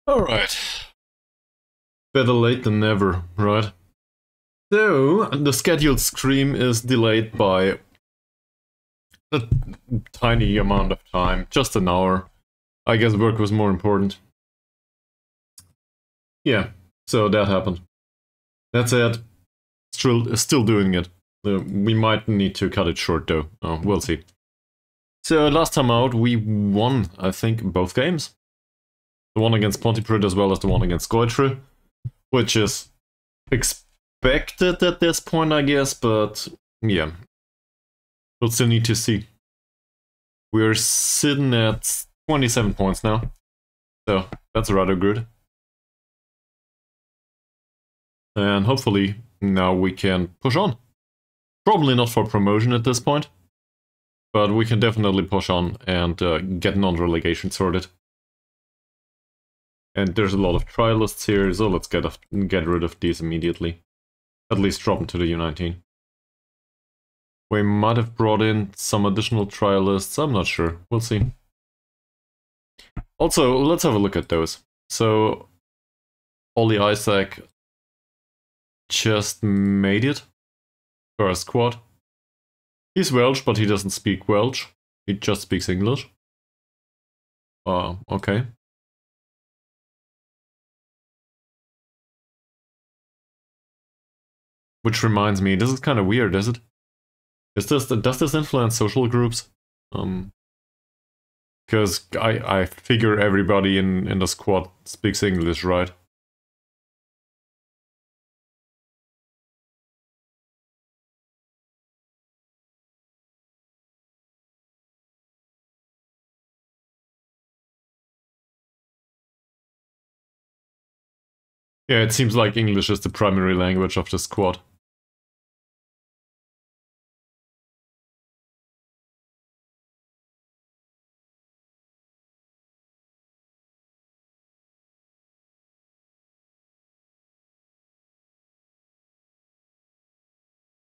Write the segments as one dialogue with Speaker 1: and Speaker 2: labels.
Speaker 1: Alright. Better late than never, right? So, the scheduled stream is delayed by a tiny amount of time, just an hour. I guess work was more important. Yeah, so that happened. That said, still doing it. We might need to cut it short though. We'll see. So last time out, we won, I think, both games. The one against Pontypridd as well as the one against Goitre, which is expected at this point, I guess, but yeah. We'll still need to see. We're sitting at 27 points now, so that's rather good. And hopefully now we can push on. Probably not for promotion at this point, but we can definitely push on and get non-relegation sorted. And there's a lot of trialists here, so let's get rid of these immediately. At least drop them to the U19. We might have brought in some additional trialists, I'm not sure, we'll see. Also, let's have a look at those. So, Ollie Isaac just made it for a squad. He's Welsh, but he doesn't speak Welsh. He just speaks English. Okay. Which reminds me, this is kind of weird, is it? Does this influence social groups? Because I figure everybody in the squad speaks English, right? Yeah, it seems like English is the primary language of the squad.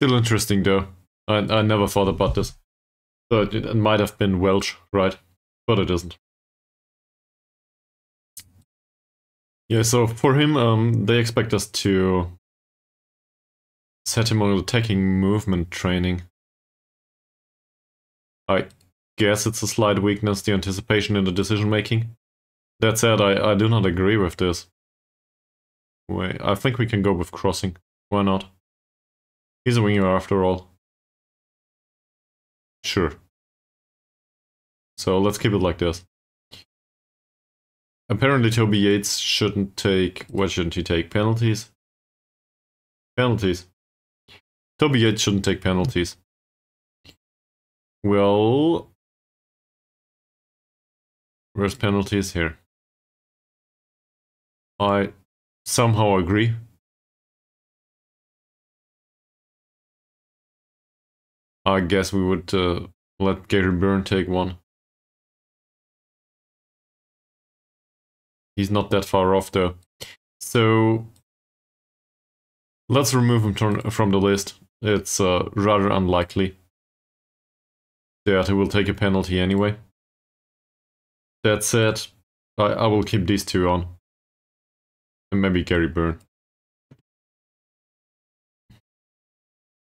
Speaker 1: Still interesting though. I never thought about this. So it might have been Welsh, right? But it isn't. Yeah, so for him, they expect us to set him on attacking movement training. I guess it's a slight weakness, the anticipation in the decision making. That said, I do not agree with this. Wait, I think we can go with crossing. Why not? He's a winger after all. Sure. So let's keep it like this. Apparently Toby Yates shouldn't take... What shouldn't he take? Penalties? Penalties. Toby Yates shouldn't take penalties. Well... Where's penalties here? I somehow agree. I guess we would let Gary Byrne take one. He's not that far off though. So let's remove him from the list. It's rather unlikely that he will take a penalty anyway. That said, I will keep these two on. And maybe Gary Byrne.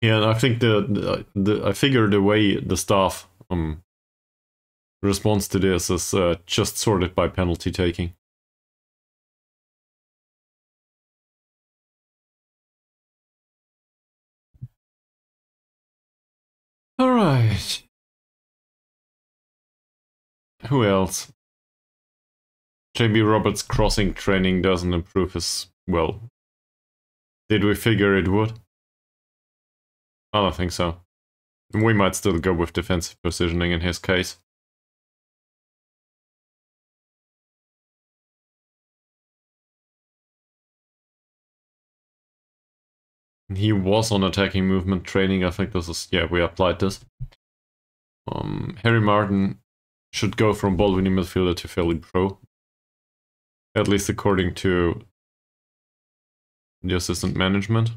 Speaker 1: Yeah, and I think I figure the way the staff responds to this is just sorted by penalty taking. Alright. Who else? JB Roberts' crossing training doesn't improve his... well... Did we figure it would? I don't think so. We might still go with defensive positioning in his case. He was on attacking movement training, I think this is... yeah, we applied this. Harry Martin should go from ball winning midfielder to fairly pro. At least according to the assistant management.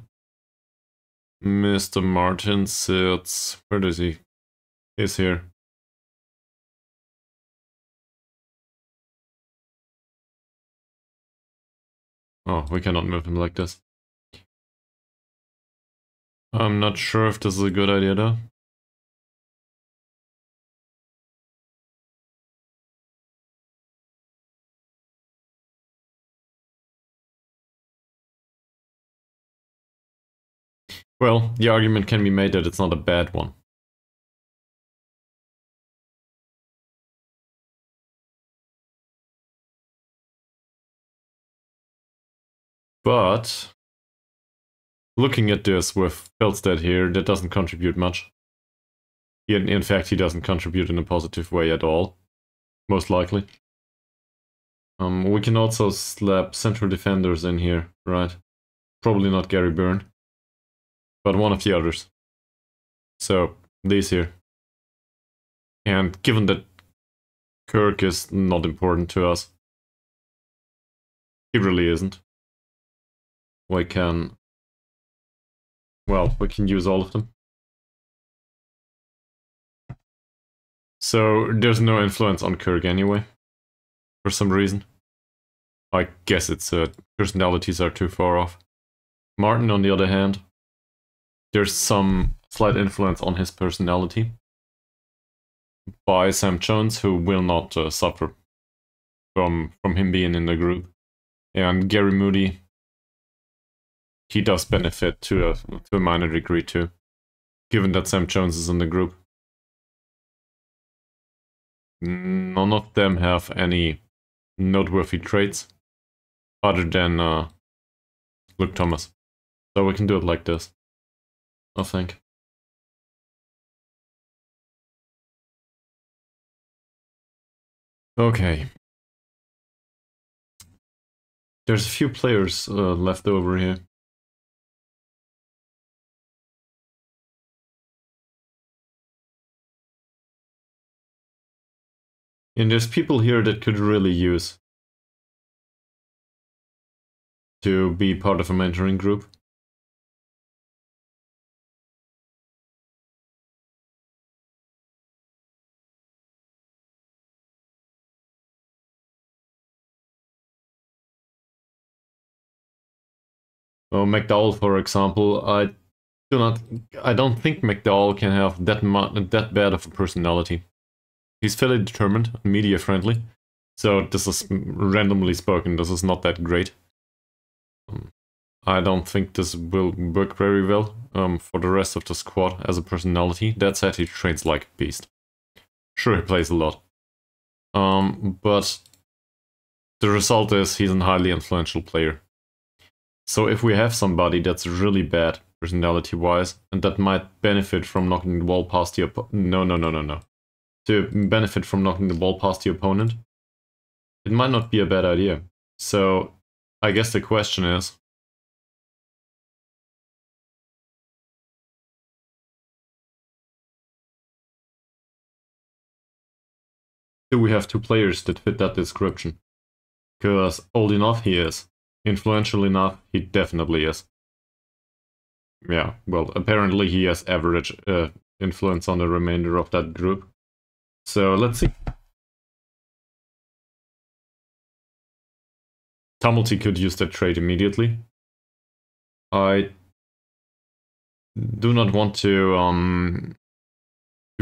Speaker 1: Mr. Martin sits... where is he? He's here. Oh, we cannot move him like this. I'm not sure if this is a good idea though. Well, the argument can be made that it's not a bad one. But looking at this with Felstead here, that doesn't contribute much. In fact, he doesn't contribute in a positive way at all, most likely. We can also slap central defenders in here, right? Probably not Gary Byrne, but one of the others. So, these here. And given that Kirk is not important to us, he really isn't. We can... Well, we can use all of them. So, there's no influence on Kirk anyway, for some reason. I guess it's personalities are too far off. Martin, on the other hand, there's some slight influence on his personality by Sam Jones, who will not suffer from him being in the group. And Gary Moody, he does benefit to a minor degree too, given that Sam Jones is in the group. None of them have any noteworthy traits other than Luke Thomas. So we can do it like this, I think. Okay. There's a few players left over here. And there's people here that could really use to be part of a mentoring group. Oh, McDowell, for example, I don't think McDowell can have that bad of a personality. He's fairly determined, media friendly, so this is randomly spoken. This is not that great. I don't think this will work very well for the rest of the squad as a personality. That said, he trains like a beast. Sure, he plays a lot, but the result is he's a highly influential player. So if we have somebody that's really bad personality-wise, and that might benefit from knocking the ball past the no. To benefit from knocking the ball past the opponent, it might not be a bad idea. So I guess the question is, do we have two players that fit that description? Because old enough he is. Influential enough, he definitely is. Yeah, well, apparently he has average influence on the remainder of that group. So let's see. Tumulty could use that trait immediately. I do not want to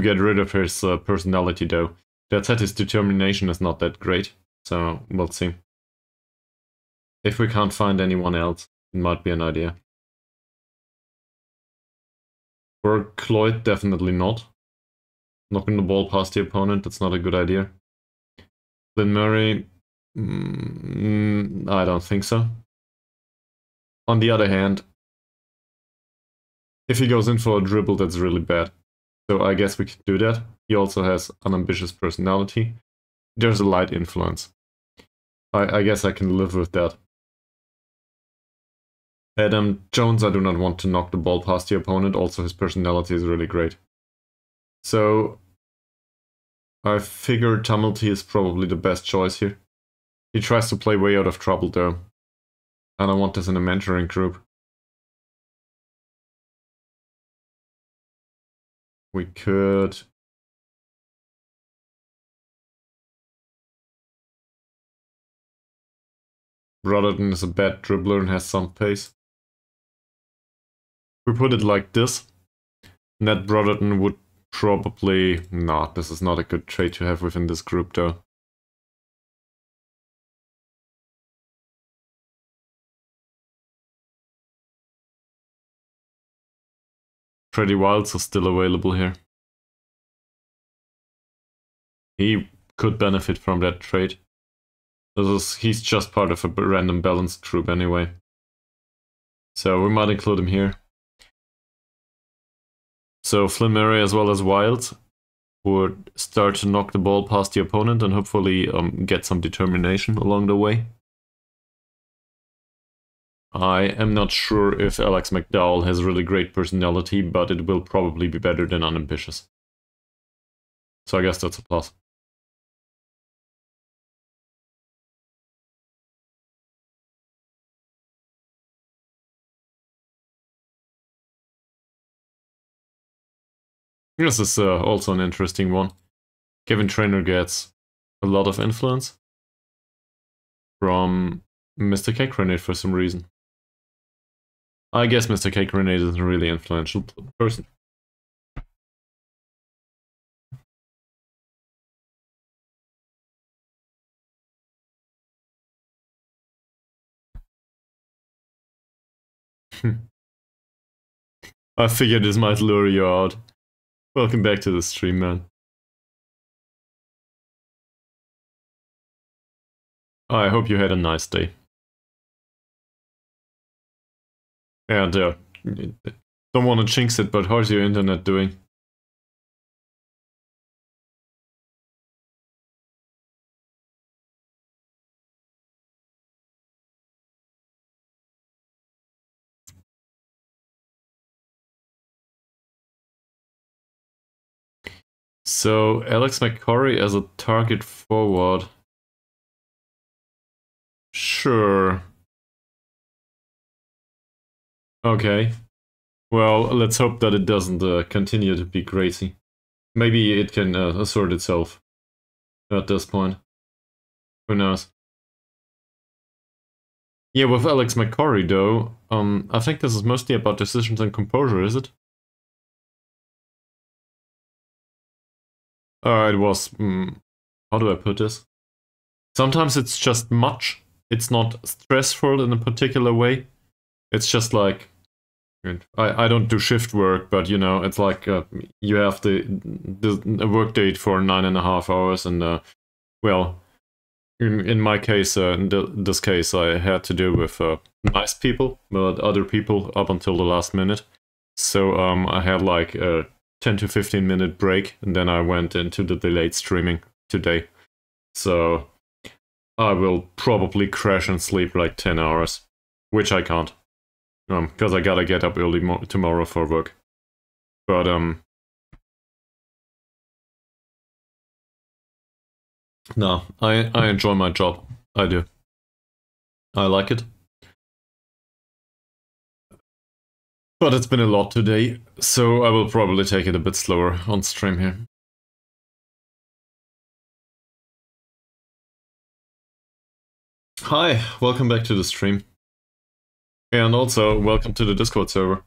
Speaker 1: get rid of his personality though. That said, his determination is not that great, so we'll see. If we can't find anyone else, it might be an idea. For Cloyd, definitely not. Knocking the ball past the opponent, that's not a good idea. Lynn Murray, I don't think so. On the other hand, if he goes in for a dribble, that's really bad. So I guess we could do that. He also has an ambitious personality. There's a light influence. I guess I can live with that. Adam Jones, I do not want to knock the ball past the opponent. Also, his personality is really great. So I figure Tumulty is probably the best choice here. He tries to play way out of trouble though. And I want this in a mentoring group. We could... Brotherton is a bad dribbler and has some pace. If we put it like this, Ned Brotherton would probably... Nah, this is not a good trade to have within this group though. Freddie Wilds is still available here. He could benefit from that trade. He's just part of a random balanced group anyway. So we might include him here. So Flynn Murray as well as Wilds would start to knock the ball past the opponent and hopefully get some determination along the way. I am not sure if Alex McDowell has really great personality, but it will probably be better than unambitious. So I guess that's a plus. This is also an interesting one. Kevin Trainor gets a lot of influence from Mr. Cake Grenade for some reason. I guess Mr. Cake Grenade is a really influential person. I figured this might lure you out. Welcome back to the stream, man. I hope you had a nice day. And don't want to jinx it, but how's your internet doing? So, Alex McCorry as a target forward. Sure. Okay. Well, let's hope that it doesn't continue to be crazy. Maybe it can assert itself at this point. Who knows? Yeah, with Alex McCorry though, I think this is mostly about decisions and composure, is it? It was... how do I put this? Sometimes it's just much. It's not stressful in a particular way. It's just like... I don't do shift work, but you know, it's like you have a work date for 9.5 hours and well, in my case, in this case, I had to deal with nice people, but other people up until the last minute. So I had like a 10 to 15 minute break, and then I went into the delayed streaming today. So I will probably crash and sleep like 10 hours, which I can't. Because I gotta get up early tomorrow for work. But, no, I enjoy my job. I do. I like it. But it's been a lot today, so I will probably take it a bit slower on stream here. Hi, welcome back to the stream. And also, welcome to the Discord server.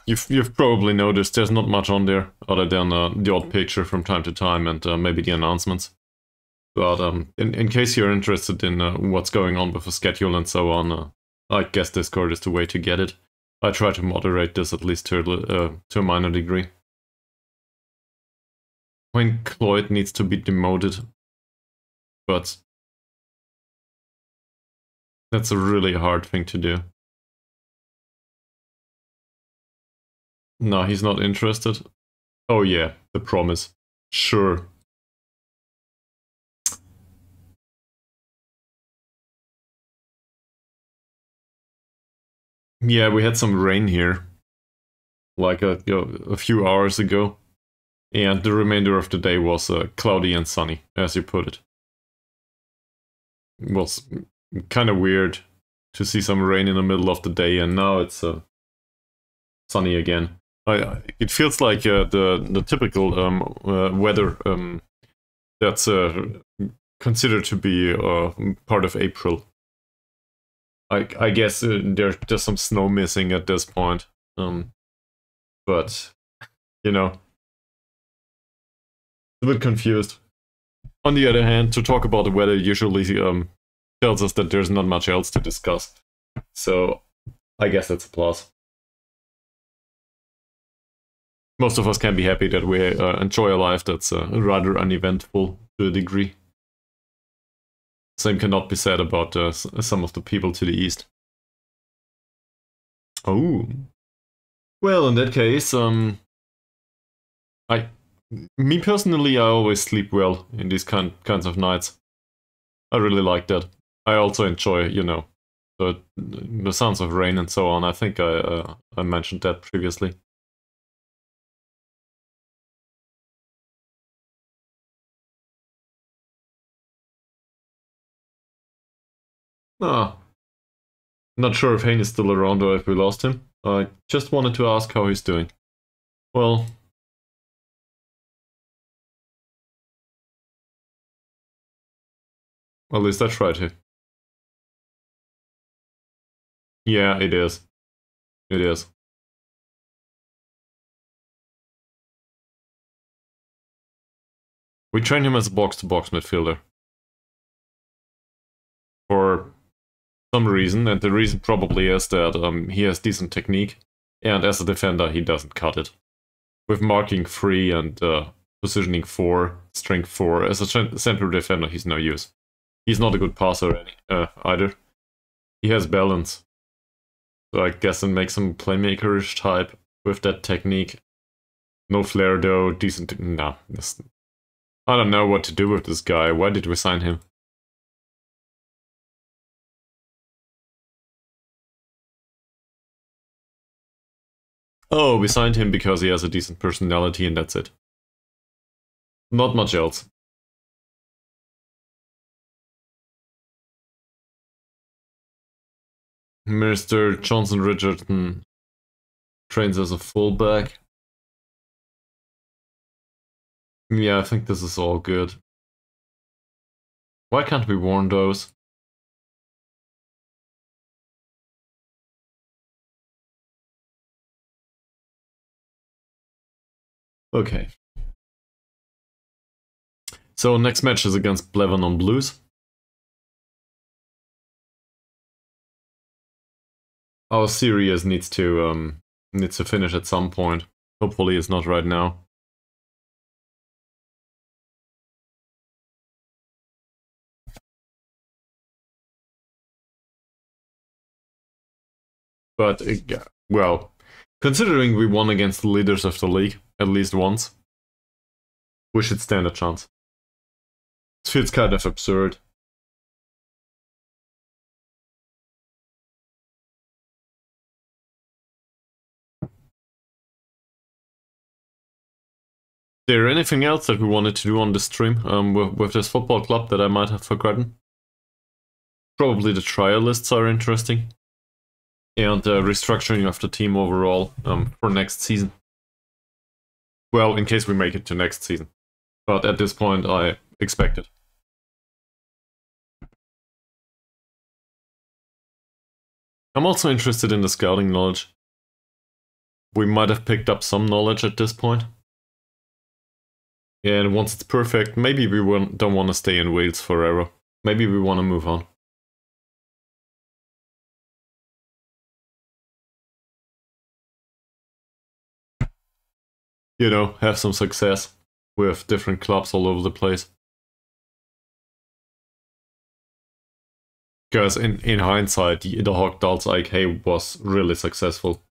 Speaker 1: You've probably noticed there's not much on there, other than the odd picture from time to time and maybe the announcements. But in case you're interested in what's going on with the schedule and so on, I guess Discord is the way to get it. I try to moderate this at least to a minor degree. When Cloyd needs to be demoted, but that's a really hard thing to do. No, he's not interested. Oh yeah, the promise. Sure. Yeah, we had some rain here, like a few hours ago. And the remainder of the day was cloudy and sunny, as you put it. It was kind of weird to see some rain in the middle of the day, and now it's sunny again. It feels like the typical weather that's considered to be part of April. I guess there's just some snow missing at this point, but you know, a bit confused. On the other hand, to talk about the weather usually tells us that there's not much else to discuss, so I guess that's a plus. Most of us can be happy that we enjoy a life that's rather uneventful to a degree. Same cannot be said about some of the people to the east. Oh, well, in that case, me personally, I always sleep well in these kinds of nights. I really like that. I also enjoy, the sounds of rain and so on. I think I mentioned that previously. Ah, not sure if Hayne is still around or if we lost him. I just wanted to ask how he's doing. Well, at least I tried to. Yeah, it is. It is. We train him as a box-to-box midfielder. For some reason, and the reason probably is that he has decent technique, and as a defender, he doesn't cut it. With marking 3 and positioning 4, strength 4, as a central defender, he's no use. He's not a good passer either. He has balance. So I guess it makes him playmakerish type with that technique. No flair though, decent. Nah, I don't know what to do with this guy. Why did we sign him? Oh, we signed him because he has a decent personality and that's it. Not much else. Mr. Johnson Richardson trains as a fullback. Yeah, I think this is all good. Why can't we warn those? Okay. So next match is against Blevenon Blues. Our series needs to finish at some point. Hopefully it's not right now. But well, considering we won against the leaders of the league at least once, we should stand a chance. It feels kind of absurd. Is there anything else that we wanted to do on this stream with this football club that I might have forgotten? Probably the trial lists are interesting. And restructuring of the team overall for next season. Well, in case we make it to next season. But at this point, I expect it. I'm also interested in the scouting knowledge. We might have picked up some knowledge at this point. And once it's perfect, maybe we don't want to stay in Wales forever. Maybe we want to move on. You know, have some success with different clubs all over the place. Because in hindsight, the Hogdals IK was really successful.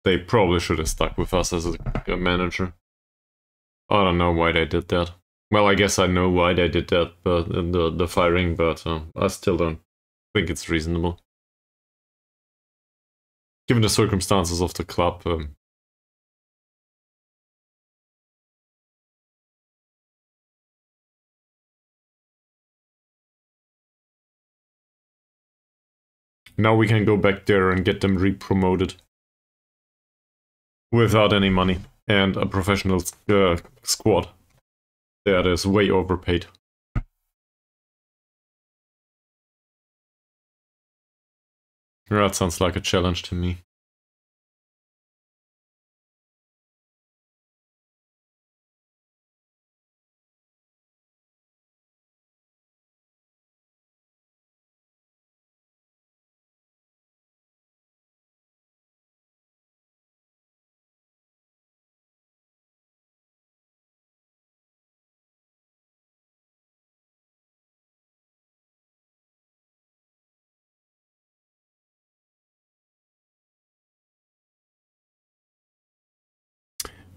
Speaker 1: They probably should have stuck with us as a manager. I don't know why they did that. Well, I guess I know why they did that, but the firing, but I still don't think it's reasonable. Given the circumstances of the club, Now we can go back there and get them re-promoted. Without any money. And a professional squad. That is way overpaid. That sounds like a challenge to me.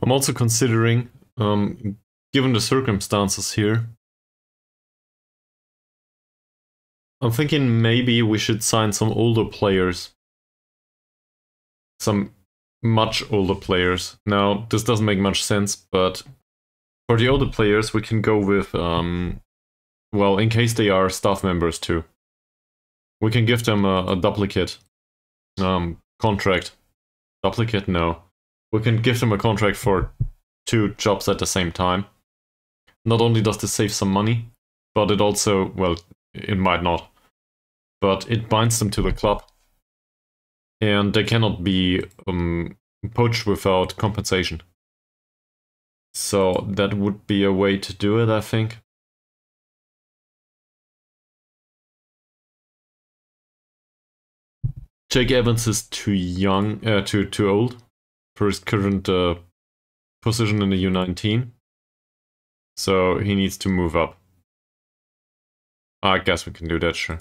Speaker 1: I'm also considering, given the circumstances here, I'm thinking maybe we should sign some older players. Some much older players. Now, this doesn't make much sense, but for the older players, we can go with, well, in case they are staff members too. We can give them a duplicate contract. Duplicate? No. We can give them a contract for 2 jobs at the same time. Not only does this save some money, but it also, well, it might not, but it binds them to the club. And they cannot be poached without compensation. So that would be a way to do it, I think. Jake Evans is too young, too old for his current position in the U19. So he needs to move up. I guess we can do that, sure.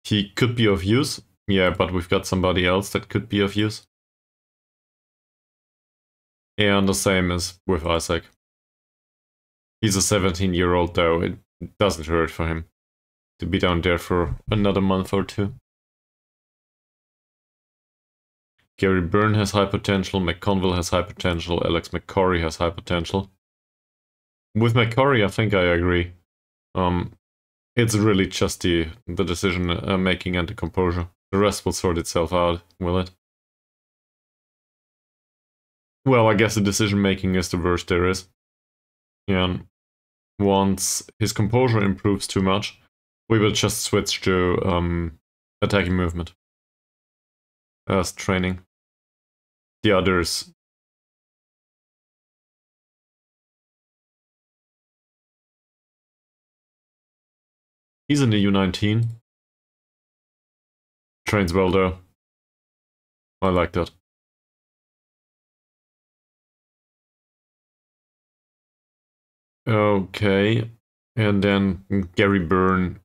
Speaker 1: He could be of use. Yeah, but we've got somebody else that could be of use. And the same as with Isaac. He's a 17-year-old though. It doesn't hurt for him to be down there for another month or 2. Gary Byrne has high potential, McConville has high potential, Alex McCorry has high potential. With McCorry, I think I agree. It's really just the decision making and the composure. The rest will sort itself out, will it? Well, I guess the decision making is the worst there is. And once his composure improves too much, we will just switch to attacking movement as training. The others. He's in the U19. Trains well though. I like that. Okay. And then Gary Byrne.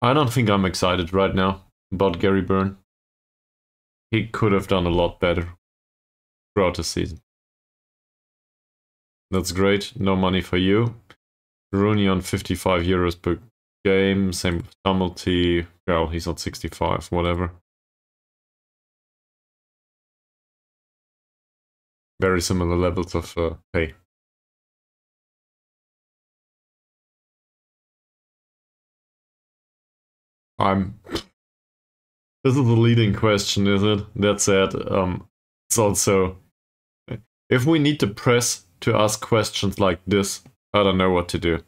Speaker 1: I don't think I'm excited right now about Gary Byrne. He could have done a lot better throughout the season. That's great. No money for you. Rooney on 55 euros per game. Same with Tumulty. Well, he's on 65, whatever. Very similar levels of pay. This is a leading question, is it? That said, it's also... If we need the press to ask questions like this, I don't know what to do.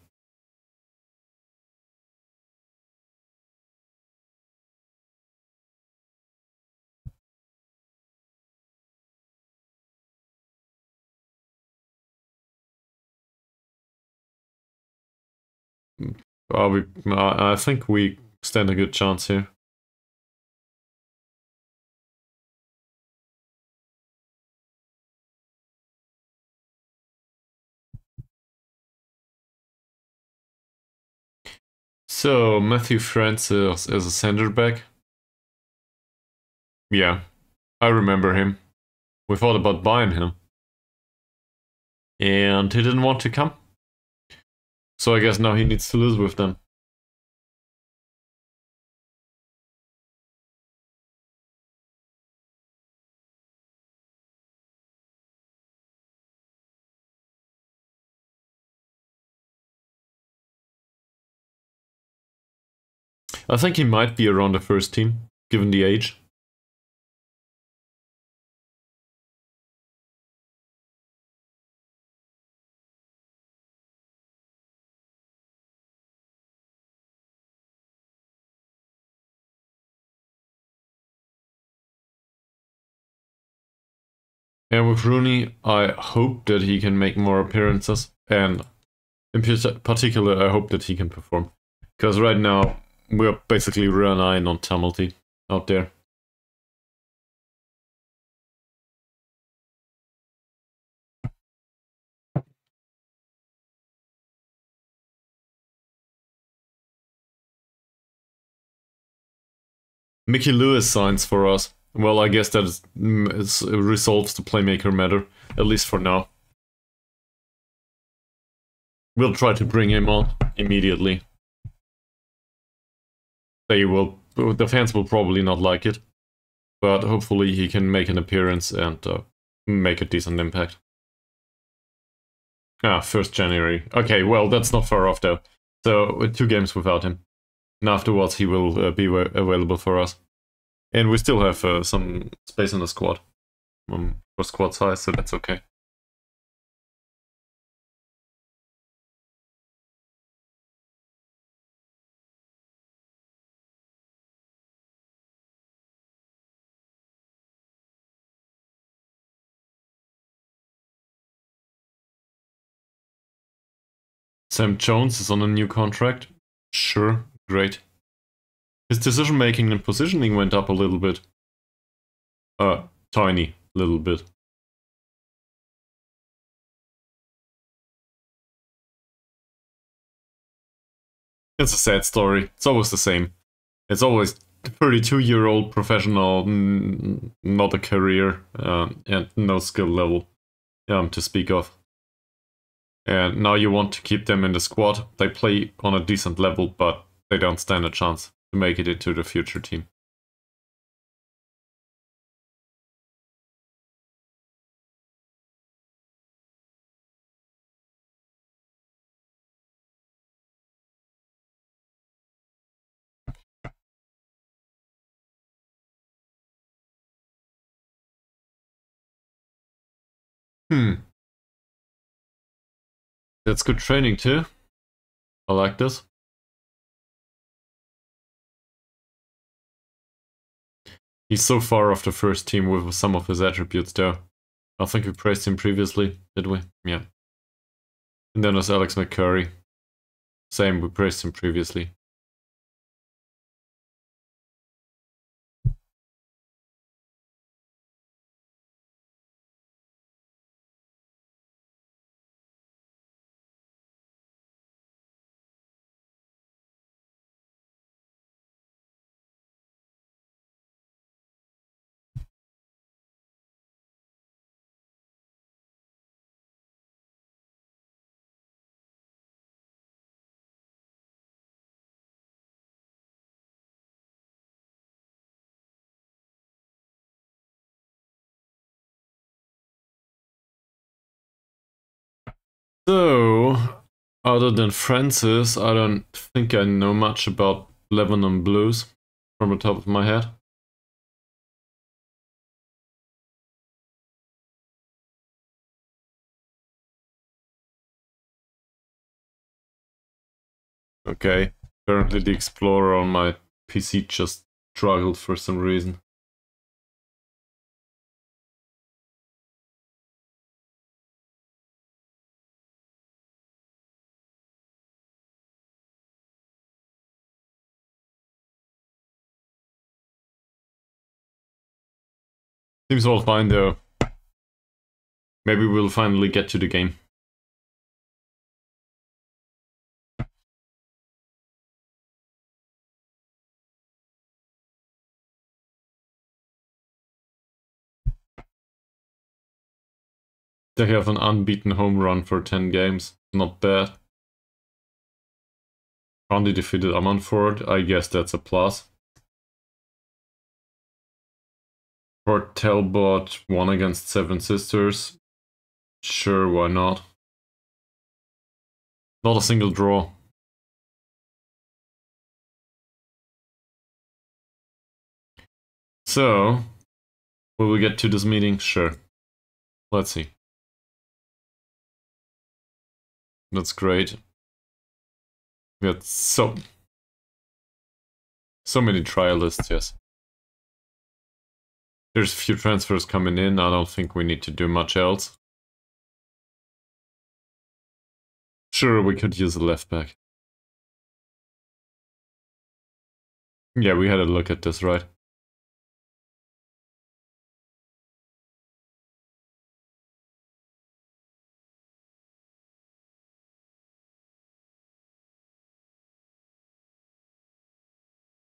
Speaker 1: I think we stand a good chance here. So, Matthew Francis is a center back. Yeah, I remember him. We thought about buying him. And he didn't want to come. So I guess now he needs to lose with them. I think he might be around the first team, given the age. And with Rooney, I hope that he can make more appearances, and in particular, I hope that he can perform. Because right now, we're basically relying on Tamilty out there. Mickey Lewis signs for us. Well, I guess that resolves the playmaker matter, at least for now. We'll try to bring him on immediately. The fans will probably not like it, but hopefully he can make an appearance and make a decent impact. 1st January. Okay, well, that's not far off though. So 2 games without him. And afterwards he will be available for us. And we still have some space in the squad for squad size, so that's okay. Sam Jones is on a new contract. Sure, great. His decision making and positioning went up a little bit. Tiny little bit. It's a sad story. It's always the same. It's always 32-year-old professional, not a career, and no skill level to speak of. And now you want to keep them in the squad. They play on a decent level, but they don't stand a chance to make it into the future team. That's good training too. I like this. He's so far off the first team with some of his attributes though. I think we praised him previously, did we? Yeah. And then there's Alex McCurry. Same, we praised him previously. So, other than Francis, I don't think I know much about Lebanon Blues from the top of my head. Okay, apparently the Explorer on my PC just struggled for some reason. Seems all fine though. Maybe we'll finally get to the game. They have an unbeaten home run for 10 games. Not bad. Only defeated Amanford. I guess that's a plus. Port Talbot won against Seven Sisters. Sure, why not? Not a single draw. So, will we get to this meeting? Sure. Let's see. That's great. We got so many trial lists, yes. There's a few transfers coming in. I don't think we need to do much else. Sure, we could use a left back. Yeah, we had a look at this, right?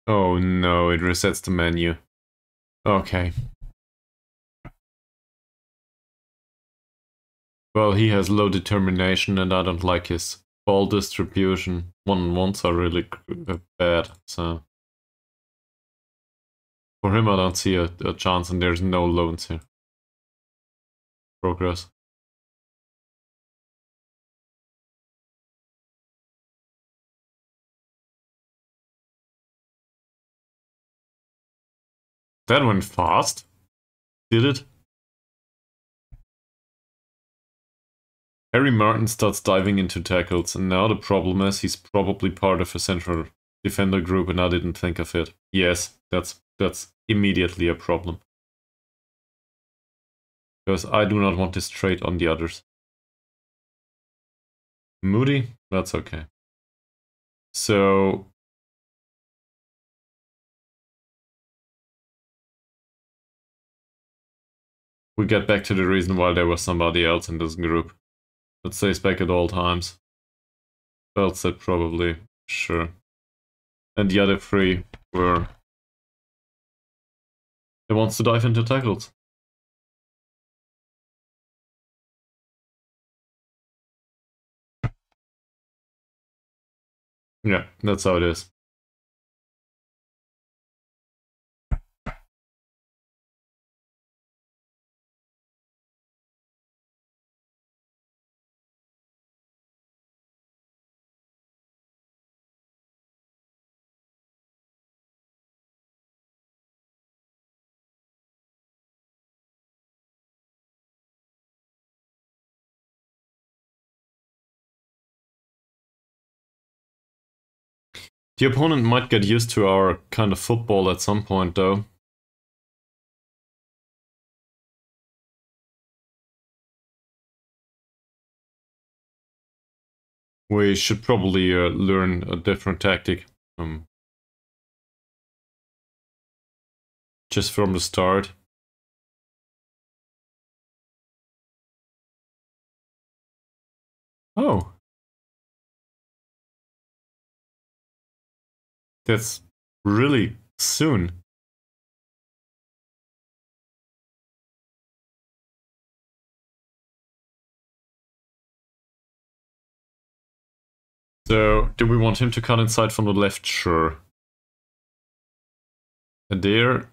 Speaker 1: Oh no, it resets the menu. Okay. Well, he has low determination and I don't like his ball distribution. 1-on-1s are really bad, so... For him I don't see a chance and there's no loans here. Progress. That went fast. Did it? Harry Martin starts diving into tackles, and now the problem is he's probably part of a central defender group and I didn't think of it. Yes, that's immediately a problem. Because I do not want this trait on the others. Moody? That's okay. So... we get back to the reason why there was somebody else in this group. That stays back at all times. Felt said probably, sure. And the other three were... he wants to dive into tackles. Yeah, that's how it is. The opponent might get used to our kind of football at some point, though. We should probably learn a different tactic. Just from the start. Oh. That's really soon. So, do we want him to cut inside from the left? Sure. Adair?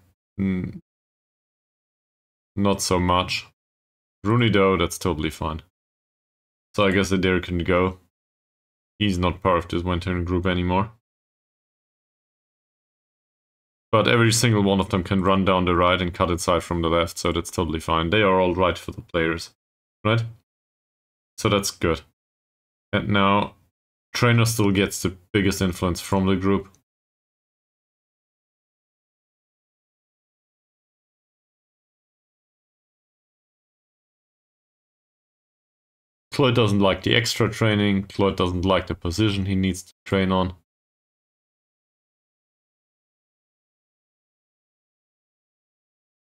Speaker 1: Not so much. Rooney though, that's totally fine. So I guess Adair can go. He's not part of this Wintern group anymore. But every single one of them can run down the right and cut inside from the left, so that's totally fine. They are all right for the players, right? So that's good. And now, Trainer still gets the biggest influence from the group. Floyd doesn't like the extra training. Floyd doesn't like the position he needs to train on.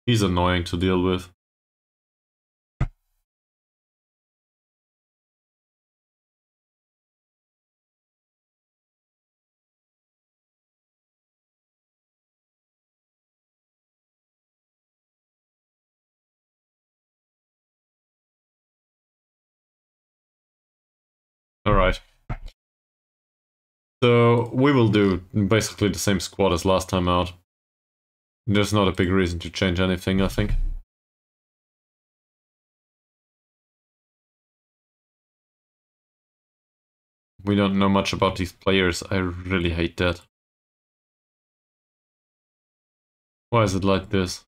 Speaker 1: He's annoying to deal with. Alright. So we will do basically the same squad as last time out. There's not a big reason to change anything, I think. We don't know much about these players. I really hate that. Why is it like this?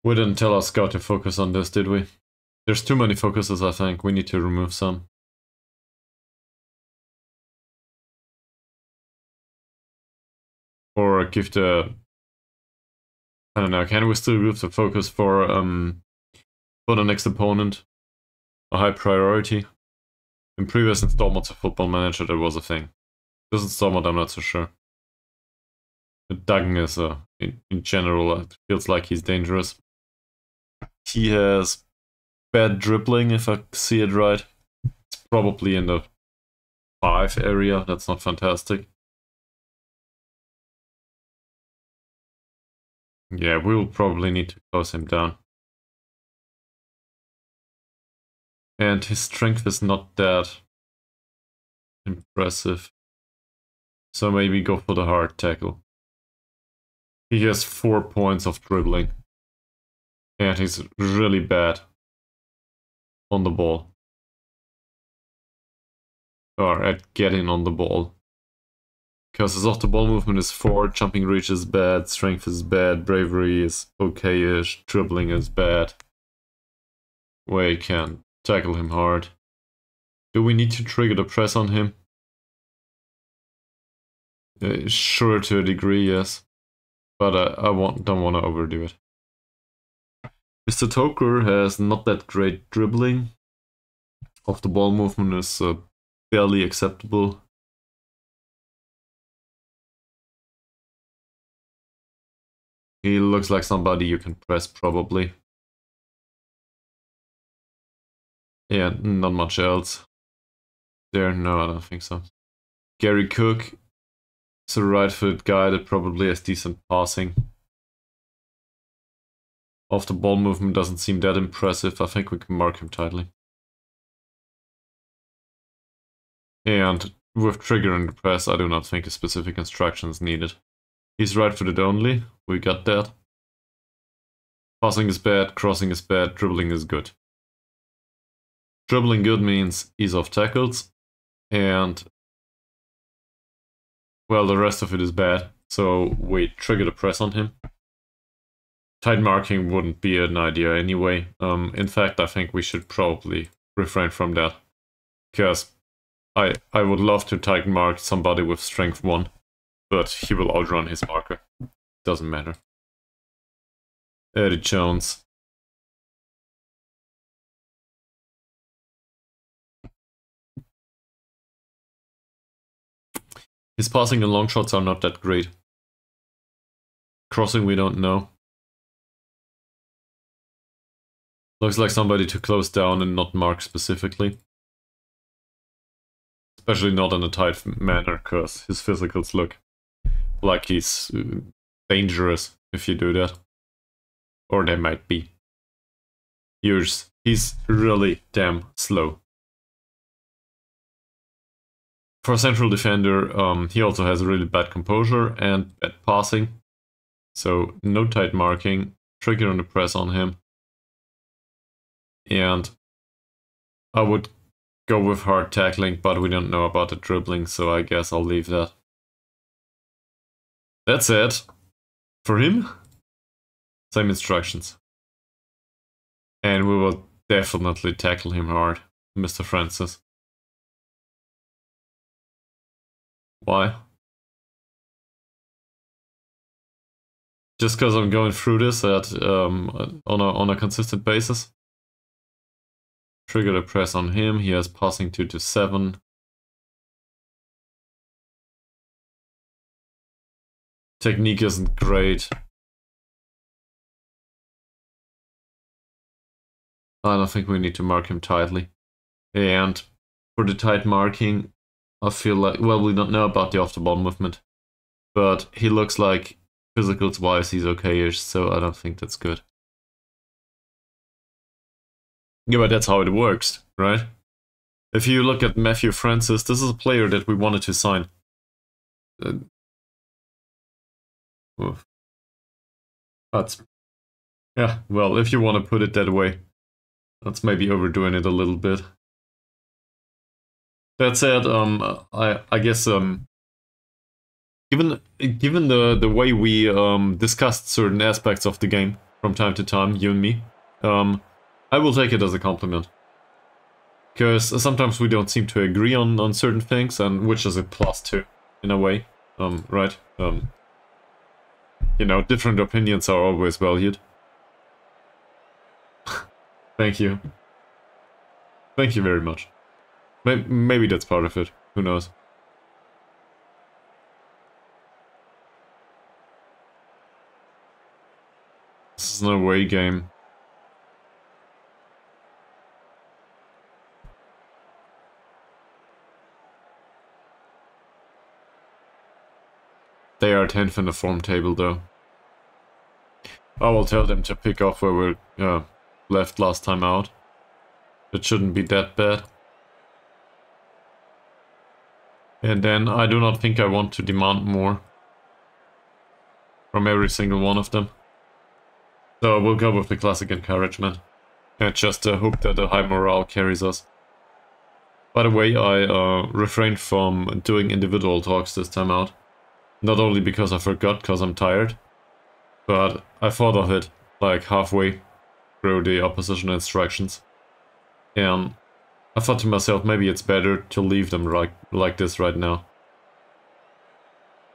Speaker 1: We didn't tell our scout to focus on this, did we? There's too many focuses, I think. We need to remove some. Or give the... I don't know, can we still give the focus for the next opponent a high priority? In previous installments of Football Manager, that was a thing. This installment, I'm not so sure. But Duggan is, in general, it feels like he's dangerous. He has bad dribbling, if I see it right. It's probably in the 5 area, that's not fantastic. Yeah, we'll probably need to close him down. And his strength is not that impressive. So maybe go for the hard tackle. He has 4 points of dribbling. And he's really bad on the ball. Or at getting on the ball. Because his off-the-ball movement is 4, jumping reach is bad, strength is bad, bravery is okay-ish, dribbling is bad. We can tackle him hard. Do we need to trigger the press on him? Sure, to a degree, yes. But I don't want to overdo it. Mr. Toker has not that great dribbling. Off-the-ball movement is barely acceptable. He looks like somebody you can press, probably. Yeah, not much else. There, no, I don't think so. Gary Cook is a right-footed guy that probably has decent passing. Off the ball movement doesn't seem that impressive. I think we can mark him tightly. And with triggering the press, I do not think a specific instruction is needed. He's right-footed only. We got that. Passing is bad, crossing is bad, dribbling is good. Dribbling good means he's off tackles, and well, the rest of it is bad, so we trigger the press on him. Tight marking wouldn't be an idea anyway. In fact, I think we should probably refrain from that, because I would love to tight mark somebody with strength 1, but he will outrun his marker. Doesn't matter. Eddie Jones. His passing and long shots are not that great. Crossing, we don't know. Looks like somebody to close down and not mark specifically. Especially not in a tight manner, because his physicals look like he's dangerous if you do that. Or they might be. He's really damn slow. For a central defender, he also has really bad composure and bad passing. So no tight marking, trigger on the press on him. And I would go with hard tackling, but we don't know about the dribbling, so I guess I'll leave that. That's it. For him, same instructions. And we will definitely tackle him hard, Mr. Francis. Why? Just because I'm going through this on a consistent basis. Trigger the press on him. He has passing 2 to 7. Technique isn't great. I don't think we need to mark him tightly. And for the tight marking, I feel like, well, we don't know about the off-the-ball movement, but he looks like, physicals-wise, he's okay-ish, so I don't think that's good. Yeah, but that's how it works, right? If you look at Matthew Francis, this is a player that we wanted to sign. That's, yeah, well, if you want to put it that way, that's maybe overdoing it a little bit. That said, I guess given the way we discussed certain aspects of the game, from time to time, you and me. I will take it as a compliment. Because sometimes we don't seem to agree on certain things, and which is a plus too, in a way. Right? You know, different opinions are always valued. Thank you. Thank you very much. Maybe that's part of it. Who knows? This is an away game. They are 10th in the form table, though. I will tell them to pick up where we left last time out. It shouldn't be that bad. And then I do not think I want to demand more from every single one of them. So we'll go with the classic encouragement. And just hope that the high morale carries us. By the way, I refrained from doing individual talks this time out. Not only because I forgot, because I'm tired, but I thought of it like halfway through the opposition instructions. And I thought to myself, maybe it's better to leave them like this right now.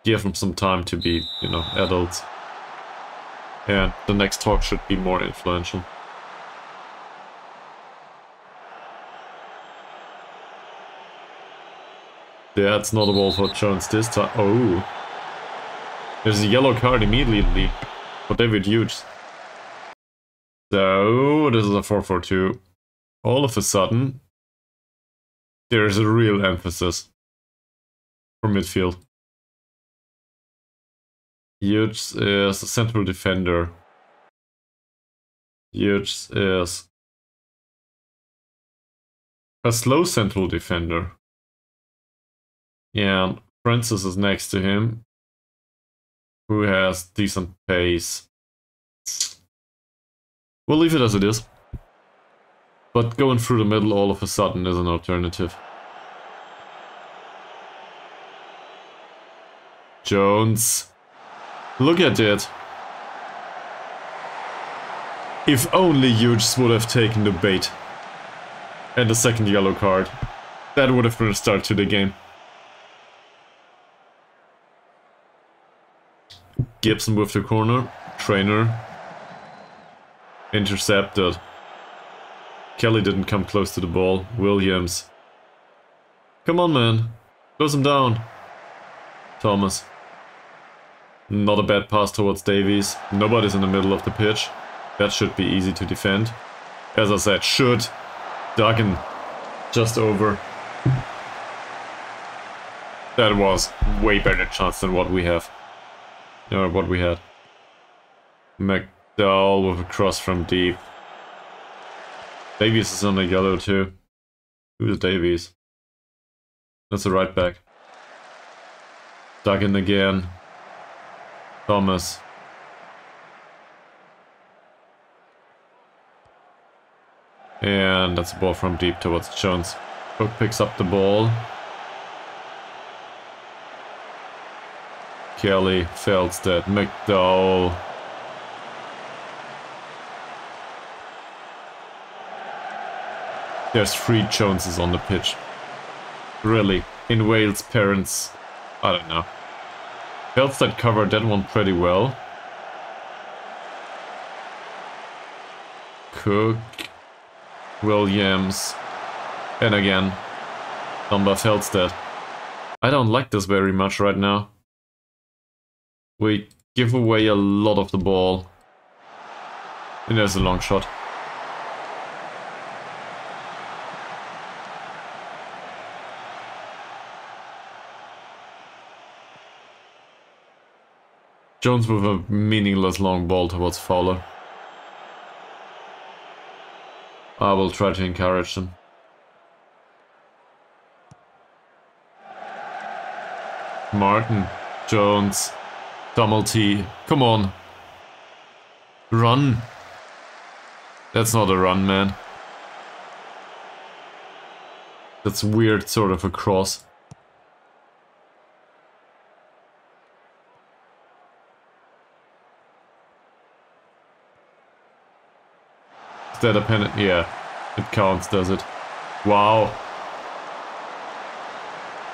Speaker 1: Give them some time to be, you know, adults. And the next talk should be more influential. That's not a ball for Jones this time. Oh. There's a yellow card immediately for David Hughes. So, this is a 4-4-2. All of a sudden, there's a real emphasis for midfield. Hughes is a central defender. Hughes is a slow central defender. And Francis is next to him, who has decent pace. We'll leave it as it is. But going through the middle all of a sudden is an alternative. Jones. Look at it. If only Hughes would have taken the bait. And the second yellow card. That would have been a start to the game. Gibson with the corner. Trainer. Intercepted. Kelly didn't come close to the ball. Williams. Come on, man. Close him down. Thomas. Not a bad pass towards Davies. Nobody's in the middle of the pitch. That should be easy to defend. As I said, should. Duggan. Just over. That was way better chance than what we have. Or what we had. McDowell with a cross from deep. Davies is on the yellow too. Who's Davies? That's a right back. Duggan again. Thomas. And that's a ball from deep towards Jones. Cook picks up the ball. Kelly, Feldstedt, McDowell. There's 3 Joneses on the pitch. Really, in Wales, parents, I don't know. Feldstedt covered that one pretty well. Cook, Williams, and again, Dumba Feldstedt. I don't like this very much right now. We give away a lot of the ball. And there's a long shot. Jones with a meaningless long ball towards Fowler. I will try to encourage them. Martin, Jones, T. Come on. Run. That's not a run, man. That's weird, sort of a cross. Is that a penalty? Yeah, it counts, does it? Wow.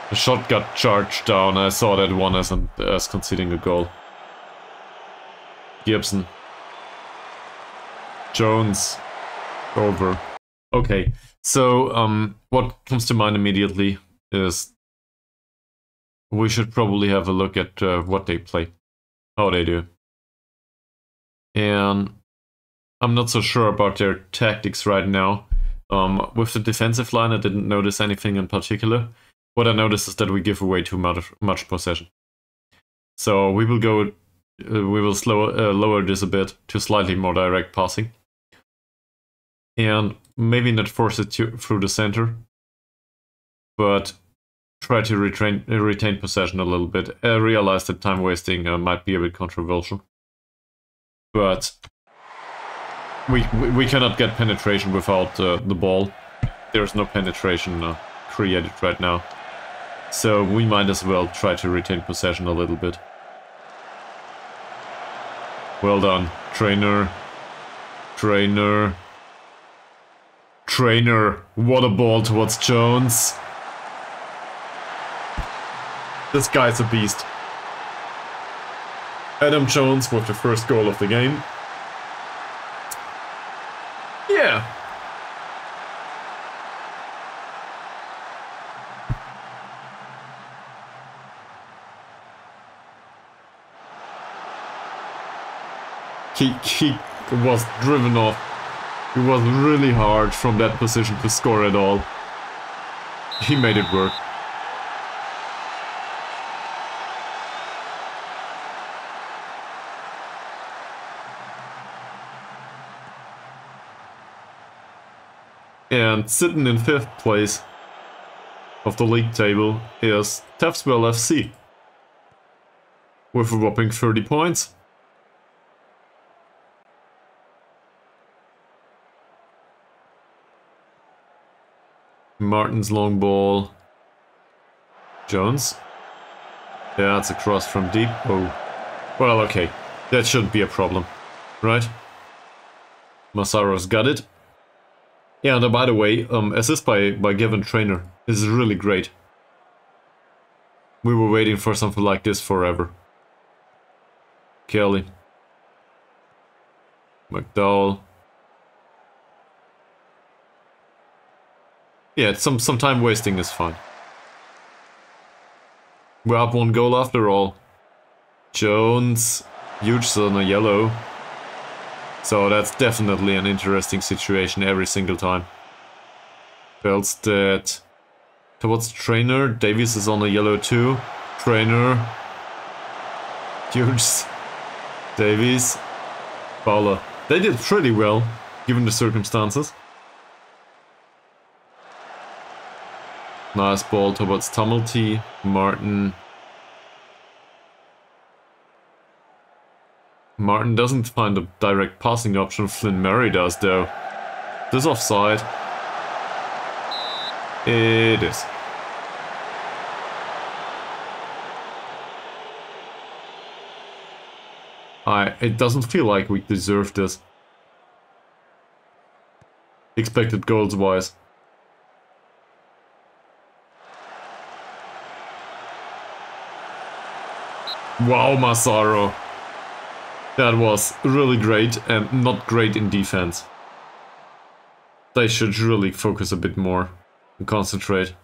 Speaker 1: The shot got charged down. I saw that one as conceding a goal. Gibson. Jones. Over. Okay, so what comes to mind immediately is we should probably have a look at what they play, how they do. And I'm not so sure about their tactics right now. With the defensive line, I didn't notice anything in particular. What I noticed is that we give away too much possession. So we will go, we will lower this a bit to slightly more direct passing. And maybe not force it through the center, but try to retain possession a little bit. I realize that time wasting might be a bit controversial, but we cannot get penetration without the ball. There's no penetration created right now, so we might as well try to retain possession a little bit. Well done, trainer. What a ball towards Jones. This guy's a beast. Adam Jones with the first goal of the game. Yeah. He was driven off. It was really hard from that position to score at all. He made it work. And sitting in 5th place of the league table is Taffs Well F.C. with a whopping 30 points. Martin's long ball. Jones. Yeah, it's a cross from deep. Oh. Well, okay. That shouldn't be a problem. Right? Massaro's got it. Yeah, and by the way, assist by Gavin Trainer is really great. We were waiting for something like this forever. Kelly. McDowell. Yeah, some time wasting is fine. We're up 1 goal after all. Jones, huge on a yellow. So that's definitely an interesting situation every single time. Belstead towards Trainer. Davies is on a yellow too. Trainer. Huge. Davies. Fowler. They did pretty well, given the circumstances. Nice ball towards Tumulty, Martin. Martin doesn't find a direct passing option. Flynn Murray does though. This offside. It is. It doesn't feel like we deserve this. Expected goals wise. Wow, Massaro. That was really great and not great in defense. They should really focus a bit more and concentrate.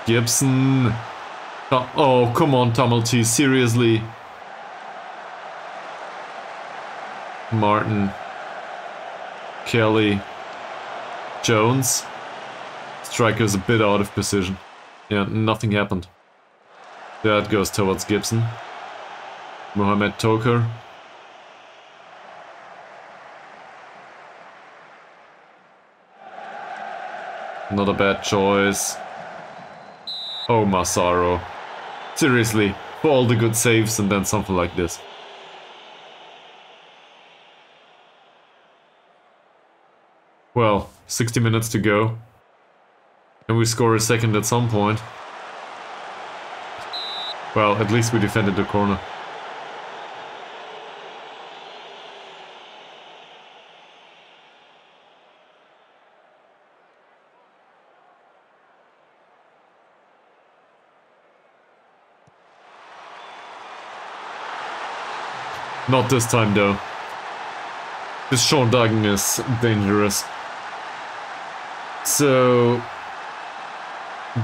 Speaker 1: Gibson. Oh, come on, Tumulty, seriously. Martin. Kelly. Jones. Striker's a bit out of position. Yeah, nothing happened. That goes towards Gibson. Mohamed Toker. Not a bad choice. Oh, Massaro. Seriously, for all the good saves and then something like this. Well, 60 minutes to go. And we score a second at some point. Well, at least we defended the corner. Not this time though. This Sean Duggan is dangerous. So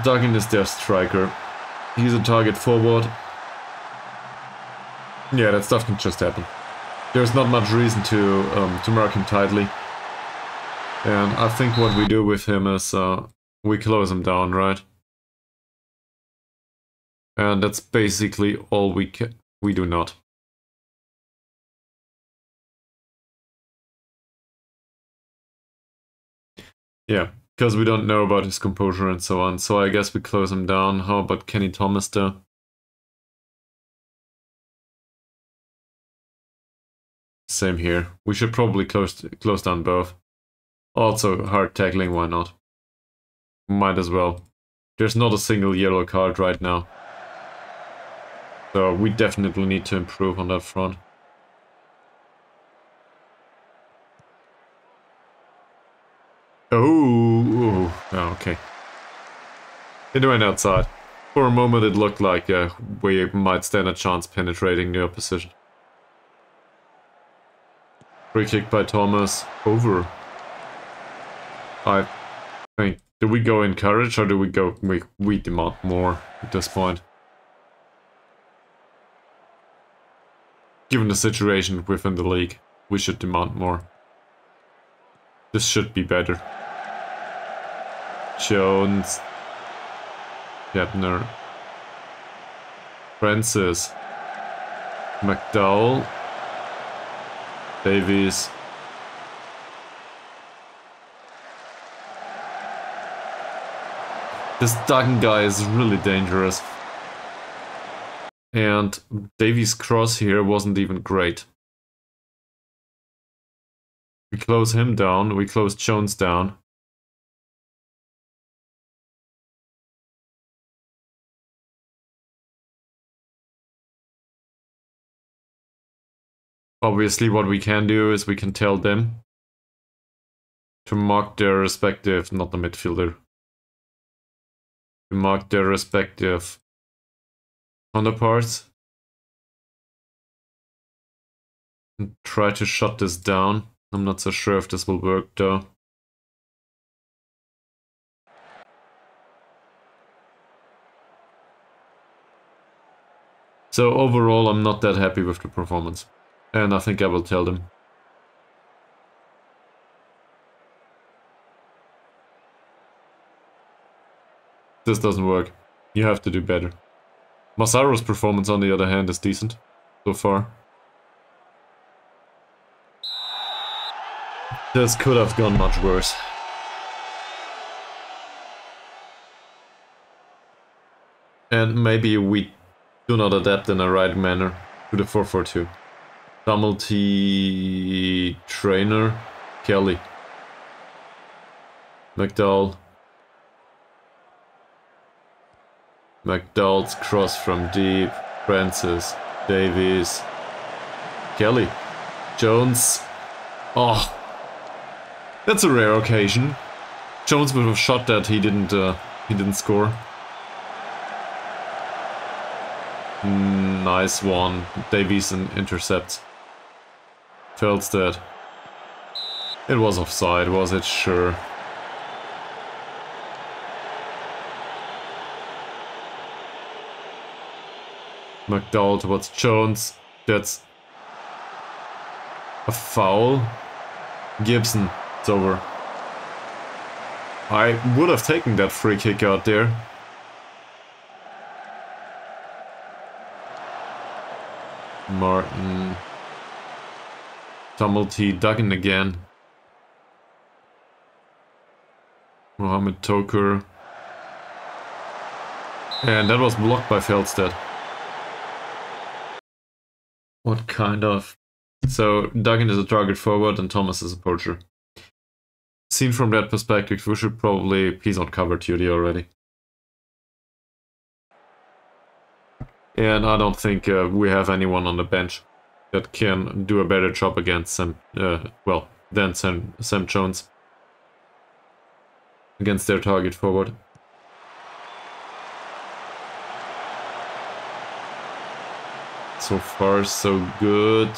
Speaker 1: Duggan is their striker. He's a target forward. Yeah, that stuff can just happen. There's not much reason to mark him tightly. And I think what we do with him is we close him down, right? And that's basically all we do not. Yeah, because we don't know about his composure and so on. So I guess we close him down. How about Kenny Thomas though? Same here. We should probably close down both. Also, hard tackling, why not? Might as well. There's not a single yellow card right now. So we definitely need to improve on that front. Oh, okay. It went outside. For a moment it looked like we might stand a chance penetrating the opposition. Free kick by Thomas. Over. I think, do we go encourage or do we go, we demand more at this point? Given the situation within the league, we should demand more. This should be better. Jones. Gepner. Francis. McDowell. Davies. This Duggan guy is really dangerous. And Davies' cross here wasn't even great. We close him down, we close Jones down. Obviously what we can do is we can tell them to mark their respective, not the midfielder, to mark their respective counterparts and try to shut this down. I'm not so sure if this will work though. So overall I'm not that happy with the performance. And I think I will tell them. This doesn't work. You have to do better. Massaro's performance on the other hand is decent so far. This could have gone much worse. And maybe we do not adapt in a right manner to the 4-4-2. Dummelty trainer Kelly. McDowell. McDowell's cross from deep. Francis. Davies. Kelly. Jones. Oh. That's a rare occasion. Jones would have shot that, he didn't score. Nice one. Davies intercepts. Feldstedt. It was offside, was it? Sure. McDowell towards Jones. That's a foul. Gibson. It's over. I would have taken that free kick out there. Martin. Tumblety Duggan again. Mohamed Toker. And that was blocked by Feldstedt. What kind of... So Duggan is a target forward and Thomas is a poacher. Seen from that perspective, we should probably... He's on cover duty already. And I don't think we have anyone on the bench that can do a better job against Sam, than Sam Jones. Against their target forward. So far, so good.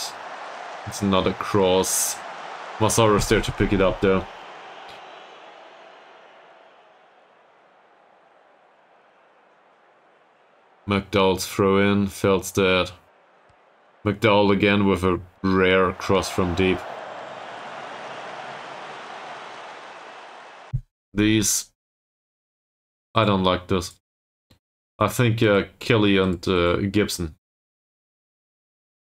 Speaker 1: It's another cross. Masaro's there to pick it up though. McDowell's throw in, Feldstedt. McDowell again with a rare cross from deep. These... I don't like this. I think Kelly and Gibson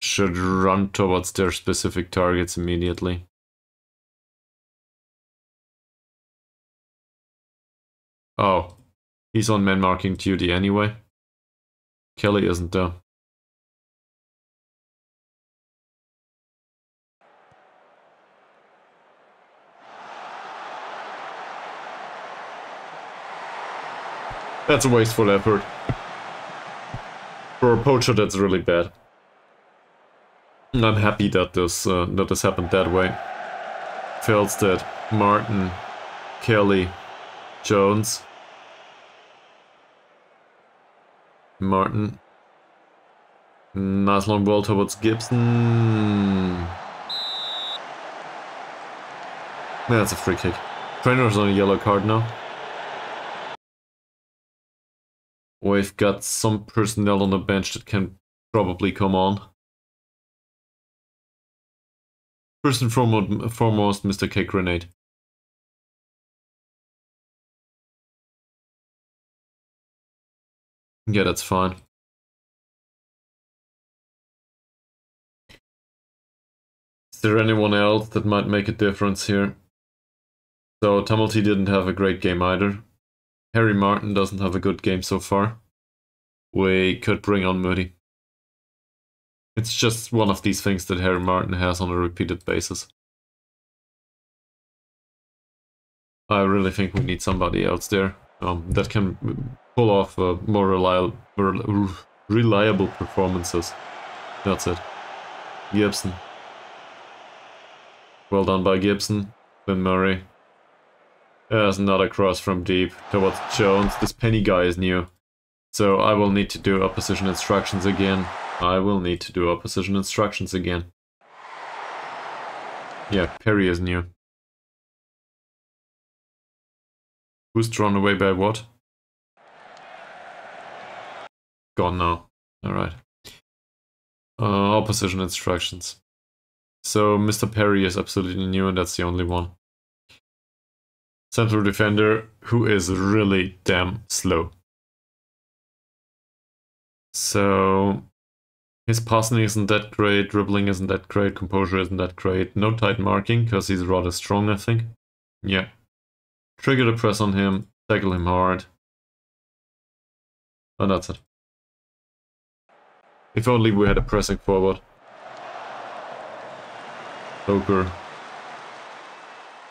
Speaker 1: should run towards their specific targets immediately. Oh, he's on man marking duty anyway. Kelly isn't though. That's a wasteful effort. For a poacher, that's really bad. And I'm happy that this happened that way. Feldstedt, Martin, Kelly, Jones. Martin. Nice long ball towards Gibson. That's a free kick. Trainer's on a yellow card now. We've got some personnel on the bench that can probably come on. First and foremost, Mr. K. Grenade. Yeah, that's fine. Is there anyone else that might make a difference here? So, Tumulty didn't have a great game either. Harry Martin doesn't have a good game so far. We could bring on Moody. It's just one of these things that Harry Martin has on a repeated basis. I really think we need somebody else there that can pull off more reliable performances. That's it. Gibson. Well done by Gibson. Then Murray. There's another cross from deep towards Jones. This Penny guy is new. So I will need to do opposition instructions again. Yeah, Perry is new. Who's drawn away by what? Gone now. Alright. Opposition instructions. So Mr. Perry is absolutely new and that's the only one. Central defender who is really damn slow. So his passing isn't that great, dribbling isn't that great, composure isn't that great. No tight marking because he's rather strong, I think. Yeah. Trigger the press on him, tackle him hard. And that's it. If only we had a pressing forward. Stoker.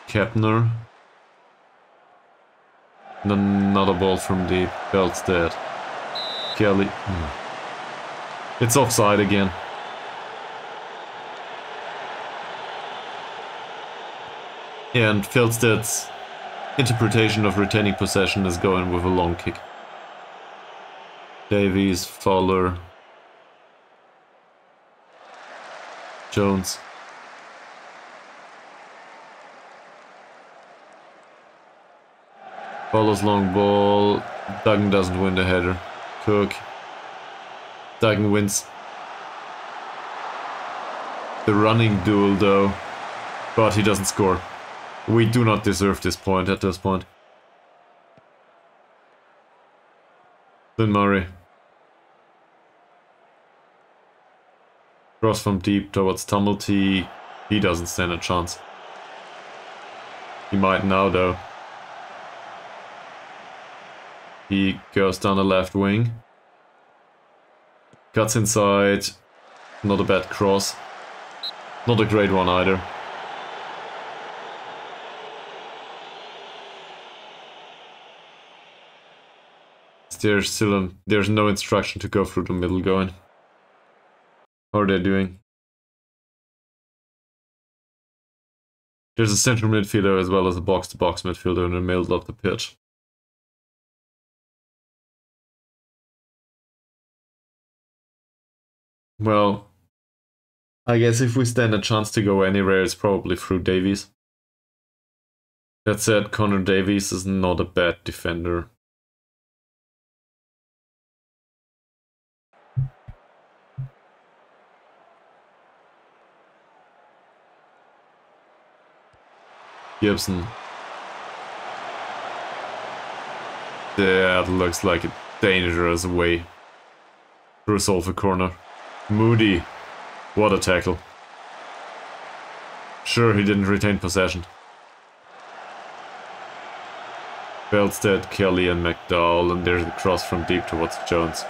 Speaker 1: Kepner. And another ball from deep. Feldstedt. Kelly. It's offside again. And Feldstedt's interpretation of retaining possession is going with a long kick. Davies, Fowler. Jones. Fowler's long ball. Duggan doesn't win the header. Cook. Duggan wins the running duel though, but he doesn't score. We do not deserve this point at this point. Then Murray. Cross from deep towards Tumulty. He doesn't stand a chance. He might now though. He goes down the left wing. Cuts inside. Not a bad cross. Not a great one either. There's no instruction to go through the middle going. How are they doing? There's a central midfielder as well as a box-to-box midfielder in the middle of the pitch. Well, I guess if we stand a chance to go anywhere, it's probably through Davies. That said, Connor Davies is not a bad defender. Gibson. That looks like a dangerous way to resolve a corner. Moody. What a tackle. Sure, he didn't retain possession. Belstead, Kelly and McDowell, and there's the cross from deep towards Jones.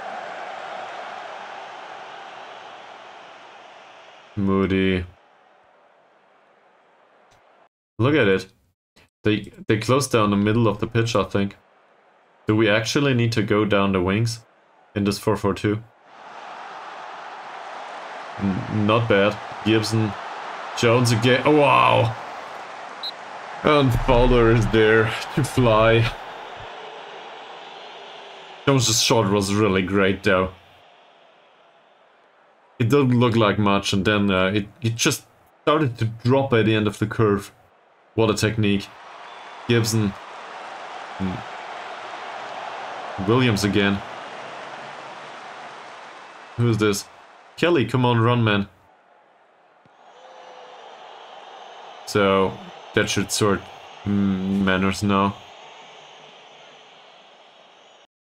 Speaker 1: Moody. Look at it. They closed down the middle of the pitch, I think. Do we actually need to go down the wings in this 4-4-2? Not bad. Gibson. Jones again. Oh, wow. And Fowler is there to fly. Jones' shot was really great though. It didn't look like much, and then it just started to drop at the end of the curve. What a technique. Gibson. Williams again. Who's this? Kelly, come on, run, man. So, that should sort manners now.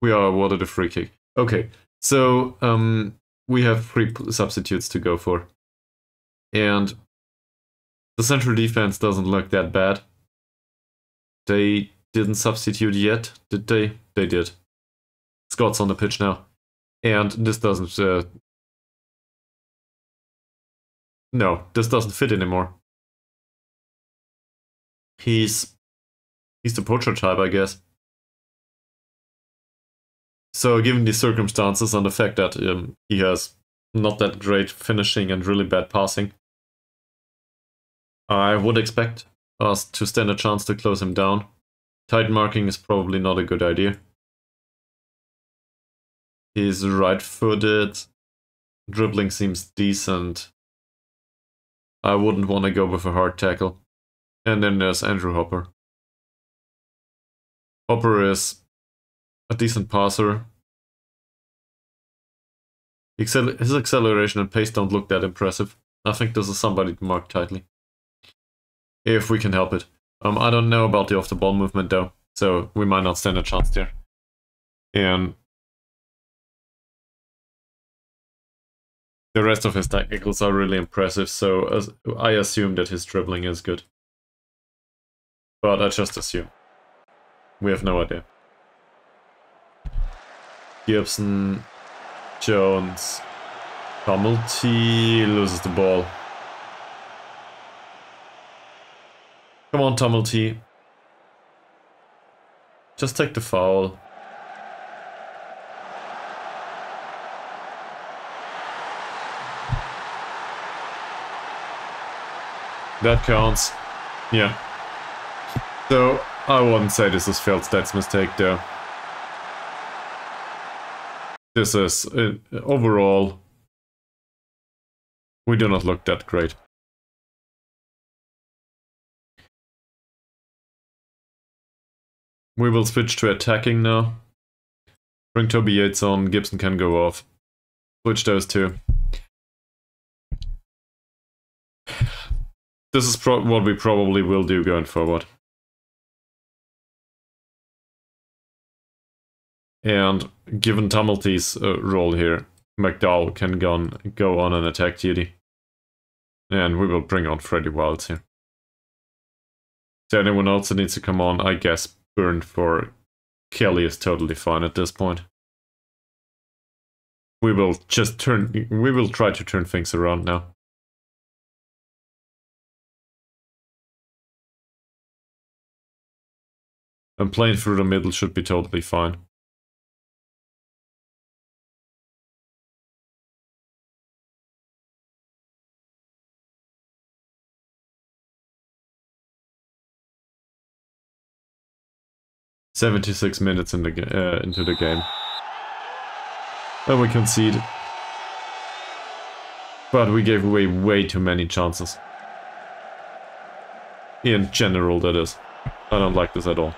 Speaker 1: We are awarded a free kick. Okay, so we have 3 substitutes to go for. And the central defense doesn't look that bad. They didn't substitute yet, did they? They did. Scott's on the pitch now. And this doesn't... No, this doesn't fit anymore. He's the poacher type, I guess. So, given the circumstances and the fact that he has not that great finishing and really bad passing, I would expect us to stand a chance to close him down. Tight marking is probably not a good idea. He's right-footed. Dribbling seems decent. I wouldn't want to go with a hard tackle. And then there's Andrew Hopper. Hopper is a decent passer. His acceleration and pace don't look that impressive. I think this is somebody to mark tightly. If we can help it. I don't know about the off-the-ball movement though, so we might not stand a chance there. And the rest of his technicals are really impressive, so I assume that his dribbling is good. But I just assume. We have no idea. Gibson, Jones, Tumulty loses the ball. Come on, Tumulty. Just take the foul. That counts. Yeah. So, I wouldn't say this is Feldstadt's mistake though. This is, overall, we do not look that great. We will switch to attacking now. Bring Toby Yates on, Gibson can go off. Switch those two. This is what we probably will do going forward. And given Tumulty's role here, McDowell can go on an attack duty. And we will bring on Freddie Wilds here. Is there anyone else that needs to come on? I guess Burn for Kelly is totally fine at this point. We will try to turn things around now. And playing through the middle should be totally fine. 76 minutes in into the game. And we concede. But we gave away way too many chances. In general, that is. I don't like this at all.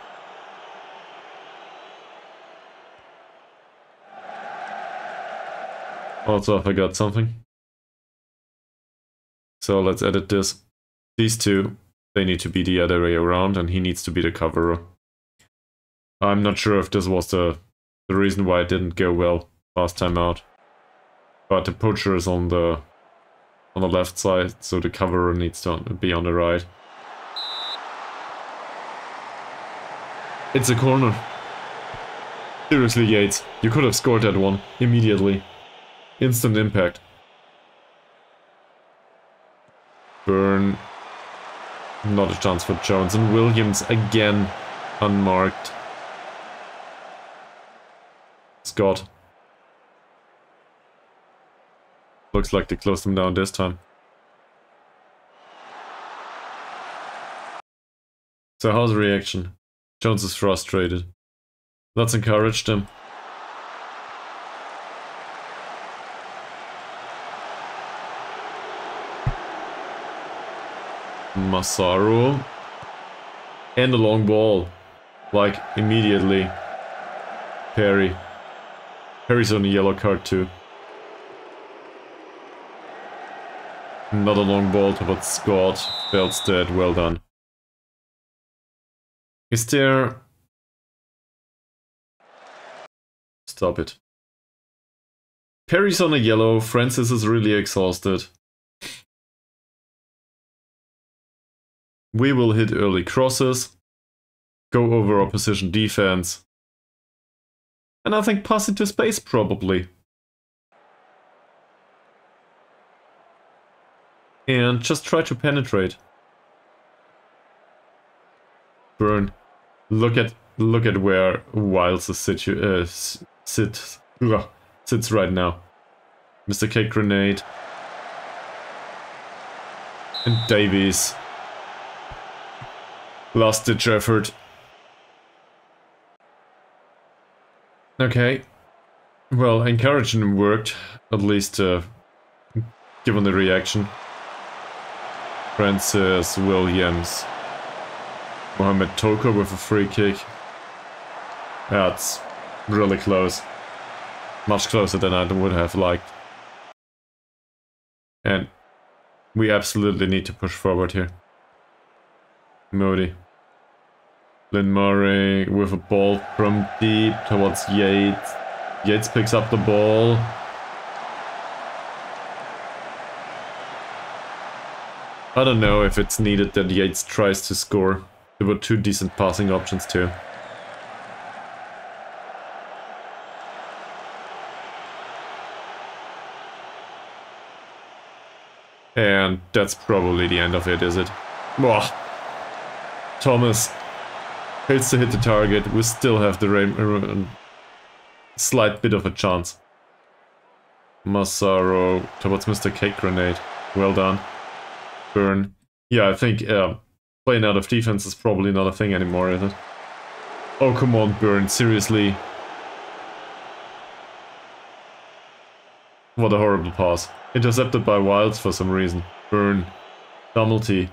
Speaker 1: Also, I forgot something. So let's edit this. These two, they need to be the other way around, and he needs to be the coverer. I'm not sure if this was the reason why it didn't go well last time out. But the poacher is on the left side, so the coverer needs to be on the right. It's a corner. Seriously, Yates, you could have scored that one immediately. Instant impact. Burn. Not a chance for Jones. And Williams again unmarked. Scott. Looks like they closed him down this time. So how's the reaction? Jones is frustrated. Let's encourage them. Massaro. And a long ball. Like, immediately. Perry. Perry's on a yellow card too. Another long ball towards Scott. Feldstedt, well done. Is there... Stop it. Perry's on a yellow, Francis is really exhausted. We will hit early crosses, go over opposition defense, and I think pass into space probably. And just try to penetrate. Burn. Look at where Wiles is sits right now. Mr. Cake Grenade. And Davies. Last ditch effort. Okay. Well, encouraging worked, at least given the reaction. Francis Williams. Mohamed Toko with a free kick. That's really close. Much closer than I would have liked. And we absolutely need to push forward here. Modi. Lynn Murray with a ball from deep towards Yates. Yates picks up the ball. I don't know if it's needed that Yates tries to score. There were two decent passing options too. And that's probably the end of it, is it? Whoa. Thomas fails to hit the target. We still have the slight bit of a chance. Massaro towards Mr. Cake Grenade. Well done. Burn. Yeah, I think playing out of defense is probably not a thing anymore, is it? Oh, come on, Burn. Seriously. What a horrible pass. Intercepted by Wilds for some reason. Burn. Dummelty.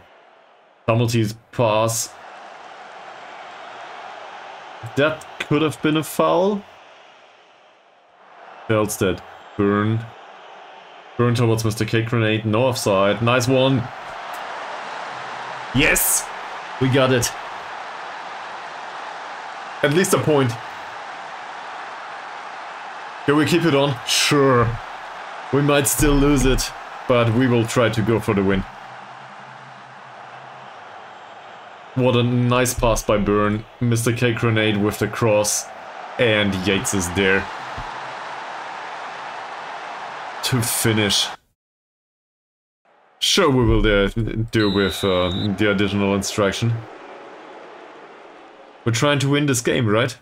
Speaker 1: Dummelty's pass. That could have been a foul. Feldstedt. Burn. Burn towards Mr. Cake Grenade. No offside. Nice one. Yes! We got it. At least a point. Can we keep it on? Sure. We might still lose it, but we will try to go for the win. What a nice pass by Byrne. Mr. Cake Grenade with the cross. And Yates is there. To finish. Sure, we will do with the additional instruction. We're trying to win this game, right?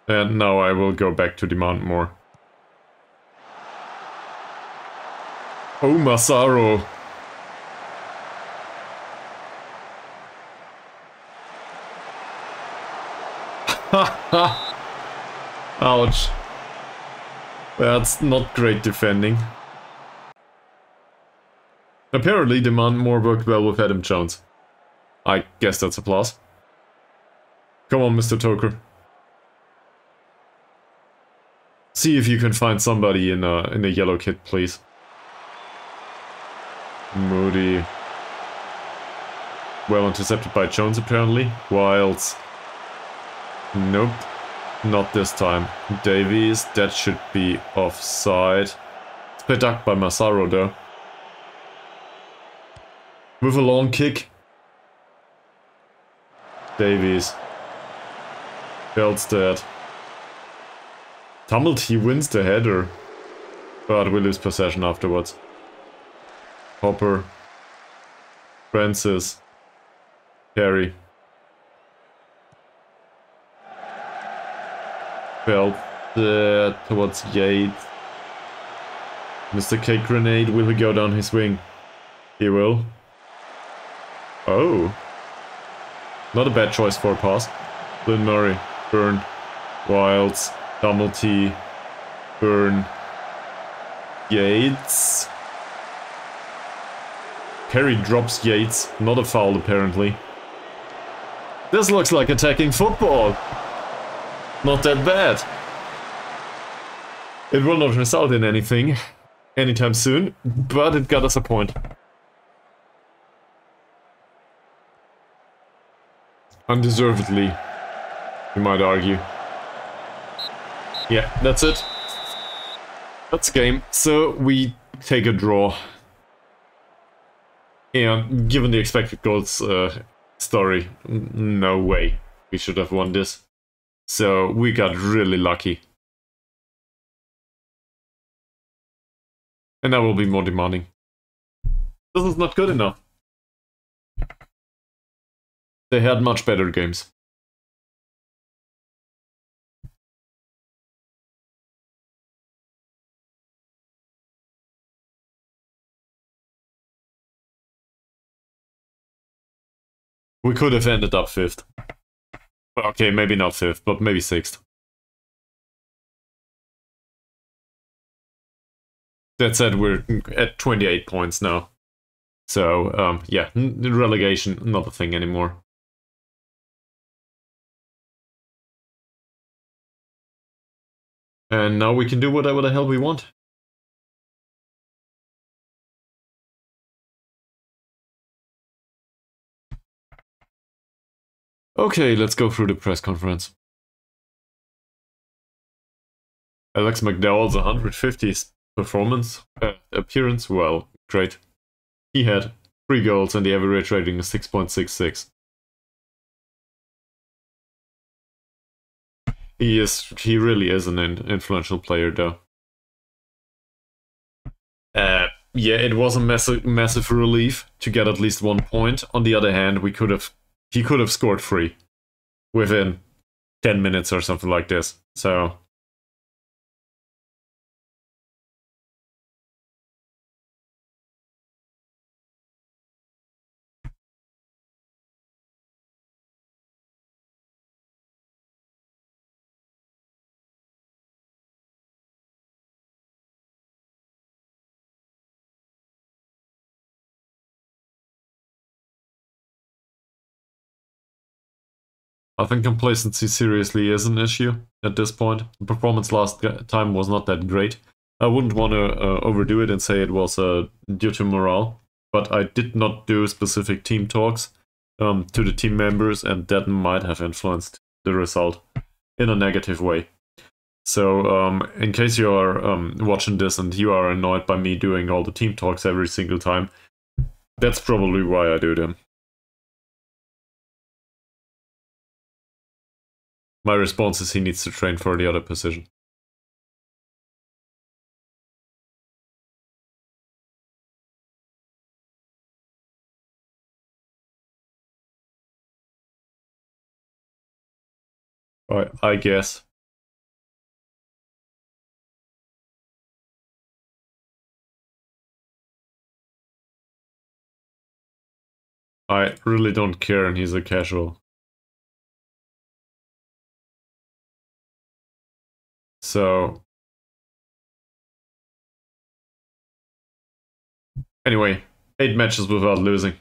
Speaker 1: And now I will go back to demand more. Oh, Massaro. Ouch. That's not great defending. Apparently the man more worked well with Adam Jones. I guess that's a plus. Come on, Mr. Toker. See if you can find somebody in a yellow kit, please. Moody. Well intercepted by Jones, apparently. Wilds. Nope. Not this time. Davies, that should be offside. It's been ducked by Massaro, though. With a long kick. Davies. Bell's dead. Tumblety wins the header. But we lose possession afterwards. Hopper. Francis. Perry. Bell towards Yates. Mr. K Grenade, will he go down his wing? He will. Oh. Not a bad choice for a pass. Lynn Murray. Burn. Wilds. Tumblety. Burn. Yates. Perry drops Yates. Not a foul, apparently. This looks like attacking football. Not that bad. It will not result in anything anytime soon, but it got us a point. Undeservedly, you might argue. Yeah, that's it. That's game. So we take a draw. And given the expected goals story, no way we should have won this. So we got really lucky. And I will be more demanding. This is not good enough. They had much better games. We could have ended up 5th. Okay, maybe not 5th, but maybe 6th. That said, we're at 28 points now. So, yeah, relegation, not a thing anymore. And now we can do whatever the hell we want. Okay, let's go through the press conference. Alex McDowell's 150th performance appearance, well, great. He had 3 goals and the average rating is 6.66. He really is an influential player, though. Yeah, it was a massive relief to get at least 1 point. On the other hand, he could have scored 3 within 10 minutes or something like this. So I think complacency seriously is an issue at this point. The performance last time was not that great. I wouldn't want to overdo it and say it was due to morale, but I did not do specific team talks to the team members, and that might have influenced the result in a negative way. So, in case you are watching this and you are annoyed by me doing all the team talks every single time, that's probably why I do them. My response is he needs to train for the other position. I guess. I really don't care and he's a casual. So anyway, 8 matches without losing.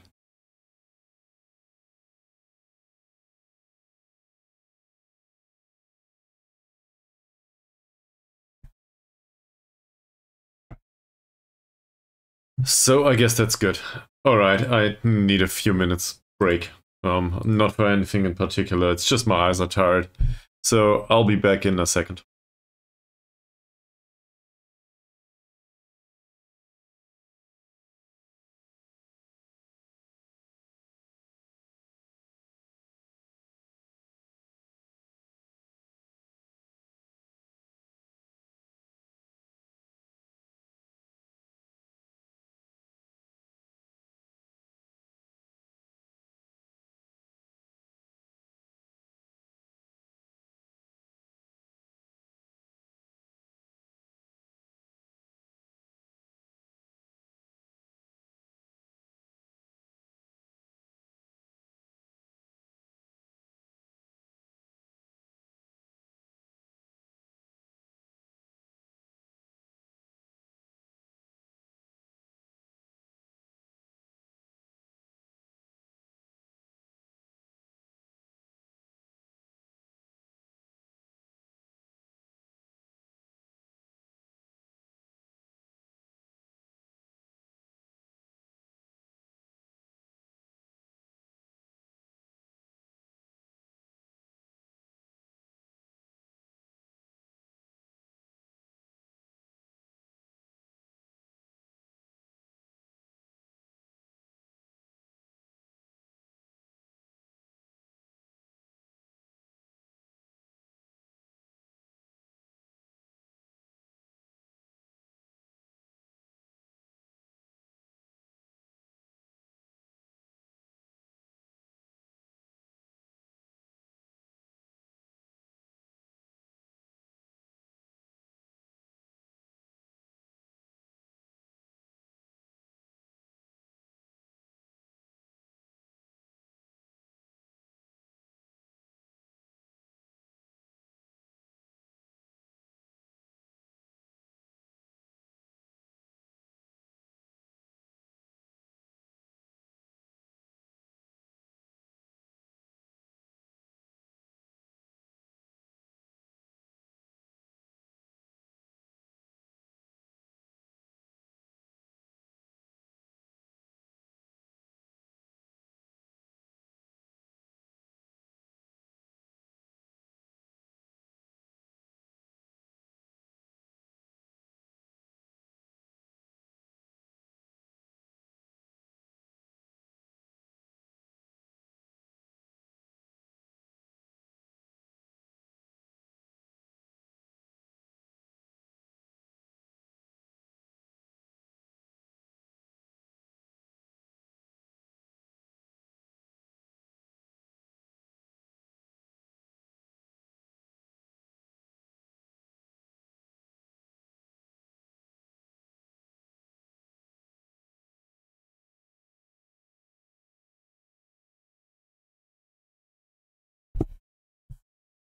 Speaker 1: So I guess that's good. Alright, I need a few minutes break. Not for anything in particular, it's just my eyes are tired. So I'll be back in a second.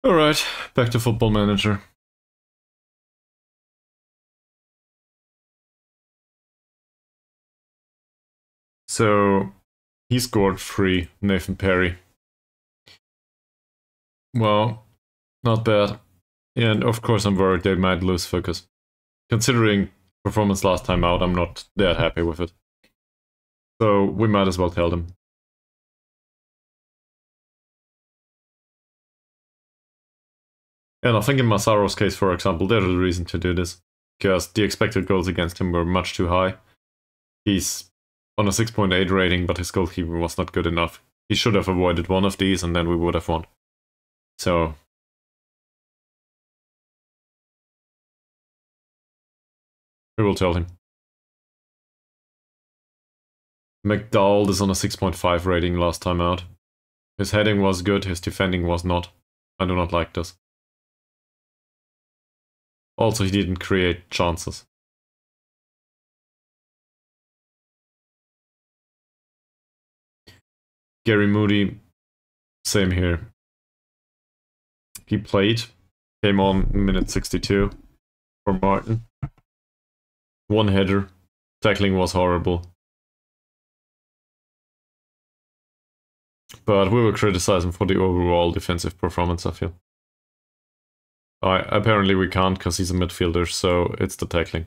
Speaker 1: Alright, back to Football Manager. So he scored 3, Nathan Perry. Well, not bad. And of course I'm worried they might lose focus. Considering performance last time out, I'm not that happy with it. So we might as well tell them. And I think in Masaro's case, for example, there's a reason to do this. Because the expected goals against him were much too high. He's on a 6.8 rating, but his goalkeeper was not good enough. He should have avoided one of these and then we would have won. So we will tell him. McDowell is on a 6.5 rating last time out. His heading was good, his defending was not. I do not like this. Also, he didn't create chances. Gary Moody, same here. He played, Came on minute 62 for Martin. One header. Tackling was horrible. But we will criticize him for the overall defensive performance, I feel. Apparently we can't because he's a midfielder, so it's the tackling.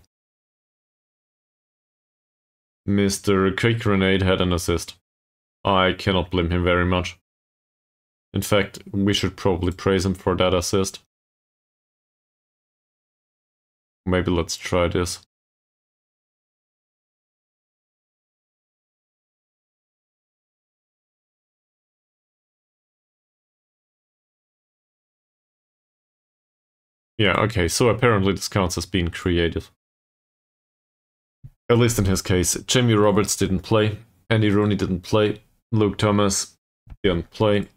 Speaker 1: Mr. Quick Grenade had an assist. I cannot blame him very much. In fact, we should probably praise him for that assist. Maybe let's try this. Yeah, okay, so apparently this counts as being creative. At least in his case. Jamie Roberts didn't play, Andy Rooney didn't play, Luke Thomas didn't play,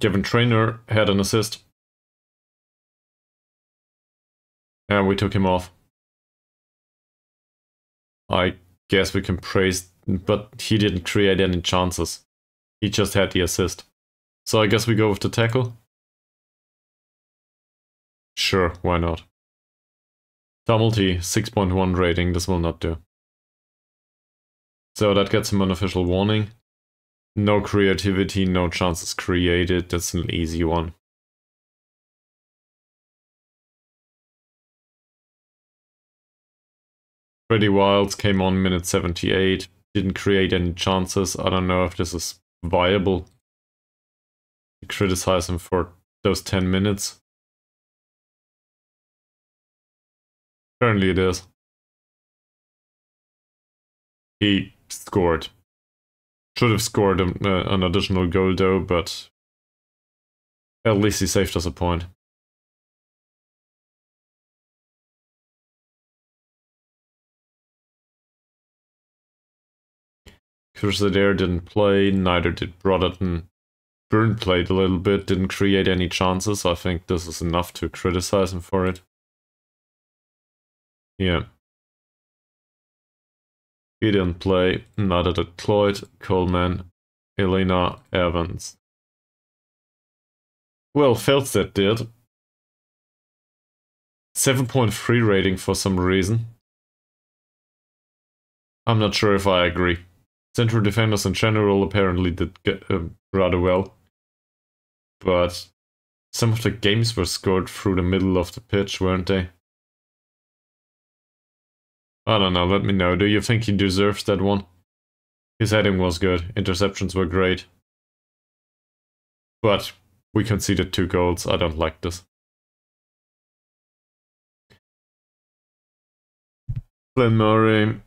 Speaker 1: Kevin Trainor had an assist, and we took him off. I guess we can praise, but he didn't create any chances. He just had the assist. So I guess we go with the tackle? Sure, why not? Tumulty, 6.1 rating, this will not do. So that gets him an official warning. No creativity, no chances created, that's an easy one. Freddie Wilds came on minute 78, didn't create any chances. I don't know if this is viable. You criticize him for those 10 minutes. Apparently it is. He scored. Should have scored an additional goal though, but at least he saved us a point. Crusader didn't play, neither did Brotherton. Byrne played a little bit, didn't create any chances. I think this is enough to criticize him for it. Yeah. He didn't play, neither did Cloyd, Coleman, Elena, Evans. Well, Feldstedt did. 7.3 rating for some reason. I'm not sure if I agree. Central defenders in general apparently did get rather well. But some of the games were scored through the middle of the pitch, weren't they? I don't know, let me know. Do you think he deserves that one? His heading was good, interceptions were great. But we conceded 2 goals, I don't like this. Glenn Murray.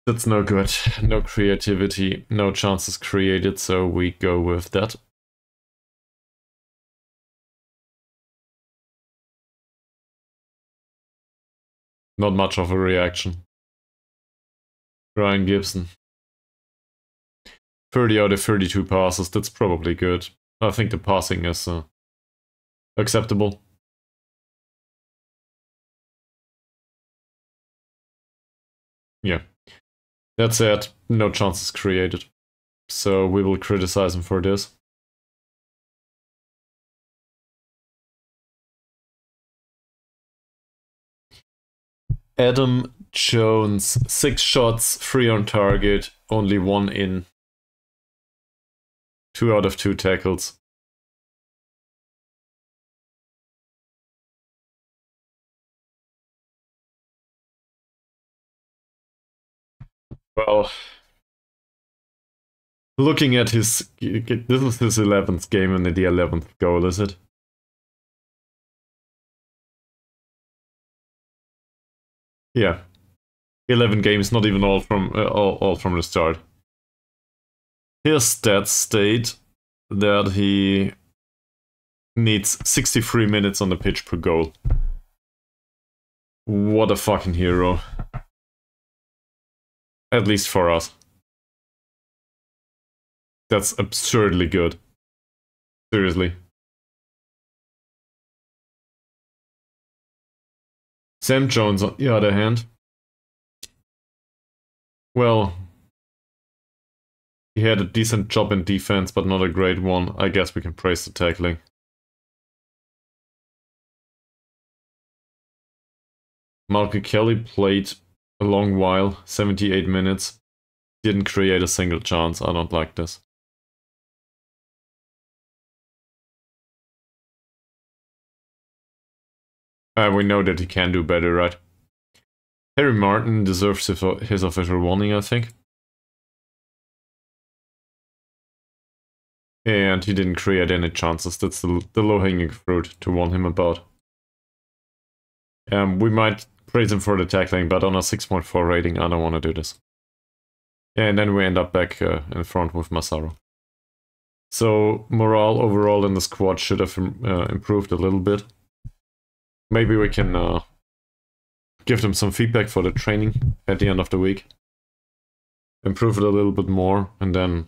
Speaker 1: That's no good. No creativity, no chances created, so we go with that. Not much of a reaction. Ryan Gibson. 30 out of 32 passes, that's probably good. I think the passing is acceptable. Yeah. That's it. No chances created. So we will criticize him for this. Adam Jones, 6 shots, 3 on target, only 1 in. 2 out of 2 tackles. Well, looking at his... This is his 11th game and the 11th goal, is it? Yeah. 11 games, not even all from the start. His stats state that he needs 63 minutes on the pitch per goal. What a fucking hero. At least for us. That's absurdly good. Seriously. Sam Jones, on the other hand, well, he had a decent job in defense, but not a great one. I guess we can praise the tackling. Malcolm Kelly played a long while, 78 minutes. Didn't create a single chance. I don't like this. We know that he can do better, right? Harry Martin deserves his official warning, I think. And he didn't create any chances. That's the low-hanging fruit to warn him about. We might praise him for the tackling, but on a 6.4 rating, I don't want to do this. And then we end up back in front with Masaru. So morale overall in the squad should have improved a little bit. Maybe we can give them some feedback for the training at the end of the week. Improve it a little bit more, and then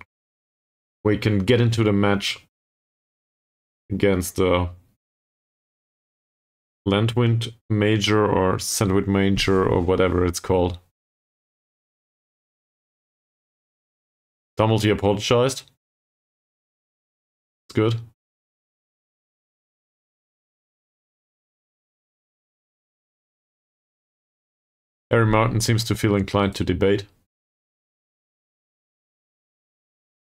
Speaker 1: we can get into the match against Landwind Major or Sandwich Major or whatever it's called. Tumulty apologized. It's good. Harry Martin seems to feel inclined to debate.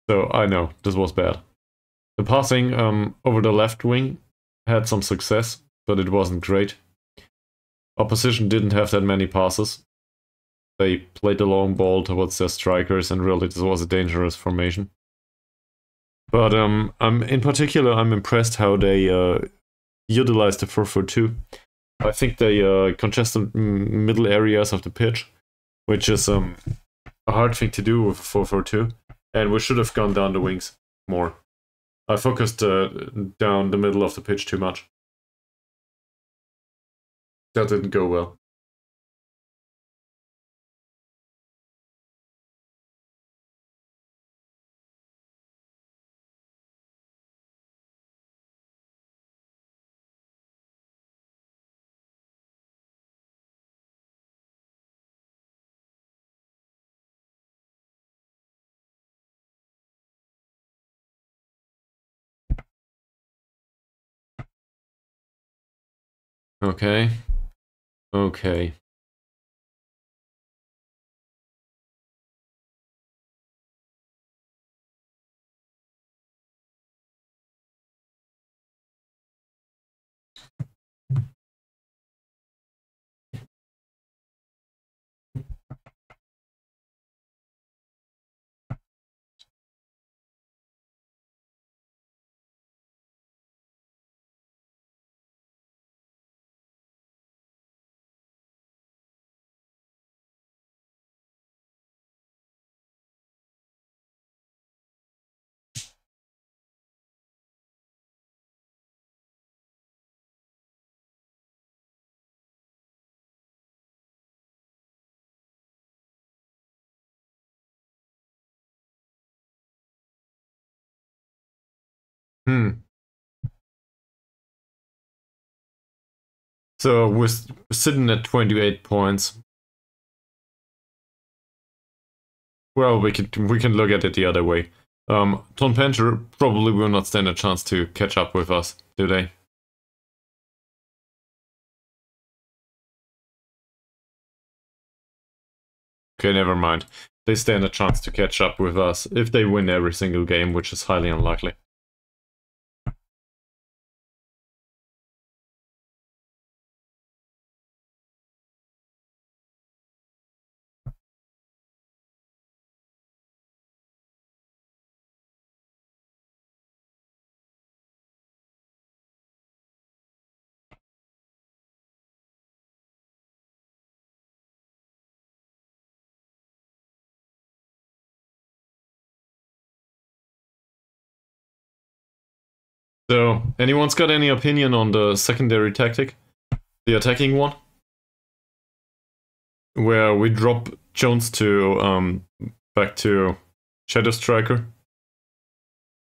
Speaker 1: So I know, this was bad. The passing over the left wing had some success, but it wasn't great. Opposition didn't have that many passes. They played the long ball towards their strikers, and really this was a dangerous formation. But in particular, I'm impressed how they utilized the 4-4-2. I think they congested middle areas of the pitch, which is a hard thing to do with 4-4-2, and we should have gone down the wings more. I focused down the middle of the pitch too much. That didn't go well. Okay. Okay. So we're sitting at 28 points. Well, we can look at it the other way. Ton Panther probably will not stand a chance to catch up with us, do they? Okay, never mind. They stand a chance to catch up with us if they win every single game, which is highly unlikely. So, anyone's got any opinion on the secondary tactic? The attacking one? Where we drop Jones to back to Shadow Striker.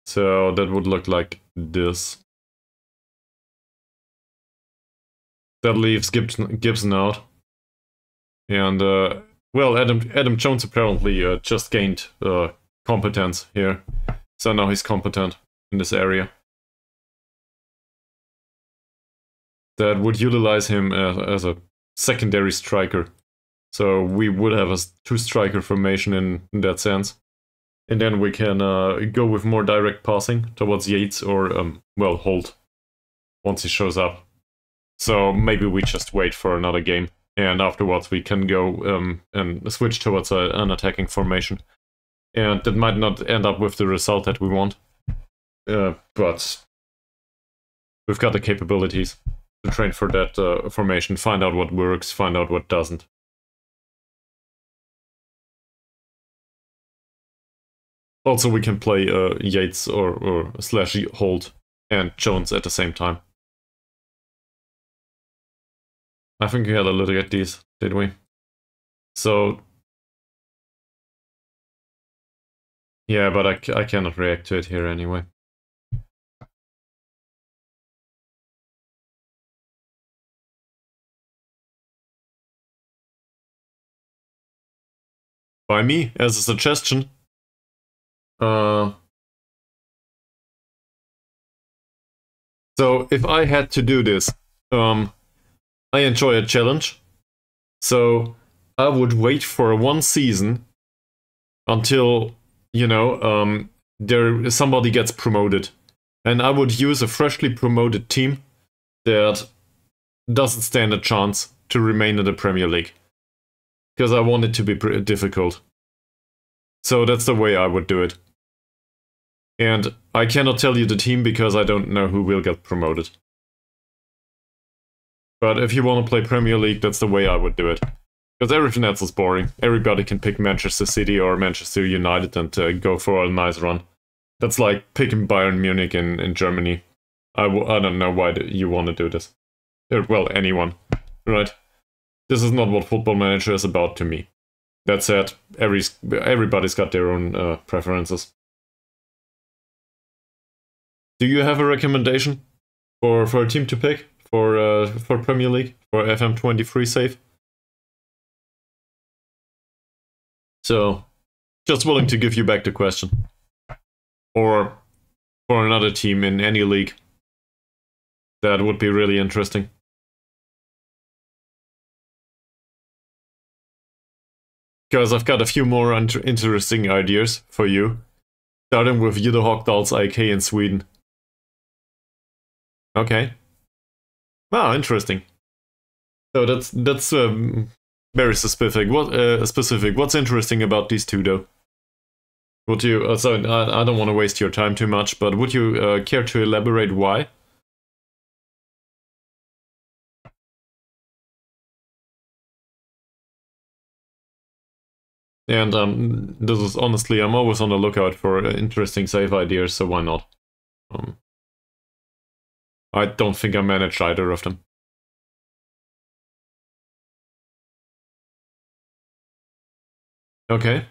Speaker 1: So that would look like this. That leaves Gibson out. And well, Adam Jones apparently just gained competence here. So now he's competent in this area. That would utilize him as a secondary striker. So we would have a two-striker formation in that sense. And then we can go with more direct passing towards Yates or, well, Holt once he shows up. So maybe we just wait for another game, and afterwards we can go and switch towards an attacking formation. And that might not end up with the result that we want, but we've got the capabilities to train for that formation, find out what works, find out what doesn't. Also, we can play Yates or slash Holt and Jones at the same time. I think we had a look at these, did we? So, yeah, but I cannot react to it here anyway. By me, as a suggestion. So if I had to do this, I enjoy a challenge. So I would wait for one season until, you know, somebody gets promoted. And I would use a freshly promoted team that doesn't stand a chance to remain in the Premier League. Because I want it to be difficult. So that's the way I would do it. And I cannot tell you the team because I don't know who will get promoted. But if you want to play Premier League, that's the way I would do it. Because everything else is boring. Everybody can pick Manchester City or Manchester United and go for a nice run. That's like picking Bayern Munich in Germany. I don't know why you want to do this. Well, anyone, right? This is not what Football Manager is about to me. That said, everybody's got their own preferences. Do you have a recommendation for a team to pick for Premier League, for FM23 save? So, just willing to give you back the question. Or for another team in any league. That would be really interesting. Because I've got a few more interesting ideas for you. Starting with Jytte Hockdal's IK in Sweden. Okay. Wow, interesting. So that's very specific. What's interesting about these two, though? Would you? So I don't want to waste your time too much, but would you care to elaborate why? And this is honestly, I'm always on the lookout for interesting save ideas, so why not? I don't think I managed either of them. Okay.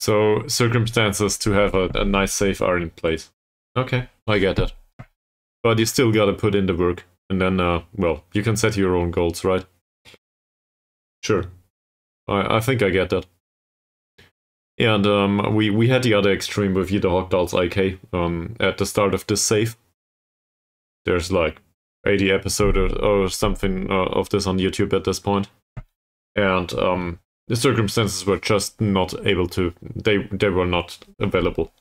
Speaker 1: So circumstances to have a nice save are in place. Okay, I get that. But you still gotta put in the work. And then, well, you can set your own goals, right? Sure. I think I get that. And we had the other extreme with Jytte Hockdal's IK at the start of this save. There's like 80 episodes or something of this on YouTube at this point. And the circumstances were just not able to, they were not available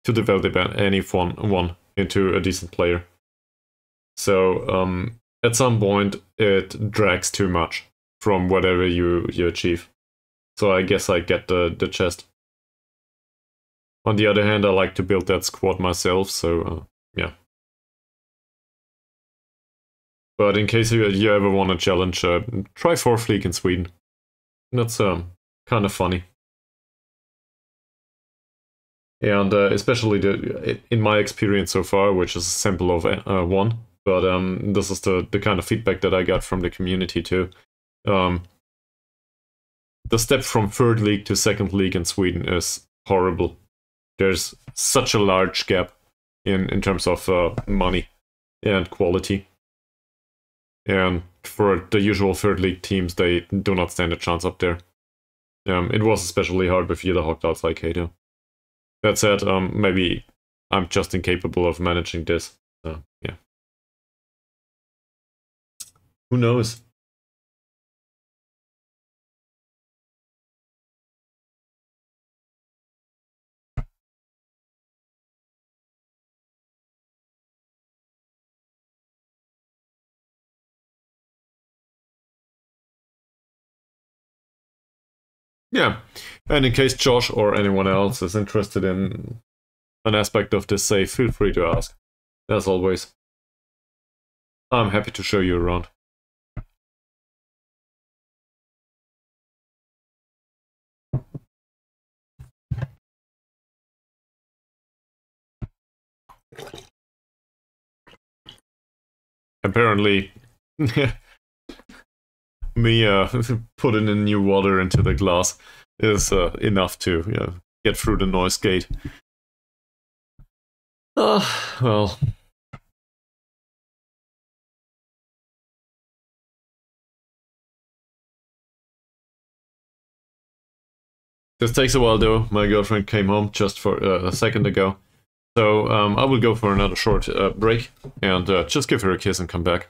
Speaker 1: to develop anyone into a decent player. So at some point it drags too much from whatever you achieve. So I guess I get the gist. On the other hand, I like to build that squad myself, so yeah. But in case you ever want to challenge, try 4th League in Sweden. That's kind of funny. And especially in my experience so far, which is a sample of one, but this is the kind of feedback that I got from the community too. The step from 3rd League to 2nd League in Sweden is horrible. There's such a large gap in terms of money and quality. And for the usual third league teams, they do not stand a chance up there. It was especially hard with either Hawked Outs like Kato. That said, maybe I'm just incapable of managing this. So, yeah. Who knows? Yeah, and in case Josh or anyone else is interested in an aspect of this save, feel free to ask. As always, I'm happy to show you around. Apparently, me putting in new water into the glass is enough to get through the noise gate. Well. This takes a while though. My girlfriend came home just for a second ago. So I will go for another short break and just give her a kiss and come back.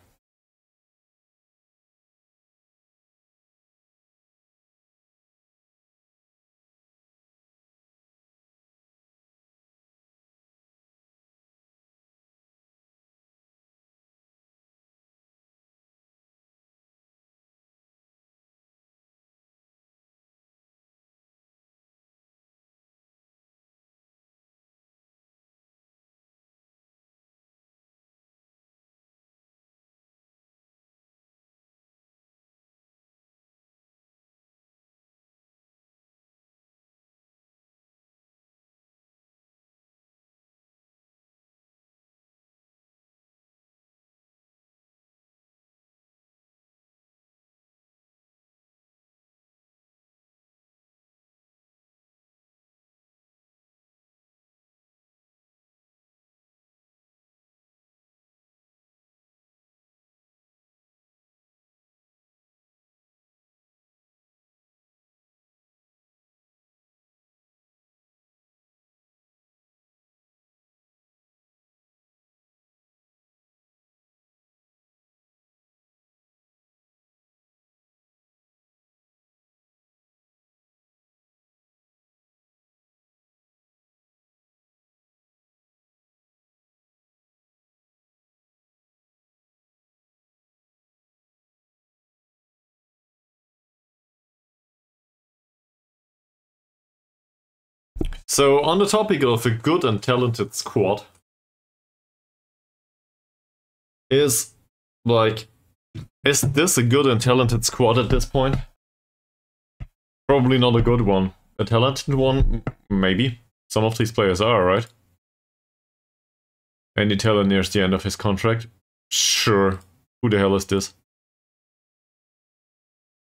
Speaker 1: So on the topic of a good and talented squad, is this a good and talented squad at this point? Probably not a good one. A talented one? Maybe. Some of these players are, right? Any talent nears the end of his contract? Sure. Who the hell is this?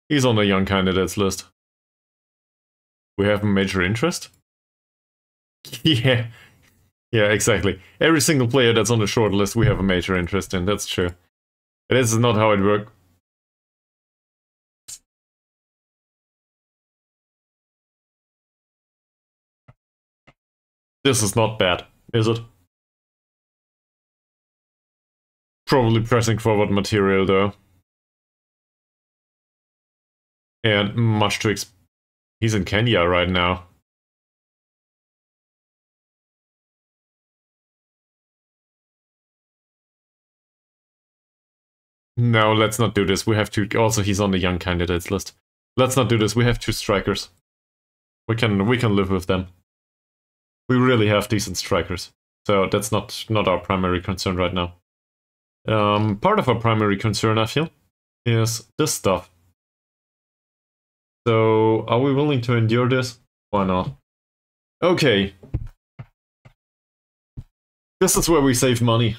Speaker 1: He's on the young candidates list. We have a major interest? Yeah. Yeah, exactly. Every single player that's on the short list we have a major interest in, that's true. This is not how it works. This is not bad, is it? Probably pressing forward material though. And much to he's in Kenya right now. No, let's not do this. We have to. Also, he's on the young candidates list. Let's not do this. We have two strikers. We can live with them. We really have decent strikers. So that's not our primary concern right now. Part of our primary concern, I feel, is this stuff. So, are we willing to endure this? Why not? Okay. This is where we save money.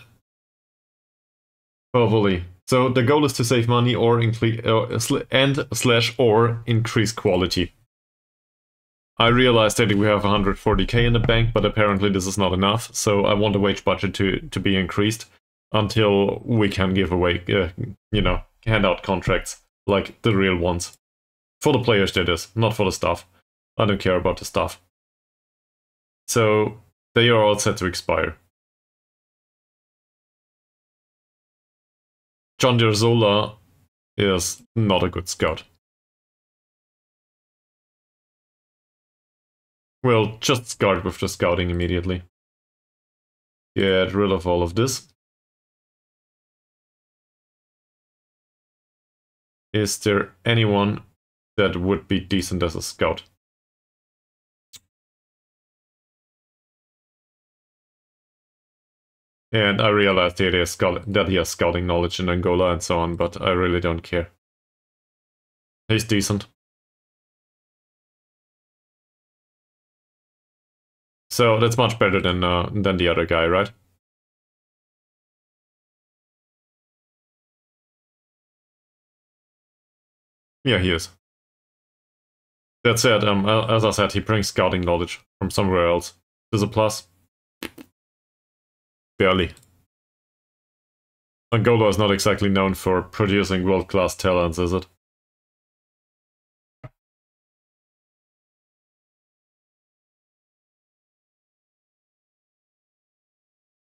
Speaker 1: Hopefully. So the goal is to save money or increase or increase quality. I realized that we have 140k in the bank, but apparently this is not enough, so I want the wage budget to be increased. until we can give away, hand out contracts like the real ones. For the players, that is, not for the staff. I don't care about the staff. So they are all set to expire. John Derzola is not a good scout. We'll just start with the scouting immediately. Get rid of all of this. Is there anyone that would be decent as a scout? And I realized that he has scouting knowledge in Angola and so on, but I really don't care. He's decent. So that's much better than the other guy, right? Yeah, he is. That said, as I said, he brings scouting knowledge from somewhere else. Is a plus? Barely. Angola is not exactly known for producing world-class talents, is it?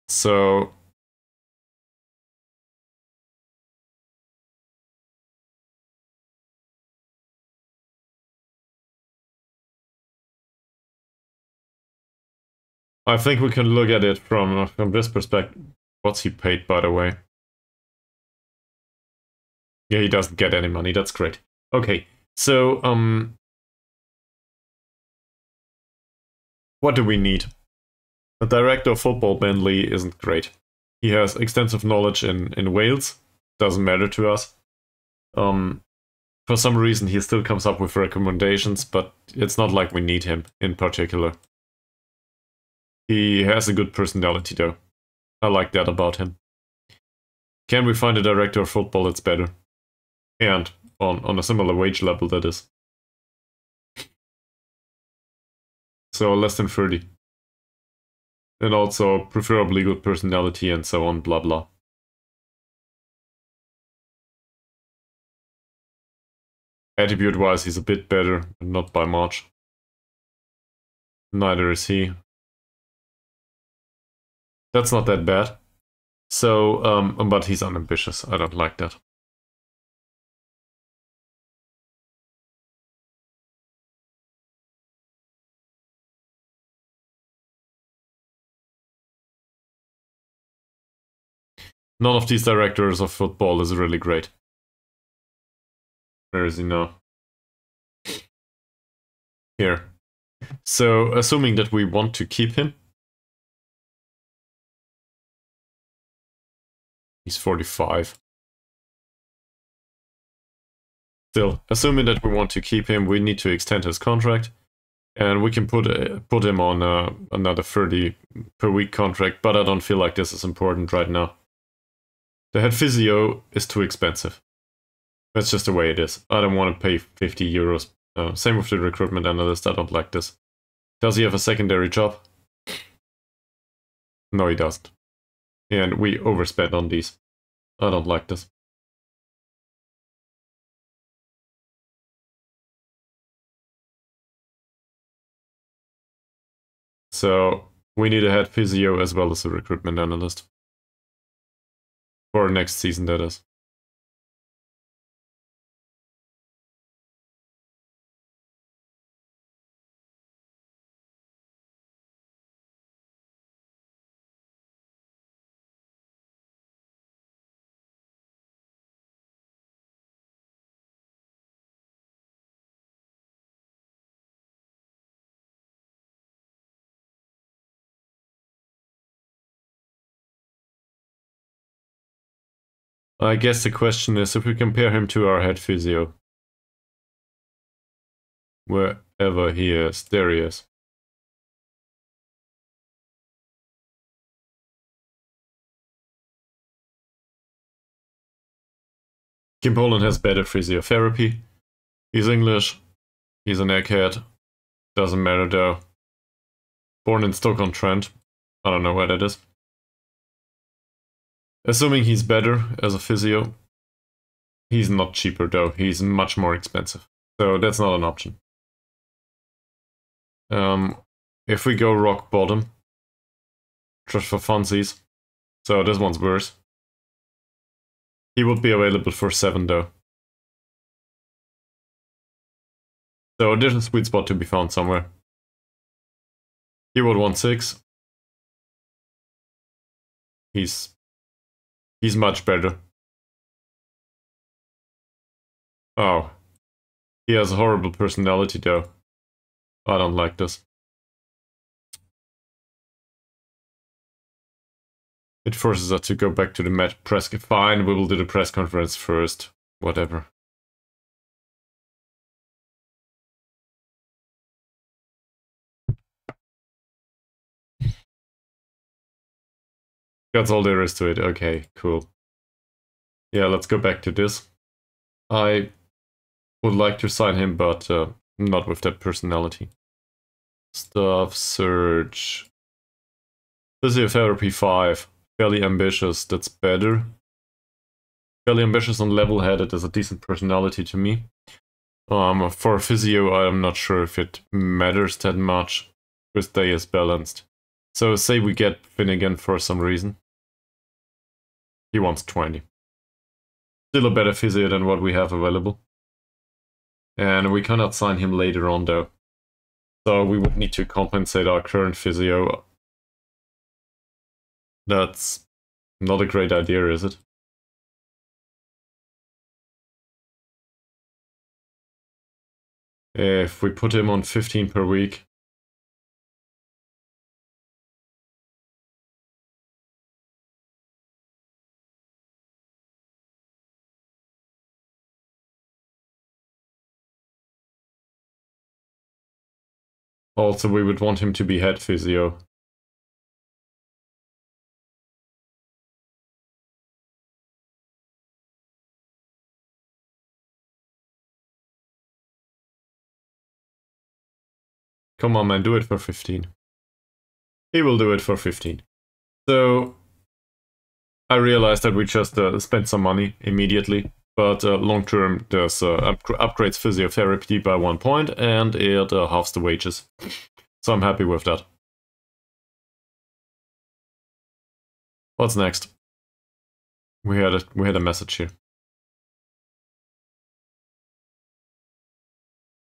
Speaker 1: So I think we can look at it from this perspective. What's he paid, by the way? Yeah, he doesn't get any money. That's great. Okay, so what do we need? The director of football, Ben Lee, isn't great. He has extensive knowledge in Wales. Doesn't matter to us. For some reason, he still comes up with recommendations, but it's not like we need him in particular. He has a good personality, though. I like that about him. Can we find a director of football that's better? And on a similar wage level, that is. So less than 30. And also preferably good personality and so on, blah blah. Attribute-wise, he's a bit better, but not by much. Neither is he. That's not that bad. So, but he's unambitious. I don't like that. None of these directors of football is really great. Where is he now? Here. So, assuming that we want to keep him. He's 45. Still, assuming that we want to keep him, we need to extend his contract. And we can put him on another 30 per week contract, but I don't feel like this is important right now. The head physio is too expensive. That's just the way it is. I don't want to pay 50 euros. Same with the recruitment analyst, I don't like this. Does he have a secondary job? No, he doesn't. And we overspent on these. I don't like this. So, we need a head physio as well as a recruitment analyst. For next season, that is. I guess the question is if we compare him to our head physio. Wherever he is, there he is. Kim Poland has better physiotherapy. He's English. He's an egghead. Doesn't matter though. Born in Stoke-on-Trent. I don't know where that is. Assuming he's better as a physio. He's not cheaper though, he's much more expensive. So that's not an option. If we go rock bottom, just for funsies, so this one's worse. He would be available for 7 though. So there's a sweet spot to be found somewhere. He would want 6. He's much better. Oh. He has a horrible personality though. I don't like this. It forces us to go back to the press. Fine, we will do the press conference first. Whatever. That's all there is to it. Okay, cool. Yeah, let's go back to this. I would like to sign him, but not with that personality. Staff search. Physiotherapy 5. Fairly ambitious, that's better. Fairly ambitious and level-headed is a decent personality to me. For physio, I'm not sure if it matters that much. His day is balanced. So say we get Finnegan for some reason. He wants 20. Still a better physio than what we have available. And we cannot sign him later on though. So we would need to compensate our current physio. That's not a great idea, is it? If we put him on 15 per week. Also, we would want him to be head physio. Come on, man, do it for 15. He will do it for 15. So, I realized that we just spent some money immediately, but long term, this upgrades physiotherapy by 1 point, and it halves the wages. So I'm happy with that. What's next? We had a message here.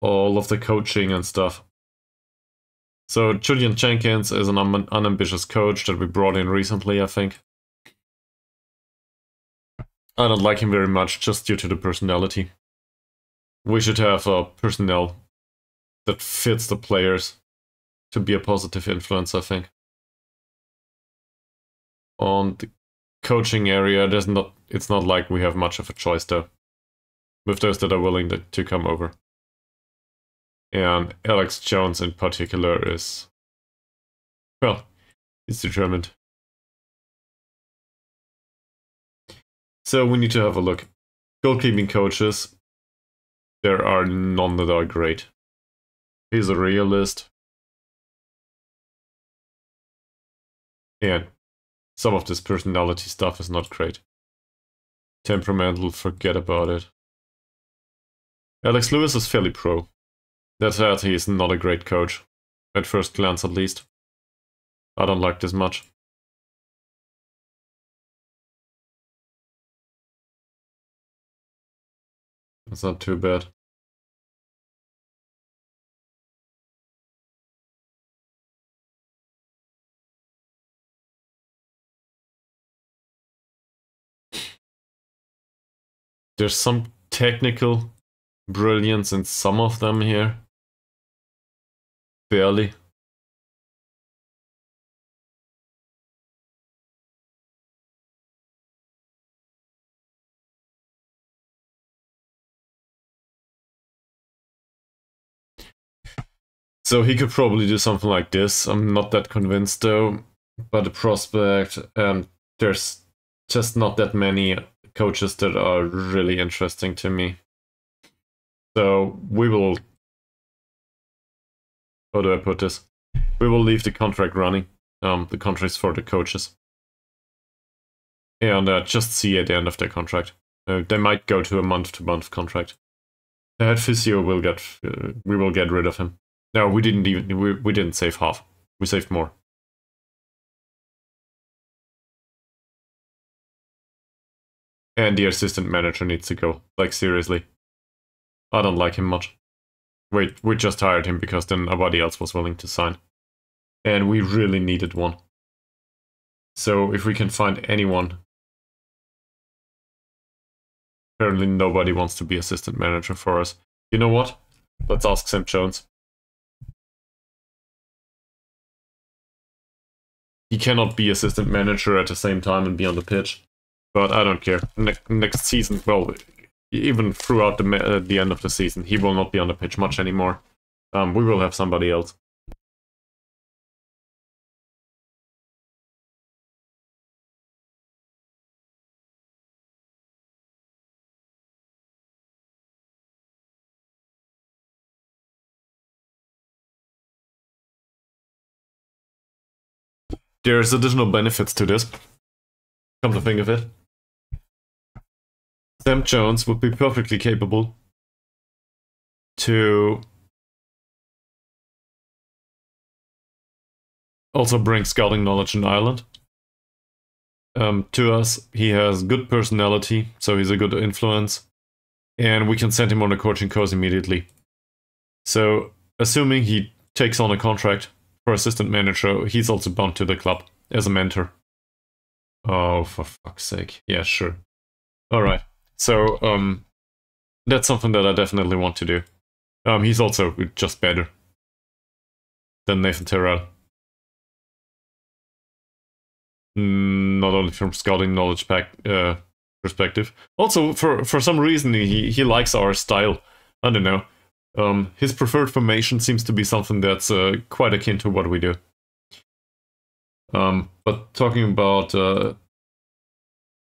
Speaker 1: All of the coaching and stuff. So Julian Jenkins is an unambitious coach that we brought in recently, I think. I don't like him very much, just due to the personality. We should have a personnel that fits the players to be a positive influence, I think. On the coaching area, it's not like we have much of a choice though, with those that are willing to come over. And Alex Jones in particular is, well, he's determined. So we need to have a look. Goalkeeping coaches, there are none that are great. He's a realist. And some of this personality stuff is not great. Temperamental, forget about it. Alex Lewis is fairly pro. That said, he is not a great coach. At first glance, at least. I don't like this much. That's not too bad. There's some technical brilliance in some of them here. Barely. So he could probably do something like this. I'm not that convinced though, by the prospect, and there's just not that many coaches that are really interesting to me. So we will, how do I put this? We will leave the contract running. The contracts for the coaches. and just see at the end of their contract. They might go to a month-to-month contract. The head physio will get. We will get rid of him. No, we didn't even. We didn't save half. We saved more. And the assistant manager needs to go. Like, seriously. I don't like him much. Wait, we just hired him because then nobody else was willing to sign. And we really needed one. So if we can find anyone. Apparently nobody wants to be assistant manager for us. You know what? Let's ask Sam Jones. He cannot be assistant manager at the same time and be on the pitch. But I don't care. Next season, well, even throughout the end of the season, he will not be on the pitch much anymore. We will have somebody else. There's additional benefits to this. Come to think of it. Sam Jones would be perfectly capable to also bring scouting knowledge in Ireland to us. He has good personality, so he's a good influence, and we can send him on a coaching course immediately. So, assuming he takes on a contract for assistant manager, he's also bound to the club as a mentor. Oh, for fuck's sake. Yeah, sure. Alright. So, that's something that I definitely want to do. He's also just better than Nathan Terrell. Not only from scouting knowledge perspective. Also, for some reason, he likes our style. I don't know. His preferred formation seems to be something that's quite akin to what we do. But talking about,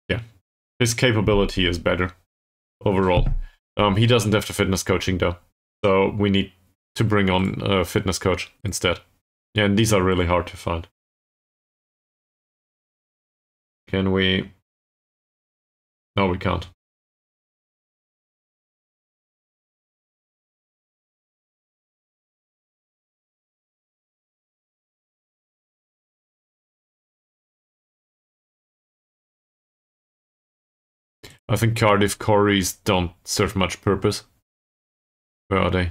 Speaker 1: yeah, his capability is better overall. He doesn't have the fitness coaching though, so we need to bring on a fitness coach instead. Yeah, and these are really hard to find. Can we? No, we can't. I think Cardiff Corries don't serve much purpose. Where are they?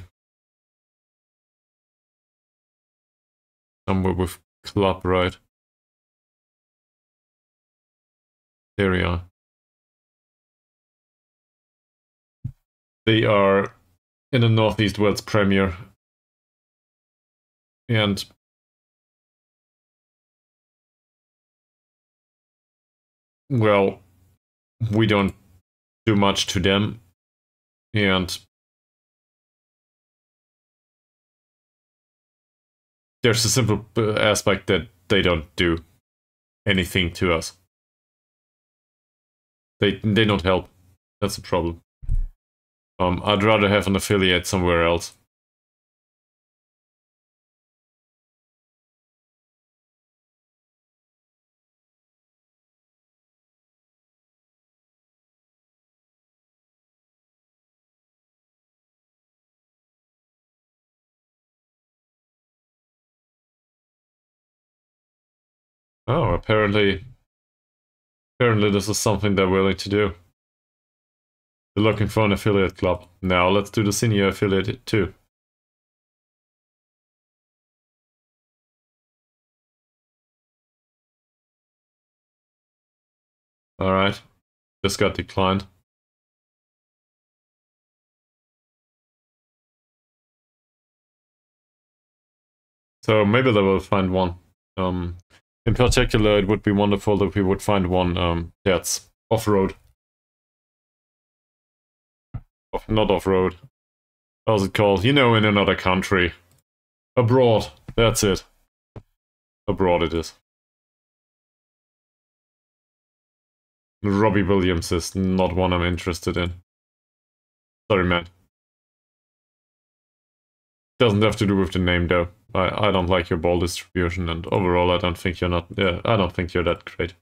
Speaker 1: Somewhere with club, right? There we are. They are in the Northeast Wales Premier. And well, we don't do much to them. And there's a simple aspect that they don't do anything to us. They don't help. That's the problem. I'd rather have an affiliate somewhere else. Oh, apparently this is something they're willing to do. They're looking for an affiliate club. Now let's do the senior affiliate too. Alright. This got declined. So maybe they will find one. In particular, it would be wonderful if we would find one that's off-road. Not off-road. How's it called? You know, in another country. Abroad. That's it. Abroad it is. Robbie Williams is not one I'm interested in. Sorry, man. Doesn't have to do with the name, though. I don't like your ball distribution, and overall, I don't think you're that great.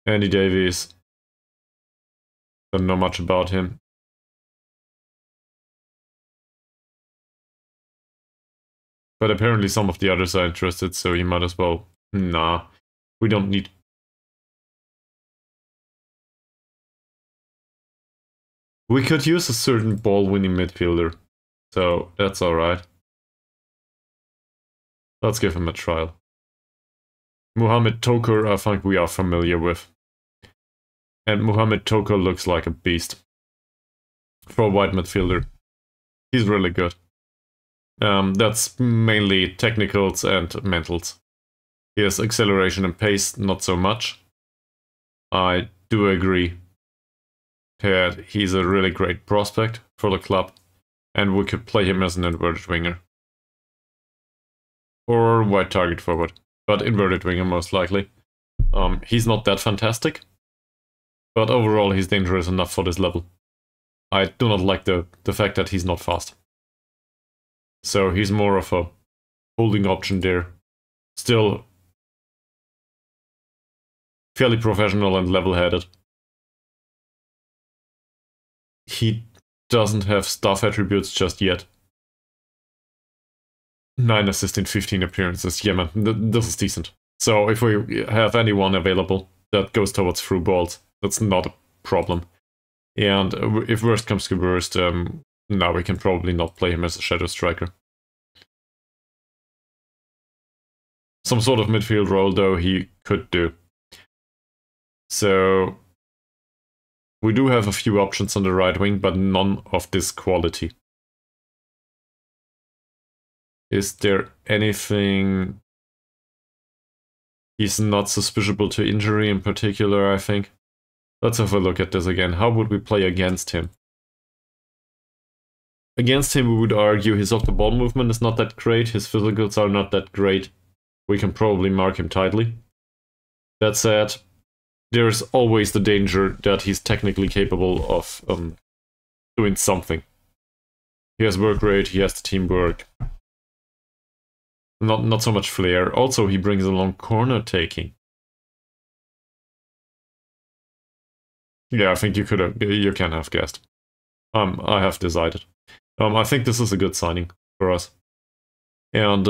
Speaker 1: Andy Davies. Don't know much about him. But apparently some of the others are interested, so you might as well... Nah, we don't need... We could use a certain ball-winning midfielder, so that's alright. Let's give him a trial. Mohamed Toker, I think we are familiar with. And Mohamed Toker looks like a beast. For a wide midfielder. He's really good. That's mainly technicals and mentals. He has acceleration and pace, not so much. I do agree that he's a really great prospect for the club, and we could play him as an inverted winger. Or wide target forward, but inverted winger most likely. He's not that fantastic, but overall he's dangerous enough for this level. I do not like the fact that he's not fast. So he's more of a holding option there. Still fairly professional and level-headed. He doesn't have staff attributes just yet. 9 assists in 15 appearances. Yeah, man, this is decent. So if we have anyone available that goes towards through balls, that's not a problem. And if worst comes to worst, now we can probably not play him as a shadow striker. Some sort of midfield role, though, he could do. So we do have a few options on the right wing, but none of this quality. Is there anything... He's not susceptible to injury in particular, I think. Let's have a look at this again. How would we play against him? Against him, we would argue his off-the-ball movement is not that great, his physicals are not that great. We can probably mark him tightly. That said, there's always the danger that he's technically capable of doing something. He has work rate, he has the teamwork. Not so much flair. Also, he brings along corner taking. Yeah, I think you can have guessed. I have decided. I think this is a good signing for us. And,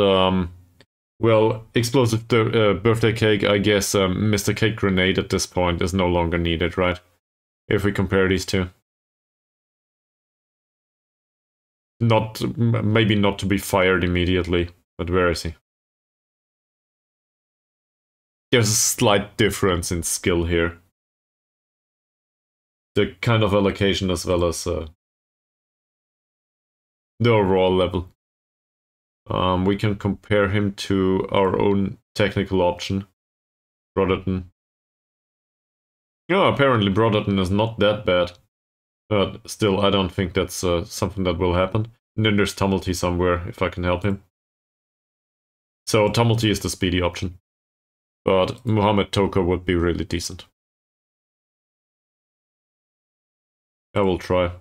Speaker 1: well, explosive birthday cake, I guess Mr. Cake Grenade at this point is no longer needed, right? If we compare these two. Maybe not to be fired immediately, but where is he? There's a slight difference in skill here. The kind of allocation as well as the overall level. We can compare him to our own technical option, Brotherton. Yeah, apparently Brotherton is not that bad, but still I don't think that's something that will happen. And then there's Tumulty somewhere, if I can help him. So Tumulty is the speedy option, but Mohamed Toker would be really decent. I will try.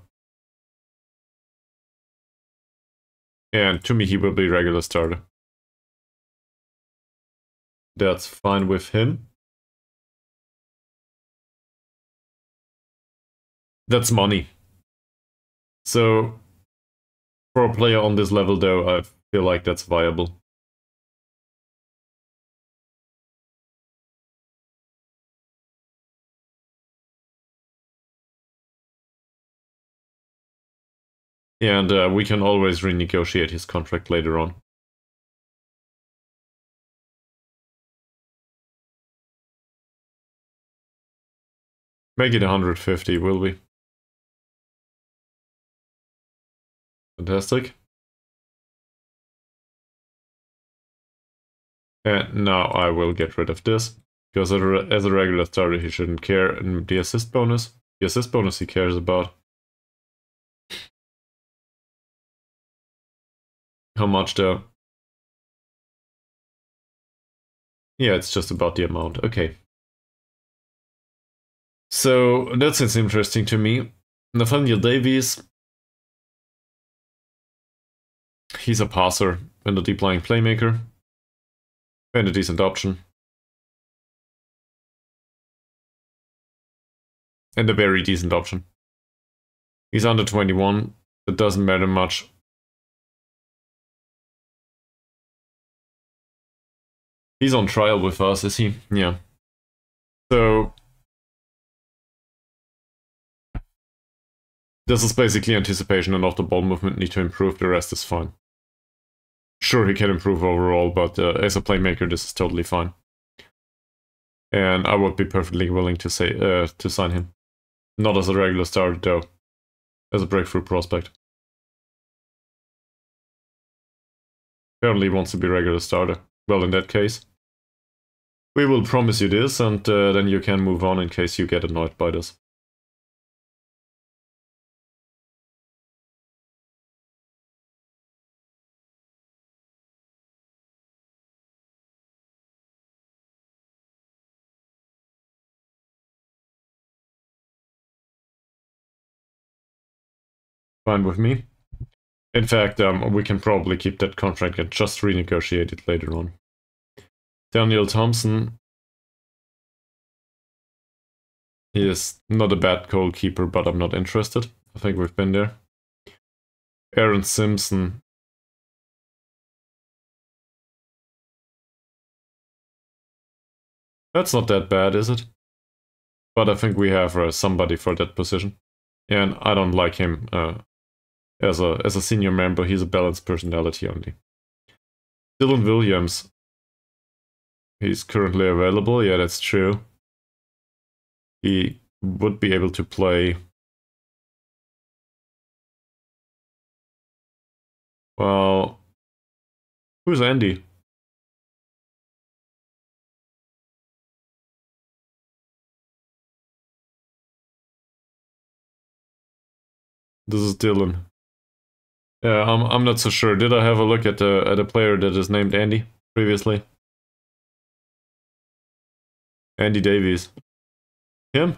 Speaker 1: And to me, he will be regular starter. That's fine with him. That's money. So, for a player on this level though, I feel like that's viable. And we can always renegotiate his contract later on. Make it 150, will we? Fantastic. And now I will get rid of this, because as a regular starter he shouldn't care. And the assist bonus he cares about. How much though? Yeah, it's just about the amount. Okay. So that seems interesting to me. Nathaniel Davies. He's a passer and a deep lying playmaker. And a decent option. and a very decent option. He's under 21. It doesn't matter much. He's on trial with us, is he? Yeah. So this is basically anticipation and off the ball movement need to improve. The rest is fine. Sure, he can improve overall, but as a playmaker, this is totally fine. And I would be perfectly willing to sign him. Not as a regular starter, though. As a breakthrough prospect. Apparently he wants to be a regular starter. Well, in that case, we will promise you this, and then you can move on in case you get annoyed by this. Fine with me. In fact, we can probably keep that contract and just renegotiate it later on. Daniel Thompson. He is not a bad goalkeeper, but I'm not interested. I think we've been there. Aaron Simpson. That's not that bad, is it? But I think we have somebody for that position. And I don't like him as a senior member. He's a balanced personality only. Dylan Williams. He's currently available. Yeah, that's true. He would be able to play. Well, who's Andy? This is Dylan. Yeah, I'm not so sure. Did I have a look at a player that is named Andy previously? Andy Davies. Him?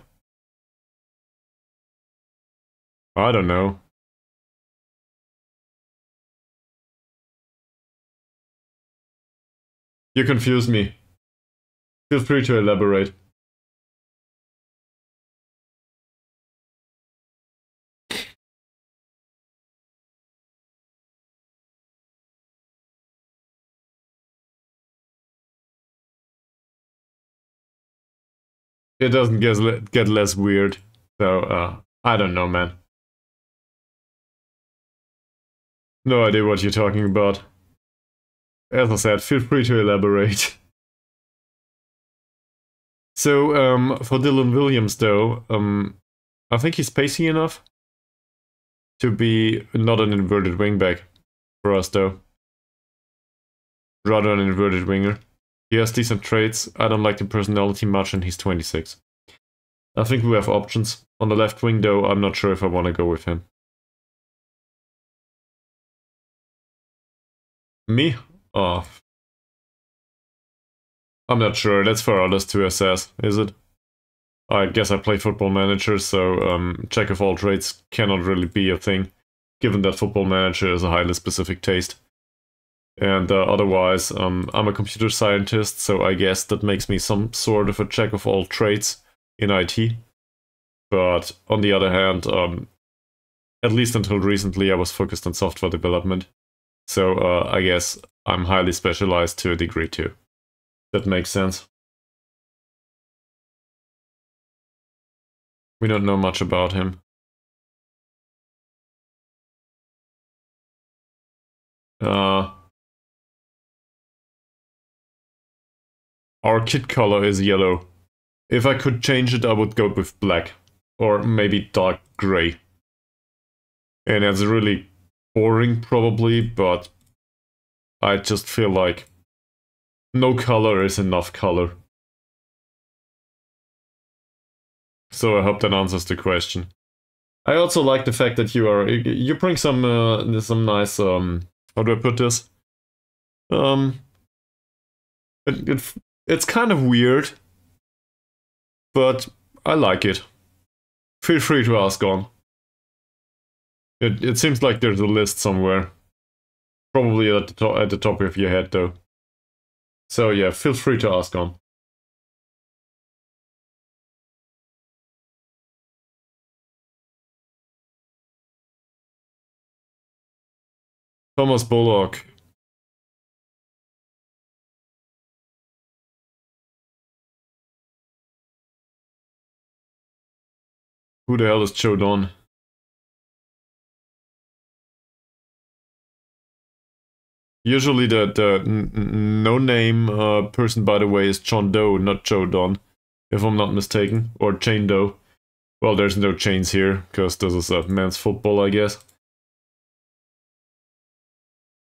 Speaker 1: I don't know. You confuse me. Feel free to elaborate. It doesn't get less weird. So, I don't know, man. No idea what you're talking about. As I said, feel free to elaborate. So, for Dylan Williams, though, I think he's pacey enough to be not an inverted wingback for us, though. Rather an inverted winger. He has decent traits. I don't like the personality much, and he's 26. I think we have options. On the left wing, though, I'm not sure if I want to go with him. Me? Oh. I'm not sure. That's for others to assess, is it? I guess I play Football Manager, so jack of all trades cannot really be a thing, given that Football Manager is a highly specific taste. And otherwise, I'm a computer scientist, so I guess that makes me some sort of a jack of all trades in IT. But on the other hand, at least until recently, I was focused on software development. So I guess I'm highly specialized to a degree too. That makes sense. We don't know much about him. Our kit color is yellow. If I could change it, I would go with black. Or maybe dark gray. And it's really boring, probably, but I just feel like no color is enough color. So I hope that answers the question. I also like the fact that you bring some nice how do I put this? It's kind of weird, but I like it. Feel free to ask on. It seems like there's a list somewhere. Probably at the top of your head, though. So yeah, feel free to ask on. Thomas Bullock. Who the hell is Joe Don? Usually the no-name person, by the way, is John Doe, not Joe Don, if I'm not mistaken. Or Jane Doe. Well, there's no chains here, because this is a men's football, I guess.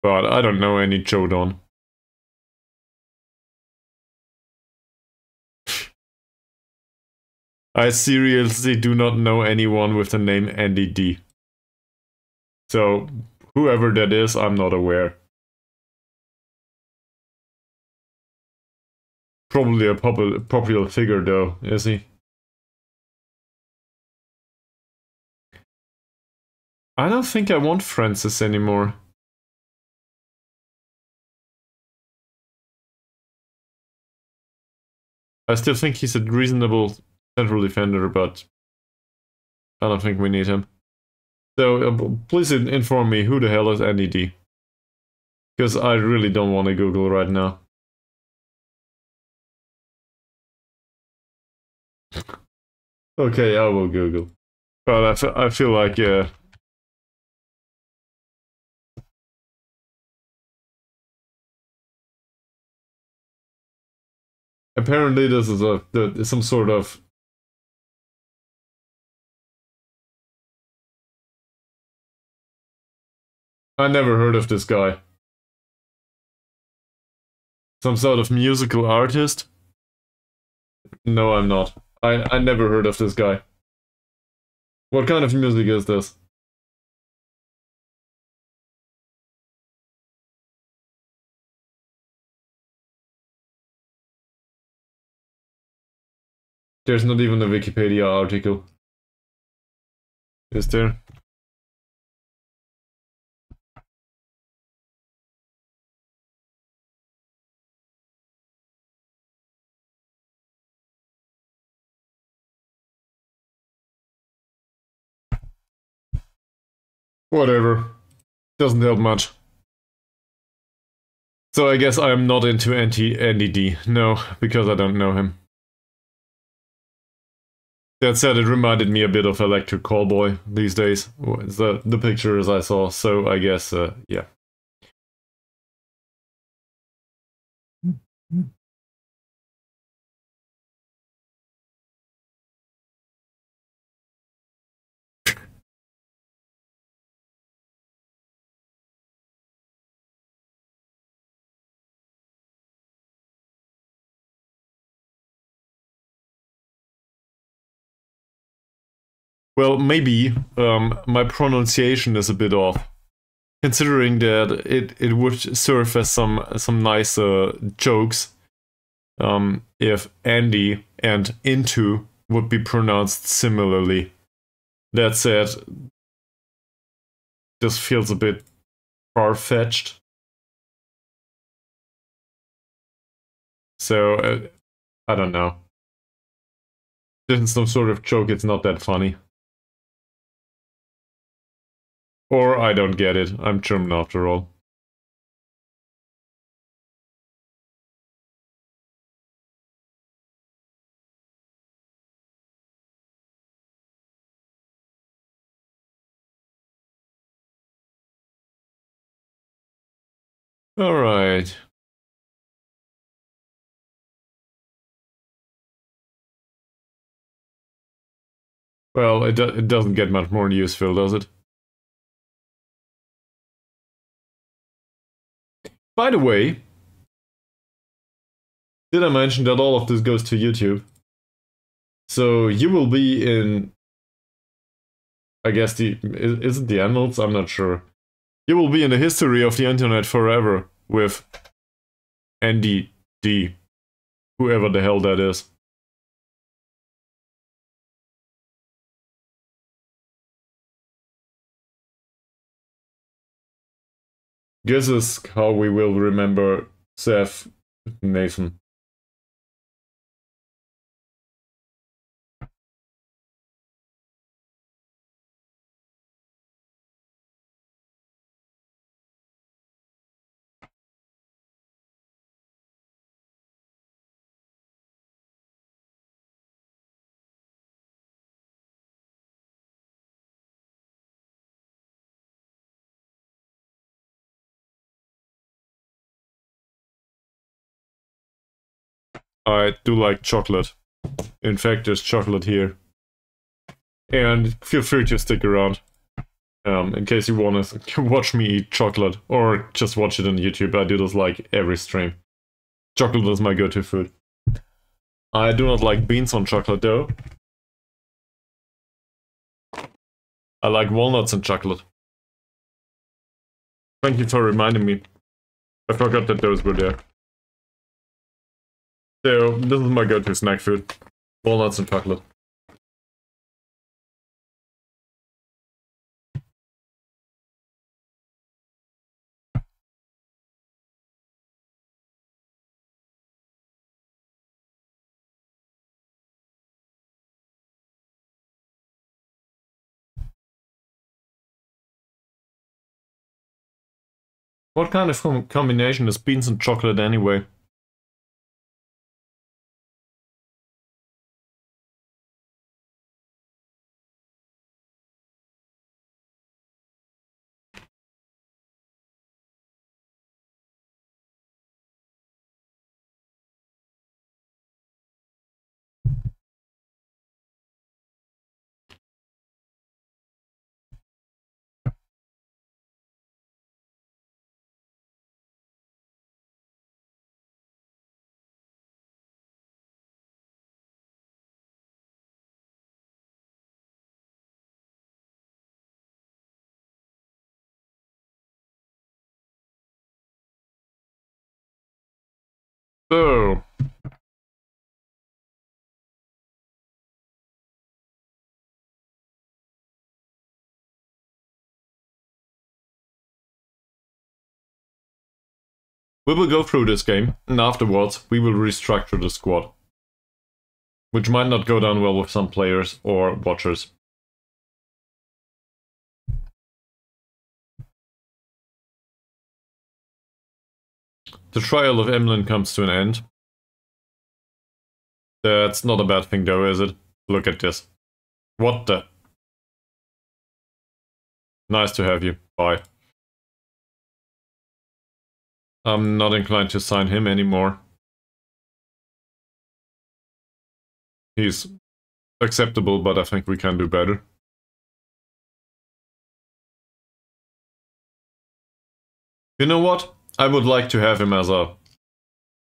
Speaker 1: But I don't know any Joe Don. I seriously do not know anyone with the name Andy D. So, whoever that is, I'm not aware. Probably a popular figure, though, is he? I don't think I want Francis anymore. I still think he's a reasonable central defender, but I don't think we need him. So please inform me, who the hell is Andy D? Because I really don't want to Google right now. Okay, I will Google. But I feel like apparently this is some sort of... I never heard of this guy. Some sort of musical artist? No, I'm not. I never heard of this guy. What kind of music is this? There's not even a Wikipedia article. Is there? Whatever. Doesn't help much. So I guess I am not into Andy D. No, because I don't know him. That said, it reminded me a bit of Electric Callboy these days. The pictures I saw, so I guess, yeah. Well, maybe my pronunciation is a bit off, considering that it would serve as some nice jokes if Andy and into would be pronounced similarly. That said, this feels a bit far-fetched. So, I don't know. This is some sort of joke, it's not that funny. Or I don't get it, I'm German after all. Alright. Well, it doesn't get much more useful, does it? By the way, did I mention that all of this goes to YouTube? So you will be in, I guess is it the annals? I'm not sure. You will be in the history of the internet forever with Andy D, whoever the hell that is. This is how we will remember Seth Nathan. I do like chocolate. In fact, there's chocolate here. And feel free to stick around. In case you want to watch me eat chocolate. Or just watch it on YouTube. I do this like every stream. Chocolate is my go-to food. I do not like beans on chocolate though. I like walnuts and chocolate. Thank you for reminding me. I forgot that those were there. So, this is my go-to snack food. Walnuts and chocolate. What kind of combination is beans and chocolate anyway? So, we will go through this game, and afterwards we will restructure the squad. Which might not go down well with some players or watchers. The trial of Emlyn comes to an end. That's not a bad thing though, is it? Look at this. What the? Nice to have you. Bye. I'm not inclined to sign him anymore. He's acceptable, but I think we can do better. You know what? I would like to have him as a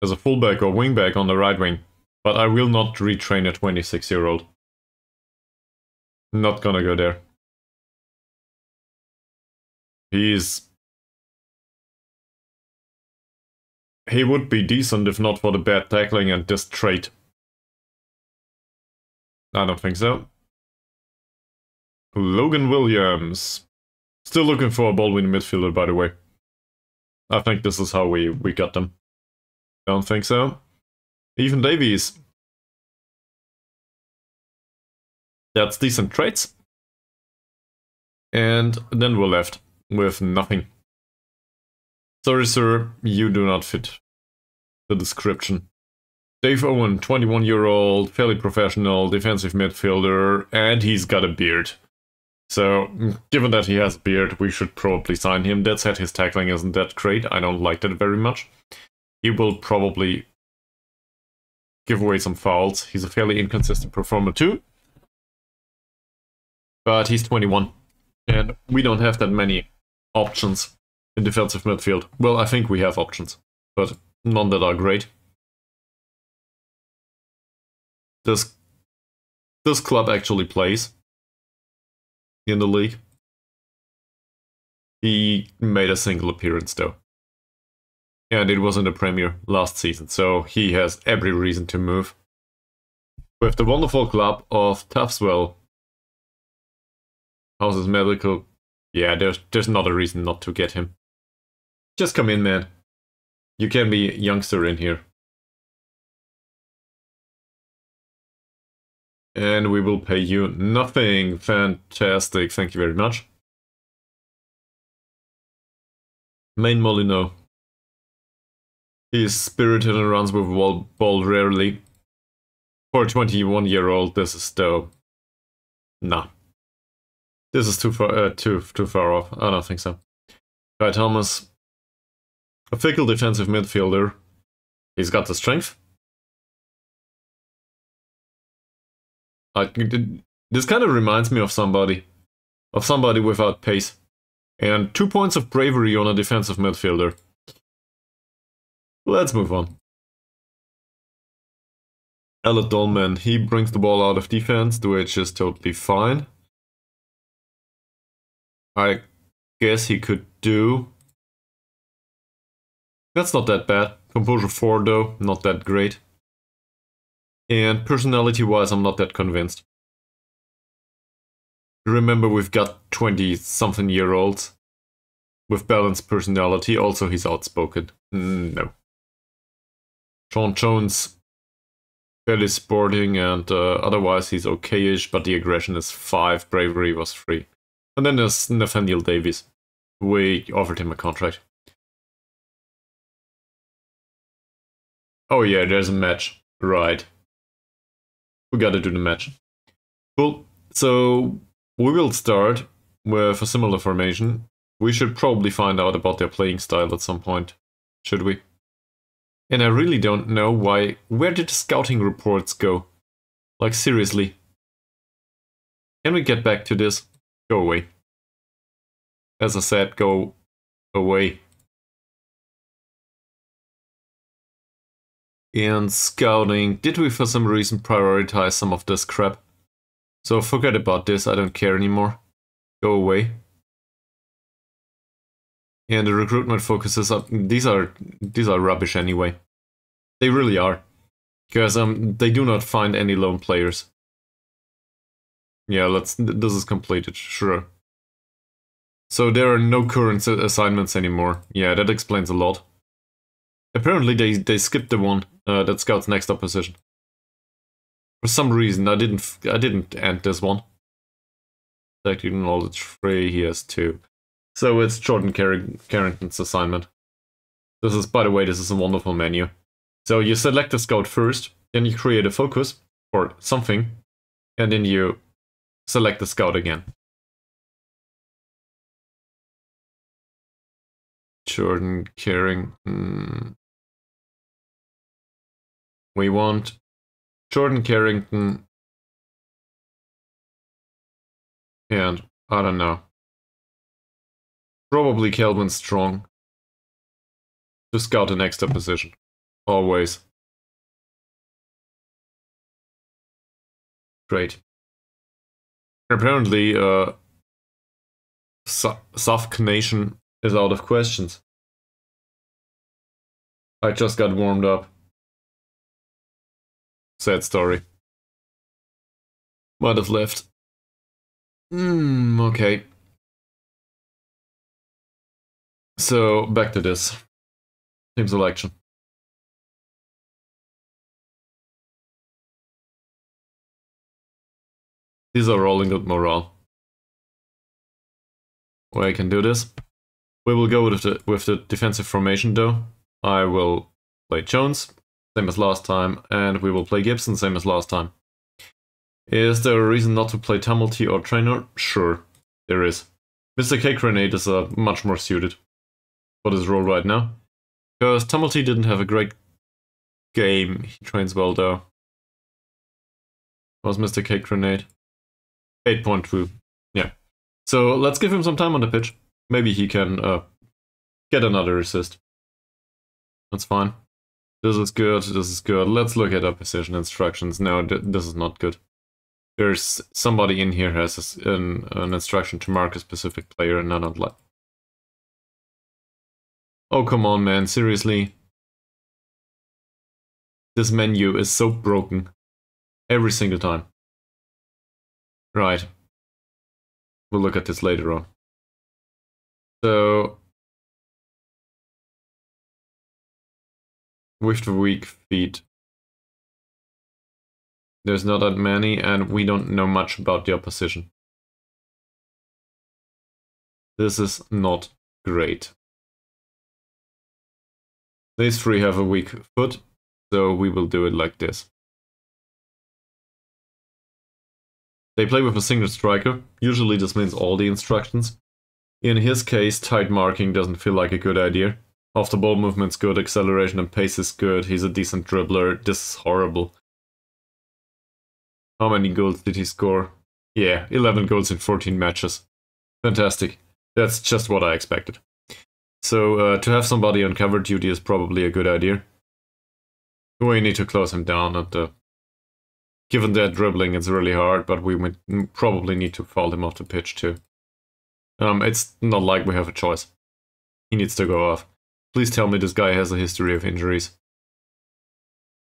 Speaker 1: fullback or wingback on the right wing, but I will not retrain a 26-year-old. Not gonna go there. He would be decent if not for the bad tackling and this trait. I don't think so. Logan Williams. Still looking for a Baldwin midfielder, by the way. I think this is how we got them. Don't think so. Even Davies. That's decent traits. And then we're left with nothing. Sorry, sir, you do not fit the description. Dave Owen, 21-year-old, fairly professional, defensive midfielder, and he's got a beard. So, given that he has a beard, we should probably sign him. That said, his tackling isn't that great. I don't like that very much. He will probably give away some fouls. He's a fairly inconsistent performer too. But he's 21. And we don't have that many options in defensive midfield. Well, I think we have options, but none that are great. This club actually plays in the league. He made a single appearance though. And it was in the Premier last season, so he has every reason to move. With the wonderful club of Taffs Well Houses Medical, yeah, there's not a reason not to get him. Just come in, man. You can be a youngster in here. And we will pay you nothing. Fantastic, thank you very much. Main Molyneux. He is spirited and runs with ball rarely. For a 21-year-old, this is though... Nah. This is too far off. I don't think so. Kai Thomas. A fickle defensive midfielder. He's got the strength. This kind of reminds me of somebody without pace. And 2 points of bravery on a defensive midfielder. Let's move on. Elliot Dolman, he brings the ball out of defense, which is totally fine. I guess he could do. That's not that bad. Composure 4 though, not that great. And personality-wise, I'm not that convinced. Remember, we've got 20-something-year-olds with balanced personality. Also, he's outspoken. No. Sean Jones, fairly sporting, and otherwise he's okay-ish, but the aggression is 5, bravery was 3. And then there's Nathaniel Davies. We offered him a contract. Oh yeah, there's a match. Right. We gotta do the match. Cool. So we will start with a similar formation. We should probably find out about their playing style at some point, should we? And I really don't know why. Where did the scouting reports go? Like, seriously. Can we get back to this? Go away. As I said, go away. And scouting, did we for some reason prioritize some of this crap? So forget about this, I don't care anymore. Go away. And the recruitment focuses up. These are rubbish anyway. They really are. Because they do not find any lone players. Yeah, this is completed, sure. So there are no current assignments anymore. Yeah, that explains a lot. Apparently they skipped the one that scouts next opposition. For some reason I didn't end this one. Tactical knowledge 3, he has 2. So it's Jordan Carrington's assignment. This is, by the way, this is a wonderful menu. So you select a scout first, then you create a focus for something, and then you select the scout again. Jordan Carrington. We want Jordan Carrington and, I don't know, probably Kelvin Strong to scout the next opposition. Always. Great. Apparently, Suffolk Nation is out of questions. I just got warmed up. Sad story. Might have left. Okay. So, back to this. Team selection. These are all in good morale. Well, I can do this. We will go with the defensive formation though. I will play Jones, same as last time, and we will play Gibson, same as last time. Is there a reason not to play Tumulty or Trainer? Sure, there is. Mr. K. Grenade is much more suited for this role right now. Because Tumulty didn't have a great game. He trains well though. Was Mr. K. Grenade? 8.2. Yeah. So let's give him some time on the pitch. Maybe he can get another assist. That's fine. This is good, this is good. Let's look at our position instructions. No, this is not good. There's somebody in here who has an instruction to mark a specific player and I don't like. Oh, come on, man, seriously? This menu is so broken. Every single time. Right. We'll look at this later on. So, with the weak feet, there's not that many, and we don't know much about the opposition. This is not great. These 3 have a weak foot, so we will do it like this. They play with a single striker. Usually this means all the instructions. In his case, tight marking doesn't feel like a good idea. Off the ball movement's good, acceleration and pace is good, he's a decent dribbler. This is horrible. How many goals did he score? Yeah, 11 goals in 14 matches. Fantastic. That's just what I expected. So to have somebody on cover duty is probably a good idea. We need to close him down, and given that dribbling, it's really hard, but we would probably need to foul him off the pitch too. It's not like we have a choice. He needs to go off. Please tell me this guy has a history of injuries.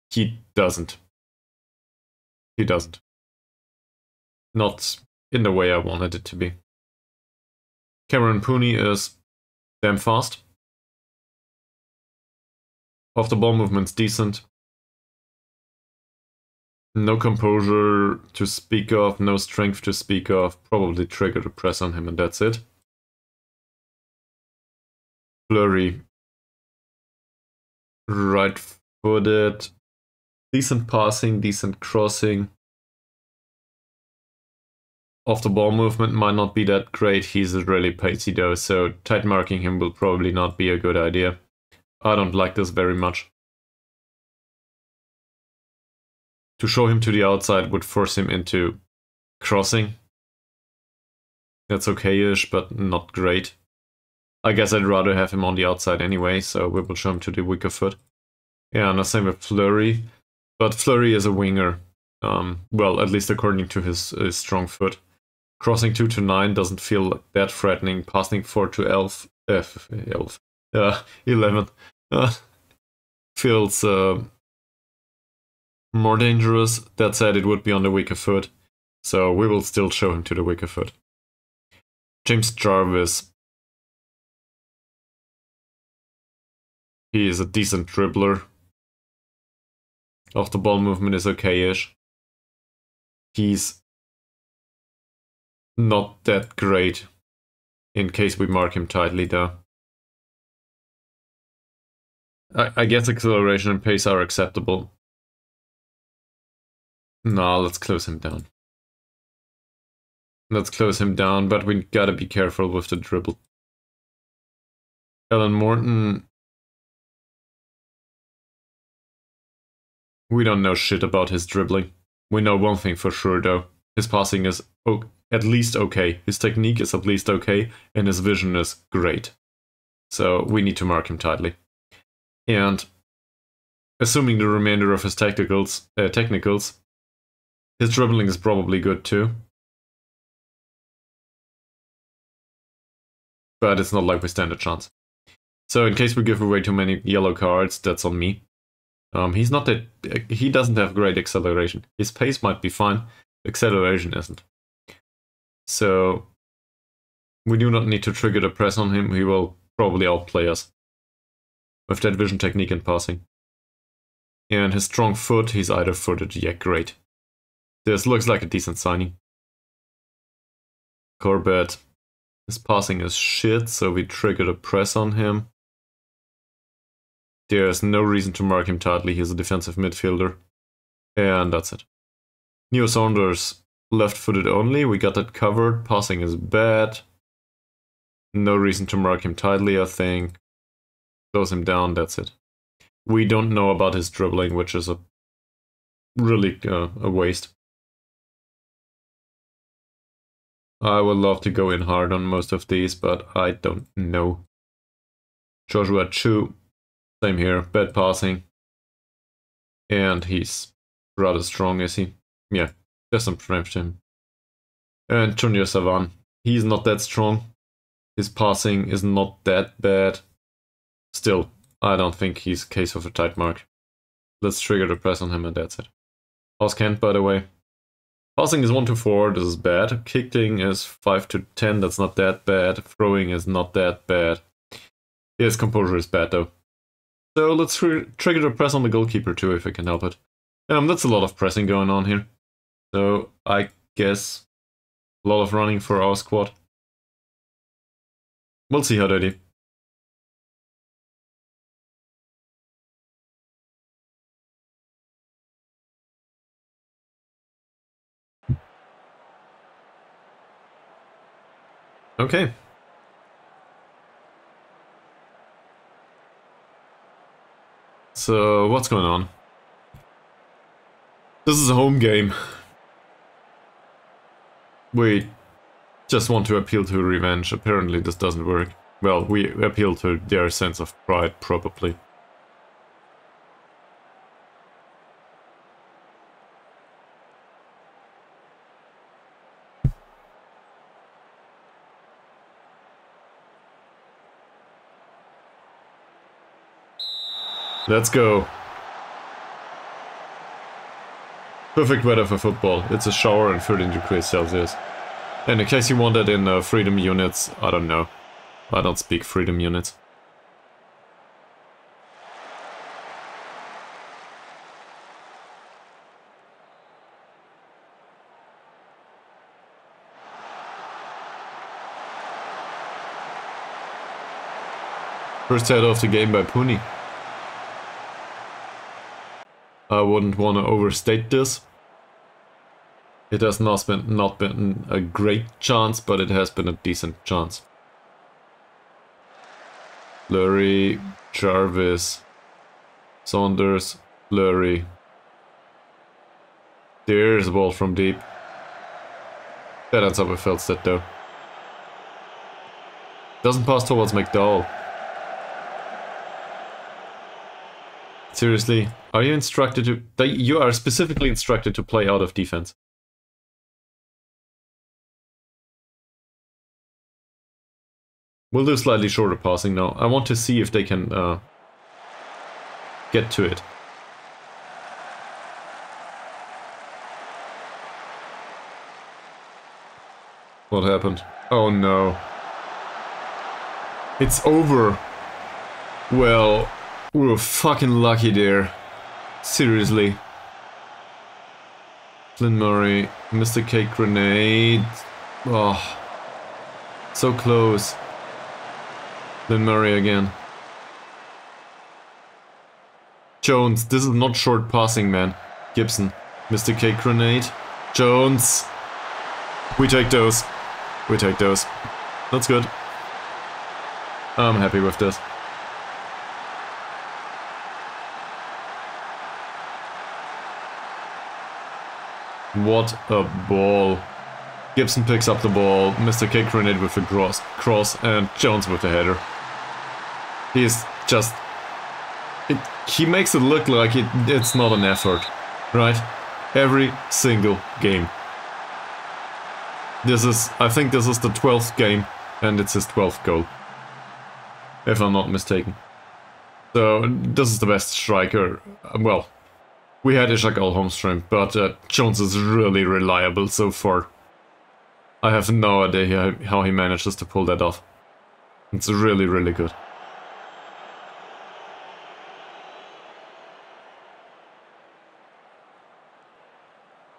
Speaker 1: He doesn't. He doesn't. Not in the way I wanted it to be. Cameron Pooney is damn fast. Off the ball movement's decent. No composure to speak of, no strength to speak of. Probably triggered a press on him and that's it. Flurry. Right-footed. Decent passing, decent crossing. Off the ball movement might not be that great. He's really pacey though, so tight marking him will probably not be a good idea. I don't like this very much. To show him to the outside would force him into crossing. That's okay-ish, but not great. I guess I'd rather have him on the outside anyway, so we will show him to the weaker foot. Yeah, and the same with Flurry. But Flurry is a winger. Well, at least according to his strong foot. Crossing 2 to 9 doesn't feel that threatening. Passing 4 to 11 feels more dangerous. That said, it would be on the weaker foot, so we will still show him to the weaker foot. James Jarvis. He is a decent dribbler. Off the ball movement is okay-ish. He's not that great in case we mark him tightly though. I guess acceleration and pace are acceptable. No, let's close him down. Let's close him down, but we gotta be careful with the dribble. Alan Morton. We don't know shit about his dribbling. We know one thing for sure though. His passing is at least okay. His technique is at least okay, and his vision is great. So we need to mark him tightly. And assuming the remainder of his technicals, his dribbling is probably good too. But it's not like we stand a chance. So in case we give away too many yellow cards, that's on me. He doesn't have great acceleration. His pace might be fine, acceleration isn't. So we do not need to trigger the press on him. He will probably outplay us with that vision, technique and passing. And his strong foot, he's either footed. Yeah, great. This looks like a decent signing. Corbett, his passing is shit, so we trigger the press on him. There's no reason to mark him tightly. He's a defensive midfielder. And that's it. Neo Saunders, left-footed only. We got that covered. Passing is bad. No reason to mark him tightly, I think. Close him down, that's it. We don't know about his dribbling, which is a really a waste. I would love to go in hard on most of these, but I don't know. Joshua Chu, same here, bad passing. And he's rather strong, is he? Yeah, there's some strength to him. And Junior Savan, he's not that strong. His passing is not that bad. Still, I don't think he's a case of a tight mark. Let's trigger the press on him and that's it. How's Kent, by the way? Passing is 1 to 4, this is bad. Kicking is 5 to 10, that's not that bad. Throwing is not that bad. His composure is bad though. So let's trigger the press on the goalkeeper too, if I can help it. That's a lot of pressing going on here. So I guess a lot of running for our squad. We'll see how they do. Okay. So, what's going on? This is a home game. We just want to appeal to revenge. Apparently this doesn't work. Well, we appeal to their sense of pride, probably. Let's go. Perfect weather for football. It's a shower and 13 degrees Celsius. And in case you want it in freedom units, I don't know. I don't speak freedom units. First head off the game by Puni. I wouldn't want to overstate this. It has not been a great chance, but it has been a decent chance. Fleury, Jarvis, Saunders, Fleury. There's a ball from deep. That ends up with Feldstedt though. Doesn't pass towards McDowell. Seriously, are you instructed to... You are specifically instructed to play out of defense. We'll do slightly shorter passing now. I want to see if they can get to it. What happened? Oh no. It's over. Well, we were fucking lucky there. Seriously. Flynn Murray, Mr. Cake Grenade. Oh. So close. Flynn Murray again. Jones, this is not short passing, man. Gibson, Mr. Cake Grenade. Jones. We take those. We take those. That's good. I'm happy with this. What a ball. Gibson picks up the ball, Mr. Cake Grenade with a cross, and Jones with the header. He's just... he makes it look like it's not an effort, right? Every single game. I think this is the 12th game, and it's his 12th goal. If I'm not mistaken. So, this is the best striker. Well, we had Ishak Al-Holmström, but Jones is really reliable so far. I have no idea how he manages to pull that off. It's really, really good.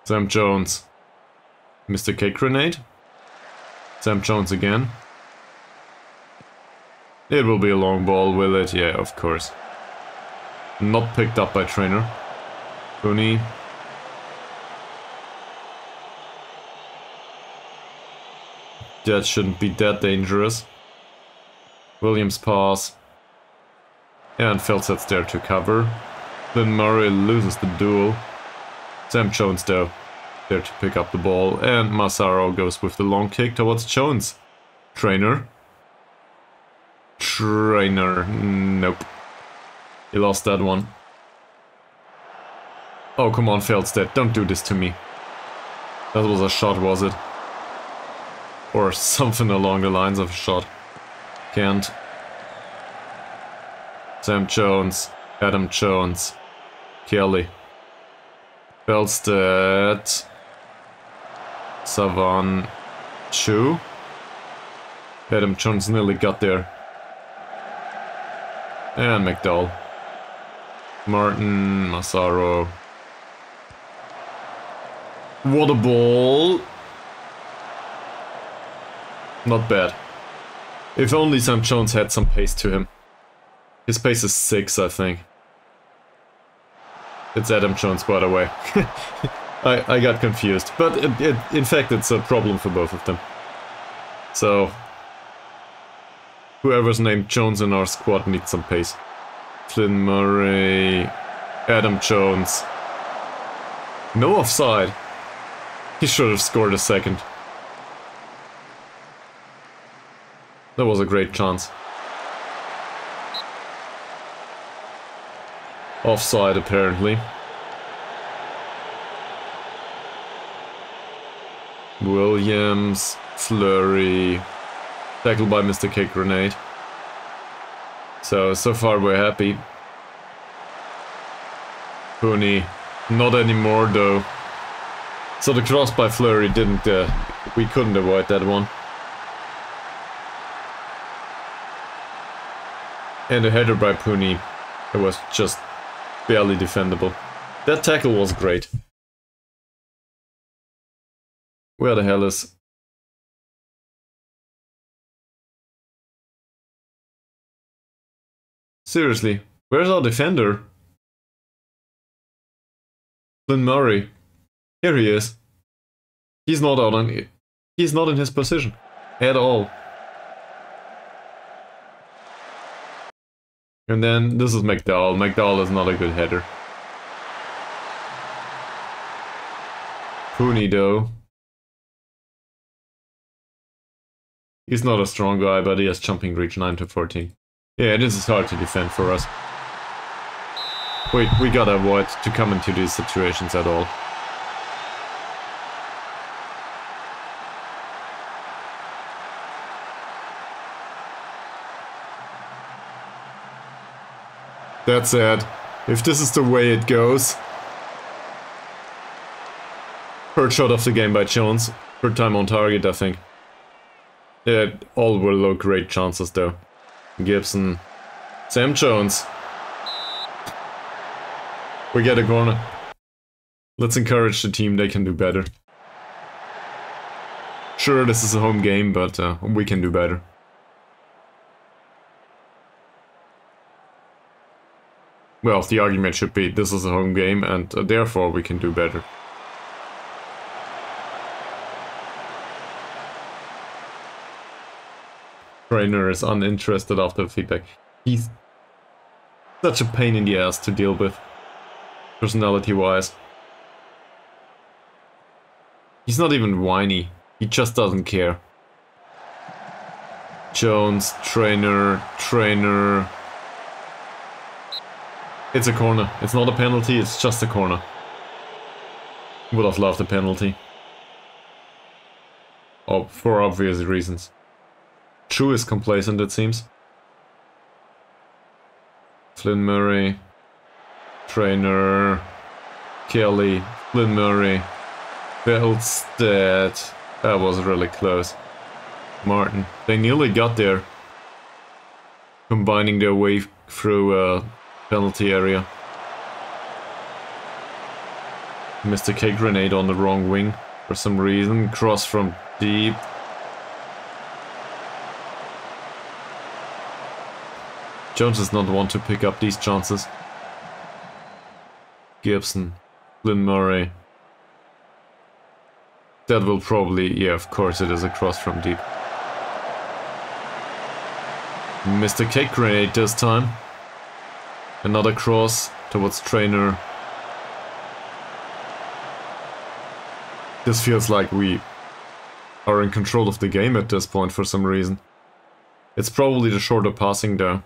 Speaker 1: Sam Jones. Mr. Cake Grenade. Sam Jones again. It will be a long ball, will it? Yeah, of course. Not picked up by trainer. Tony. That shouldn't be that dangerous. Williams pass. And Feldstedt's there to cover. Then Murray loses the duel. Sam Jones though, there to pick up the ball. And Massaro goes with the long kick towards Jones. Trainer. Trainer. Nope. He lost that one. Oh, come on, Feldstedt. Don't do this to me. That was a shot, was it? Or something along the lines of a shot. Can't. Sam Jones. Adam Jones. Kelly. Feldstedt. Savan. Chu. Adam Jones nearly got there. And McDowell. Martin. Massaro. What a ball. Not bad. If only Sam Jones had some pace to him. His pace is 6, I think. It's Adam Jones, by the way. I got confused. But in fact, it's a problem for both of them. So, whoever's named Jones in our squad needs some pace. Flynn Murray... Adam Jones... No offside. He should have scored a second. That was a great chance. Offside, apparently. Williams, Fleury, tackled by Mr. Cake Grenade. So far we're happy. Pooney, not anymore though. So the cross by Fleury didn't, we couldn't avoid that one. And the header by Pooney, it was just barely defendable. That tackle was great. Where the hell is... Seriously, where's our defender? Flynn Murray. Here he is. He's not out on... He's not in his position. At all. And then this is McDowell. McDowell is not a good header. Pooney though. He's not a strong guy, but he has jumping reach 9 to 14. Yeah, this is hard to defend for us. Wait, we gotta avoid to come into these situations at all. That said, if this is the way it goes... Third shot of the game by Jones. Third time on target, I think. Yeah, all were low great chances though. Gibson. Sam Jones. We get a corner. Let's encourage the team, they can do better. Sure, this is a home game, but we can do better. Well, the argument should be this is a home game and therefore we can do better. Trainer is uninterested after the feedback. He's such a pain in the ass to deal with, personality-wise. He's not even whiny, he just doesn't care. Jones, trainer. It's a corner. It's not a penalty, it's just a corner. Would have loved a penalty. Oh, for obvious reasons. Chu is complacent, it seems. Flynn Murray. Trainer. Kelly. Flynn Murray. Belstead. That was really close. Martin. They nearly got there. Combining their way through penalty area. Mr. K grenade on the wrong wing for some reason. Cross from deep. Jones does not want to pick up these chances. Gibson. Flynn Murray. That will probably... yeah, of course it is a cross from deep. Mr. K grenade this time. Another cross towards trainer. This feels like we are in control of the game at this point for some reason. It's probably the shorter passing though.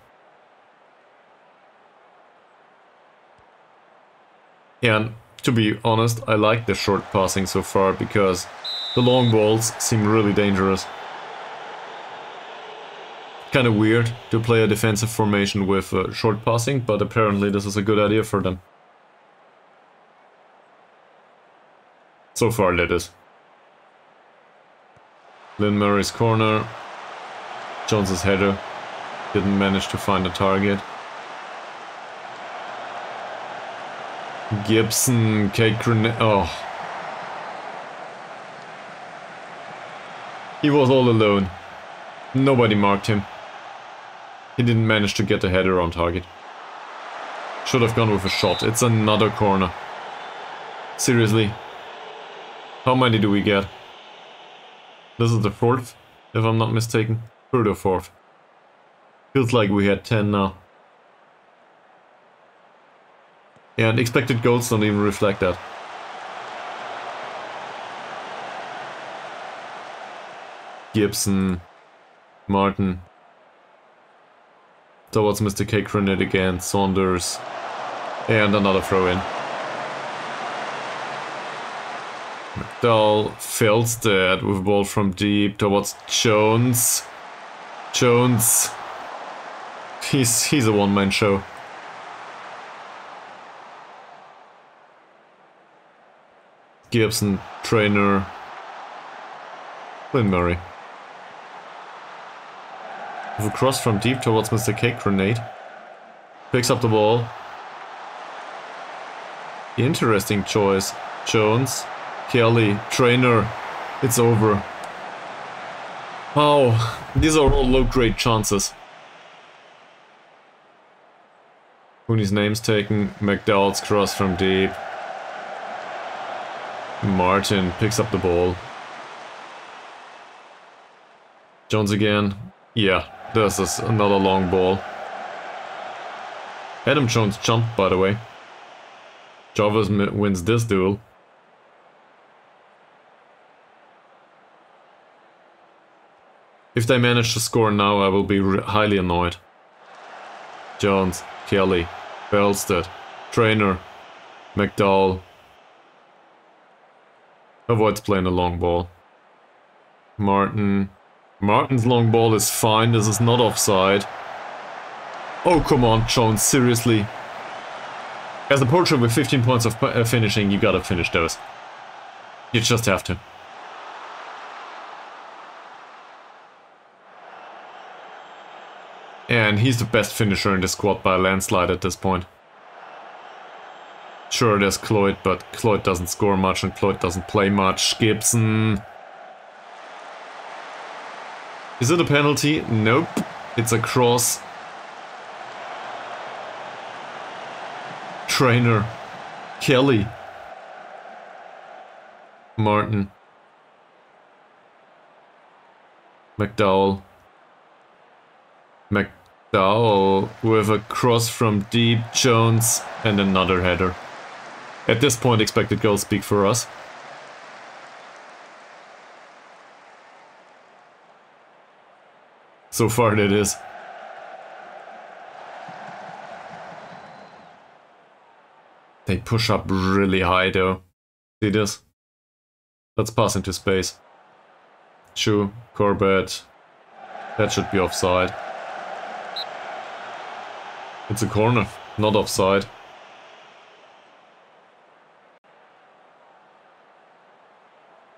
Speaker 1: Yeah, and to be honest, I like the short passing so far because the long balls seem really dangerous. Kind of weird to play a defensive formation with short passing, but apparently this is a good idea for them. So far that is. Lynn Murray's corner. Jones's header. Didn't manage to find a target. Gibson, Kate Grenade. Oh. He was all alone. Nobody marked him. He didn't manage to get a header on target. Should have gone with a shot. It's another corner. Seriously. How many do we get? This is the fourth, if I'm not mistaken. Third or fourth. Feels like we had 10 now. Yeah, and expected goals don't even reflect that. Gibson. Martin. Towards Mr. K. Grenade again. Saunders. And another throw in. McDowell fills that with a ball from deep towards Jones. Jones. He's a one-man show. Gibson, Trainer, Lynn Murray. With a cross from deep towards Mr. Cake Grenade. Picks up the ball. Interesting choice. Jones, Kelly, Trainer. It's over. Wow, these are all low-grade chances. Mooney's name's taken. McDowell's cross from deep. Martin picks up the ball. Jones again. Yeah, this is another long ball. Adam Jones jumped, by the way. Jarvis wins this duel. If they manage to score now, I will be highly annoyed. Jones, Kelly, Belstead, Trainer, McDowell. Avoids playing a long ball. Martin. Martin's long ball is fine, this is not offside. Oh, come on, Jones, seriously. As a portrait with 15 points of finishing, you gotta finish those. You just have to. And he's the best finisher in the squad by a landslide at this point. Sure, there's Cloyd, but Cloyd doesn't score much and Cloyd doesn't play much. Gibson. Is it a penalty? Nope. It's a cross. Trainer. Kelly. Martin. McDowell. McDowell with a cross from deep. Jones and another header. At this point, expected goals speak for us. So far it is. They push up really high though. See this? Let's pass into space. Chu, Corbett. That should be offside. It's a corner, not offside.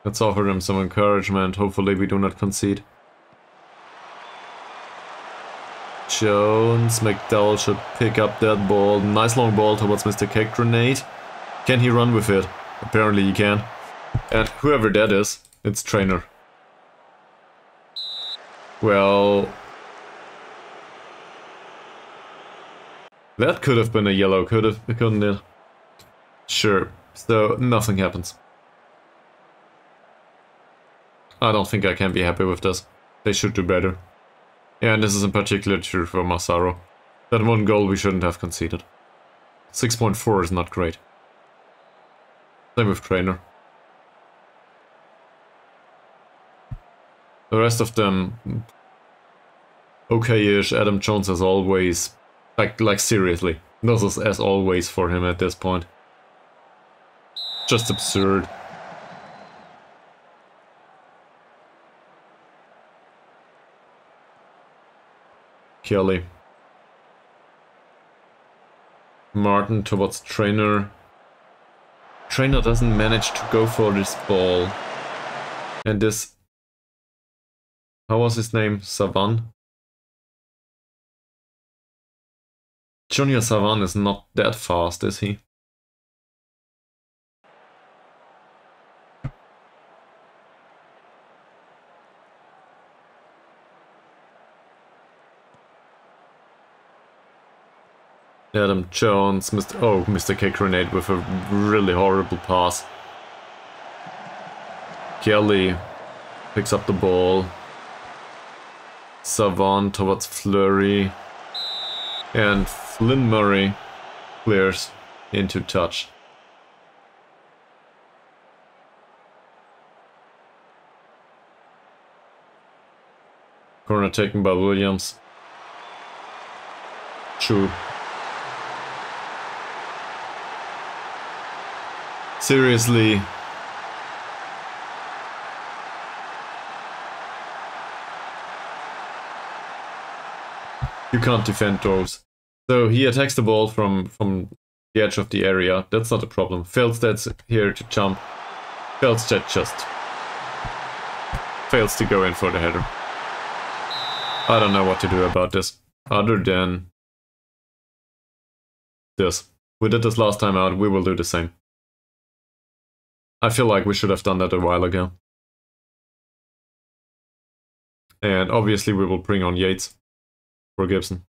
Speaker 1: Let's offer them some encouragement. Hopefully we do not concede. Jones, McDowell should pick up that ball. Nice long ball towards Mr. Cake Grenade. Can he run with it? Apparently he can. And whoever that is, it's Trainer. Well... that could have been a yellow, couldn't it? Sure, so nothing happens. I don't think I can be happy with this. They should do better. Yeah, and this is in particular true for Massaro. That one goal we shouldn't have conceded. 6.4 is not great. Same with Trainer. The rest of them... okay-ish. Adam Jones as always. Like seriously. This is as always for him at this point. Just absurd. Kelly. Martin towards Trainer. Trainer doesn't manage to go for this ball. And this... how was his name? Savan? Junior Savan is not that fast, is he? Adam Jones, Mr. K Grenade with a really horrible pass. Kelly picks up the ball. Savant towards Fleury. And Flynn Murray clears into touch. Corner taken by Williams. True. Seriously. You can't defend those. So he attacks the ball from the edge of the area. That's not a problem. Feldstad's here to jump. Feldstad just fails to go in for the header. I don't know what to do about this, other than this. We did this last time out, we will do the same. I feel like we should have done that a while ago. And obviously we will bring on Yates for Gibson.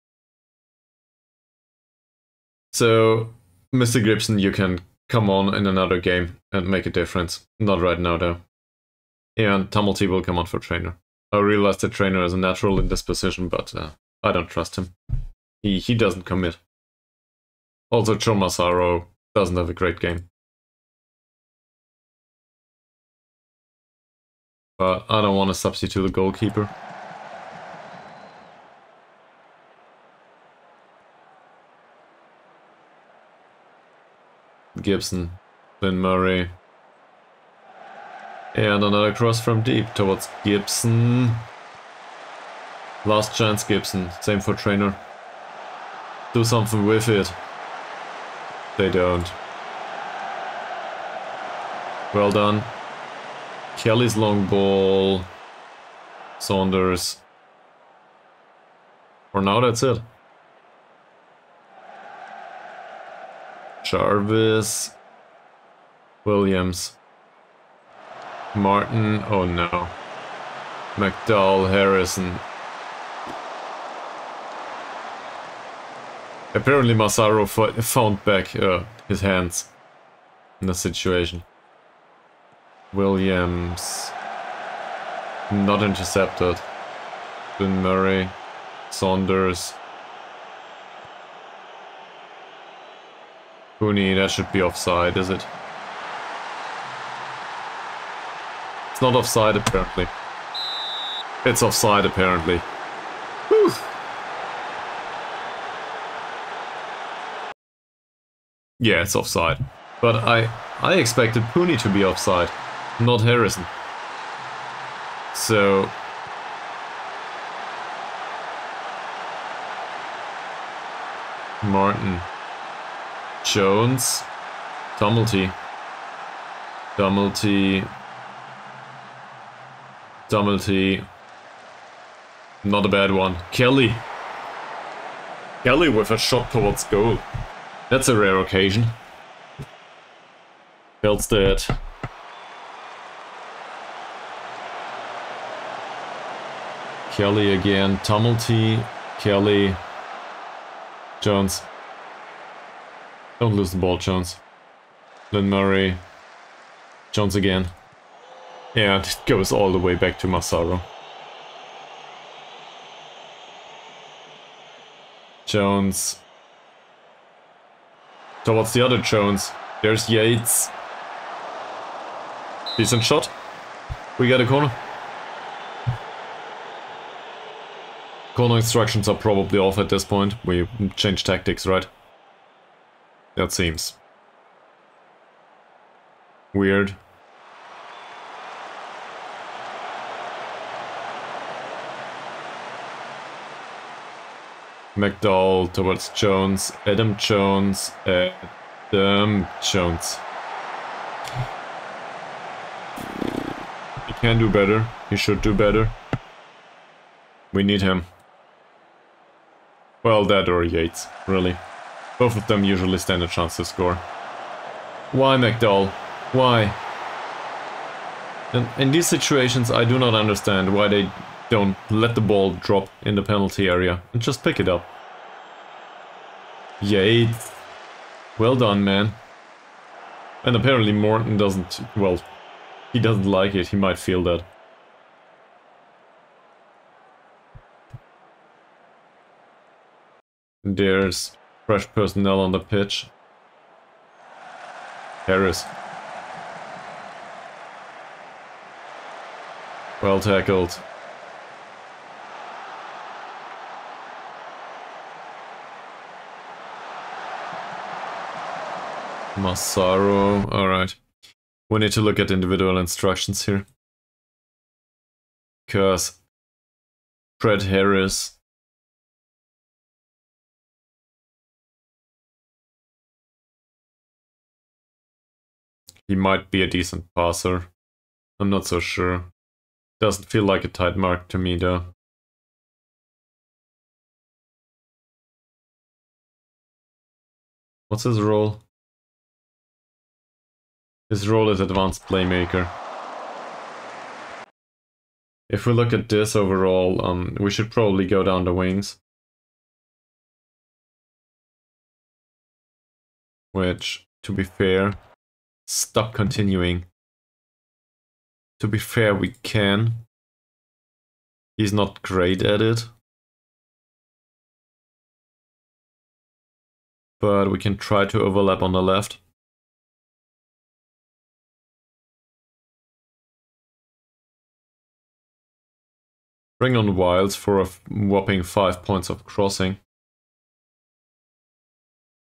Speaker 1: So, Mr. Gibson, you can come on in another game and make a difference. Not right now though. And Tumulty will come on for Trainer. I realize the Trainer is a natural in this position, but I don't trust him. He doesn't commit. Also, Joe Massaro doesn't have a great game. But I don't want to substitute the goalkeeper. Gibson, Lynn Murray. And another cross from deep towards Gibson. Last chance Gibson, same for Trainer. Do something with it. They don't. Well done. Kelly's long ball. Saunders. For now that's it. Jarvis. Williams. Martin. Oh no. McDowell, Harrison. Apparently Massaro found back his hands in the situation. Williams. Not intercepted. Lynn Murray. Saunders. Cooney, that should be offside, is it? It's not offside apparently. It's offside apparently. Whew. Yeah, it's offside. But I expected Cooney to be offside, not Harrison. So Martin. Jones. Tumulty. Not a bad one. Kelly with a shot towards goal. That's a rare occasion. Feldstad. Kelly again. Tumulty. Kelly. Jones. Don't lose the ball, Jones. Lynn Murray. Jones again. And it goes all the way back to Massaro. Jones. Towards the other Jones. There's Yates. Decent shot. We get a corner. Corner instructions are probably off at this point. We change tactics, right? That seems weird. McDowell towards Jones. Adam Jones. Jones. He can do better. He should do better. We need him. Well, that or Yates, really. Both of them usually stand a chance to score. Why, McDowell? Why? And in these situations, I do not understand why they don't let the ball drop in the penalty area and just pick it up. Yates. Well done, man. And apparently Morton doesn't... well, he doesn't like it. He might feel that. There's fresh personnel on the pitch. Harris. Well tackled. Massaro, alright. We need to look at individual instructions here. Because Fred Harris... he might be a decent passer. I'm not so sure. Doesn't feel like a tight mark to me though. What's his role? His role is advanced playmaker. If we look at this overall, we should probably go down the wings. Which, to be fair, stop continuing. To be fair, we can. He's not great at it. But we can try to overlap on the left. Bring on Wilds for a whopping 5 points of crossing.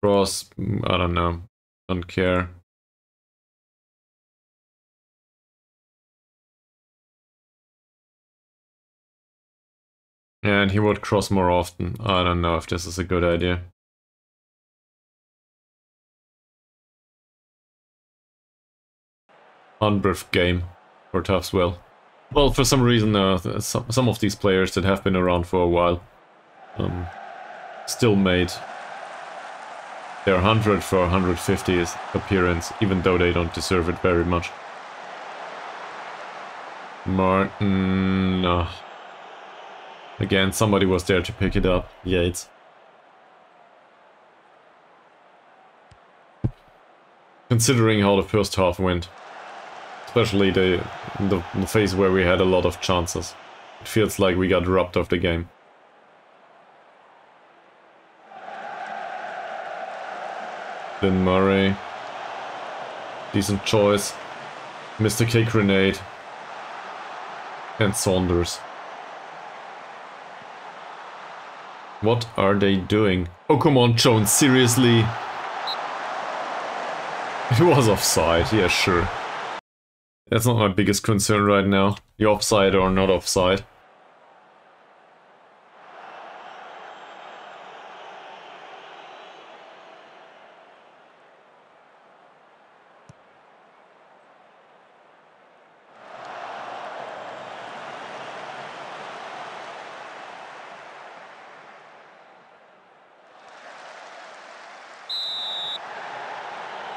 Speaker 1: Cross, I don't know, don't care. And he would cross more often. I don't know if this is a good idea. Unbrief game for Taffs Well. Well, for some reason, some of these players that have been around for a while still made their 100 for 150th appearance, even though they don't deserve it very much. Martin... Again, somebody was there to pick it up. Yates. Considering how the first half went. Especially the phase where we had a lot of chances. It feels like we got robbed of the game. Lynn Murray. Decent choice. Mr. K Grenade. And Saunders. What are they doing? Oh, come on, Jones, seriously? It was offside, yeah, sure. That's not my biggest concern right now. The offside or not offside.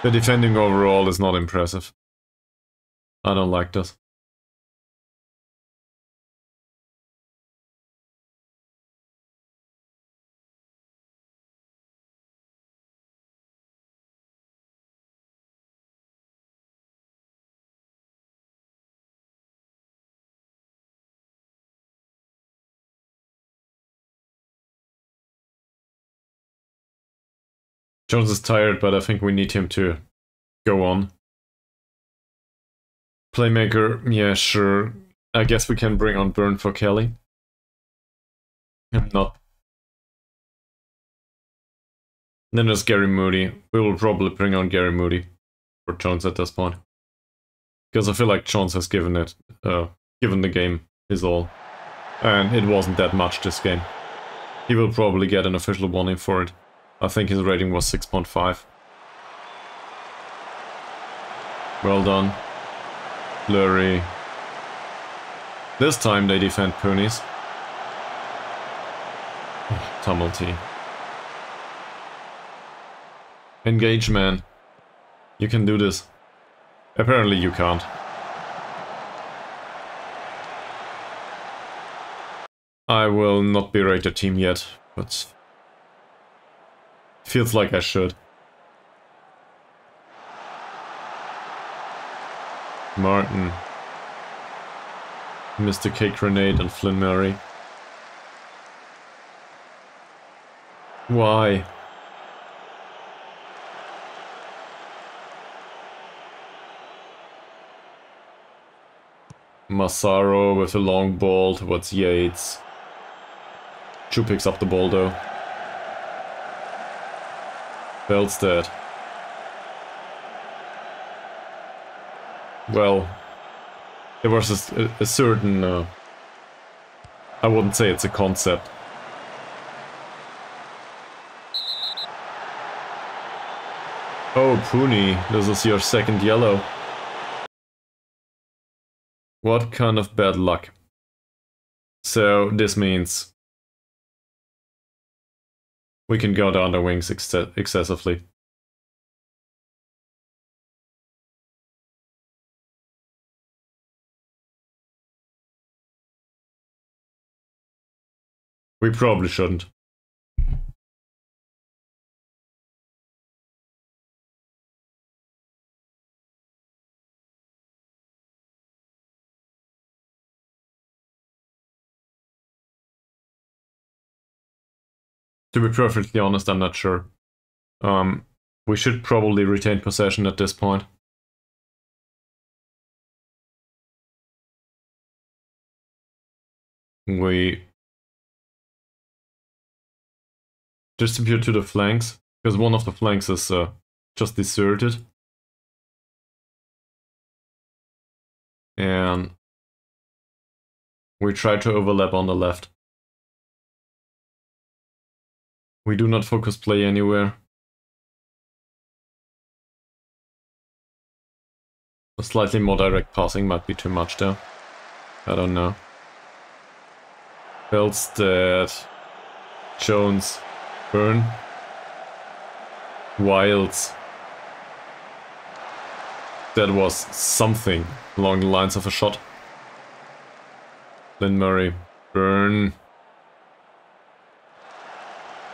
Speaker 1: The defending overall is not impressive. I don't like this. Jones is tired, but I think we need him to go on. Playmaker, yeah, sure. I guess we can bring on Byrne for Kelly. I'm not. Then there's Gary Moody. We will probably bring on Gary Moody for Jones at this point. Because I feel like Jones has given the game his all. And it wasn't that much this game. He will probably get an official warning for it. I think his rating was 6.5. Well done. Blurry. This time they defend Punies. Tumulty. Engage, man. You can do this. Apparently you can't. I will not berate the team yet, but feels like I should. Martin. Mr. K Grenade and Flynn Murray. Why? Massaro with a long ball towards Yates. Chu picks up the ball though. Belstead. well, there was a certain, I wouldn't say it's a concept. Oh, Puni, this is your second yellow. What kind of bad luck? So this means we can go down the wings excessively. We probably shouldn't. To be perfectly honest, I'm not sure. We should probably retain possession at this point. We distribute to the flanks, because one of the flanks is just deserted. And we try to overlap on the left. We do not focus play anywhere. A slightly more direct passing might be too much there. I don't know. Felstead, Jones, Burn, Wilds. That was something along the lines of a shot. Lynn Murray, Burn,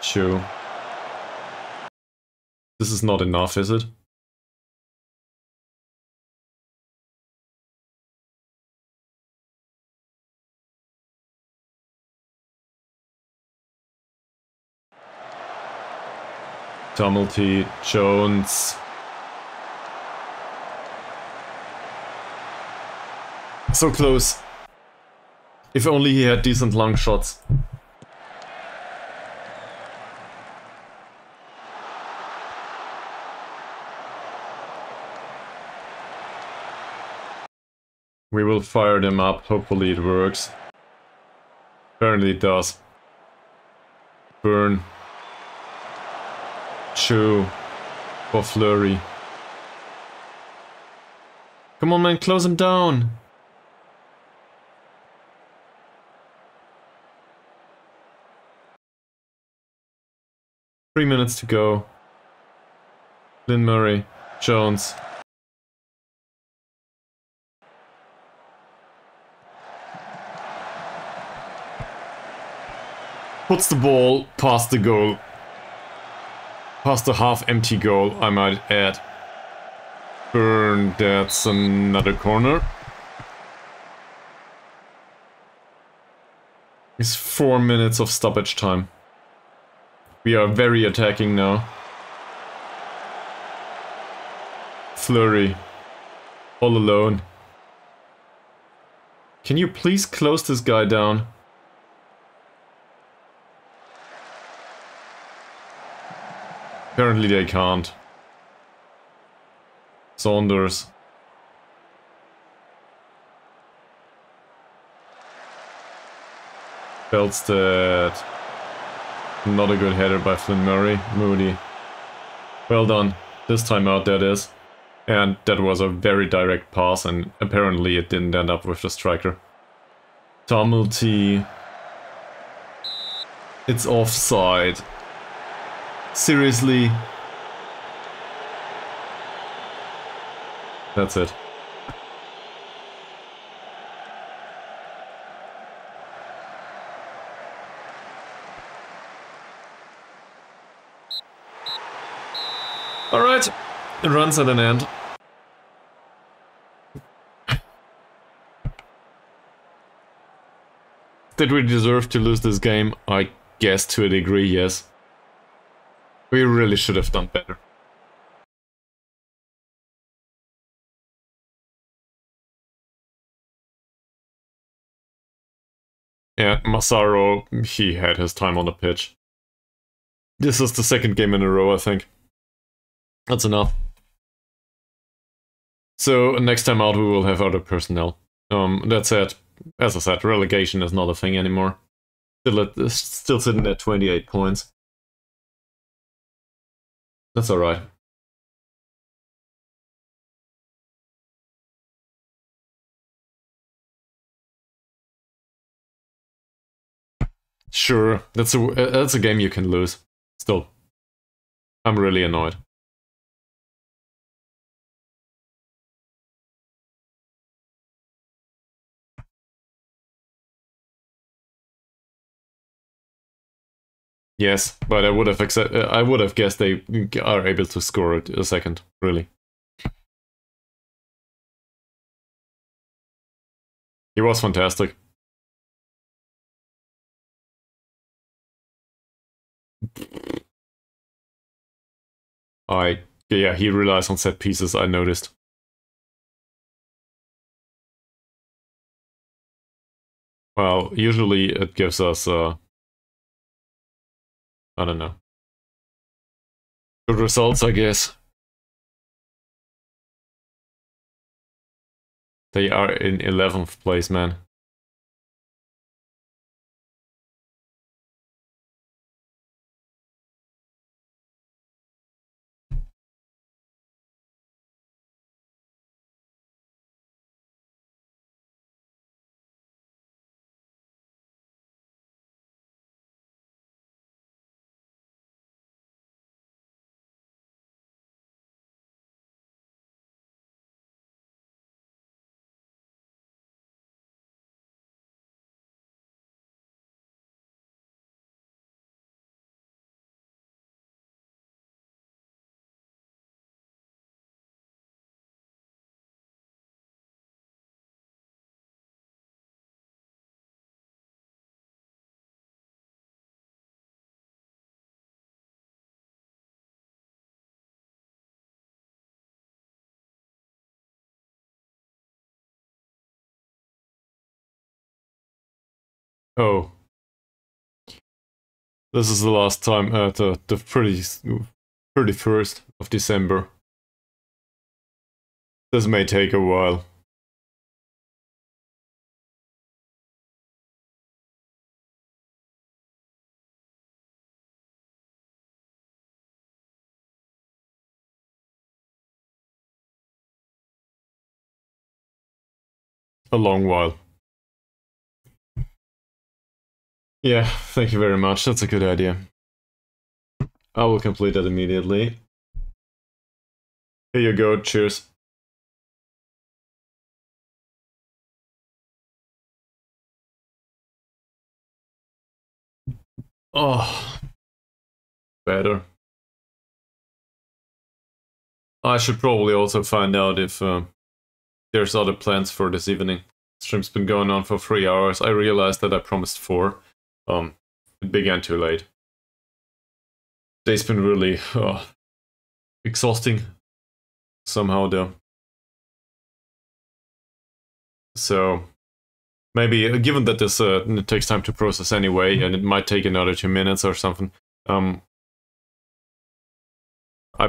Speaker 1: Chew. This is not enough, is it? Tumulty, Jones. So close. If only he had decent long shots. We will fire them up, hopefully it works. Apparently it does. Burn. Chew. For Flurry. Come on man, close him down! Three minutes to go. Lynn Murray. Jones. Puts the ball past the goal. Past the half-empty goal, I might add. Burn, that's another corner. It's 4 minutes of stoppage time. We are very attacking now. Flurry. All alone. Can you please close this guy down? Apparently they can't. Saunders. Felstead. Not a good header by Flynn Murray. Moody. Well done. This time out, that is. And that was a very direct pass, and apparently it didn't end up with the striker. Tumulty. It's offside. Seriously? That's it. Alright, it runs at an end. Did we deserve to lose this game? I guess to a degree, yes. We really should have done better. Yeah, Massaro, he had his time on the pitch. This is the second game in a row, I think. That's enough. So next time out we will have other personnel. That said, as I said, relegation is not a thing anymore. Still sitting at 28 points. That's alright. Sure, that's a game you can lose. Still, I'm really annoyed. Yes, but I would have guessed they are able to score it a second, really. He was fantastic. Yeah, he relies on set pieces, I noticed. Well, usually it gives us, I don't know, good results, I guess. They are in 11th place, man. Oh, this is the last time, the 31st of December. This may take a while. A long while. Yeah, thank you very much. That's a good idea. I will complete that immediately. Here you go. Cheers. Oh, better. I should probably also find out if there's other plans for this evening. Stream's been going on for 3 hours. I realized that I promised 4. It began too late. Day's been really exhausting somehow though. So maybe, given that this it takes time to process anyway, and it might take another 2 minutes or something, I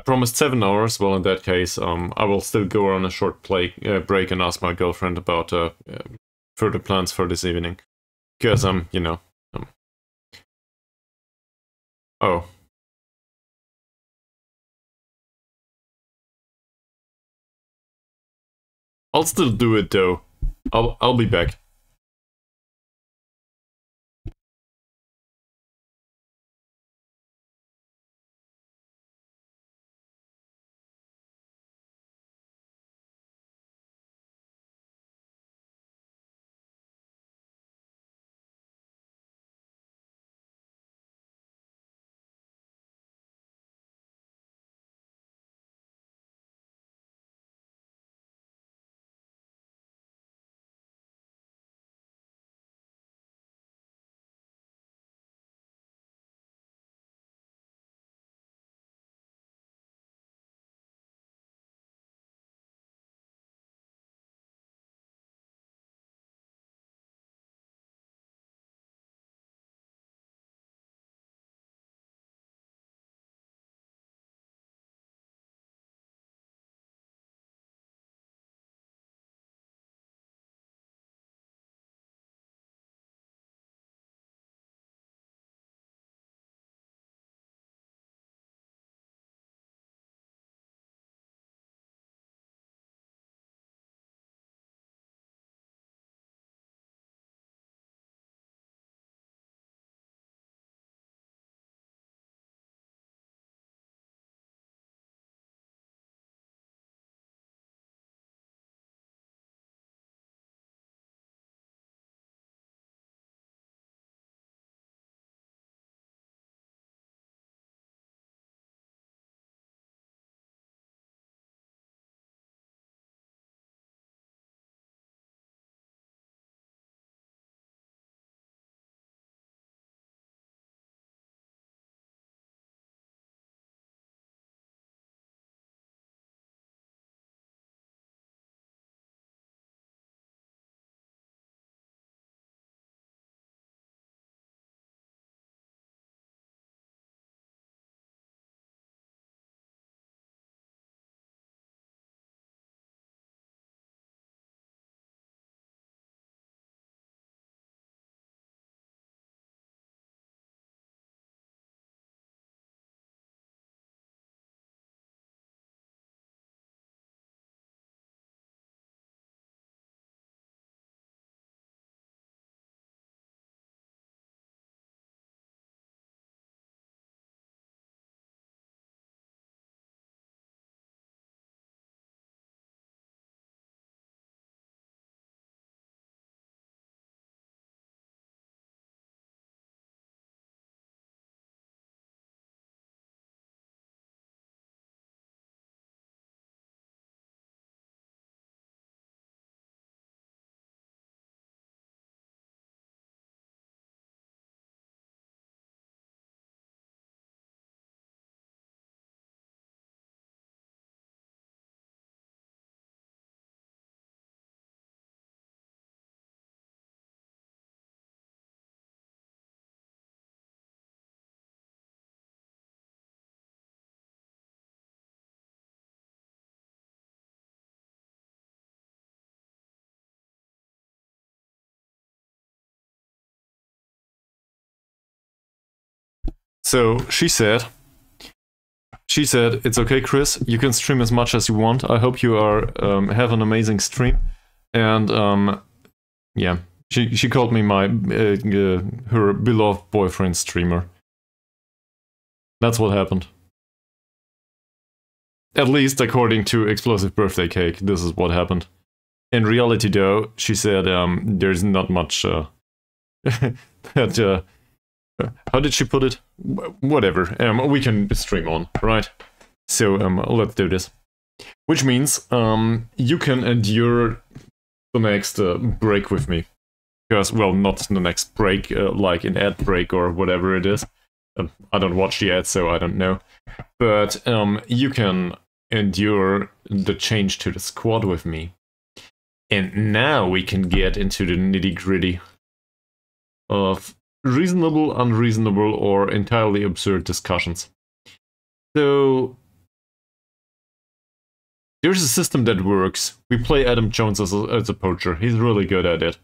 Speaker 1: promised 7 hours. Well, in that case, I will still go on a short break and ask my girlfriend about further plans for this evening. Because, you know, oh, I'll still do it though. I'll be back. So she said, it's okay, Chris, you can stream as much as you want. I hope you are have an amazing stream. And yeah, she called me my her beloved boyfriend streamer. That's what happened. At least according to Explosive Birthday Cake, this is what happened. In reality, though, she said there's not much that. How did she put it? Whatever. We can stream on, right? So let's do this. Which means you can endure the next break with me. Because, well, not the next break, like an ad break or whatever it is. I don't watch the ads, so I don't know. But you can endure the change to the squad with me. And now we can get into the nitty-gritty of reasonable, unreasonable, or entirely absurd discussions. So there's a system that works. We play Adam Jones as a poacher. He's really good at it.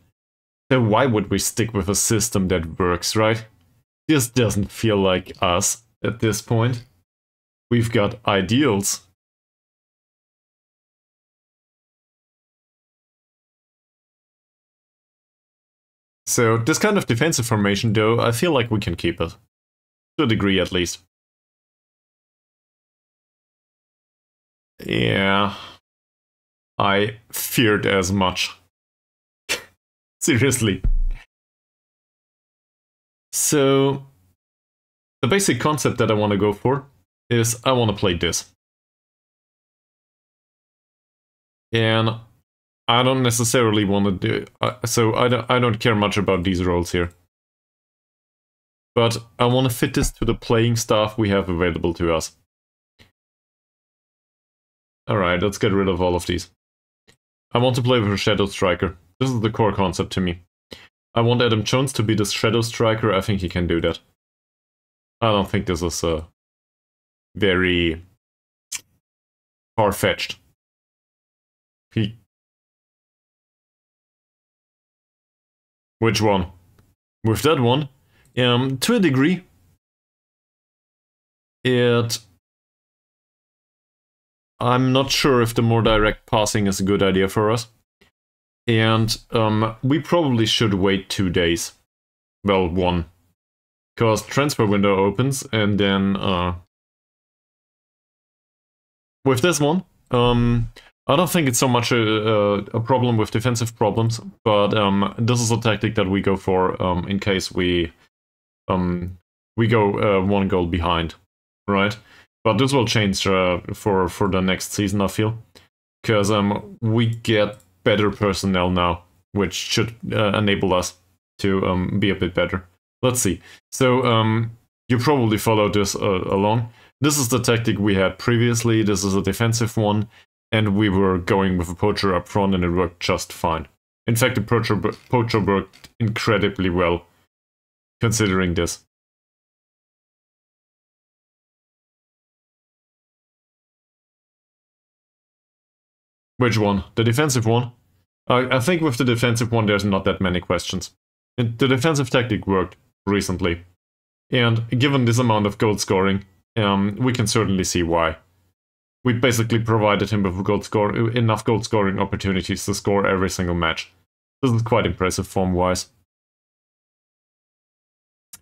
Speaker 1: So why would we stick with a system that works, right? This doesn't feel like us at this point. We've got ideals. So this kind of defensive formation, though, I feel like we can keep it. To a degree, at least. Yeah. I feared as much. Seriously. So the basic concept that I want to go for is I want to play this. And I don't necessarily want to do so I don't care much about these roles here. But I want to fit this to the playing stuff we have available to us. Alright, let's get rid of all of these. I want to play with a Shadow Striker. This is the core concept to me. I want Adam Jones to be the Shadow Striker. I think he can do that. I don't think this is very far-fetched. Which one? With that one, to a degree, I'm not sure if the more direct passing is a good idea for us. And we probably should wait 2 days. Well, 1. Because transfer window opens, and then with this one, I don't think it's so much a problem with defensive problems, but this is a tactic that we go for in case we go 1 goal behind, right? But this will change for the next season, I feel, because we get better personnel now, which should enable us to be a bit better. Let's see. So you probably followed this along. This is the tactic we had previously. This is a defensive one. And we were going with a poacher up front, and it worked just fine. In fact, the poacher worked incredibly well, considering this. Which one? The defensive one? I think with the defensive one, there's not that many questions. The defensive tactic worked recently. And given this amount of goal scoring, we can certainly see why. We basically provided him with enough goal scoring opportunities to score every single match. This is quite impressive form-wise.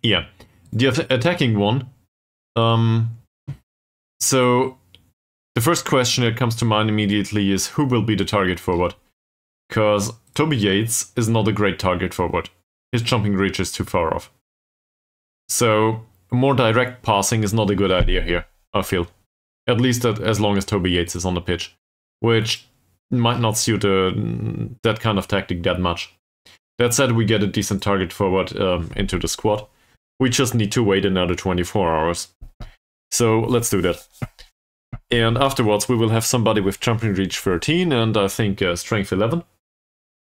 Speaker 1: Yeah, the attacking one. So the first question that comes to mind immediately is who will be the target forward? Because Toby Yates is not a great target forward. His jumping reach is too far off. So more direct passing is not a good idea here, I feel. At least as long as Toby Yates is on the pitch, which might not suit that kind of tactic that much. That said, we get a decent target forward into the squad. We just need to wait another 24 hours. So let's do that. And afterwards we will have somebody with jumping reach 13 and I think strength 11.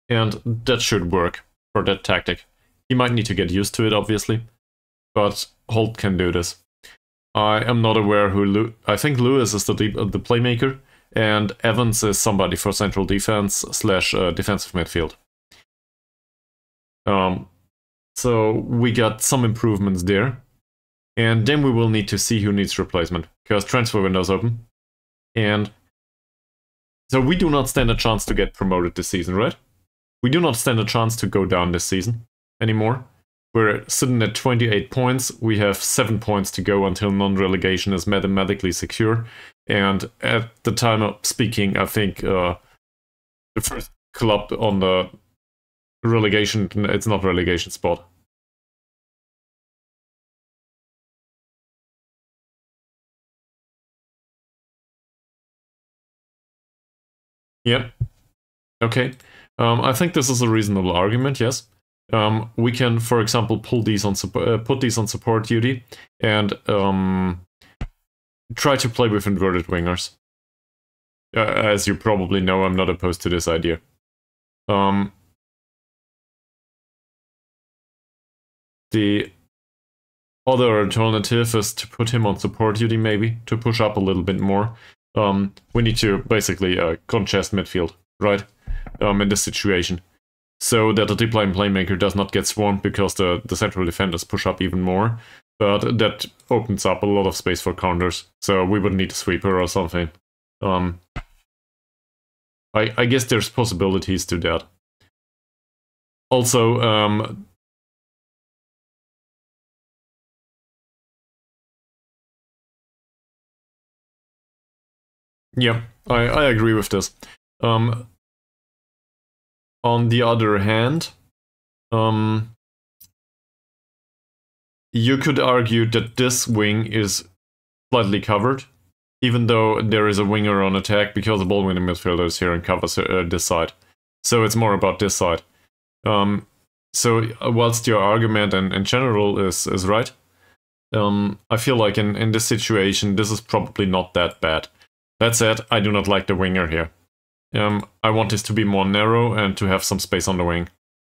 Speaker 1: And that should work for that tactic. He might need to get used to it, obviously. But Holt can do this. I am not aware who I think Lewis is the playmaker, and Evans is somebody for central defense / defensive midfield. So we got some improvements there, And then we will need to see who needs replacement, because transfer window's open. And so we do not stand a chance to get promoted this season, right? We do not stand a chance to go down this season anymore. We're sitting at 28 points. We have 7 points to go until non-relegation is mathematically secure. And at the time of speaking, I think the first club on the relegation, it's not relegation spot. Yep. Okay. I think this is a reasonable argument, yes. We can, for example, put these on support duty and try to play with inverted wingers. As you probably know, I'm not opposed to this idea. The other alternative is to put him on support duty, maybe, to push up a little bit more. We need to basically congest midfield, right? In this situation. So that the deep line playmaker does not get swarmed because the central defenders push up even more. But that opens up a lot of space for counters. So we would need a sweeper or something. I guess there's possibilities to that. Also, yeah, I agree with this. On the other hand, you could argue that this wing is slightly covered, even though there is a winger on attack, because the ball winning midfielder is here and covers this side. So it's more about this side. So whilst your argument in general is right, I feel like in this situation, this is probably not that bad. That said, I do not like the winger here. I want this to be more narrow and to have some space on the wing.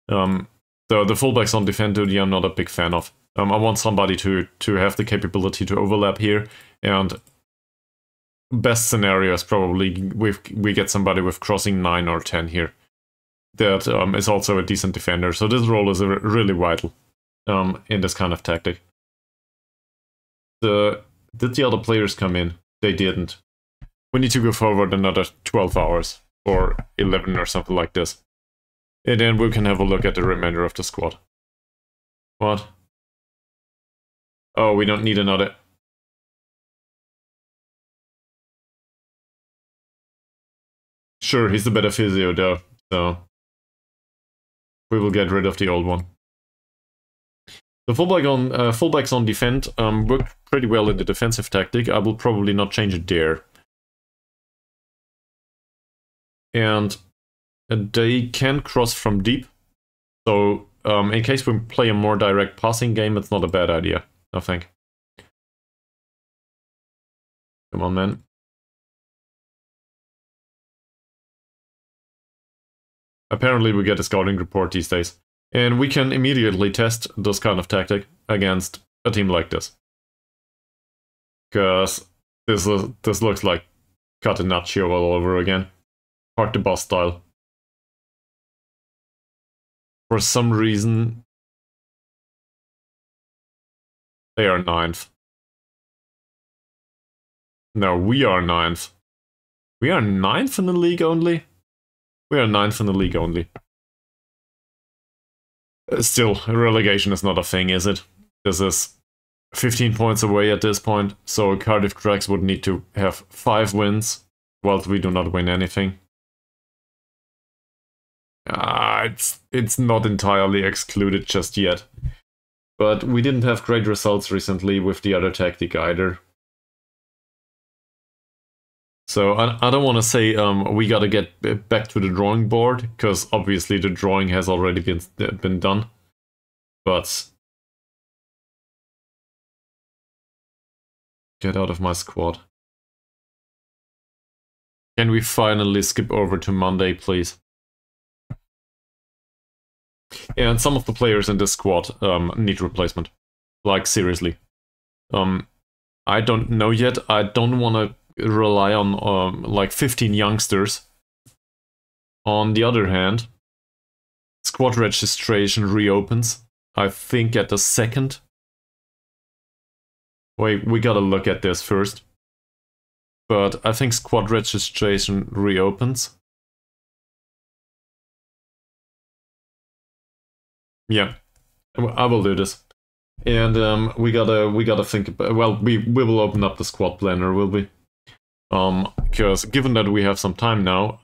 Speaker 1: The fullbacks on defend duty I'm not a big fan of. I want somebody to have the capability to overlap here, and best scenario is probably we get somebody with crossing 9 or 10 here. That is also a decent defender, so this role is really vital in this kind of tactic. Did the other players come in? They didn't. We need to go forward another 12 hours, or 11 or something like this. And then we can have a look at the remainder of the squad. What? Oh, we don't need another. Sure, he's the better physio though, so we will get rid of the old one. The fullbacks on defend work pretty well in the defensive tactic. I will probably not change it there. And they can cross from deep. So in case we play a more direct passing game, it's not a bad idea, I think. Come on, man. Apparently we get a scouting report these days. And we can immediately test this kind of tactic against a team like this. Because this looks like Catenaccio all over again. Park the bus style. For some reason, they are 9th. No, we are 9th. We are 9th in the league only? We are 9th in the league only. Still, relegation is not a thing, is it? This is 15 points away at this point, so Cardiff Cracks would need to have 5 wins, whilst we do not win anything. It's not entirely excluded just yet. But we didn't have great results recently with the other tactic either. So I don't want to say we gotta get back to the drawing board, because obviously the drawing has already been done. But get out of my squad. Can we finally skip over to Monday, please? And some of the players in this squad need replacement. Like, seriously. I don't know yet. I don't want to rely on like 15 youngsters. On the other hand, squad registration reopens, I think, at the 2nd Wait, we gotta look at this first. But I think squad registration reopens. Yeah, I will do this. And we gotta think about, well, we will open up the squad planner, will we? Because given that we have some time now,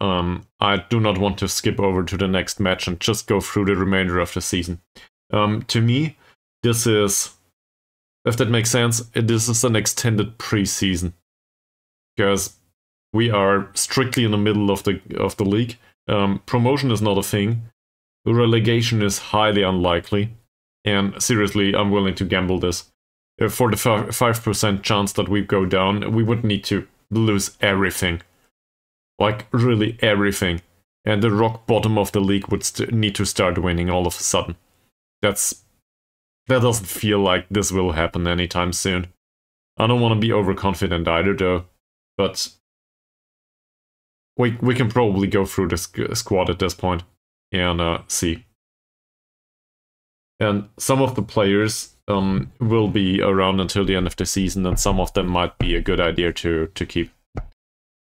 Speaker 1: I do not want to skip over to the next match and just go through the remainder of the season. To me, this is, if that makes sense, this is an extended preseason. Because we are strictly in the middle of the league. Promotion is not a thing. Relegation is highly unlikely. And seriously, I'm willing to gamble this. For the 5% chance that we go down, we would need to lose everything. Like, really everything. And the rock bottom of the league would need to start winning all of a sudden. That doesn't feel like this will happen anytime soon. I don't want to be overconfident either, though. But we can probably go through the squad at this point and see. And some of the players will be around until the end of the season, and some of them might be a good idea to keep.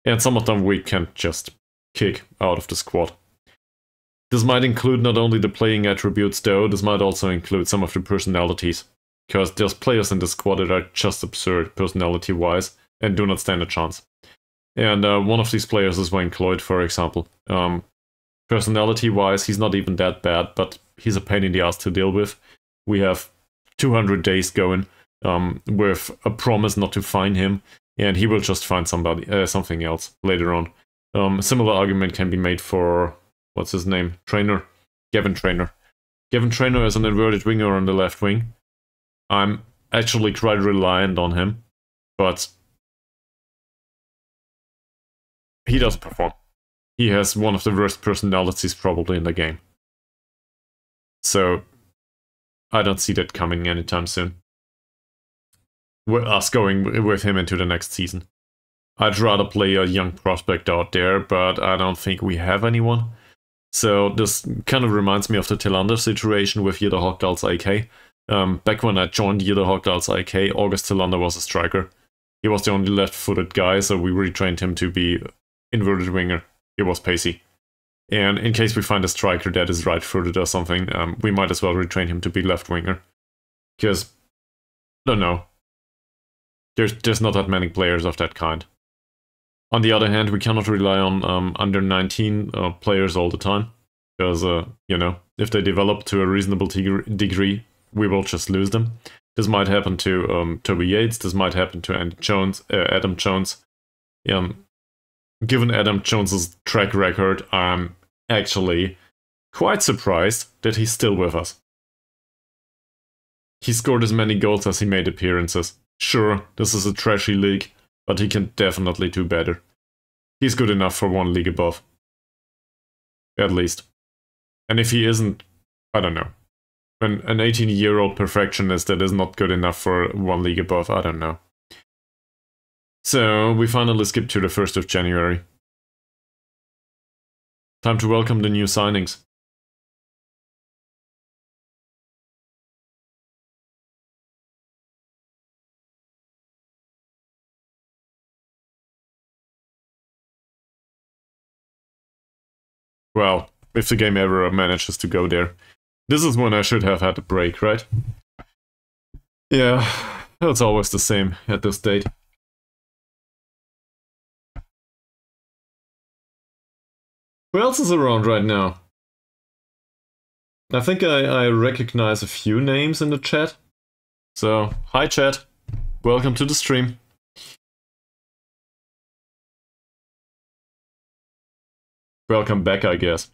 Speaker 1: And some of them we can just kick out of the squad. This might include not only the playing attributes though, this might also include some of the personalities. Because there's players in the squad that are just absurd personality-wise and do not stand a chance. And one of these players is Wayne Cloyd, for example. Personality-wise, he's not even that bad, but he's a pain in the ass to deal with. We have 200 days going with a promise not to fine him, and he will just find something else later on. Similar argument can be made for, what's his name? Gavin Trainer. Gavin Trainer is an inverted winger on the left wing. I'm actually quite reliant on him, but he doesn't perform. He has one of the worst personalities probably in the game. So I don't see that coming anytime soon. With us going with him into the next season. I'd rather play a young prospect out there, but I don't think we have anyone. So this kind of reminds me of the Tillander situation with Jeder Hogdal's AK. Back when I joined Jeder Hogdal's AK, August Tillander was a striker. He was the only left-footed guy, so we retrained him to be inverted winger. He was pacey. And in case we find a striker that is right-footed or something, we might as well retrain him to be left winger. Because, I don't know. There's not that many players of that kind. On the other hand, we cannot rely on under 19 players all the time. Because, you know, if they develop to a reasonable degree, we will just lose them. This might happen to Toby Yates, this might happen to Adam Jones. Given Adam Jones's track record, I'm actually quite surprised that he's still with us. He scored as many goals as he made appearances. Sure, this is a trashy league, but he can definitely do better. He's good enough for one league above. At least. And if he isn't, I don't know. An 18-year-old perfectionist that is not good enough for one league above, I don't know. So, we finally skipped to the 1st of January. Time to welcome the new signings. Well, if the game ever manages to go there. This is when I should have had a break, right? Yeah, it's always the same at this date. Who else is around right now? I think I recognize a few names in the chat. So, hi chat. Welcome to the stream. Welcome back, I guess.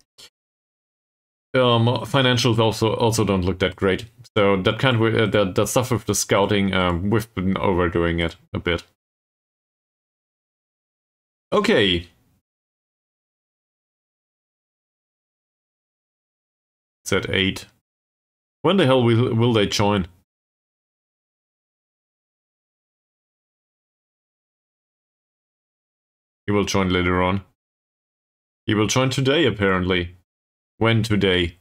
Speaker 1: Financials also don't look that great. So that kind of that stuff with the scouting, we've been overdoing it a bit. Okay. It's at 8. When the hell will they join? He will join later on. He will join today, apparently. When today?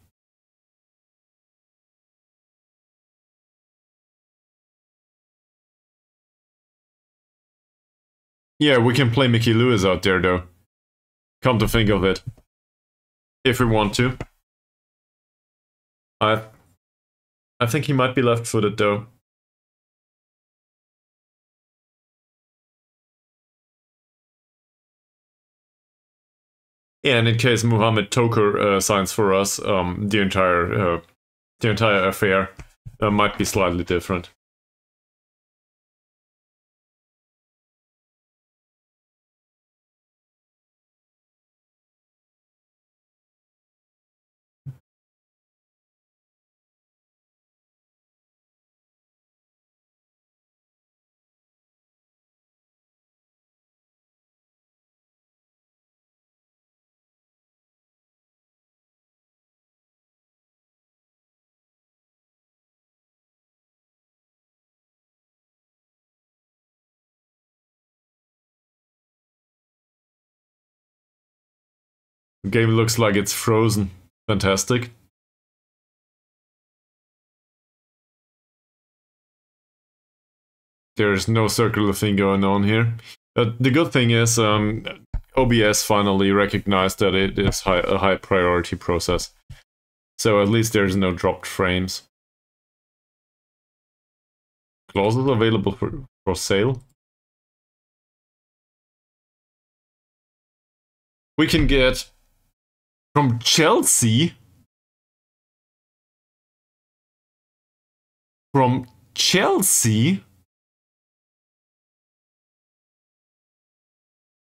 Speaker 1: Yeah, we can play Mickey Lewis out there, though. Come to think of it. If we want to. I think he might be left-footed, though. Yeah, and in case Muhammad Toker signs for us, the entire affair might be slightly different. The game looks like it's frozen. Fantastic. There's no circular thing going on here. The good thing is OBS finally recognized that it is a high priority process. So at least there's no dropped frames. Clauses available for sale. We can get from Chelsea. From Chelsea.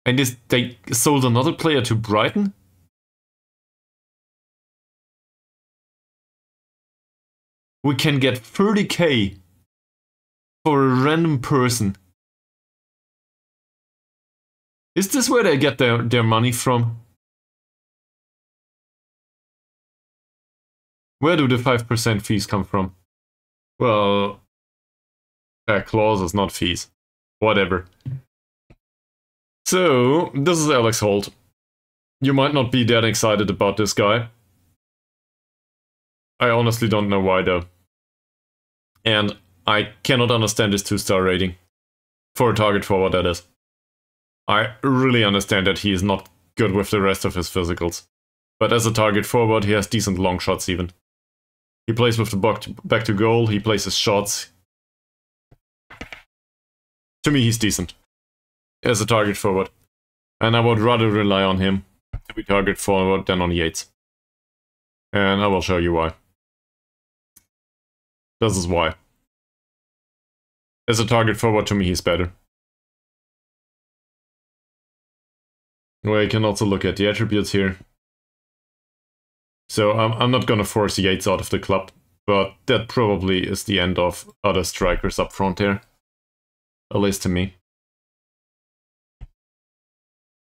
Speaker 1: And they sold another player to Brighton? We can get 30k for a random person. Is this where they get their money from? Where do the 5% fees come from? Well, clauses, not fees. Whatever. So, this is Alex Holt. You might not be that excited about this guy. I honestly don't know why though. And I cannot understand his 2-star rating. For a target forward, that is. I really understand that he is not good with the rest of his physicals. But as a target forward, he has decent long shots even. He plays with the back to goal, he plays his shots. To me, he's decent. As a target forward. And I would rather rely on him to be target forward than on Yates. And I will show you why. This is why. As a target forward, to me, he's better. Well, you can also look at the attributes here. So I'm not gonna force Yates out of the club, but that probably is the end of other strikers up front here. At least to me.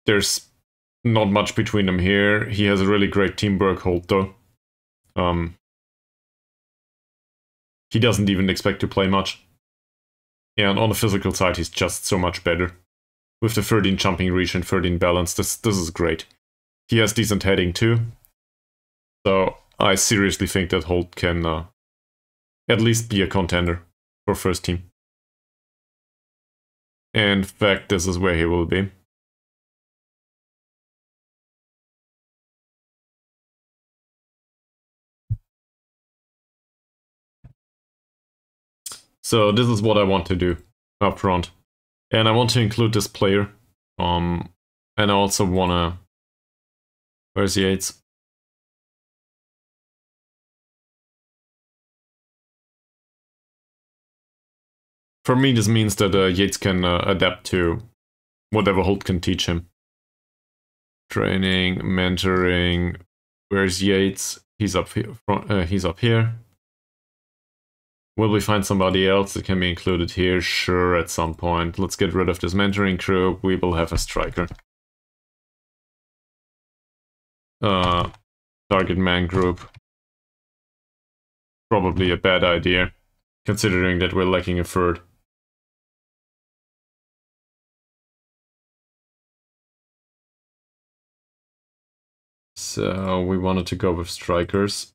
Speaker 1: There's not much between them here. He has a really great teamwork hold though. He doesn't even expect to play much. And on the physical side, he's just so much better. With the 13 jumping reach and 13 balance, this is great. He has decent heading too. So I seriously think that Holt can at least be a contender for first team. In fact, this is where he will be. So this is what I want to do up front. And I want to include this player. And I also wanna... Where's Yates? For me, this means that Yates can adapt to whatever Holt can teach him. Training, mentoring. Where's Yates? He's up here. He's up here. Will we find somebody else that can be included here? Sure, at some point. Let's get rid of this mentoring crew. We will have a striker. Target man group. Probably a bad idea, considering that we're lacking a third. So we wanted to go with strikers.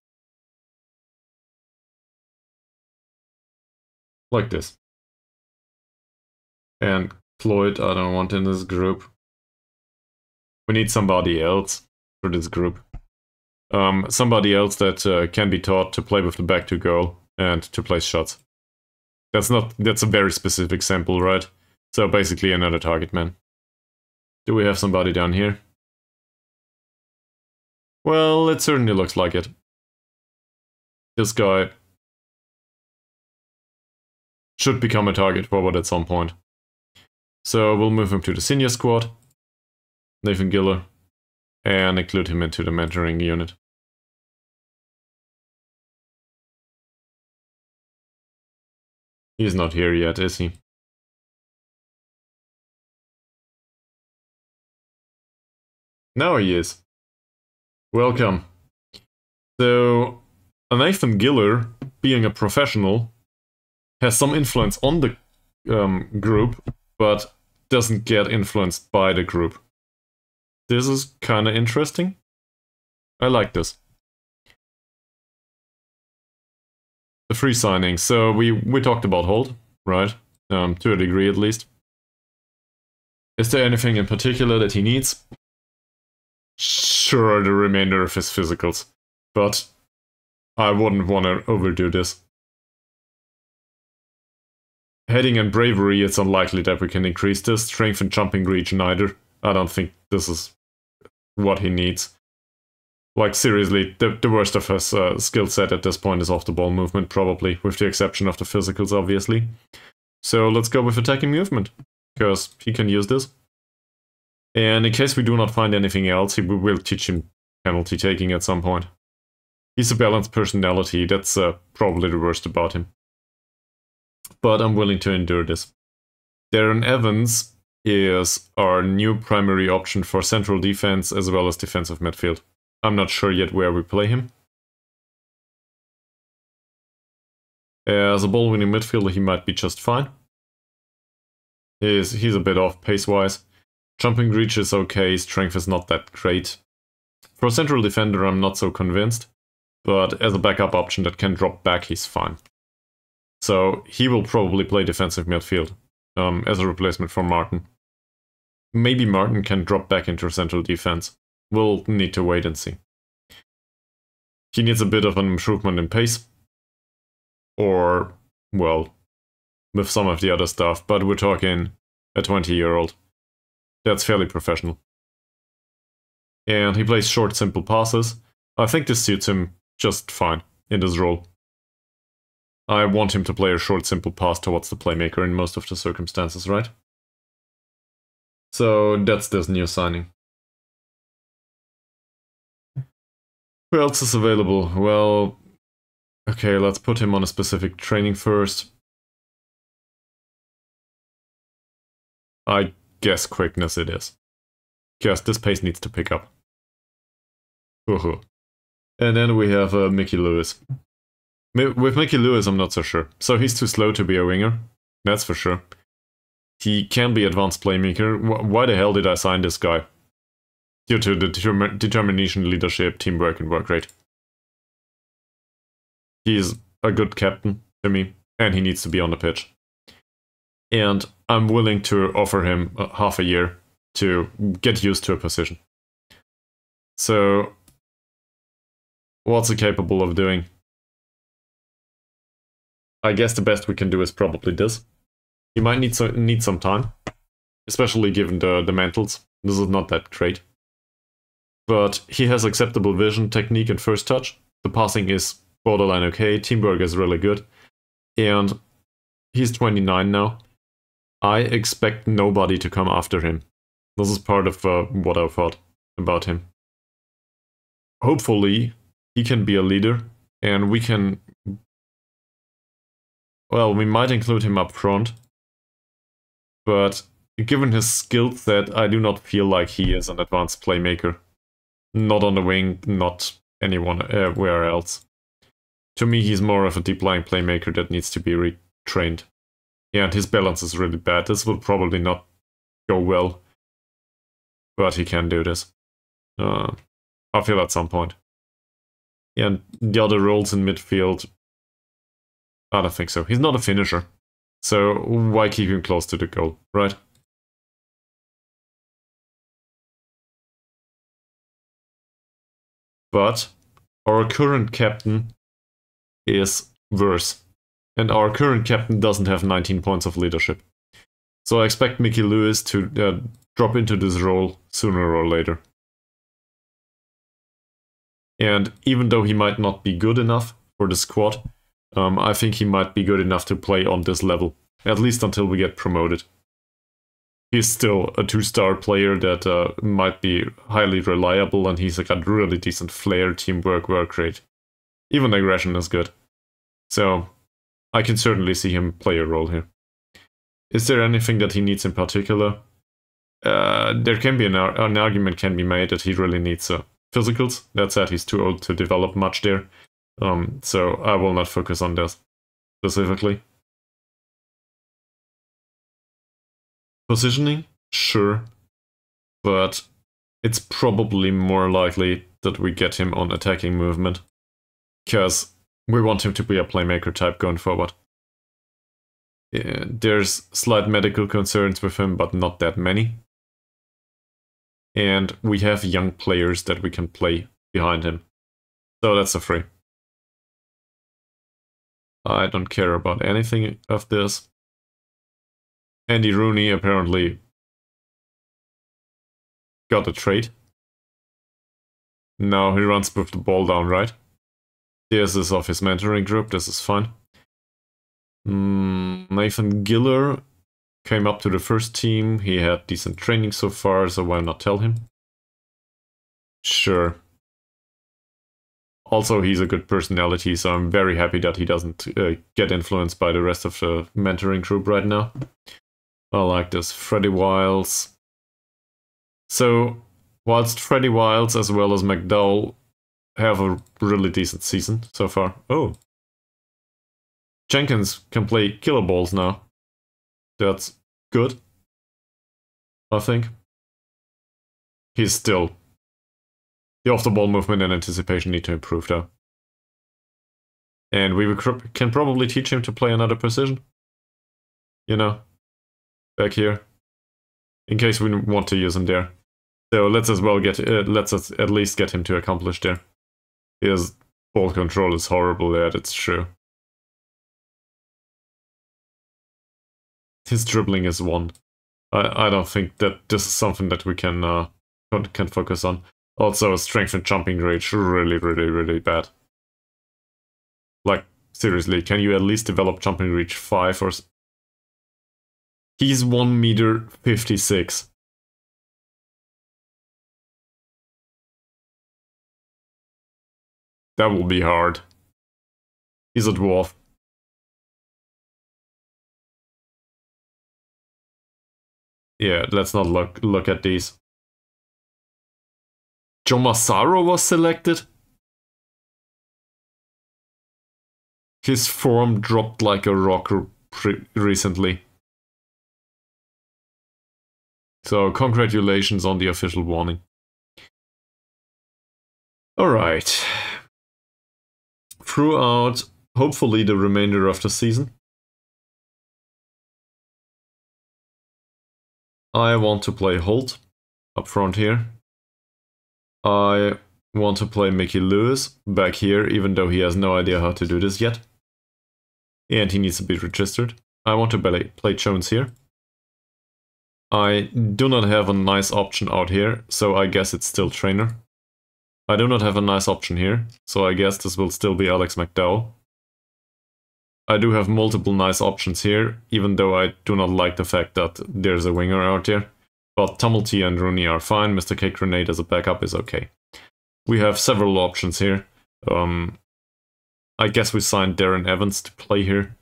Speaker 1: Like this. And Floyd, I don't want in this group. We need somebody else for this group. Somebody else that can be taught to play with the back to goal and to place shots. That's a very specific sample, right? So basically another target man. Do we have somebody down here? Well, it certainly looks like it. This guy should become a target forward at some point. So we'll move him to the senior squad, Nathan Giller, and include him into the mentoring unit. He's not here yet, is he? Now he is. Welcome. So, Nathan Giller, being a professional, has some influence on the group, but doesn't get influenced by the group. This is kind of interesting. I like this. The free signing. So we talked about Holt, right? To a degree at least. Is there anything in particular that he needs? Sure, the remainder of his physicals. But I wouldn't want to overdo this. Heading and bravery, it's unlikely that we can increase this. Strength and jumping reach, neither. I don't think this is what he needs. Like, seriously, the worst of his skill set at this point is off-the-ball movement, probably, with the exception of the physicals, obviously. So let's go with attacking movement, because he can use this. And in case we do not find anything else, we will teach him penalty taking at some point. He's a balanced personality, that's probably the worst about him. But I'm willing to endure this. Darren Evans is our new primary option for central defense as well as defensive midfield. I'm not sure yet where we play him. As a ball-winning midfielder, he might be just fine. He's a bit off pace-wise. Jumping reach is okay, strength is not that great. For a central defender, I'm not so convinced, but as a backup option that can drop back, he's fine. So he will probably play defensive midfield as a replacement for Martin. Maybe Martin can drop back into central defense. We'll need to wait and see. He needs a bit of an improvement in pace. Or, well, with some of the other stuff, but we're talking a 20-year-old. That's fairly professional. And he plays short, simple passes. I think this suits him just fine in this role. I want him to play a short, simple pass towards the playmaker in most of the circumstances, right? So that's this new signing. Who else is available? Well, okay, let's put him on a specific training first. I guess quickness it is. Guess this pace needs to pick up. And then we have Mickey Lewis. With Mickey Lewis, I'm not so sure. So he's too slow to be a winger, that's for sure. He can be advanced playmaker. Why the hell did I sign this guy? Due to the determination, leadership, teamwork, and work rate. He's a good captain to me, and he needs to be on the pitch. And I'm willing to offer him half a year to get used to a position. So, what's he capable of doing? I guess the best we can do is probably this. He might need some time, especially given the mantles. This is not that great. But he has acceptable vision, technique, and first touch. The passing is borderline okay, teamwork is really good. And he's 29 now. I expect nobody to come after him. This is part of what I thought about him. Hopefully, he can be a leader, and we can... Well, we might include him up front, but given his skill set, I do not feel like he is an advanced playmaker. Not on the wing, not anywhere else. To me, he's more of a deep-lying playmaker that needs to be retrained. And his balance is really bad. This will probably not go well, but he can do this. I feel at some point. And the other roles in midfield, I don't think so. He's not a finisher, so why keep him close to the goal, right? but our current captain is worse. And our current captain doesn't have 19 points of leadership. So I expect Mickey Lewis to drop into this role sooner or later. And even though he might not be good enough for the squad, I think he might be good enough to play on this level, at least until we get promoted. He's still a 2-star player that might be highly reliable, and he's got really decent flair, teamwork, work rate. Even aggression is good. So I can certainly see him play a role here. Is there anything that he needs in particular? There can be an argument can be made that he really needs physicals. That said, he's too old to develop much there. So I will not focus on this specifically. Positioning? Sure. But it's probably more likely that we get him on attacking movement. Because we want him to be a playmaker type going forward. There's slight medical concerns with him, but not that many. And we have young players that we can play behind him. So that's a free. I don't care about anything of this. Andy Rooney apparently got a trade. Now he runs with the ball down, right? This is of his mentoring group, this is fine. Nathan Giller came up to the first team. He had decent training so far, so why not tell him? Sure. Also, he's a good personality, so I'm very happy that he doesn't get influenced by the rest of the mentoring group right now. I like this. Freddie Wiles. So, whilst Freddie Wiles as well as McDowell have a really decent season so far. Oh. Jenkins can play killer balls now. That's good, I think. He's still... The off-the-ball movement and anticipation need to improve, though. And we can probably teach him to play another position. You know, back here. In case we want to use him there. So let's as well let's at least get him to accomplish there. His ball control is horrible there, that's true. His dribbling is 1. I don't think that this is something that we can focus on. Also, strength and jumping range really bad. Like, seriously, can you at least develop jumping reach 5 or... He's 1 meter 56. That will be hard. He's a dwarf. Yeah, let's not look at these. Joe Massaro was selected? His form dropped like a rock recently. So congratulations on the official warning. Alright. Throughout, hopefully, the remainder of the season, I want to play Holt up front here. I want to play Mickey Lewis back here, even though he has no idea how to do this yet. And he needs to be registered. I want to play Jones here. I do not have a nice option out here, so I guess it's still Trainer. I do not have a nice option here, so I guess this will still be Alex McDowell. I do have multiple nice options here, even though I do not like the fact that there's a winger out there. But Tumulty and Rooney are fine, Mr. Cake Grenade as a backup is okay. We have several options here. I guess we signed Darren Evans to play here,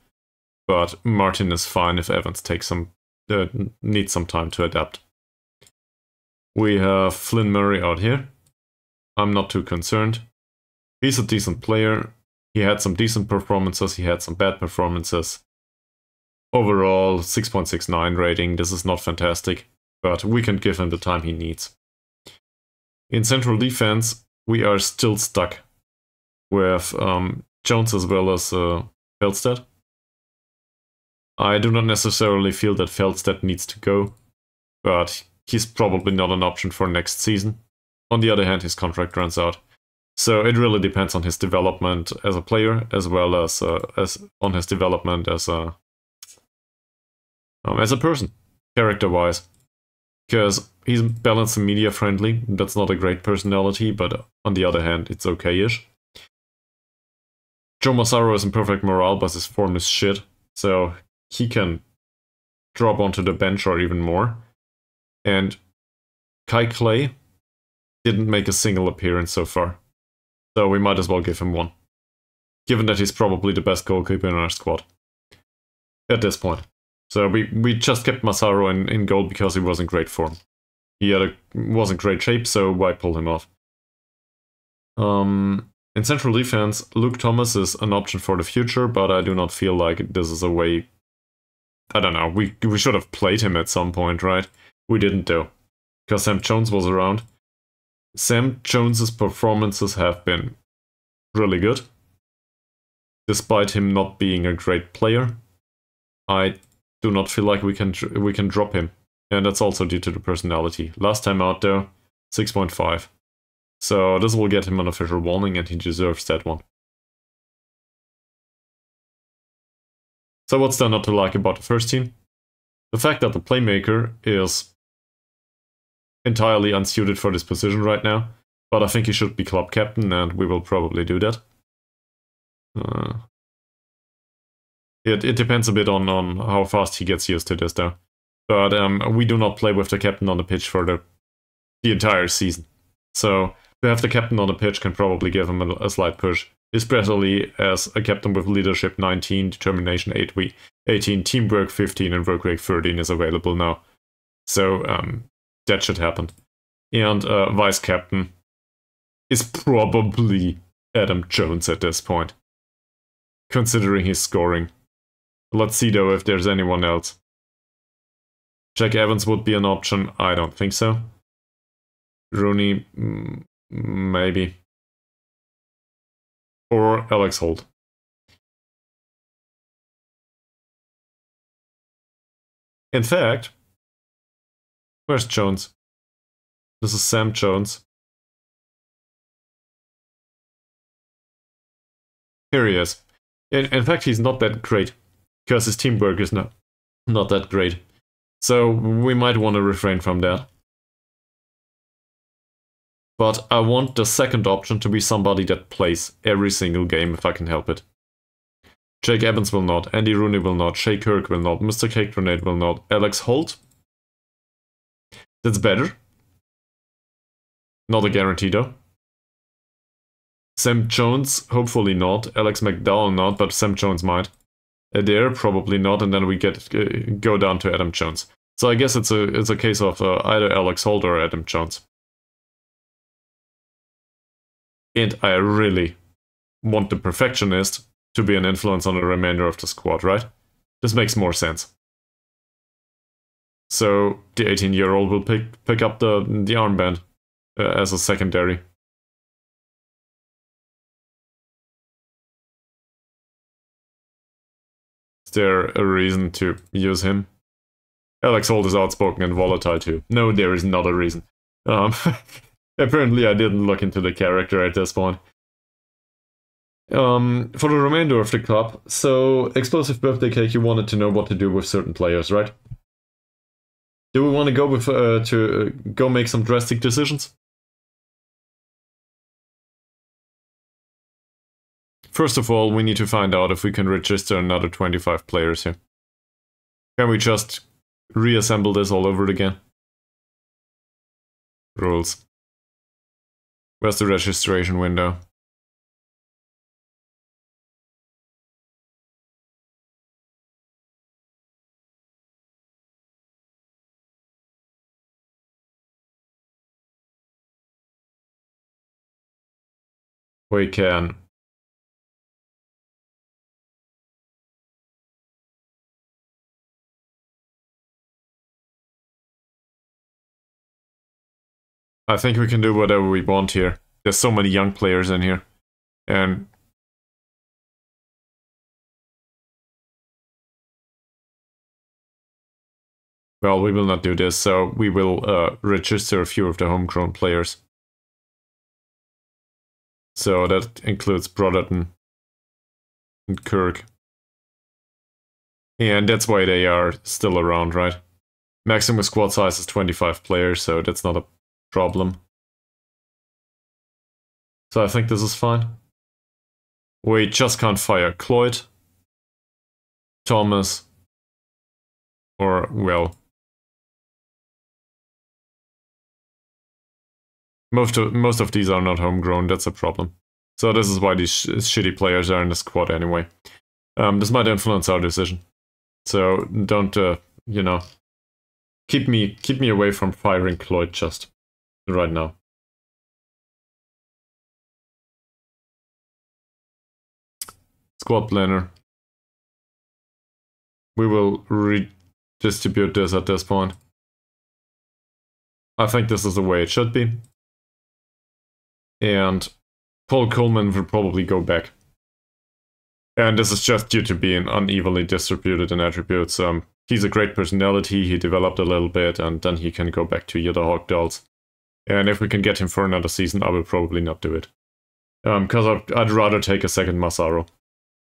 Speaker 1: but Martin is fine if Evans takes needs some time to adapt. We have Flynn Murray out here. I'm not too concerned. He's a decent player. He had some decent performances, he had some bad performances. Overall, 6.69 rating, this is not fantastic, but we can give him the time he needs. In central defense, we are still stuck with Jones as well as Feldstedt. I do not necessarily feel that Feldstedt needs to go, but he's probably not an option for next season. On the other hand, his contract runs out. So it really depends on his development as a player, as well as on his development as a person, character-wise. Because he's balanced and media friendly. That's not a great personality, but on the other hand, it's okay-ish. Joe Massaro is in perfect morale, but his form is shit, so he can drop onto the bench or even more. And Kai Clay didn't make a single appearance so far, so we might as well give him one, given that he's probably the best goalkeeper in our squad at this point. So we just kept Massaro in goal because he was in great form. He was in great shape, so why pull him off? In central defense, Luke Thomas is an option for the future, but I do not feel like this is a way... I don't know, we should have played him at some point, right? We didn't though, because Sam Jones was around. Sam Jones's performances have been really good, despite him not being a great player. I do not feel like we can drop him, and that's also due to the personality. Last time out though, 6.5. So this will get him an official warning, and he deserves that one. So what's there not to like about the first team? The fact that the playmaker is entirely unsuited for this position right now, but I think he should be club captain, and we will probably do that. It depends a bit on how fast he gets used to this though. But we do not play with the captain on the pitch for the entire season. So to have the captain on the pitch can probably give him a slight push, especially as a captain with leadership 19, determination 18, teamwork 15, and work rate 13 is available now. So that should happen. And vice captain is probably Adam Jones at this point, considering his scoring. Let's see though if there's anyone else. Jack Evans would be an option. I don't think so. Rooney, maybe. Or Alex Holt. In fact, where's Jones? This is Sam Jones. Here he is. In fact, he's not that great, because his teamwork is not that great. So we might want to refrain from that. But I want the second option to be somebody that plays every single game if I can help it. Jake Evans will not, Andy Rooney will not, Shay Kirk will not, Mr. Cake Grenade will not, Alex Holt. That's better. Not a guarantee though. Sam Jones, hopefully not. Alex McDowell not, but Sam Jones might. Adair, probably not, and then we go down to Adam Jones. So I guess it's a case of either Alex Holt or Adam Jones. And I really want the perfectionist to be an influence on the remainder of the squad, right? This makes more sense. So the 18-year-old will pick up the armband as a secondary. Is there a reason to use him? Alex Holt is outspoken and volatile too. No, there is not a reason. Apparently I didn't look into the character at this point. For the remainder of the club, so Explosive Birthday Cake, you wanted to know what to do with certain players, right? Do we want to go with go make some drastic decisions? First of all, we need to find out if we can register another 25 players here. Can we just reassemble this all over again? Rules. Where's the registration window? We can. I think we can do whatever we want here. There's so many young players in here. And well, we will not do this, so we will register a few of the homegrown players. So that includes Brotherton and Kirk. And that's why they are still around, right? Maximum squad size is 25 players, so that's not a problem. So I think this is fine. We just can't fire Cloyd, Thomas, or, well, most of these are not homegrown, that's a problem. So this is why these shitty players are in the squad anyway. This might influence our decision. So don't, you know, keep me away from firing Cloyd just right now. Squad planner. We will redistribute this at this point. I think this is the way it should be. And Paul Coleman will probably go back. And this is just due to being unevenly distributed in attributes. He's a great personality, he developed a little bit, and then he can go back to the other Hawk Dolls. And if we can get him for another season, I will probably not do it. Because I'd rather take a second Massaro.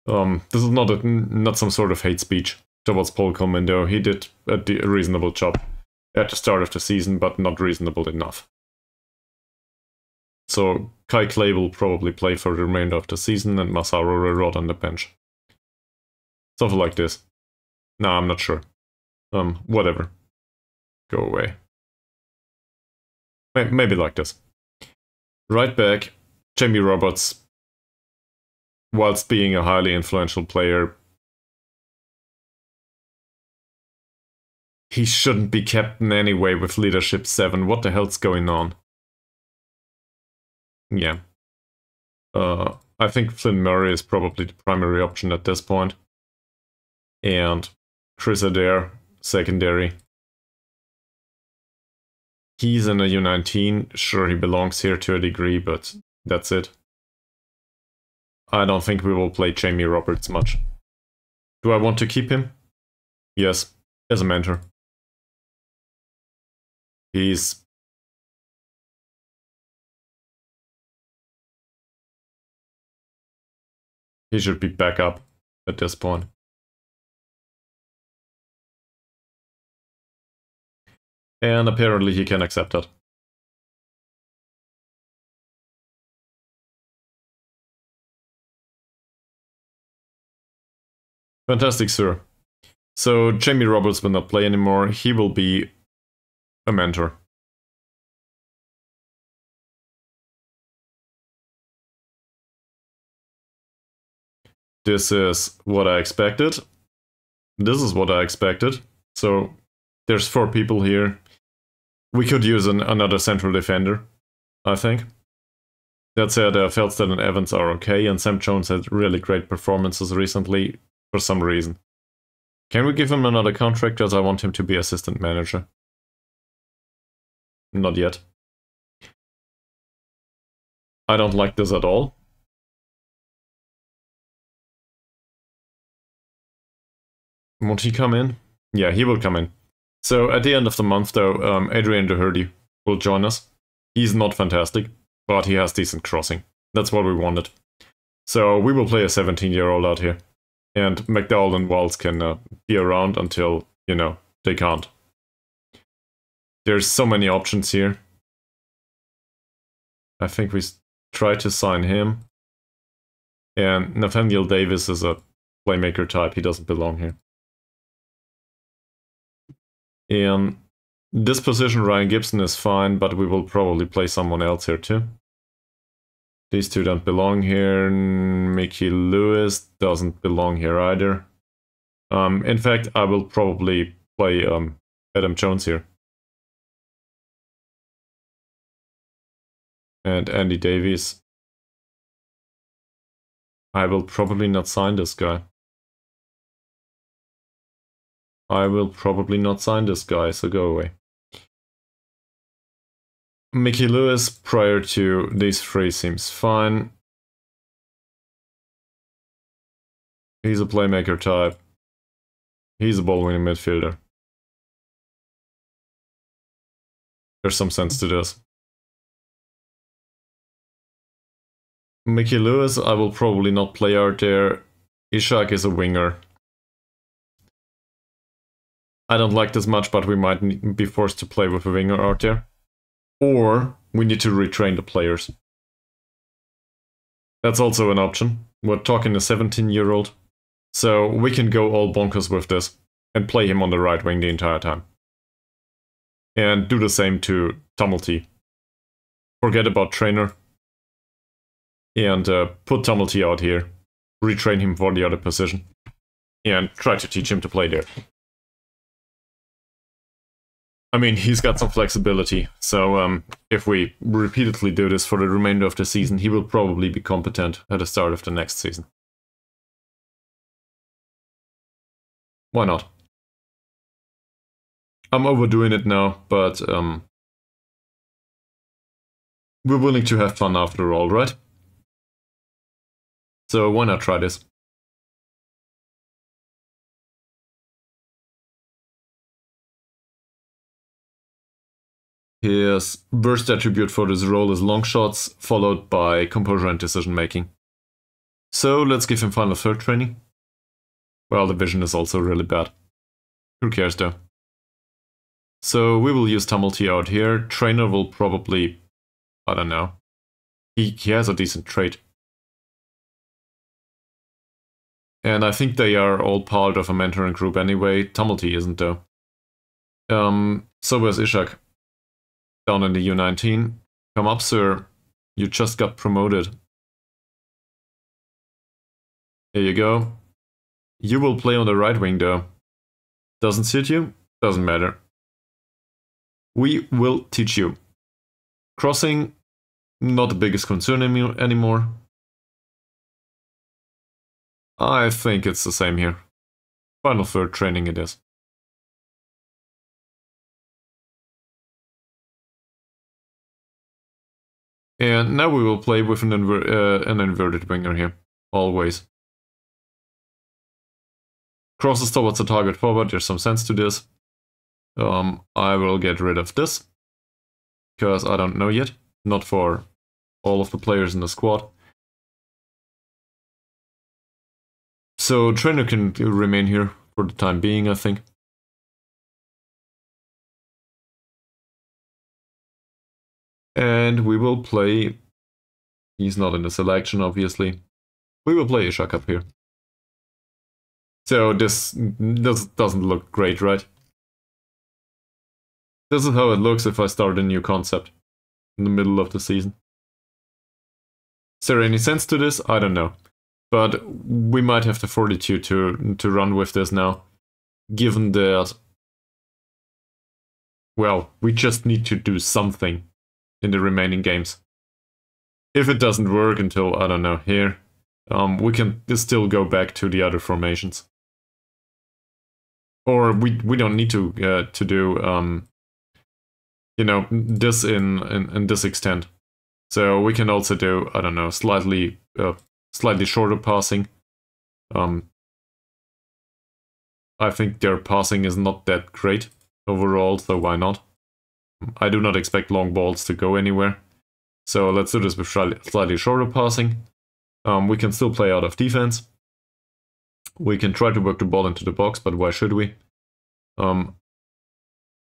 Speaker 1: This is not some sort of hate speech towards Paul Coleman, though. He did a reasonable job at the start of the season, but not reasonable enough. So Kai Clay will probably play for the remainder of the season, and Massaro will rot on the bench. Something like this. Nah, I'm not sure. Whatever. Go away. Maybe like this. Right back, Jamie Roberts, whilst being a highly influential player, he shouldn't be captain anyway with leadership 7. What the hell's going on? Yeah. I think Flynn Murray is probably the primary option at this point. And Chris Adair, secondary. He's in a U19. Sure, he belongs here to a degree, but that's it. I don't think we will play Jamie Roberts much. Do I want to keep him? Yes, as a mentor. He should be back up at this point. And apparently he can accept that. Fantastic, sir. So Jamie Roberts will not play anymore. He will be a mentor. This is what I expected. This is what I expected. So there's 4 people here. We could use another central defender, I think. That said, Feldstedt and Evans are okay, and Sam Jones had really great performances recently for some reason. Can we give him another contract, as I want him to be assistant manager? Not yet. I don't like this at all. Won't he come in? Yeah, he will come in. So at the end of the month, though, Adrian Doherty will join us. He's not fantastic, but he has decent crossing. That's what we wanted. So we will play a 17-year-old out here. And McDowell and Walls can be around until, you know, they can't. There's so many options here. I think we try to sign him. And Nathaniel Davis is a playmaker type. He doesn't belong here. In this position, Ryan Gibson is fine, but we will probably play someone else here too. These 2 don't belong here. Mickey Lewis doesn't belong here either. In fact, I will probably play Adam Jones here. And Andy Davies. I will probably not sign this guy. I will probably not sign this guy, so go away. Mickey Lewis prior to these 3 seems fine. He's a playmaker type. He's a ball-winning midfielder. There's some sense to this. Mickey Lewis, I will probably not play out there. Ishak is a winger. I don't like this much, but we might be forced to play with a winger out there. Or we need to retrain the players. That's also an option. We're talking a 17-year-old. So we can go all bonkers with this and play him on the right wing the entire time. And do the same to Tumulty. Forget about trainer. And put Tumulty out here. Retrain him for the other position. And try to teach him to play there. I mean, he's got some flexibility, so if we repeatedly do this for the remainder of the season, he will probably be competent at the start of the next season. Why not? I'm overdoing it now, but we're willing to have fun after all, right? So why not try this? His worst attribute for this role is long shots, followed by composure and decision making. So let's give him final third training. Well, the vision is also really bad. Who cares though? So we will use Tumulty out here. Trainer will probably... I don't know. He has a decent trait. And I think they are all part of a mentoring group anyway. Tumulty isn't though. So where's Ishak? Down in the U19. Come up, sir. You just got promoted. Here you go. You will play on the right wing though. Doesn't suit you? Doesn't matter. We will teach you. Crossing, not the biggest concern anymore. I think it's the same here. Final third training it is. And now we will play with an inverted winger here, always. Crosses towards the target forward, there's some sense to this. I will get rid of this, because I don't know yet. Not for all of the players in the squad. So trainer can remain here for the time being, I think. And we will play... He's not in the selection, obviously. We will play Ishak up here. So this doesn't look great, right? This is how it looks if I start a new concept in the middle of the season. Is there any sense to this? I don't know. But we might have the fortitude to run with this now. Given that... Well, we just need to do something in the remaining games. If it doesn't work until, I don't know, here, we can still go back to the other formations. Or we don't need to do, you know, this in this extent. So we can also do, I don't know, slightly shorter passing. I think their passing is not that great overall, so why not? I do not expect long balls to go anywhere. So let's do this with slightly shorter passing. We can still play out of defense. We can try to work the ball into the box, but why should we?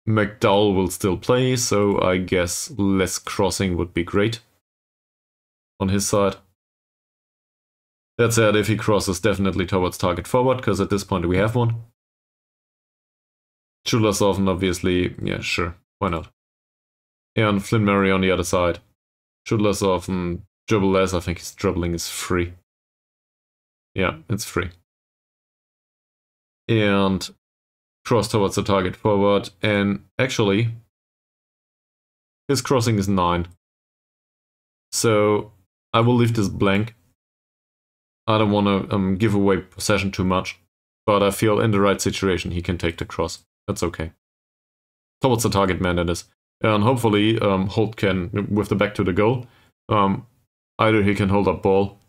Speaker 1: McDowell will still play, so I guess less crossing would be great on his side. That said, if he crosses, definitely towards target forward, because at this point we have one. Chulasovn, obviously, yeah, sure, why not? And Flynn Murray on the other side. Chulasovn, dribble less, I think his dribbling is free. Yeah, it's free. And cross towards the target forward, and actually, his crossing is 9. So I will leave this blank. I don't want to give away possession too much, but I feel in the right situation he can take the cross. That's okay. Towards the target man, that is. And hopefully Holt can, with the back to the goal, either he can hold up ball,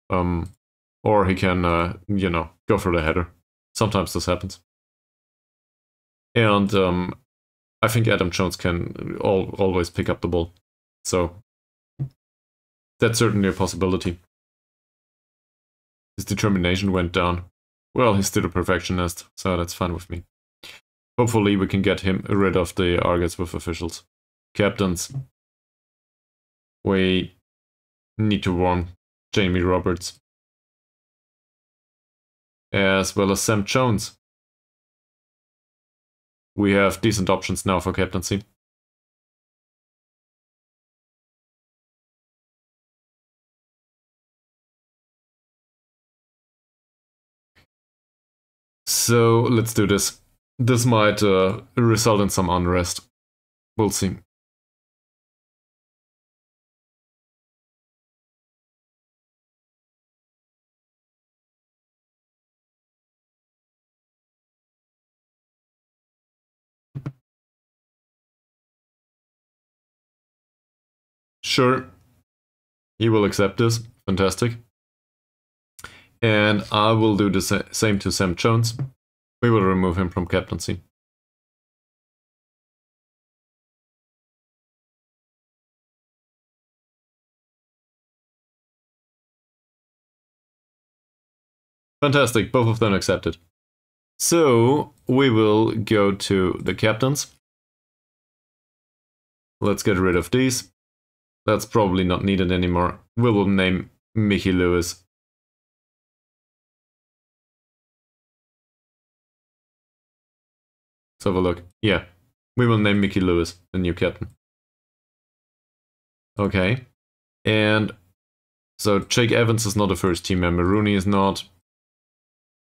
Speaker 1: or he can, you know, go for the header. Sometimes this happens. And I think Adam Jones can always pick up the ball. So That's certainly a possibility. His determination went down. Well, he's still a perfectionist, so that's fine with me. Hopefully we can get him rid of the arguments with officials. Captains. We need to warn Jamie Roberts. As well as Sam Jones. We have decent options now for captaincy. So let's do this. This might result in some unrest. We'll see. Sure. He will accept this. Fantastic. And I will do the same to Sam Jones. We will remove him from captaincy. Fantastic, both of them accepted. So, we will go to the captains. Let's get rid of these. That's probably not needed anymore. We will name Mickey Lewis. Let's have a look. Yeah, we will name Mickey Lewis the new captain. Okay. And so Jake Evans is not a first team member. Rooney is not.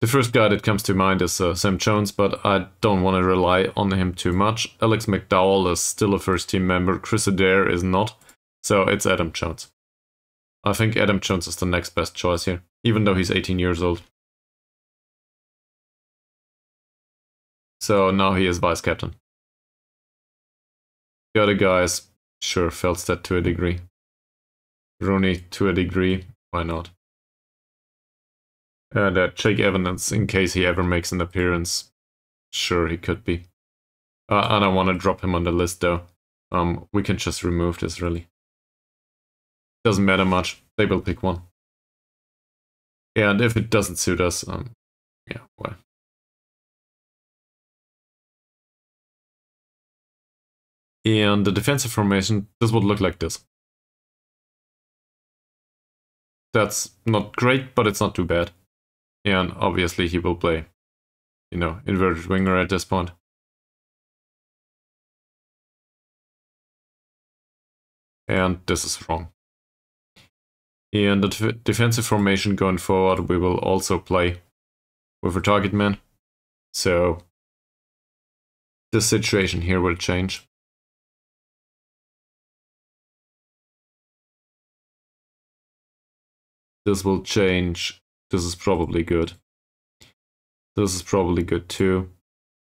Speaker 1: The first guy that comes to mind is Sam Jones, but I don't want to rely on him too much. Alex McDowell is still a first team member. Chris Adair is not. So it's Adam Jones. I think Adam Jones is the next best choice here, even though he's 18 years old. So now he is vice captain. The other guys, sure, Feldstedt to a degree. Rooney to a degree, why not? And Jake Evans, in case he ever makes an appearance, sure, he could be. I don't want to drop him on the list though. We can just remove this, really. Doesn't matter much, they will pick one. And if it doesn't suit us, yeah, well. And the defensive formation, this would look like this. That's not great, but it's not too bad. And obviously he will play, you know, inverted winger at this point. And this is wrong. And the defensive formation going forward, we will also play with a target man. So the situation here will change. This will change. This is probably good. This is probably good too.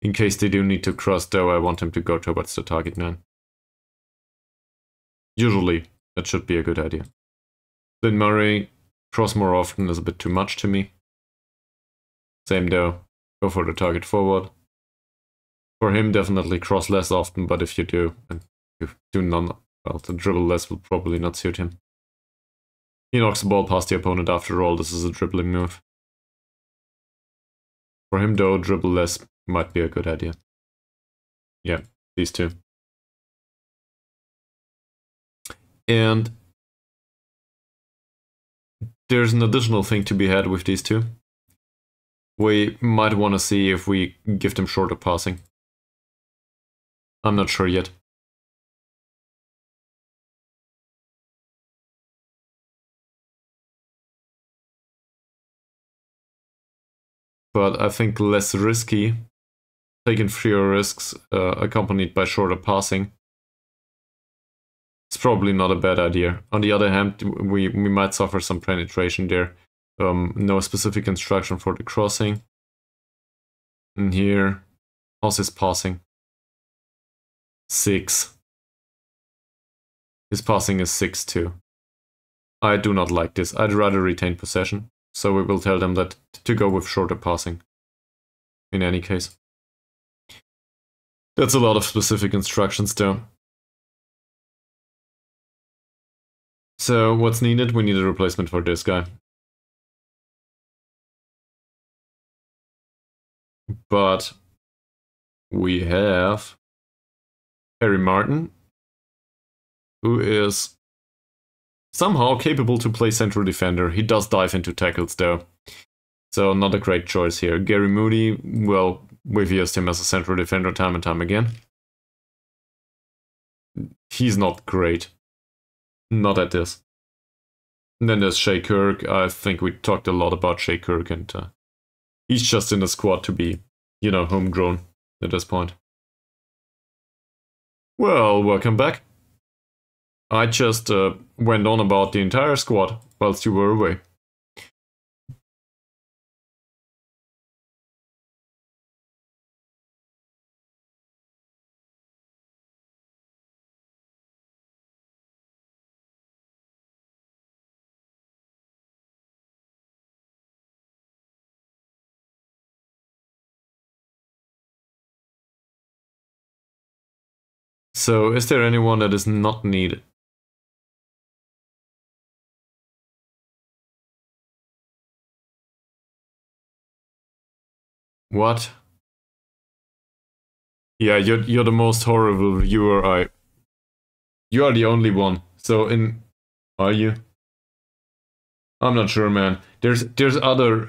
Speaker 1: In case they do need to cross though, I want him to go towards the target man. Usually, that should be a good idea. Lynn Murray, cross more often is a bit too much to me. Same though, go for the target forward. For him, definitely cross less often, but if you do, and you do none, well, the dribble less will probably not suit him. He knocks the ball past the opponent after all, this is a dribbling move. For him though, dribble less might be a good idea. Yeah, these two. And there's an additional thing to be had with these two. We might want to see if we give them shorter passing. I'm not sure yet. But I think less risky, taking fewer risks accompanied by shorter passing, it's probably not a bad idea. On the other hand, we might suffer some penetration there. No specific instruction for the crossing. And here, how's his passing? 6. His passing is 6 too. I do not like this. I'd rather retain possession. So we will tell them that to go with shorter passing. In any case. That's a lot of specific instructions though. So what's needed? We need a replacement for this guy. But we have Harry Martin, who is somehow capable to play central defender. He does dive into tackles though. So not a great choice here. Gary Moody, well, we've used him as a central defender time and time again. He's not great. Not at this. And then there's Shay Kirk. I think we talked a lot about Shay Kirk, and he's just in the squad to be, you know, homegrown at this point. Well, welcome back. I just went on about the entire squad whilst you were away. So, is there anyone that is not needed? What? Yeah, you're the most horrible viewer. You are the only one. So are you? I'm not sure, man. There's other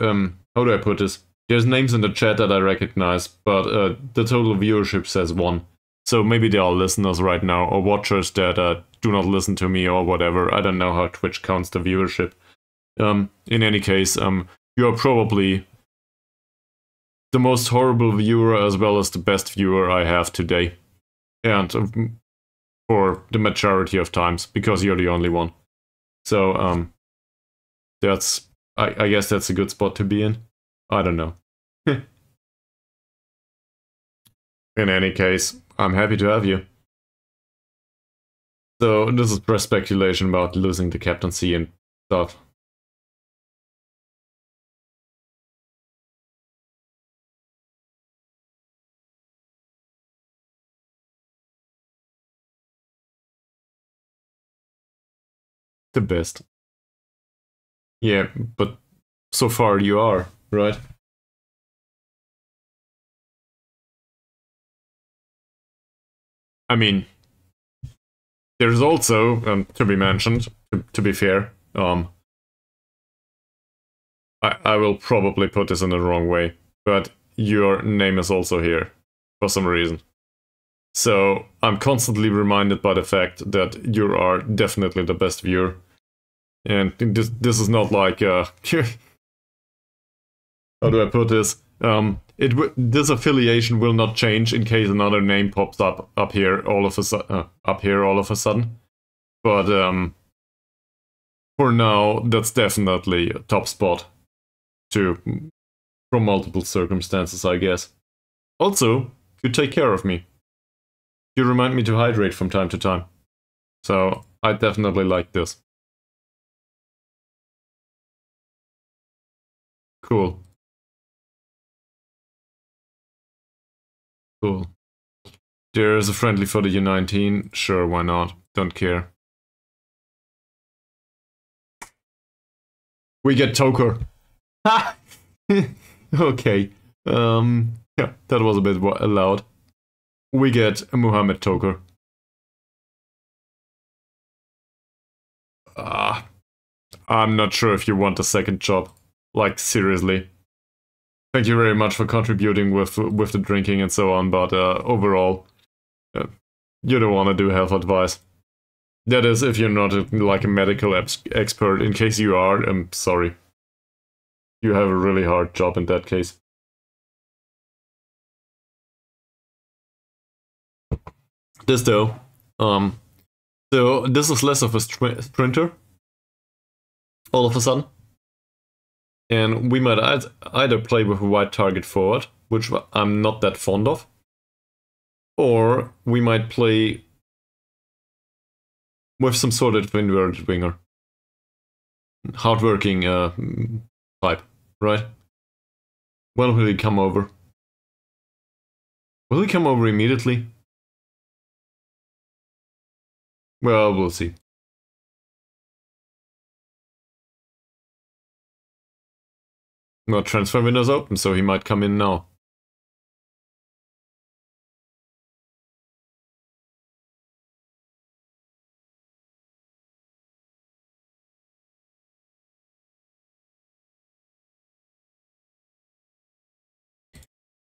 Speaker 1: how do I put this? There's names in the chat that I recognize, but the total viewership says 1. So maybe they are listeners right now, or watchers that do not listen to me or whatever. I don't know how Twitch counts the viewership. In any case, you are probably the most horrible viewer as well as the best viewer I have today. And for the majority of times, because you're the only one. So, that's, I guess that's a good spot to be in. I don't know. In any case, I'm happy to have you. So, this is press speculation about losing the captaincy and stuff. The best. Yeah, but so far you are, right? I mean, there's also, to be mentioned, to be fair, I will probably put this in the wrong way, but your name is also here, for some reason. So, I'm constantly reminded by the fact that you are definitely the best viewer. And this is not like, how do I put this? This affiliation will not change in case another name pops up here all of a sudden. But for now, that's definitely a top spot from multiple circumstances, I guess. Also, you take care of me. You remind me to hydrate from time to time. So I definitely like this. Cool. Cool. There's a friendly for the U19. Sure, why not? Don't care. We get Toker. Ha! Okay. Yeah, that was a bit loud. We get Muhammad Toker. I'm not sure if you want a second job. Like, seriously. Thank you very much for contributing with the drinking and so on, but overall, you don't want to do health advice. That is, if you're not like a medical expert. In case you are, I'm sorry. You have a really hard job in that case. This though, so this is less of a sprinter. All of a sudden. And we might either play with a wide target forward, which I'm not that fond of, or we might play with some sort of inverted winger. Hardworking type, right? When will he come over? Will he come over immediately? Well, we'll see. Well, transfer window's open, so he might come in now.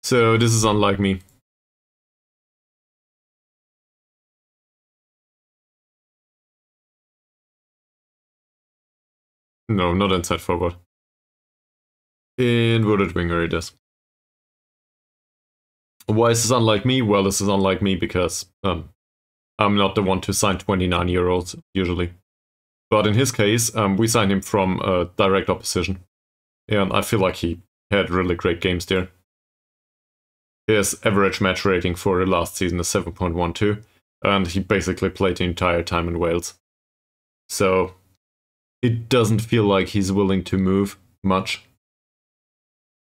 Speaker 1: So this is unlike me. No, not inside forward. Inverted winger it is. Why is this unlike me? Well, this is unlike me because I'm not the one to sign 29-year-olds usually. But in his case, we signed him from a direct opposition. And I feel like he had really great games there. His average match rating for the last season is 7.12, and he basically played the entire time in Wales. So it doesn't feel like he's willing to move much.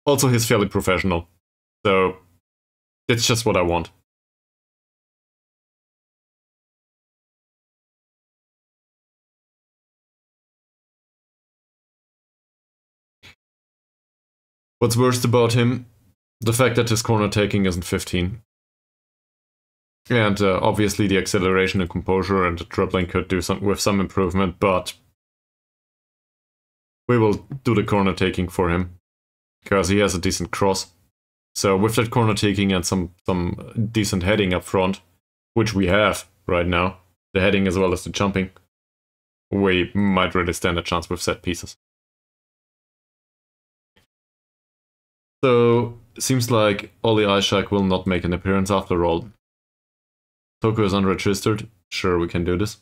Speaker 1: Also, he's fairly professional. So it's just what I want. What's worst about him? The fact that his corner taking isn't 15. And obviously the acceleration and composure and the dribbling could do some with some improvement, but we will do the corner taking for him because he has a decent cross. So with that corner taking and some decent heading up front, which we have right now, the heading as well as the jumping, we might really stand a chance with set pieces. So seems like Oli Ishak will not make an appearance after all. Toko is unregistered. Sure, we can do this.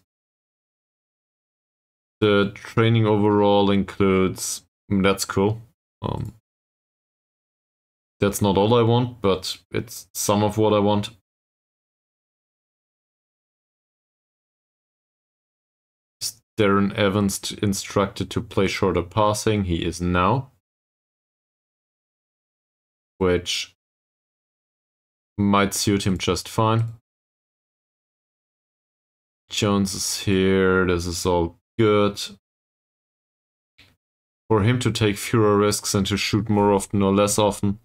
Speaker 1: The training overall includes... That's cool. That's not all I want, but it's some of what I want. Is Darren Evans instructed to play shorter passing? He is now. Which might suit him just fine. Jones is here. This is all good. For him to take fewer risks and to shoot more often or less often.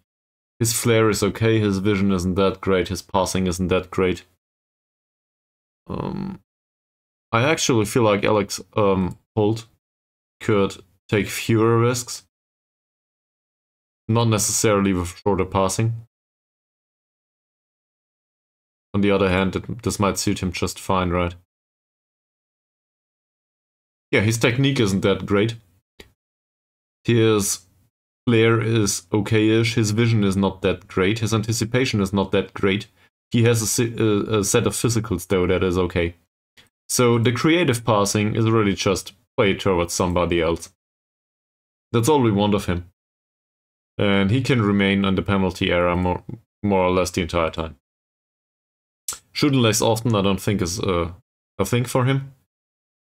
Speaker 1: His flair is okay, his vision isn't that great, his passing isn't that great. I actually feel like Alex Holt could take fewer risks. Not necessarily with shorter passing. On the other hand, this might suit him just fine, right? Yeah, his technique isn't that great. His flair is okay-ish, his vision is not that great, his anticipation is not that great. He has a set of physicals though that is okay. So the creative passing is really just play towards somebody else. That's all we want of him. And he can remain on the penalty area more or less the entire time. Shooting less often I don't think is a thing for him.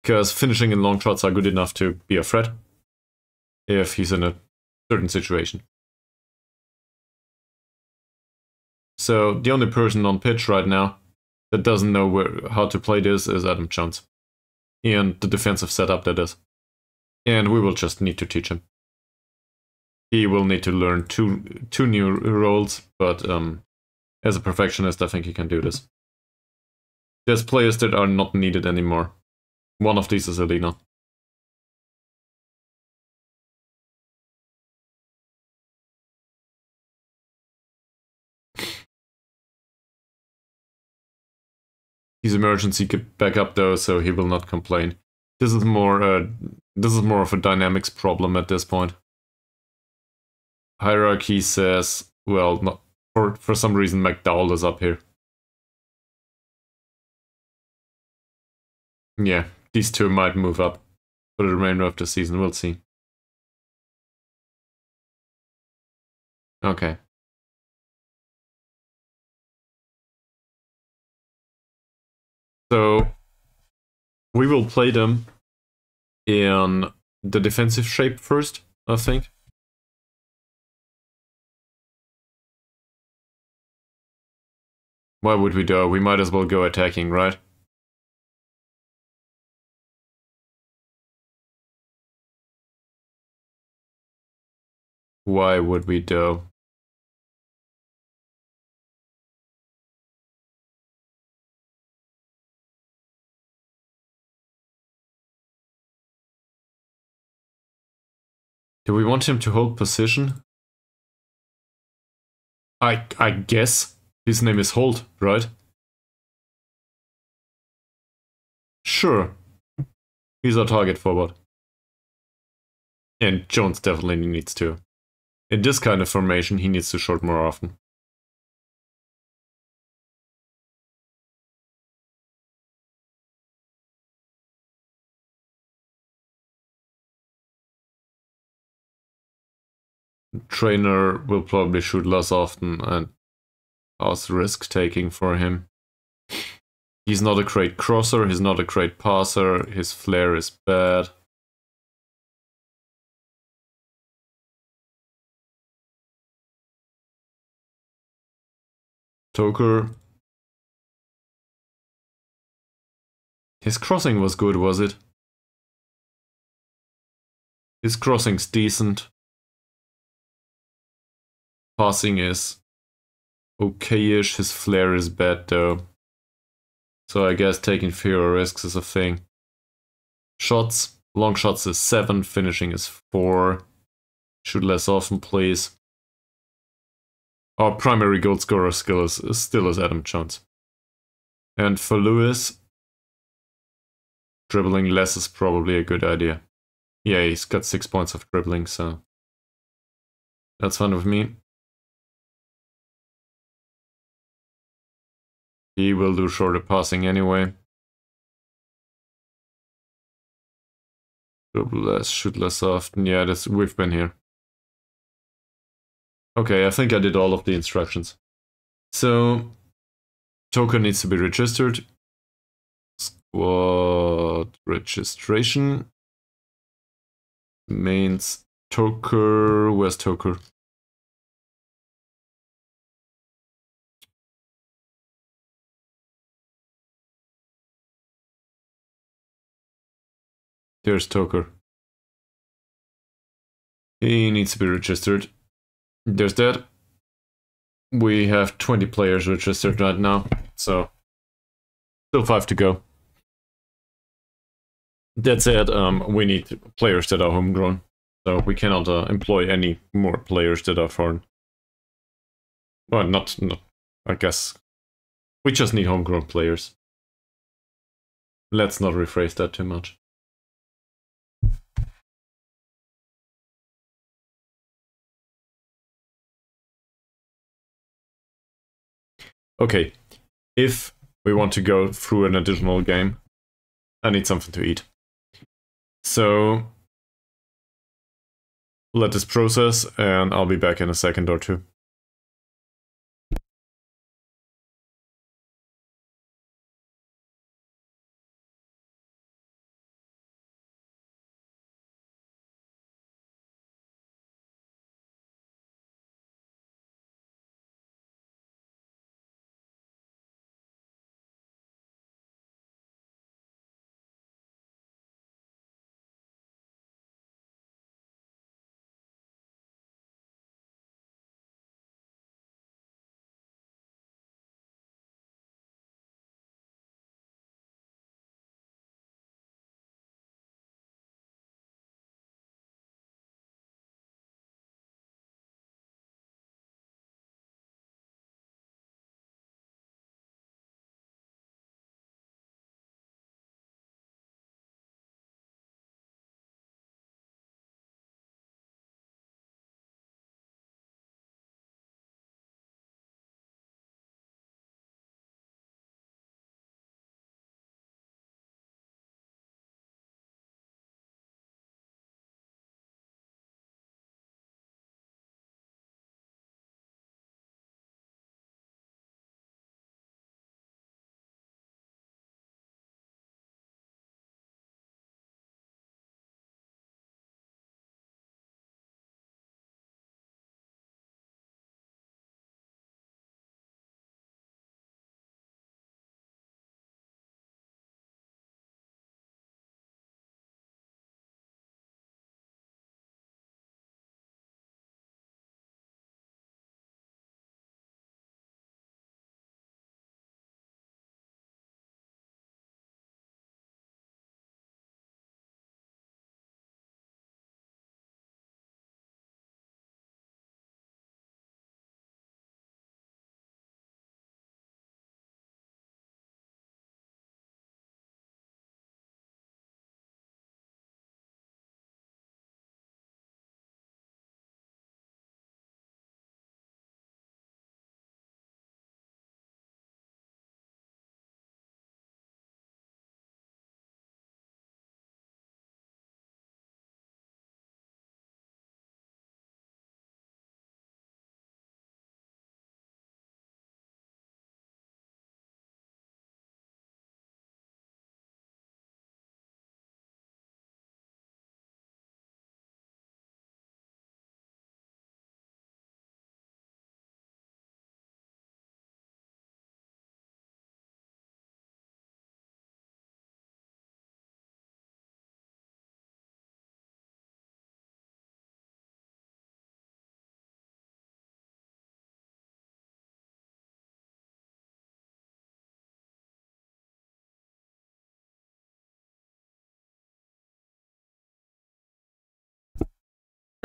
Speaker 1: Because finishing in long shots are good enough to be a threat. If he's in a certain situation. So the only person on pitch right now that doesn't know how to play this is Adam Jones. And the defensive setup that is. And we will just need to teach him. He will need to learn two new roles, but as a perfectionist I think he can do this. There's players that are not needed anymore. One of these is Alina. He's emergency backup though, so he will not complain. This is more of a dynamics problem at this point. Hierarchy says, well, not for some reason McDowell is up here. Yeah, these two might move up for the remainder of the season. We'll see. Okay. So we will play them in the defensive shape first, I think. Why would we do? We might as well go attacking, right? Why would we though? Do we want him to hold position? I guess his name is Holt, right? Sure. He's our target forward. And Jones definitely needs to. In this kind of formation, he needs to short more often. Trainer will probably shoot less often and cause risk taking for him. He's not a great crosser, he's not a great passer, his flair is bad. Toker. His crossing was good, was it? His crossing's decent. Passing is okay-ish, his flair is bad though. So I guess taking fewer risks is a thing. Shots, long shots is 7, finishing is 4. Shoot less often, please. Our primary goal scorer skill is still as Adam Jones. And for Lewis, dribbling less is probably a good idea. Yeah, he's got 6 points of dribbling, so that's fine with me. He will do shorter passing anyway. Dribble less, shoot less often. Yeah, we've been here. Okay, I think I did all of the instructions. So, token needs to be registered. Squad registration. Mains Toker. Where's Toker? There's Toker. He needs to be registered. There's that. We have 20 players registered right now, so still 5 to go. That said, we need players that are homegrown, so we cannot employ any more players that are foreign. Well, not, I guess. We just need homegrown players. Let's not rephrase that too much. Okay, if we want to go through an additional game, I need something to eat. So let this process, and I'll be back in a second or two.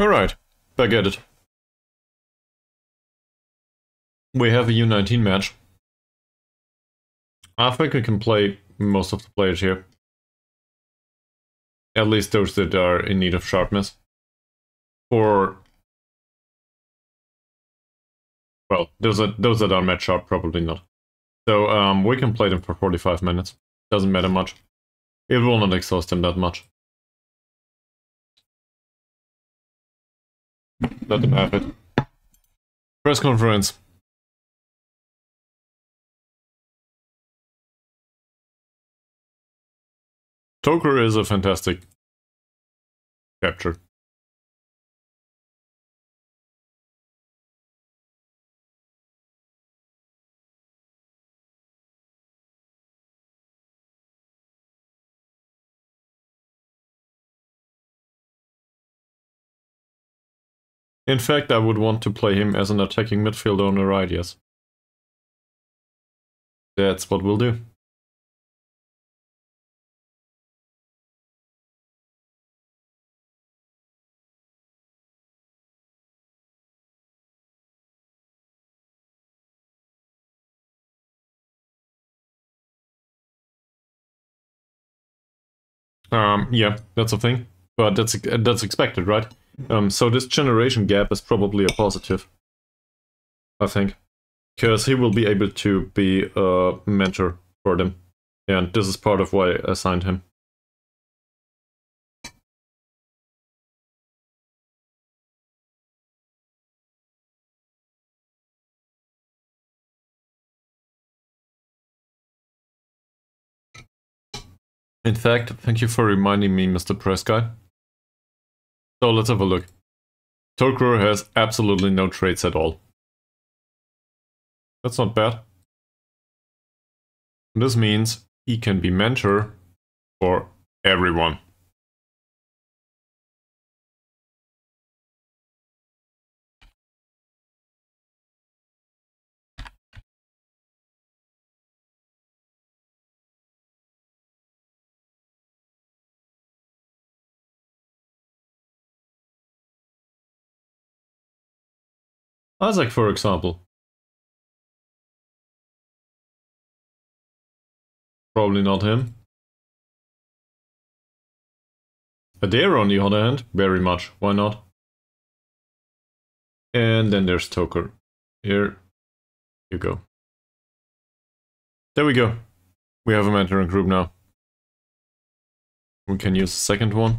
Speaker 1: Alright, back at it. We have a U19 match. I think we can play most of the players here. At least those that are in need of sharpness. Or... well, those that are match sharp, probably not. So we can play them for 45 minutes. Doesn't matter much. It will not exhaust them that much. Let them have it. Press conference. Toker is a fantastic capture. In fact, I would want to play him as an attacking midfielder on the right, yes. That's what we'll do. Yeah, that's a thing. But that's expected, right? So this generation gap is probably a positive, I think. Because he will be able to be a mentor for them. And this is part of why I signed him. In fact, thank you for reminding me, Mr. Press Guy. So let's have a look. Tokuro has absolutely no traits at all. That's not bad. This means he can be mentor for everyone. Isaac, for example. Probably not him. Adair, on the other hand, very much. Why not? And then there's Toker. Here you go. There we go. We have a mentoring group now. We can use the second one.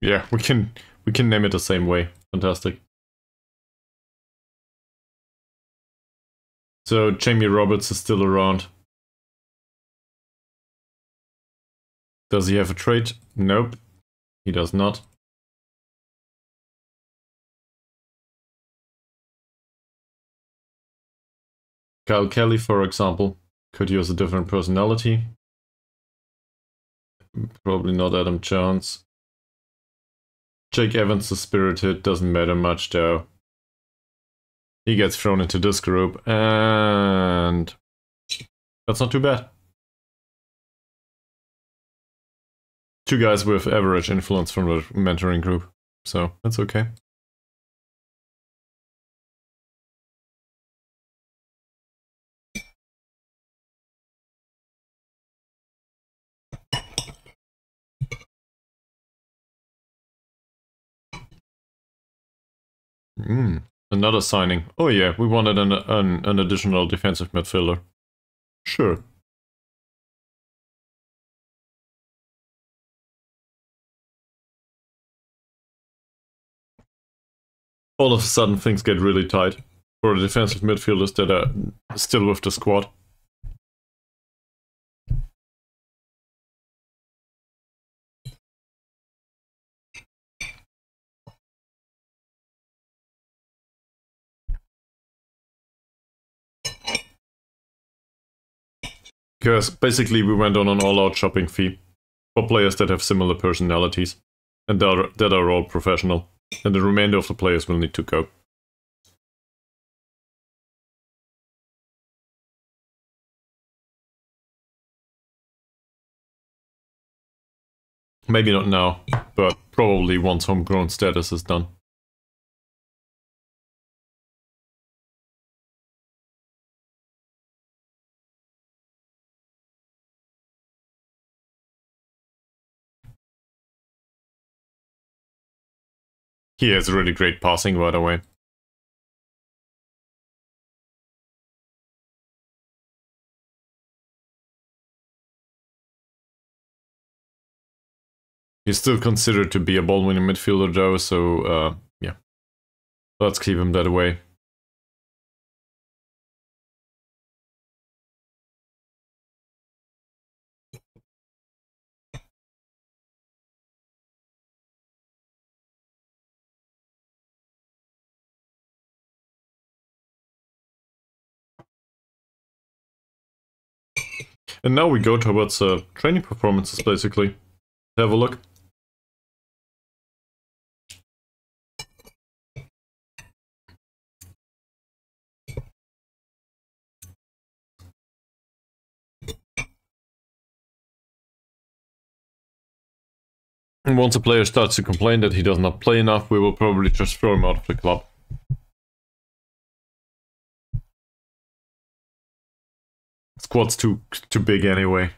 Speaker 1: Yeah, we can name it the same way. Fantastic. So Jamie Roberts is still around. Does he have a trait? Nope, he does not. Kyle Kelly, for example, could use a different personality. Probably not Adam Jones. Jake Evans is spirited, doesn't matter much though. He gets thrown into this group, and that's not too bad. Two guys with average influence from the mentoring group, so that's okay. Another signing. Oh yeah, we wanted an additional defensive midfielder. Sure. All of a sudden things get really tight for the defensive midfielders that are still with the squad. Because basically we went on an all-out shopping fee for players that have similar personalities and that are all professional, and the remainder of the players will need to go. Maybe not now, but probably once homegrown status is done. He has really great passing, by the way. He's still considered to be a ball-winning midfielder though, so yeah. Let's keep him that way. And now we go towards training performances, basically. Have a look. And once a player starts to complain that he does not play enough, we will probably just throw him out of the club. Squad's too big anyway.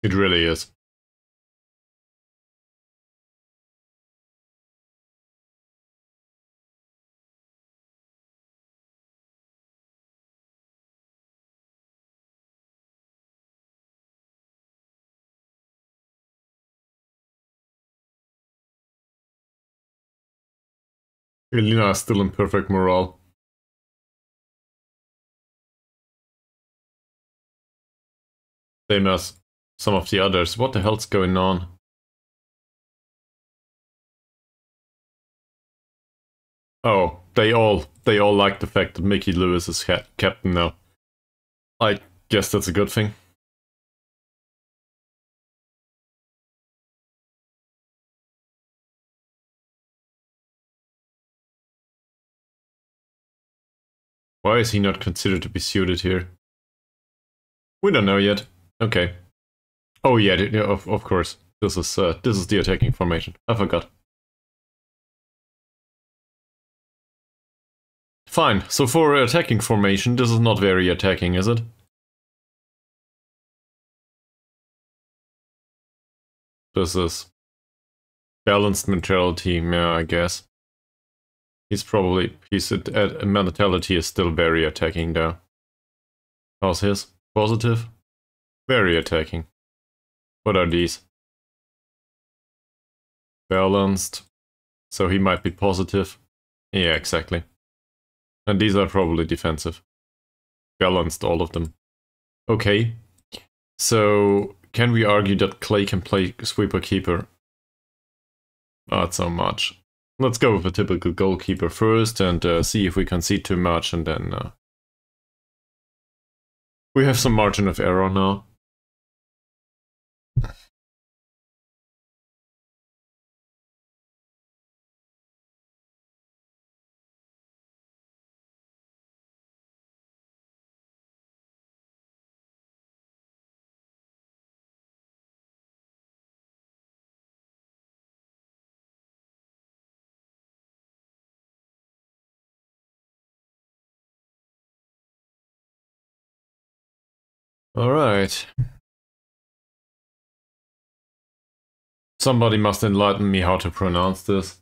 Speaker 1: It really is. Elena is still in perfect morale. Same as some of the others. What the hell's going on? Oh, they all like the fact that Mickey Lewis is captain now. I guess that's a good thing. Why is he not considered to be suited here? We don't know yet. Okay. Oh yeah, of course. This is the attacking formation. I forgot. Fine. So for attacking formation, this is not very attacking, is it? This is balanced mentality, yeah, I guess. His mentality is still very attacking though. How's his? Positive? Very attacking. What are these? Balanced. So he might be positive. Yeah, exactly. And these are probably defensive. Balanced, all of them. Okay. So, can we argue that Clay can play sweeper keeper? Not so much. Let's go with a typical goalkeeper first and see if we concede too much, and then we have some margin of error now. Alright. Somebody must enlighten me how to pronounce this.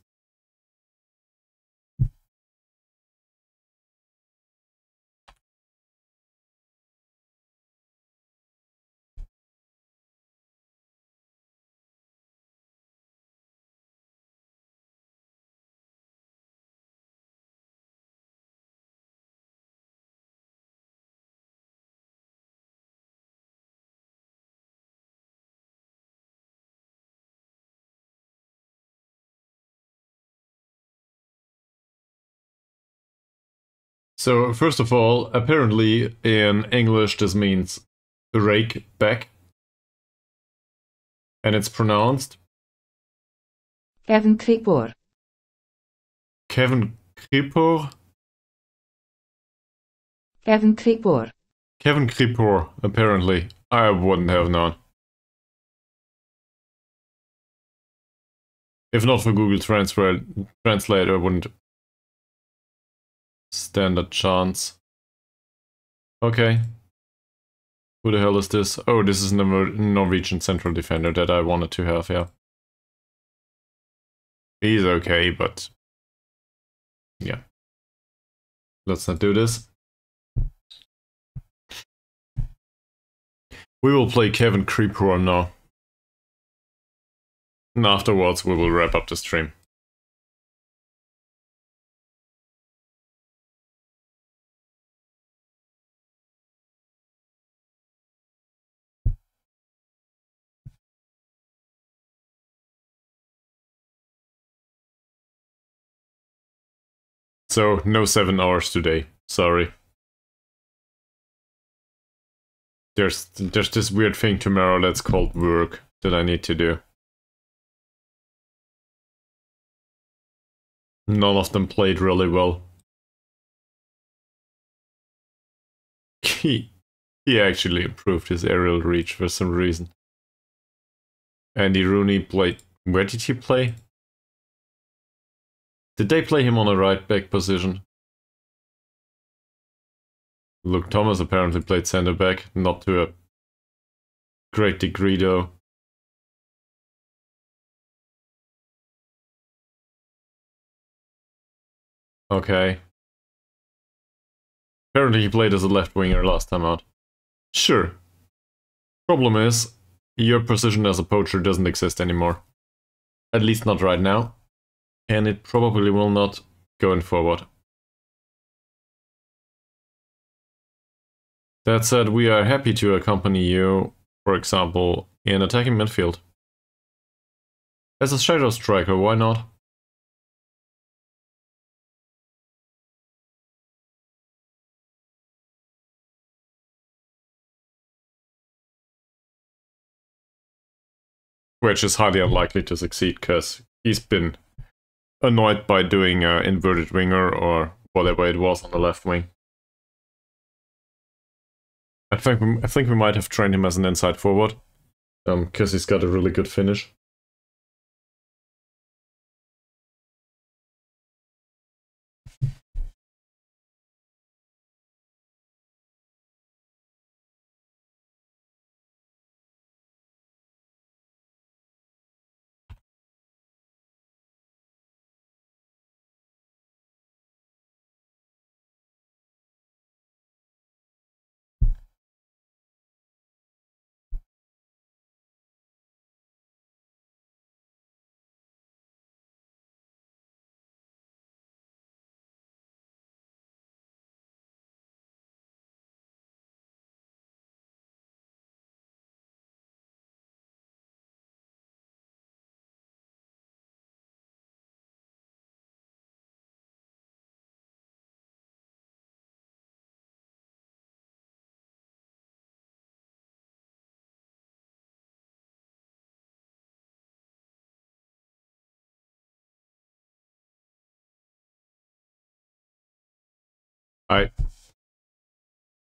Speaker 1: So, first of all, apparently in English this means rake back. And it's pronounced
Speaker 2: Kevin Kripor.
Speaker 1: Kevin Kripor.
Speaker 2: Kevin Kripor.
Speaker 1: Kevin Kripor, apparently. I wouldn't have known. If not for Google Translate, I wouldn't stand a chance. Okay. Who the hell is this? Oh, this is the Norwegian central defender that I wanted to have, yeah. He's okay, but... yeah. Let's not do this. We will play Kevin Kripor now. And afterwards we will wrap up the stream. So, no 7 hours today. Sorry. There's this weird thing tomorrow that's called work that I need to do. None of them played really well. He actually improved his aerial reach for some reason. Andy Rooney played... where did he play? Did they play him on a right back position? Luke Thomas apparently played centre back, not to a great degree though. Okay. Apparently he played as a left winger last time out. Sure. Problem is, your position as a poacher doesn't exist anymore. At least not right now. And it probably will not going forward. That said, we are happy to accompany you, for example, in attacking midfield. As a shadow striker, why not? Which is highly unlikely to succeed, because he's been annoyed by doing an inverted winger or whatever it was on the left wing. I think we might have trained him as an inside forward, because he's got a really good finish.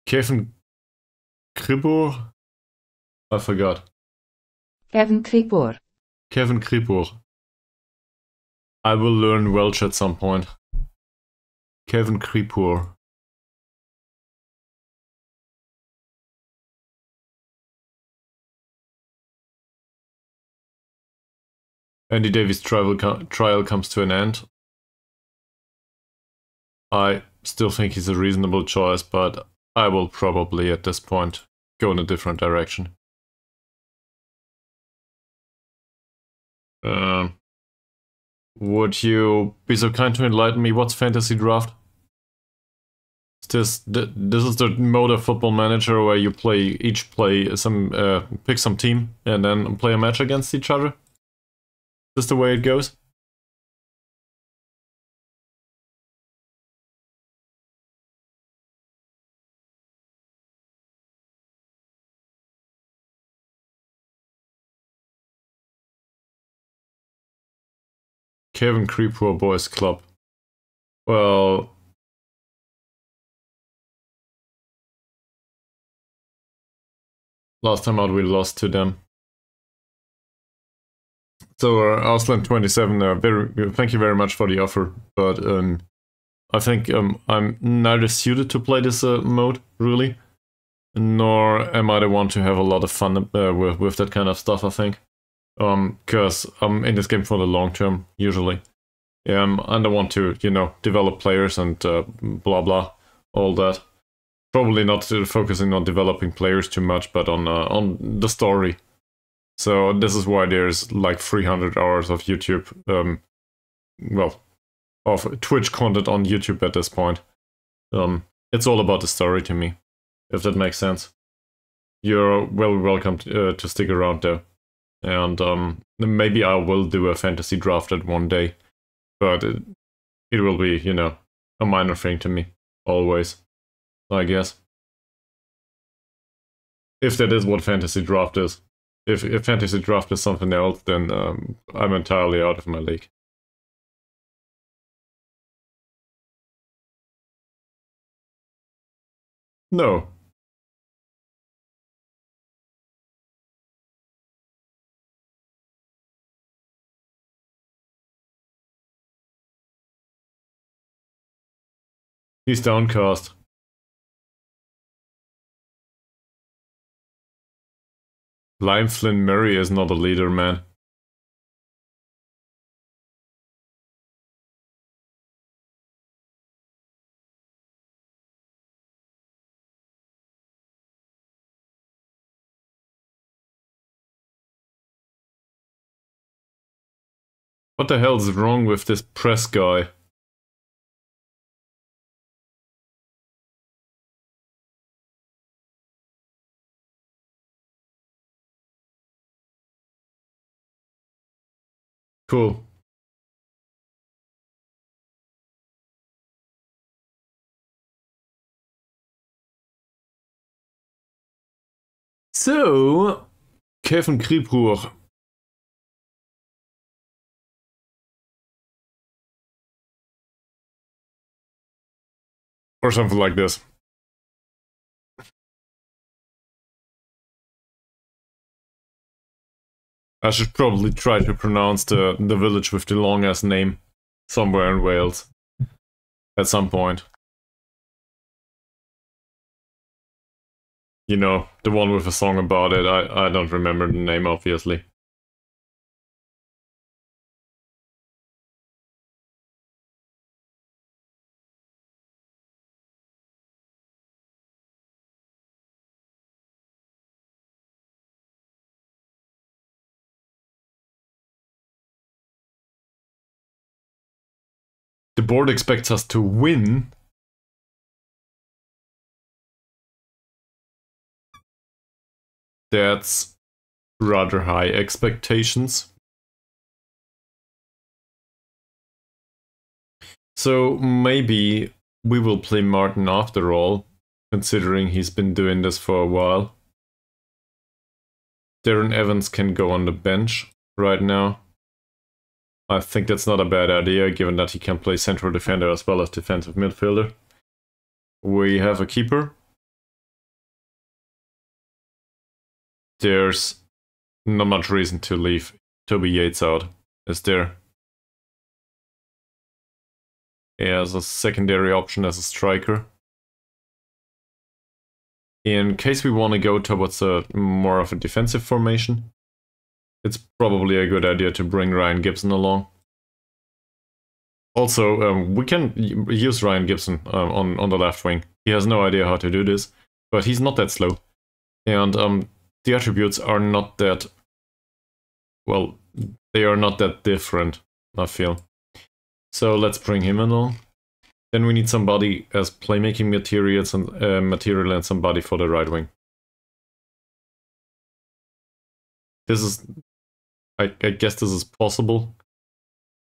Speaker 1: Kevin Kripor? I forgot.
Speaker 2: Kevin Kripor.
Speaker 1: Kevin Kripor. I will learn Welsh at some point. Kevin Kripor. Andy Davies' trial comes to an end. I still think he's a reasonable choice, but I will probably at this point go in a different direction. Would you be so kind to enlighten me? What's Fantasy Draft? This is the mode of Football Manager where you pick some team and then play a match against each other. Is this the way it goes? Kevin Creeper Boys Club. Well, last time out we lost to them. So Arslan27, thank you very much for the offer, but I think I'm neither suited to play this mode, really, nor am I the one to have a lot of fun with that kind of stuff, I think. Because I'm in this game for the long term, usually. I don't want to, you know, develop players and blah blah, all that. Probably not focusing on developing players too much, but on the story. So this is why there's like 300 hours of YouTube, well, of Twitch content on YouTube at this point. It's all about the story to me, if that makes sense. You're well welcome to stick around though. And maybe I will do a fantasy draft at one day, but it will be, you know, a minor thing to me, always, I guess. If that is what fantasy draft is. If fantasy draft is something else, then I'm entirely out of my league. No. He's downcast. Lime Flynn Murray is not a leader, man. What the hell's wrong with this press guy? Cool. So, Kevin Kriebruch. Or something like this. I should probably try to pronounce the village with the long-ass name somewhere in Wales. At some point. You know, the one with a song about it. I don't remember the name, obviously. The board expects us to win. That's rather high expectations. So maybe we will play Martin after all, considering he's been doing this for a while. Darren Evans can go on the bench right now. I think that's not a bad idea, given that he can play central defender as well as defensive midfielder. We have a keeper. There's not much reason to leave Toby Yates out, is there? As a secondary option as a striker. In case we want to go towards a more of a defensive formation, it's probably a good idea to bring Ryan Gibson along. Also, we can use Ryan Gibson on the left wing. He has no idea how to do this, but he's not that slow. And the attributes are not that... well, they are not that different, I feel. So let's bring him along. Then we need somebody as playmaking materials and material and somebody for the right wing. This is, I guess this is possible,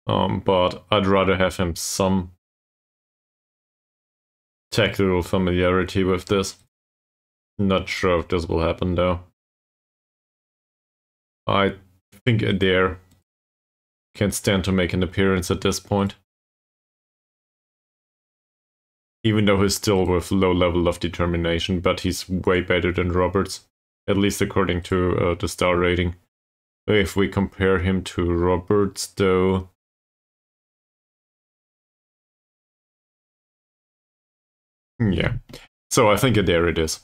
Speaker 1: but I'd rather have him some tactical familiarity with this. Not sure if this will happen though. I think there. can stand to make an appearance at this point. Even though he's still with low level of determination, but he's way better than Roberts, at least according to the star rating. If we compare him to Roberts, though... Yeah. So I think there it is.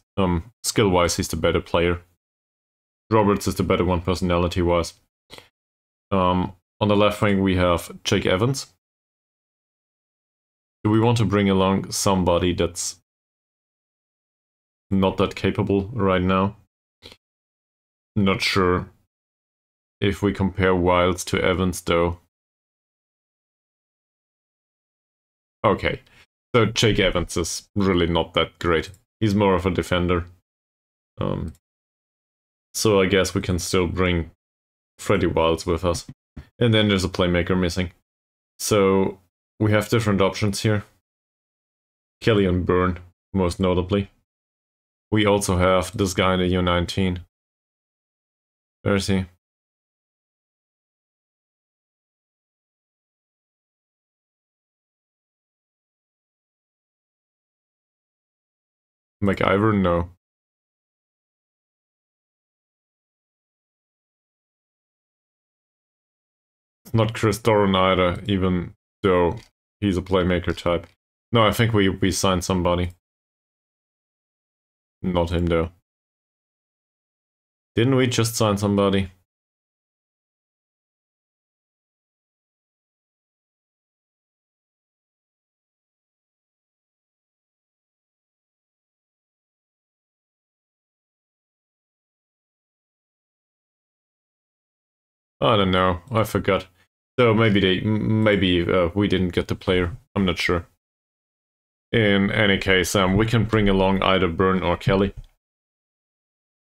Speaker 1: Skill-wise, he's the better player. Roberts is the better one personality-wise. On the left wing, we have Jake Evans. Do we want to bring along somebody that's not that capable right now? Not sure if we compare Wilds to Evans, though. Okay, so Jake Evans is really not that great. He's more of a defender. So I guess we can still bring Freddie Wilds with us. And then there's a playmaker missing. So we have different options here. Kelly and Byrne, most notably. We also have this guy in the U19. Where is he? McIver? No. It's not Chris Doran either, even though he's a playmaker type. No, I think we signed somebody. Not him, though. Didn't we just sign somebody? I don't know. I forgot. So maybe we didn't get the player. I'm not sure. In any case, we can bring along either Byrne or Kelly.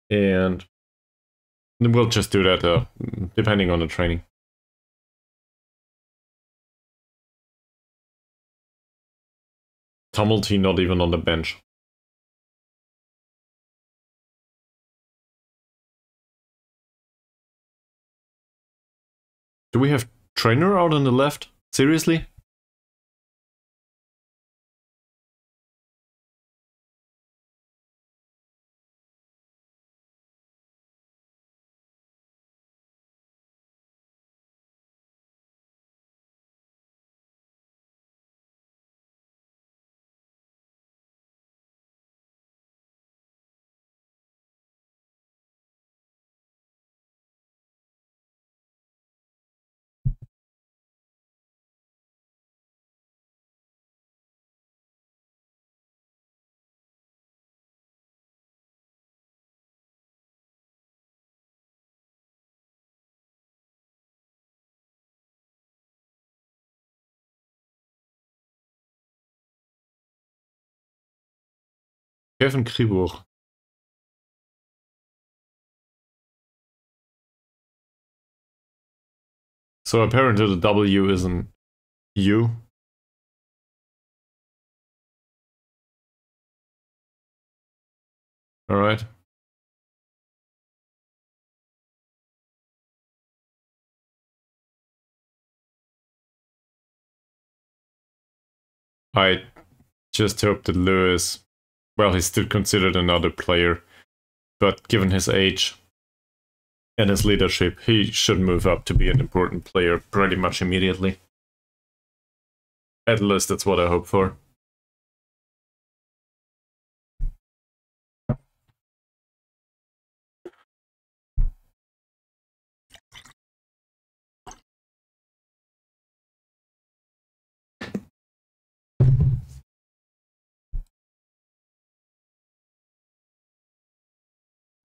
Speaker 1: And we'll just do that depending on the training. Tumulty not even on the bench. Do we have Trainer out on the left? Seriously? Kevin Kribourg. So apparently the W is an U. Alright. I just hope that Lewis, well, he's still considered another player, but given his age and his leadership, he should move up to be an important player pretty much immediately. At least that's what I hope for.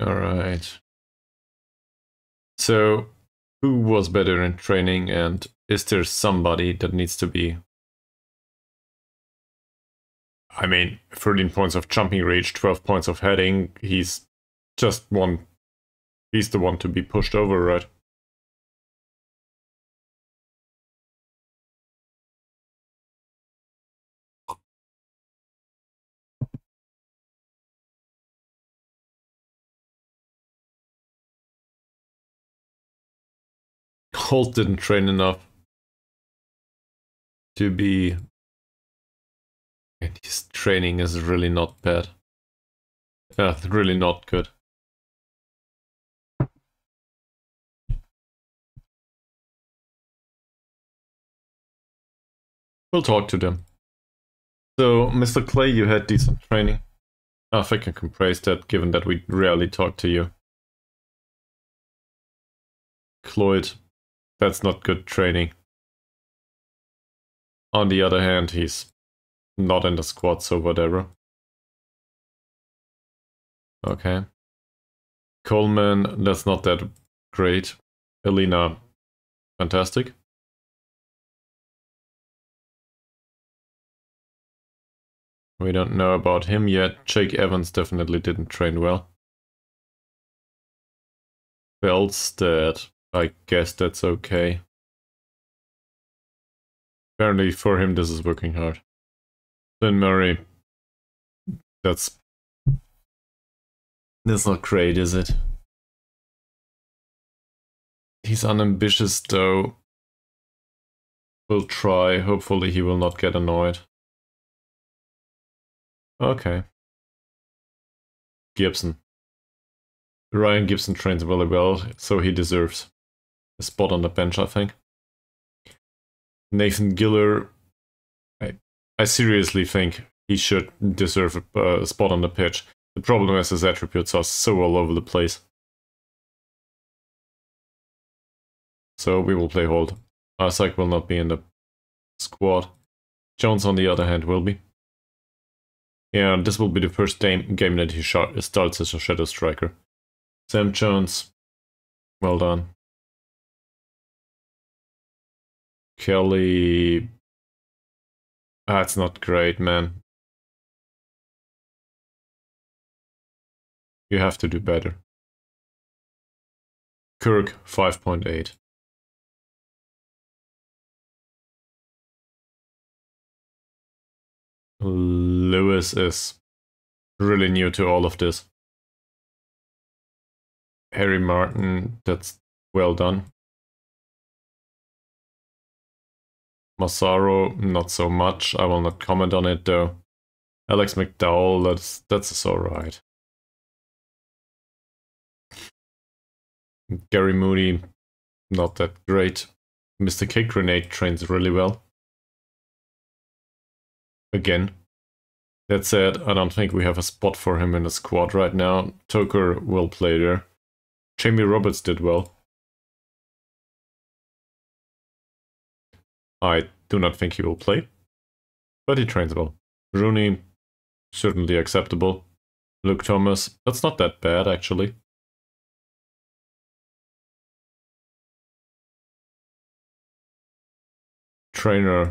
Speaker 1: Alright. So, who was better in training, and is there somebody that needs to be... I mean, 13 points of jumping range, 12 points of heading, he's just one... He's the one to be pushed over, right? Holt didn't train enough to be... And his training is really not bad. Yeah, really not good. We'll talk to them. So, Mr. Clay, you had decent training. I think I can praise that, given that we rarely talk to you. Cloyd, that's not good training. On the other hand, he's not in the squad, so whatever. Okay. Coleman, that's not that great. Elena, fantastic. We don't know about him yet. Jake Evans definitely didn't train well. Belstead, I guess that's okay. Apparently for him this is working hard. Then Murray, that's not great, is it? He's unambitious though. We'll try, hopefully he will not get annoyed. Okay. Gibson. Ryan Gibson trains really well, so he deserves a spot on the bench, I think. Nathan Giller, I seriously think he should deserve a spot on the pitch. The problem is his attributes are so all over the place. So we will play Holt. Isaac will not be in the squad. Jones, on the other hand, will be. Yeah, this will be the first game that he starts as a Shadow Striker. Sam Jones, well done. Kelly... That's not great, man. You have to do better. Kirk, 5.8. Lewis is really new to all of this. Harry Martin, that's well done. Massaro, not so much. I will not comment on it though. Alex McDowell, that's alright. Gary Moody, not that great. Mr. K Grenade trains really well. Again. That said, I don't think we have a spot for him in the squad right now. Toker will play there. Jamie Roberts did well. I do not think he will play, but he trains well. Rooney, certainly acceptable. Luke Thomas, that's not that bad actually. Trainer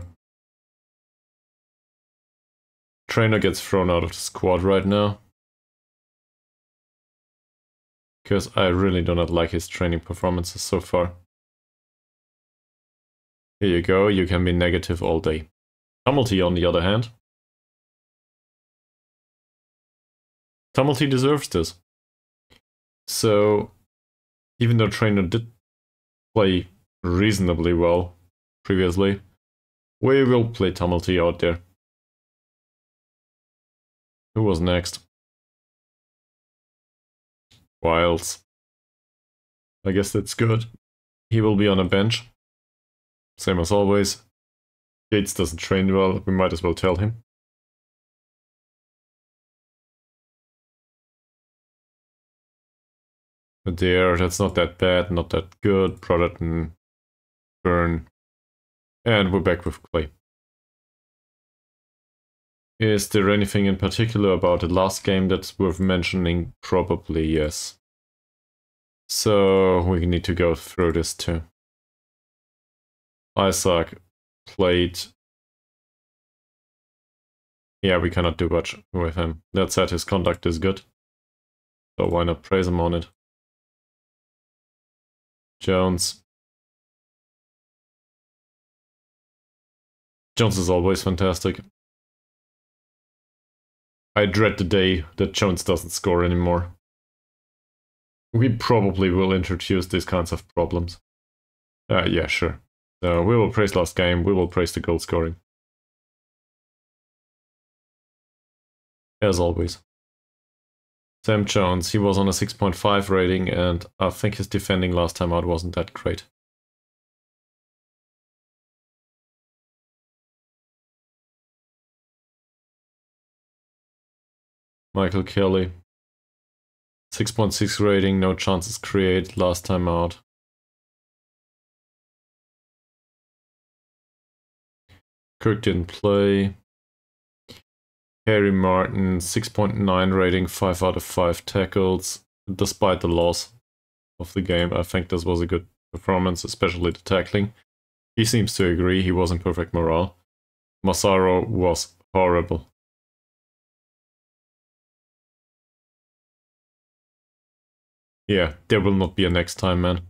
Speaker 1: gets thrown out of the squad right now. Because I really do not like his training performances so far. Here you go, you can be negative all day. Tumulty, on the other hand. Tumulty deserves this. So, even though Trainer did play reasonably well previously, we will play Tumulty out there. Who was next? Wiles. I guess that's good. He will be on a bench. Same as always. Gates doesn't train well, we might as well tell him. There, that's not that bad, not that good. Brotherton, Burn. And we're back with Clay. Is there anything in particular about the last game that's worth mentioning? Probably yes. So we need to go through this too. Isaac played. Yeah, we cannot do much with him. That said, his conduct is good. So why not praise him on it? Jones. Jones is always fantastic. I dread the day that Jones doesn't score anymore. We probably will introduce these kinds of problems. Yeah, sure. So we will praise last game, we will praise the goal scoring. As always. Sam Jones, he was on a 6.5 rating, and I think his defending last time out wasn't that great. Michael Kelly, 6.6 rating, no chances created last time out. Kirk didn't play. Harry Martin, 6.9 rating, 5 out of 5 tackles, despite the loss of the game. I think this was a good performance, especially the tackling. He seems to agree, he was in perfect morale. Massaro was horrible. Yeah, there will not be a next time, man.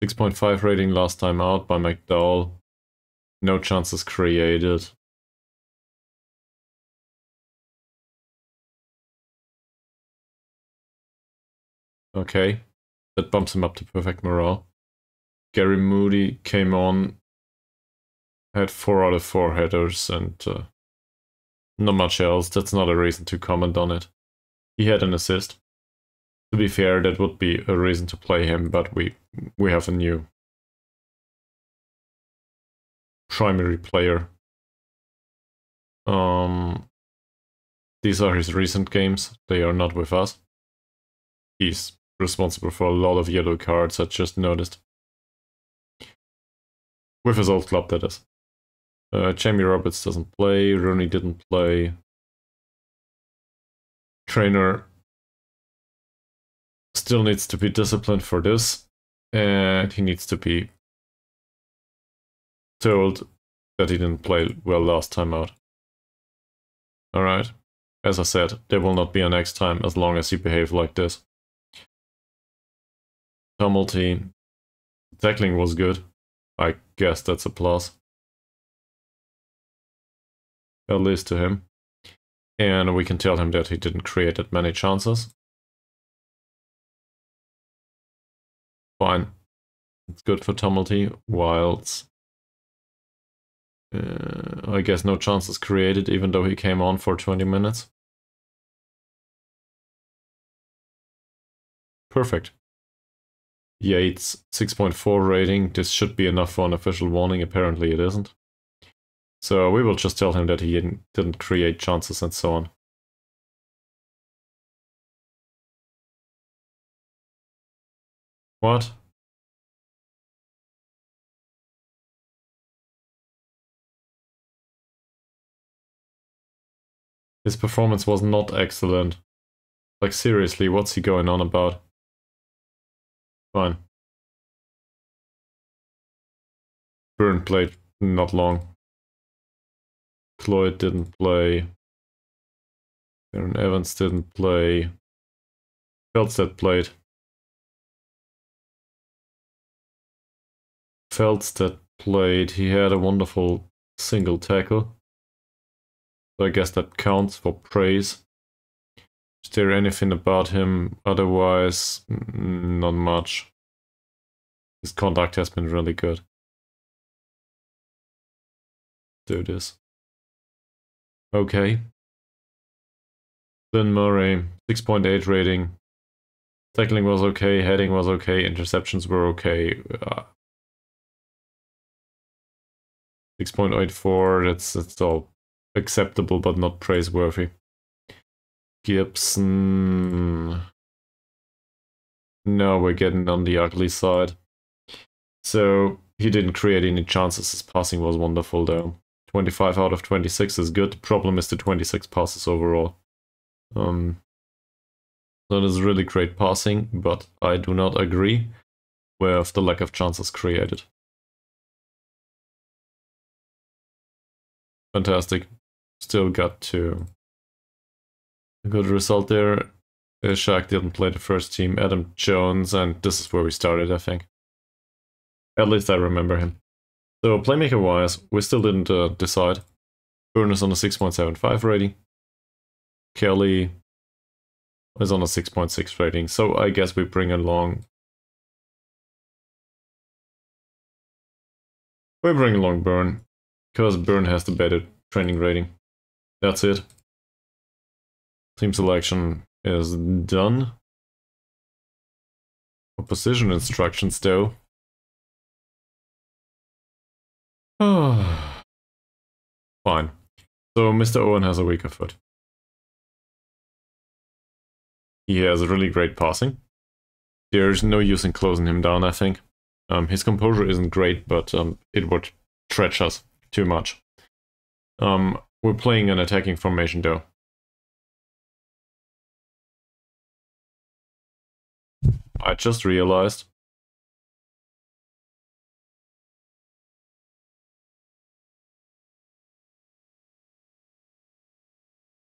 Speaker 1: 6.5 rating last time out by McDowell. No chances created. Okay, that bumps him up to perfect morale. Gary Moody came on, had 4 out of 4 headers, and not much else. That's not a reason to comment on it. He had an assist. To be fair, that would be a reason to play him, but we have a new primary player. These are his recent games. They are not with us. He's responsible for a lot of yellow cards, I just noticed. With his old club, that is. Jamie Roberts doesn't play. Rooney didn't play. Trainer still needs to be disciplined for this. And he needs to be told that he didn't play well last time out. Alright. As I said, there will not be a next time as long as you behave like this. Tumulty. Tackling was good. I guess that's a plus. At least to him. And we can tell him that he didn't create that many chances. Fine. It's good for Tumulty, whilst I guess no chances created, even though he came on for 20 minutes. Perfect. Yates, 6.4 rating. This should be enough for an official warning. Apparently it isn't. So we will just tell him that he didn't create chances and so on. What? His performance was not excellent. Like, seriously, what's he going on about? Fine. Byrne played not long. Cloyd didn't play. Aaron Evans didn't play. Feldstedt played. Feldstedt played. He had a wonderful single tackle. So I guess that counts for praise. Is there anything about him otherwise? Not much. His conduct has been really good. Do this. Okay. Lynn Murray, 6.8 rating. Tackling was okay, heading was okay, interceptions were okay. 6.84, that's all acceptable but not praiseworthy. Gibson... No, we're getting on the ugly side. So, he didn't create any chances, his passing was wonderful though. 25 out of 26 is good, the problem is the 26 passes overall. That is really great passing, but I do not agree with the lack of chances created. Fantastic. Still got to a good result there. Shaq didn't play the first team. Adam Jones, and this is where we started, I think. At least I remember him. So playmaker-wise, we still didn't decide. Byrne is on a 6.75 rating. Kelly is on a 6.6 rating. So I guess we bring along We bring along Burn, because Burn has the better training rating. That's it. Team selection is done. For position instructions though. Fine. So Mr. Owen has a weaker foot. He has really great passing. There's no use in closing him down, I think. His composure isn't great, but it would stretch us too much. We're playing an attacking formation though. I just realized.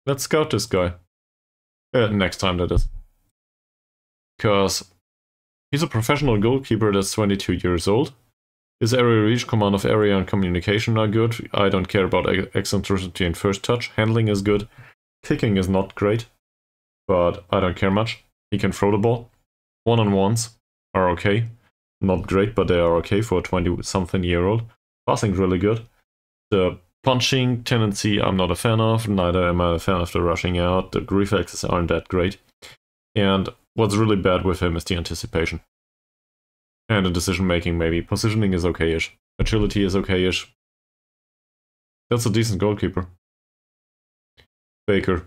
Speaker 1: Let's scout this guy. Next time, that is. Because he's a professional goalkeeper that's 22 years old. His area reach, command of area, and communication are good. I don't care about eccentricity and first touch. Handling is good. Kicking is not great, but I don't care much. He can throw the ball. One-on-ones are okay. Not great, but they are okay for a 20-something-year-old. Passing really good. The punching tendency I'm not a fan of, neither am I a fan of the rushing out. The reflexes aren't that great. And what's really bad with him is the anticipation. And the decision making, maybe. Positioning is okay-ish. Agility is okay-ish. That's a decent goalkeeper. Baker.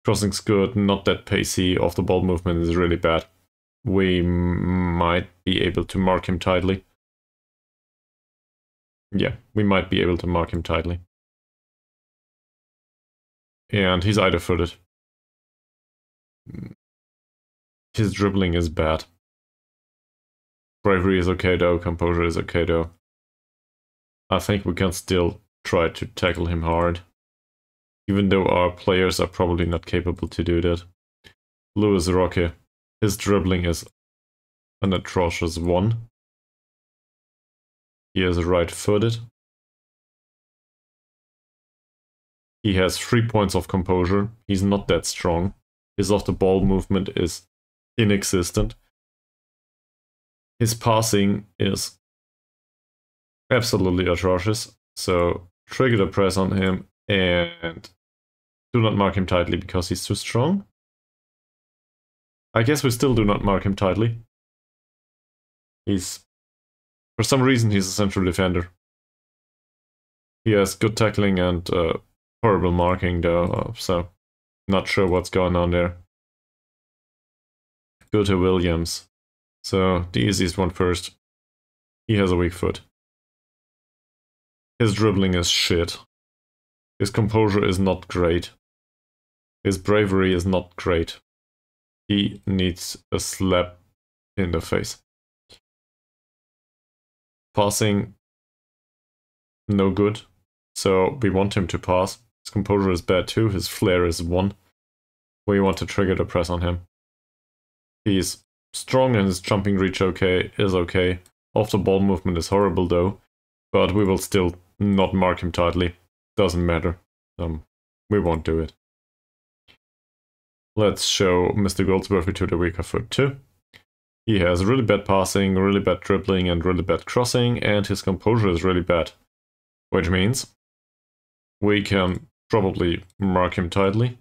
Speaker 1: Crossing's good, not that pacey. Off the ball movement is really bad. We might be able to mark him tightly. Yeah, we might be able to mark him tightly. And he's either-footed. His dribbling is bad. Bravery is okay though, composure is okay though. I think we can still try to tackle him hard. Even though our players are probably not capable to do that. Lewis Roque, his dribbling is an atrocious 1. He is right-footed. He has 3 points of composure. He's not that strong. His off-the-ball movement is inexistent. His passing is absolutely atrocious. So trigger the press on him and do not mark him tightly because he's too strong. I guess we still do not mark him tightly. For some reason, he's a central defender. He has good tackling and horrible marking though, so not sure what's going on there. Go to Williams. So the easiest one first. He has a weak foot. His dribbling is shit. His composure is not great. His bravery is not great. He needs a slap in the face. Passing, no good. So we want him to pass. His composure is bad too. His flair is 1. We want to trigger the press on him. He's strong and his jumping reach is okay. Off the ball movement is horrible though. But we will still not mark him tightly. Doesn't matter. We won't do it. Let's show Mr. Goldsworthy to the weaker foot too. He has really bad passing, really bad dribbling, and really bad crossing, and his composure is really bad. Which means we can probably mark him tightly,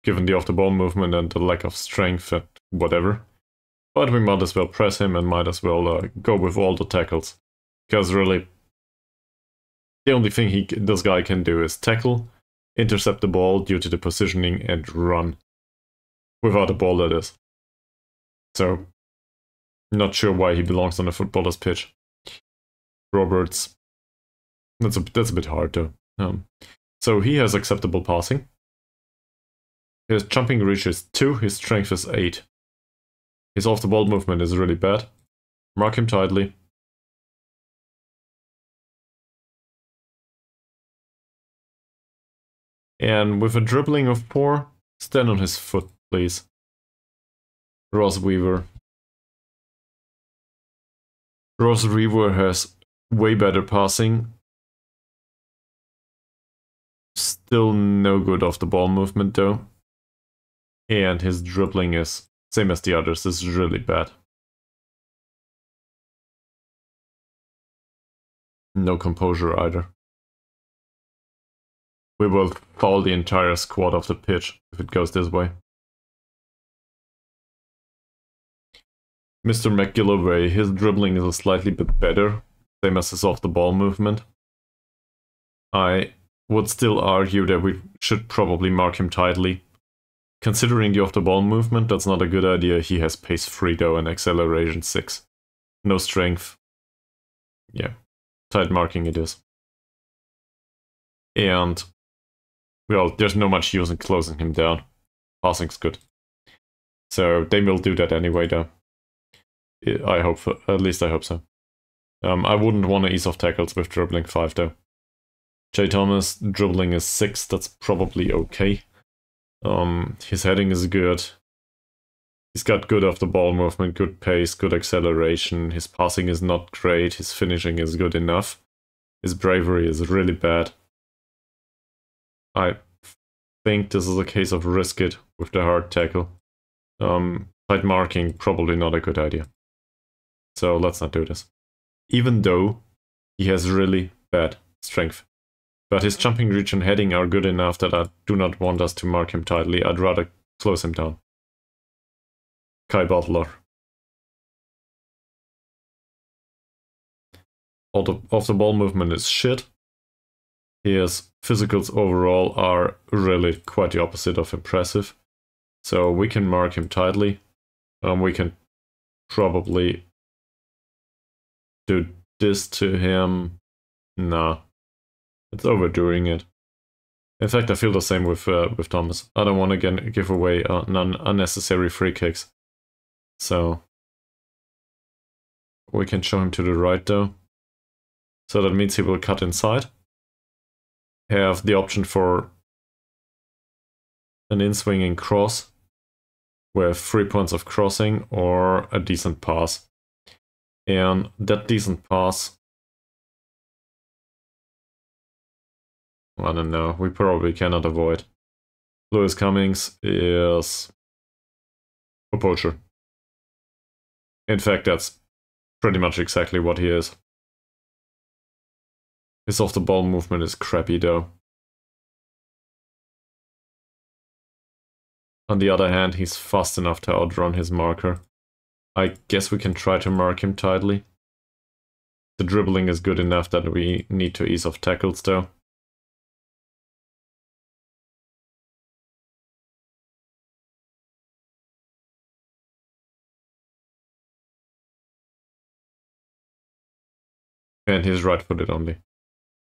Speaker 1: given the off-the-ball movement and the lack of strength and whatever. But we might as well press him and might as well go with all the tackles. Because really, the only thing this guy can do is tackle, intercept the ball due to the positioning, and run. Without a ball, that is. So, not sure why he belongs on a footballer's pitch. Roberts. That's a bit hard though. So he has acceptable passing. His jumping reach is 2, his strength is 8. His off-the-ball movement is really bad. Mark him tightly. And with a dribbling of 4, stand on his foot, please. Ross Weaver. Ross Weaver has way better passing. Still no good off the ball movement though. And his dribbling is same as the others, is really bad. No composure either. We will foul the entire squad off the pitch if it goes this way. Mr. McGillivray, his dribbling is a slightly bit better, same as his off-the-ball movement. I would still argue that we should probably mark him tightly. Considering the off-the-ball movement, that's not a good idea. He has pace 3 though and acceleration 6. No strength. Yeah, tight marking it is. And, well, there's no much use in closing him down. Passing's good. So they will do that anyway though. I hope, at least I hope so. I wouldn't want to ease off tackles with dribbling 5 though. J. Thomas, dribbling is 6, that's probably okay. His heading is good. He's got good off the ball movement, good pace, good acceleration. His passing is not great, his finishing is good enough. His bravery is really bad. I think this is a case of risk it with the hard tackle. Tight marking, probably not a good idea. So let's not do this. Even though he has really bad strength. But his jumping reach and heading are good enough that I do not want us to mark him tightly. I'd rather close him down. Kai Butler. Off the ball movement is shit. His physicals overall are really quite the opposite of impressive. So we can mark him tightly. We can probably do this to him. Nah. It's overdoing it. In fact, I feel the same with Thomas. I don't want to give away unnecessary free kicks. So we can show him to the right though. So that means he will cut inside. Have the option for an in-swinging cross with 3 points of crossing or a decent pass. And that decent pass, I don't know, we probably cannot avoid. Lewis Cummings is a poacher. In fact, that's pretty much exactly what he is. His off-the-ball movement is crappy though. On the other hand, he's fast enough to outrun his marker. I guess we can try to mark him tightly. The dribbling is good enough that we need to ease off tackles though. And he's right-footed only.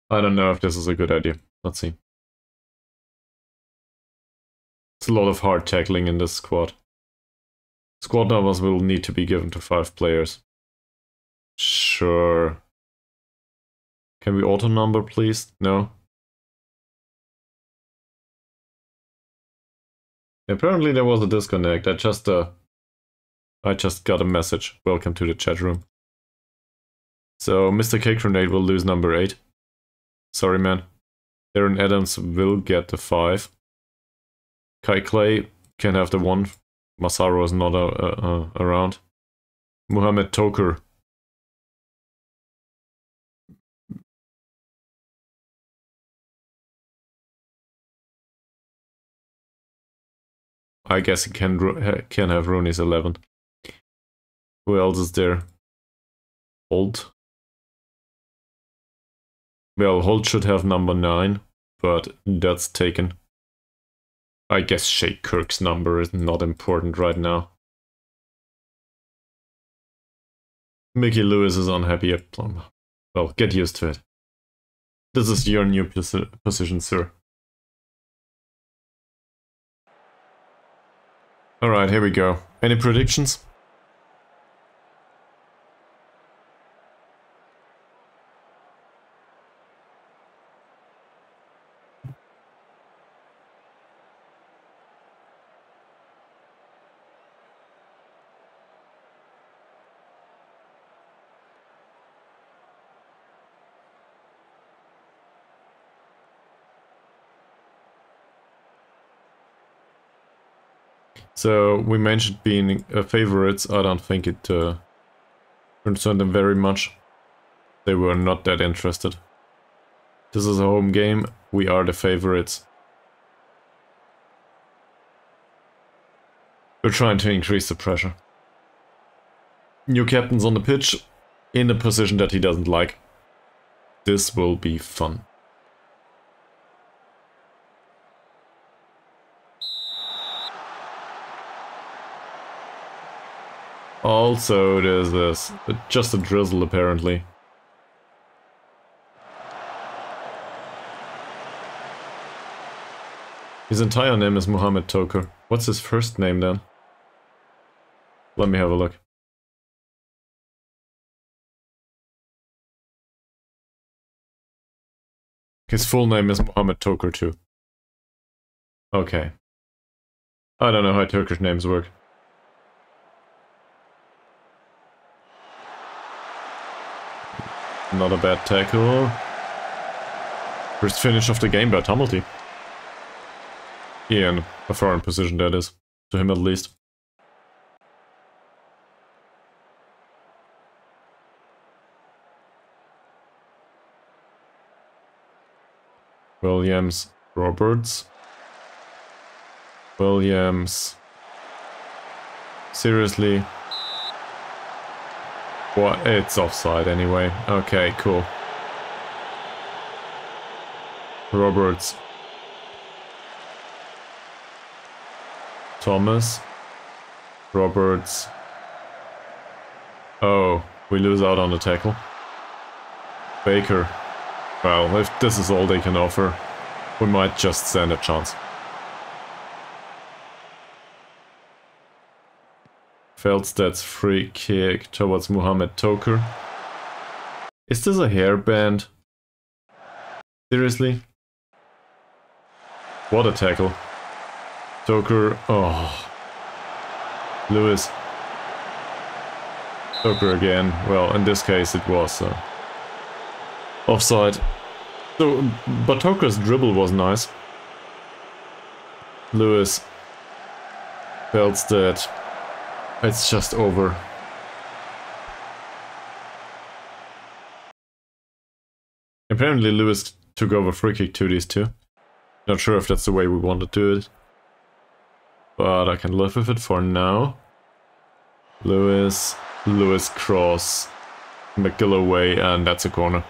Speaker 1: I don't know if this is a good idea. Let's see. It's a lot of hard tackling in this squad. Squad numbers will need to be given to 5 players. Sure. Can we auto-number, please? No? Apparently there was a disconnect. I just got a message. Welcome to the chat room. So, Mr. Cake Grenade will lose number 8. Sorry, man. Aaron Adams will get the 5. Kai Clay can have the 1. Massaro is not around. Mohamed Toker. I guess he can have Rooney's 11. Who else is there? Holt. Well, Holt should have number 9, but that's taken. I guess Shay Kirk's number is not important right now. Mickey Lewis is unhappy at Plum. Well, get used to it. This is your new position, sir. Alright, here we go. Any predictions? So, we mentioned being favorites. I don't think it concerned them very much. They were not that interested. This is a home game. We are the favorites. We're trying to increase the pressure. New captain's on the pitch, in a position that he doesn't like. This will be fun. Also, there's this, just a drizzle apparently. His entire name is Mohammed Toker. What's his first name then? Let me have a look. His full name is Mohammed Toker too. Okay. I don't know how Turkish names work. Not a bad tackle. First finish of the game by Tumulty. Yeah, in a foreign position that is. To him at least. Williams, Roberts. Williams. Seriously? What? It's offside anyway. Okay, cool. Roberts. Thomas. Roberts. Oh, we lose out on the tackle. Baker. Well, if this is all they can offer, we might just stand a chance. Feldstadt's free kick towards Mohammed Toker. Is this a hairband? Seriously? What a tackle. Toker, oh. Lewis. Toker again. Well, in this case it was offside. So, but Toker's dribble was nice. Lewis. Feldstadt. It's just over. Apparently Lewis took over free kick to these two. Not sure if that's the way we want to do it. But I can live with it for now. Lewis cross. McGill away, and that's a corner.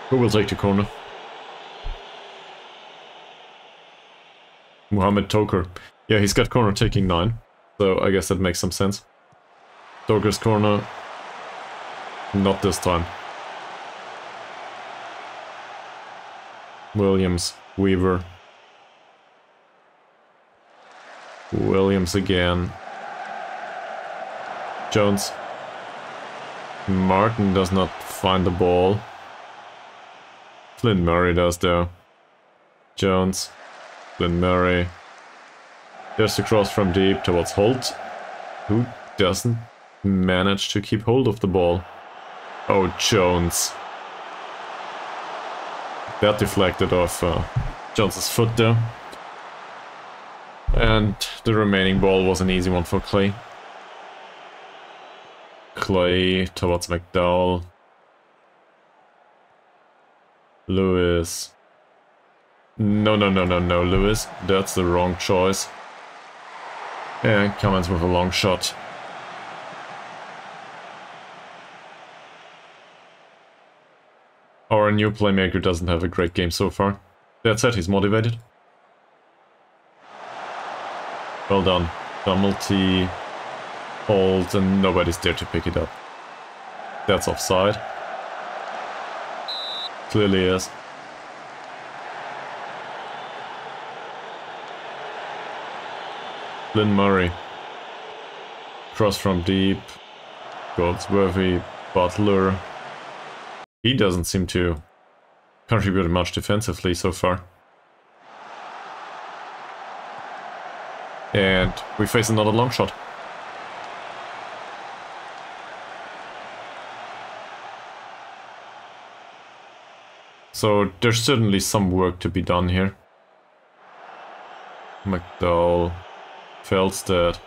Speaker 1: Who will take the corner? Mohammed Toker. Yeah, he's got corner taking 9, so I guess that makes some sense. Toker's corner. Not this time. Williams, Weaver. Williams again. Jones. Martin does not find the ball. Flynn Murray does though. Jones. Flynn Murray. There's the cross from deep towards Holt, who doesn't manage to keep hold of the ball. Oh, Jones. That deflected off Jones's foot though. And the remaining ball was an easy one for Clay. Clay towards McDowell. Lewis. No, Lewis. That's the wrong choice. And Cummins with a long shot. Our new playmaker doesn't have a great game so far. That said, he's motivated. Well done. Tumulty, Holt, and nobody's there to pick it up. That's offside. Clearly is. Flynn Murray. Cross from deep. Goldsworthy. Butler. He doesn't seem to contribute much defensively so far. And we face another long shot. So there's certainly some work to be done here. McDowell. Feldstadt.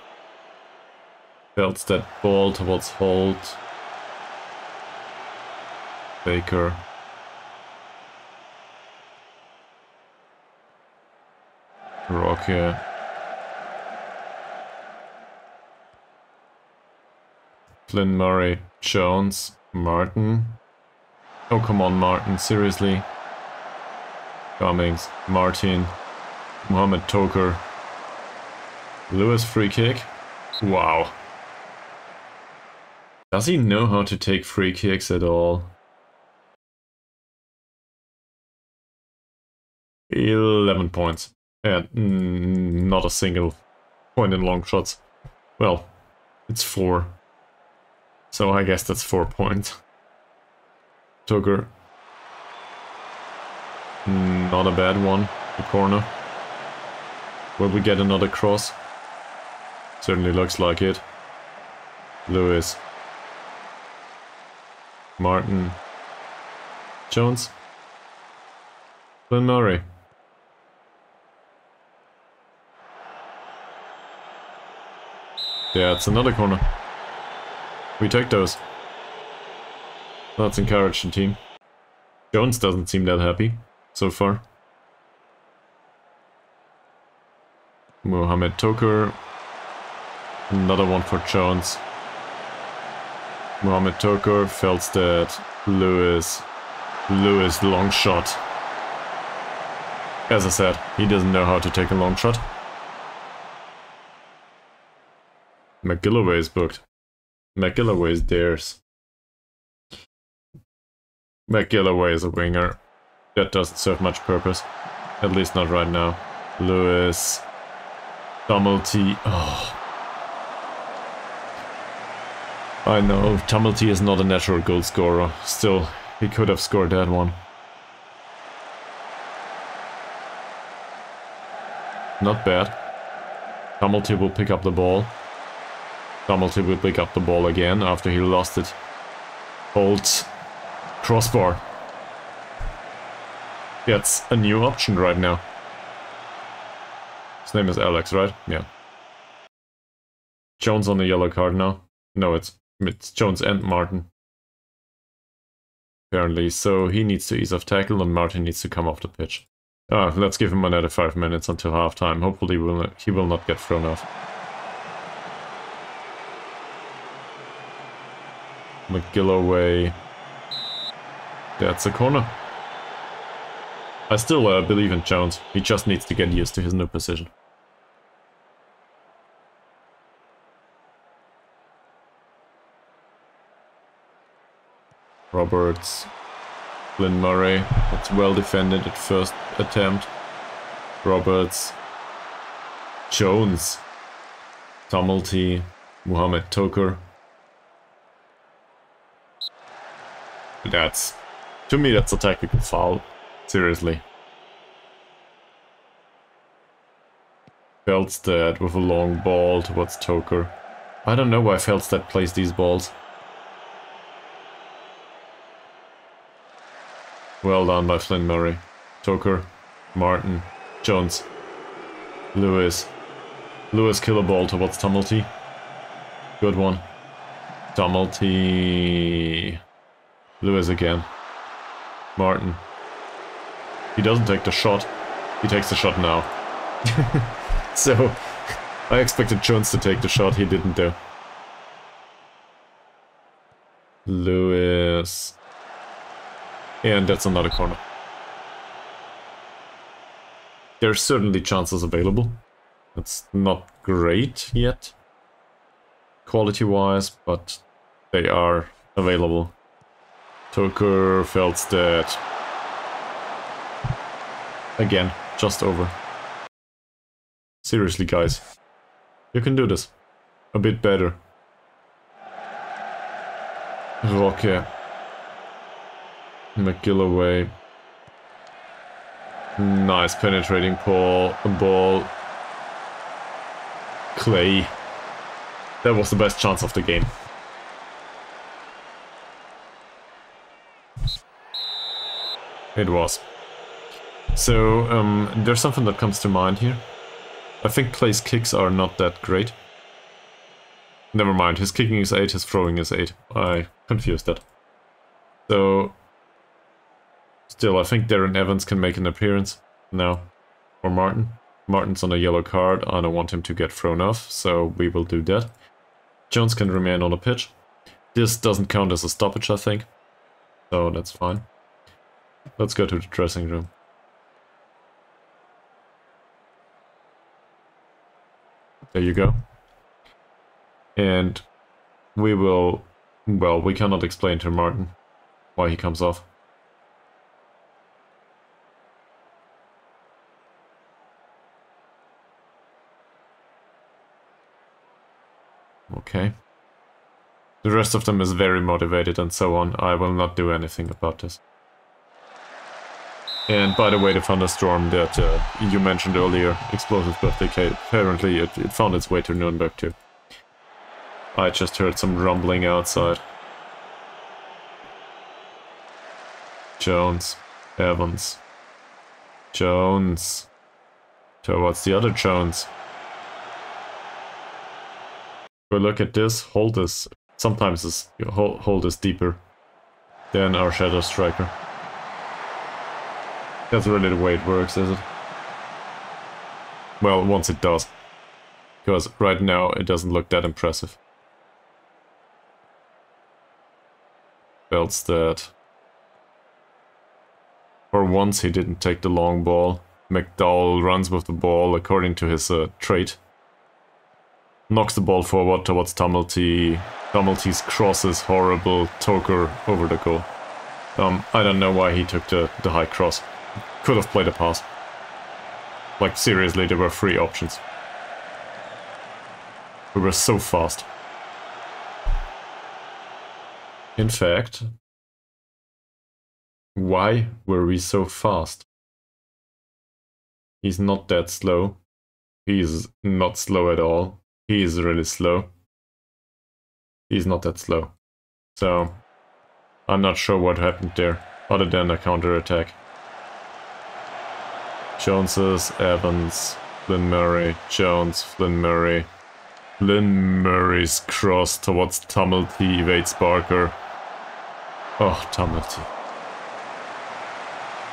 Speaker 1: Feldstadt ball towards Holt. Baker. Rocky. Flynn, Murray, Jones, Martin. Oh, come on, Martin, seriously. Cummings, Martin, Mohamed Toker. Lewis, free kick. Wow. Does he know how to take free kicks at all? 11 points. And not a single point in long shots. Well, it's 4. So I guess that's 4 points. Tucker. Not a bad one. The corner. Will we get another cross? Certainly looks like it. Lewis. Martin. Jones. Flynn Murray. That's another corner. We take those. Let's encourage the team. Jones doesn't seem that happy so far. Mohamed Toker. Another one for Jones. Mohamed Toker, Feldstedt, Lewis. Lewis, long shot. As I said, he doesn't know how to take a long shot. McGilloway is booked. McGilloway is theirs. McGilloway is a winger. That doesn't serve much purpose. At least not right now. Lewis. Tumulty. Oh. I know, Tumulty is not a natural goal scorer. Still, he could have scored that one. Not bad. Tumulty will pick up the ball. Tumulty will pick up the ball again after he lost it. Holds. Crossbar. Gets a new option right now. His name is Alex, right? Yeah. Jones on the yellow card now. No, it's Jones and Martin. Apparently, so he needs to ease off tackle and Martin needs to come off the pitch. Let's give him another 5 minutes until halftime. Hopefully he will not get thrown off. McGilloway. That's a corner. I still believe in Jones. He just needs to get used to his new position. Roberts. Flynn Murray. That's well defended at first attempt. Roberts. Jones. Tumulty. Mohamed Toker. To me, that's a tactical foul. Seriously. Feldstedt with a long ball towards Toker. I don't know why Feldstedt plays these balls. Well done by Flynn Murray. Toker. Martin. Jones. Lewis. Lewis kill a ball towards Tumulty. Good one. Tumulty. Lewis again. Martin. He doesn't take the shot. He takes the shot now. So, I expected Jones to take the shot. He didn't though. Lewis. And that's another corner. There's certainly chances available. It's not great yet, quality-wise, but they are available. Toker, Feldstedt. Again, just over. Seriously, guys. You can do this. A bit better. Roque. McGilloway. Nice penetrating ball. Clay. That was the best chance of the game. It was. So, there's something that comes to mind here. I think Clay's kicks are not that great. Never mind, his kicking is 8, his throwing is 8. I confused that. So, Still, I think Darren Evans can make an appearance now. Or Martin. Martin's on a yellow card. I don't want him to get thrown off, so we will do that. Jones can remain on the pitch. This doesn't count as a stoppage, I think. So that's fine. Let's go to the dressing room. There you go. And we will... Well, we cannot explain to Martin why he comes off. Okay. The rest of them is very motivated and so on. I will not do anything about this. And by the way, the thunderstorm that you mentioned earlier, Explosive Birthday Cake, apparently it found its way to Nuremberg too. I just heard some rumbling outside. Jones. Evans. Jones. Towards the other Jones. But look at this, hold this. Sometimes this hold is deeper than our Shadow Striker. That's really the way it works, is it? Well, once it does. Because right now it doesn't look that impressive. Belts that. For once he didn't take the long ball. McDowell runs with the ball according to his trait. Knocks the ball forward towards Tumulty. Tumulty's cross is horrible. Toker over the goal. I don't know why he took the high cross. Could have played a pass. Like, seriously, there were 3 options. We were so fast. In fact, why were we so fast? He's not that slow. He's not slow at all. He is really slow. He's not that slow. So, I'm not sure what happened there, other than a counter-attack. Joneses, Evans, Flynn Murray, Jones, Flynn Murray. Flynn Murray's cross towards Tumulty, evades Barker. Oh, Tumulty.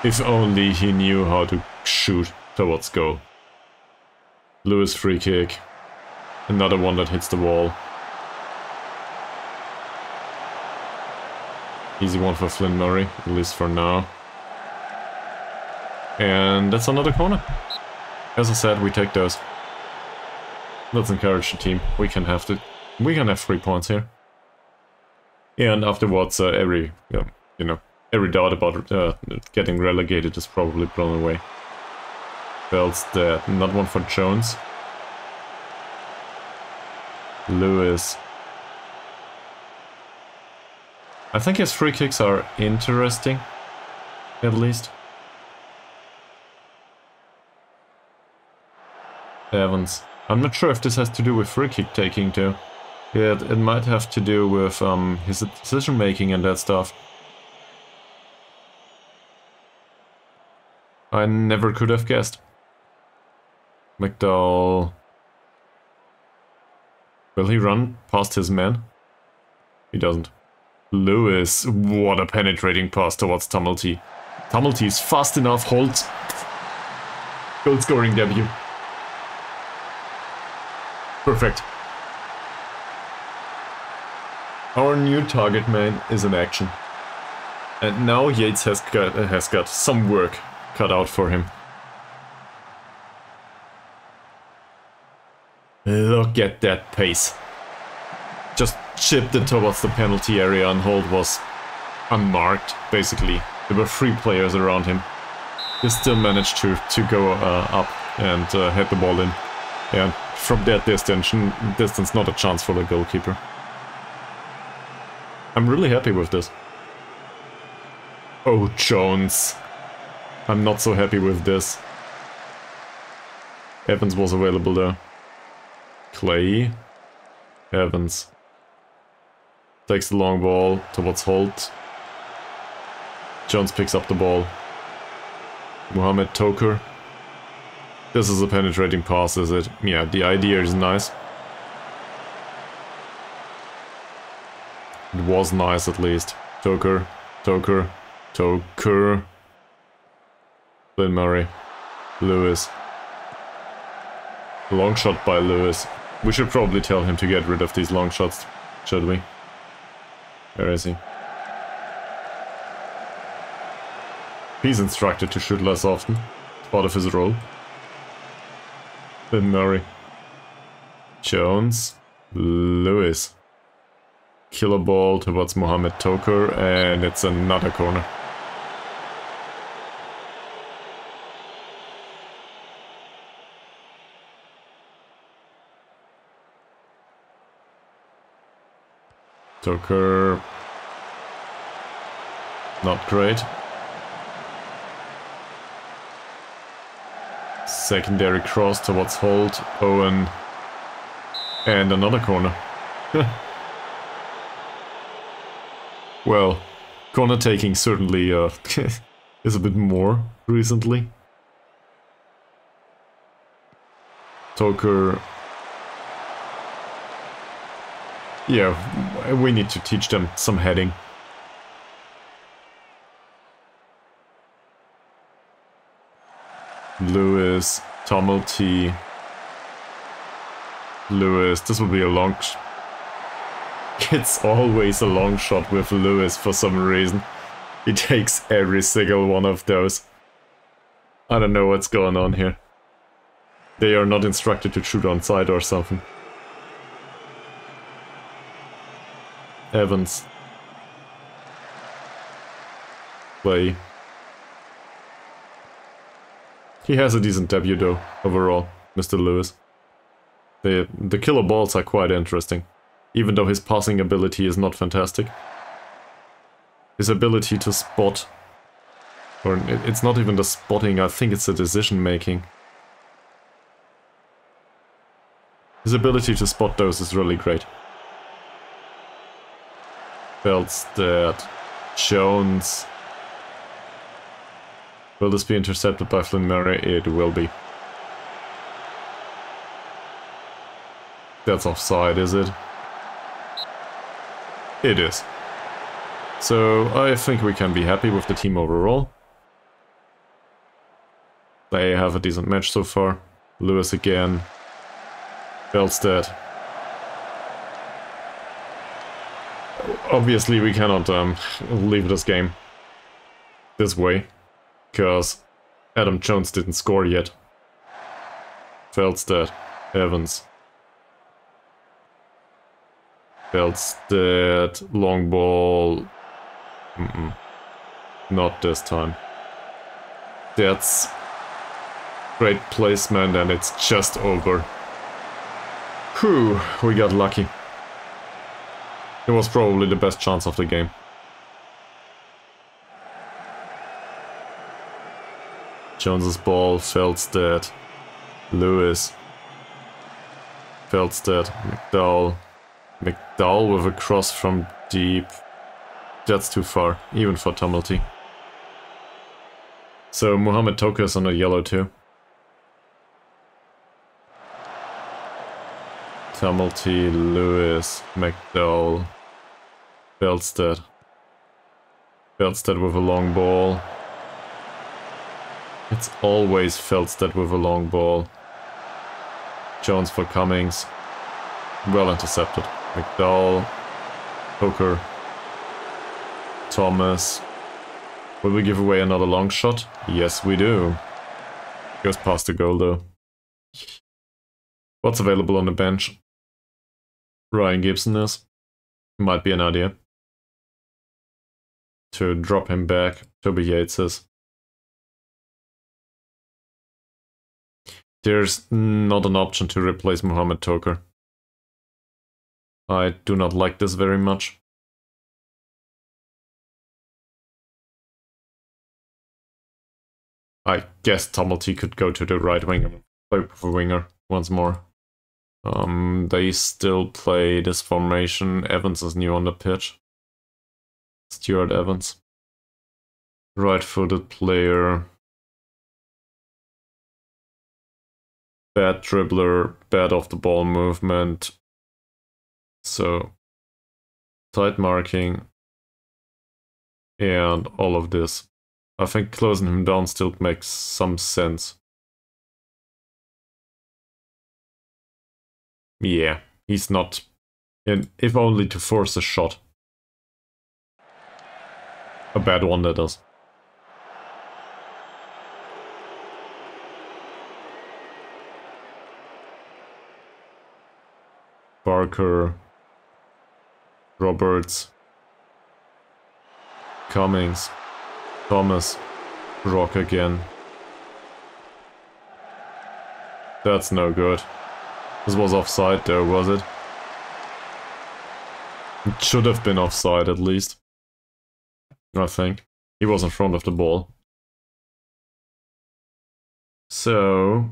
Speaker 1: If only he knew how to shoot towards goal. Lewis free kick. Another one that hits the wall. Easy one for Flynn Murray, at least for now. And that's another corner. As I said, we take those. Let's encourage the team. We can have 3 points here. And afterwards, every doubt about getting relegated is probably blown away. Belts dead. Not one for Jones. Lewis. I think his free kicks are interesting, at least. Evans. I'm not sure if this has to do with free kick taking too. It might have to do with his decision making and that stuff. I never could have guessed. McDowell. Will he run past his man? He doesn't. Lewis, what a penetrating pass towards Tumulty. Tumulty is fast enough, holds. Goal scoring debut. Perfect. Our new target man is in action. And now Yates has got some work cut out for him. Look at that pace. Just chipped it towards the penalty area and Holt was unmarked, basically. There were 3 players around him. He still managed to go up and head the ball in. And from that distance, not a chance for the goalkeeper. I'm really happy with this. Oh, Jones. I'm not so happy with this. Evans was available there. Clay. Evans. Takes the long ball towards Holt. Jones picks up the ball. Mohamed Toker. This is a penetrating pass, is it? Yeah, the idea is nice. It was nice, at least. Toker. Flynn Murray. Lewis. Long shot by Lewis. We should probably tell him to get rid of these long shots, should we? Where is he? He's instructed to shoot less often. It's part of his role. Flynn Murray. Jones. Lewis. Killer ball towards Mohamed Toker, and it's another corner. Toker. Not great. Secondary cross towards Holt, Owen, and another corner. Well, corner taking certainly is a bit more recently. Toker. Yeah, we need to teach them some heading. Lewis, Tumulty. Lewis, this will be a long... It's always a long shot with Lewis for some reason. He takes every single one of those. I don't know what's going on here. They are not instructed to shoot on side or something. Evans. Play. He has a decent debut though, overall, Mr. Lewis. The killer balls are quite interesting, even though his passing ability is not fantastic. His ability to spot, or it's not even the spotting, I think it's the decision making. His ability to spot those is really great. Feldstedt, Jones. Will this be intercepted by Flynn Murray? It will be. That's offside, is it? It is. So I think we can be happy with the team overall. They have a decent match so far. Lewis again. Feldstedt. Obviously we cannot leave this game this way, because Adam Jones didn't score yet. Feldstedt, Evans. Feldstedt, long ball. Not this time. That's great placement and it's just over. Whew, we got lucky. It was probably the best chance of the game. Jones's ball, Feldstedt, Lewis, Feldstedt, McDowell. McDowell with a cross from deep. That's too far, even for Tumulty. So Mohamed Toker is on a yellow too. Tumulty, Lewis, McDowell, Feldstedt. Feldstedt with a long ball. It's always Feldstedt with a long ball. Jones for Cummings. Well intercepted. McDowell. Hooker. Thomas. Will we give away another long shot? Yes, we do. Goes past the goal though. What's available on the bench? Ryan Gibson is. Might be an idea. To drop him back. Toby Yates is. There's not an option to replace Mohamed Toker. I do not like this very much. I guess Tumulty could go to the right wing and play with a winger once more. They still play this formation. Evans is new on the pitch. Stuart Evans. Right-footed player. Bad dribbler, bad off-the-ball movement. So, tight marking. And all of this. I think closing him down still makes some sense. Yeah, he's not... And if only to force a shot. A bad one, that is. Barker, Roberts, Cummings, Thomas, Rock again. That's no good. This was offside though, was it? It should have been offside at least. I think. He was in front of the ball. So...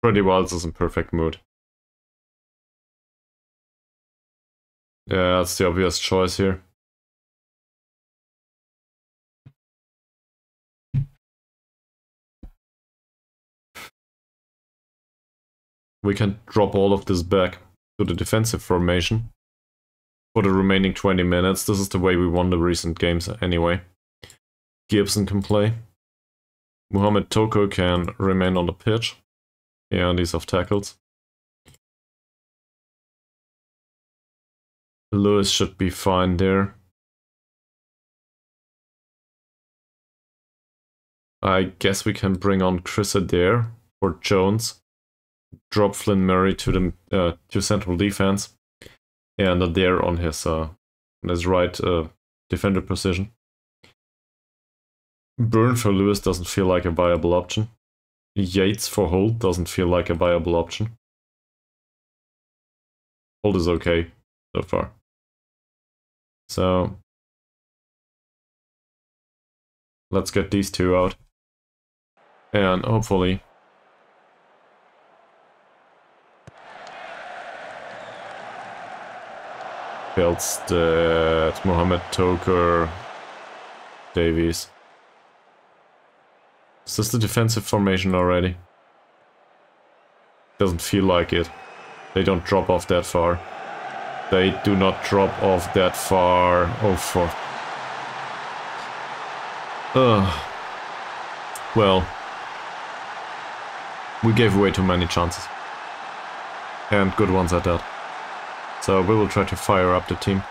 Speaker 1: Freddie Wilds is in perfect mood. Yeah, that's the obvious choice here. We can drop all of this back to the defensive formation for the remaining 20 minutes. This is the way we won the recent games anyway. Gibson can play. Mohamed Toko can remain on the pitch. And he's off tackles. Lewis should be fine there. I guess we can bring on Chris Adair for Jones. Drop Flynn Murray to the to central defense. And Adair on his right defender position. Byrne for Lewis doesn't feel like a viable option. Yates for Holt doesn't feel like a viable option. Holt is okay so far. So let's get these two out. And hopefully Feldstedt, Mohamed Toker, Davies. Is this the defensive formation already? Doesn't feel like it. They don't drop off that far. They do not drop off that far. Oh, fuck. Well. We gave away too many chances. And good ones at that. So we will try to fire up the team.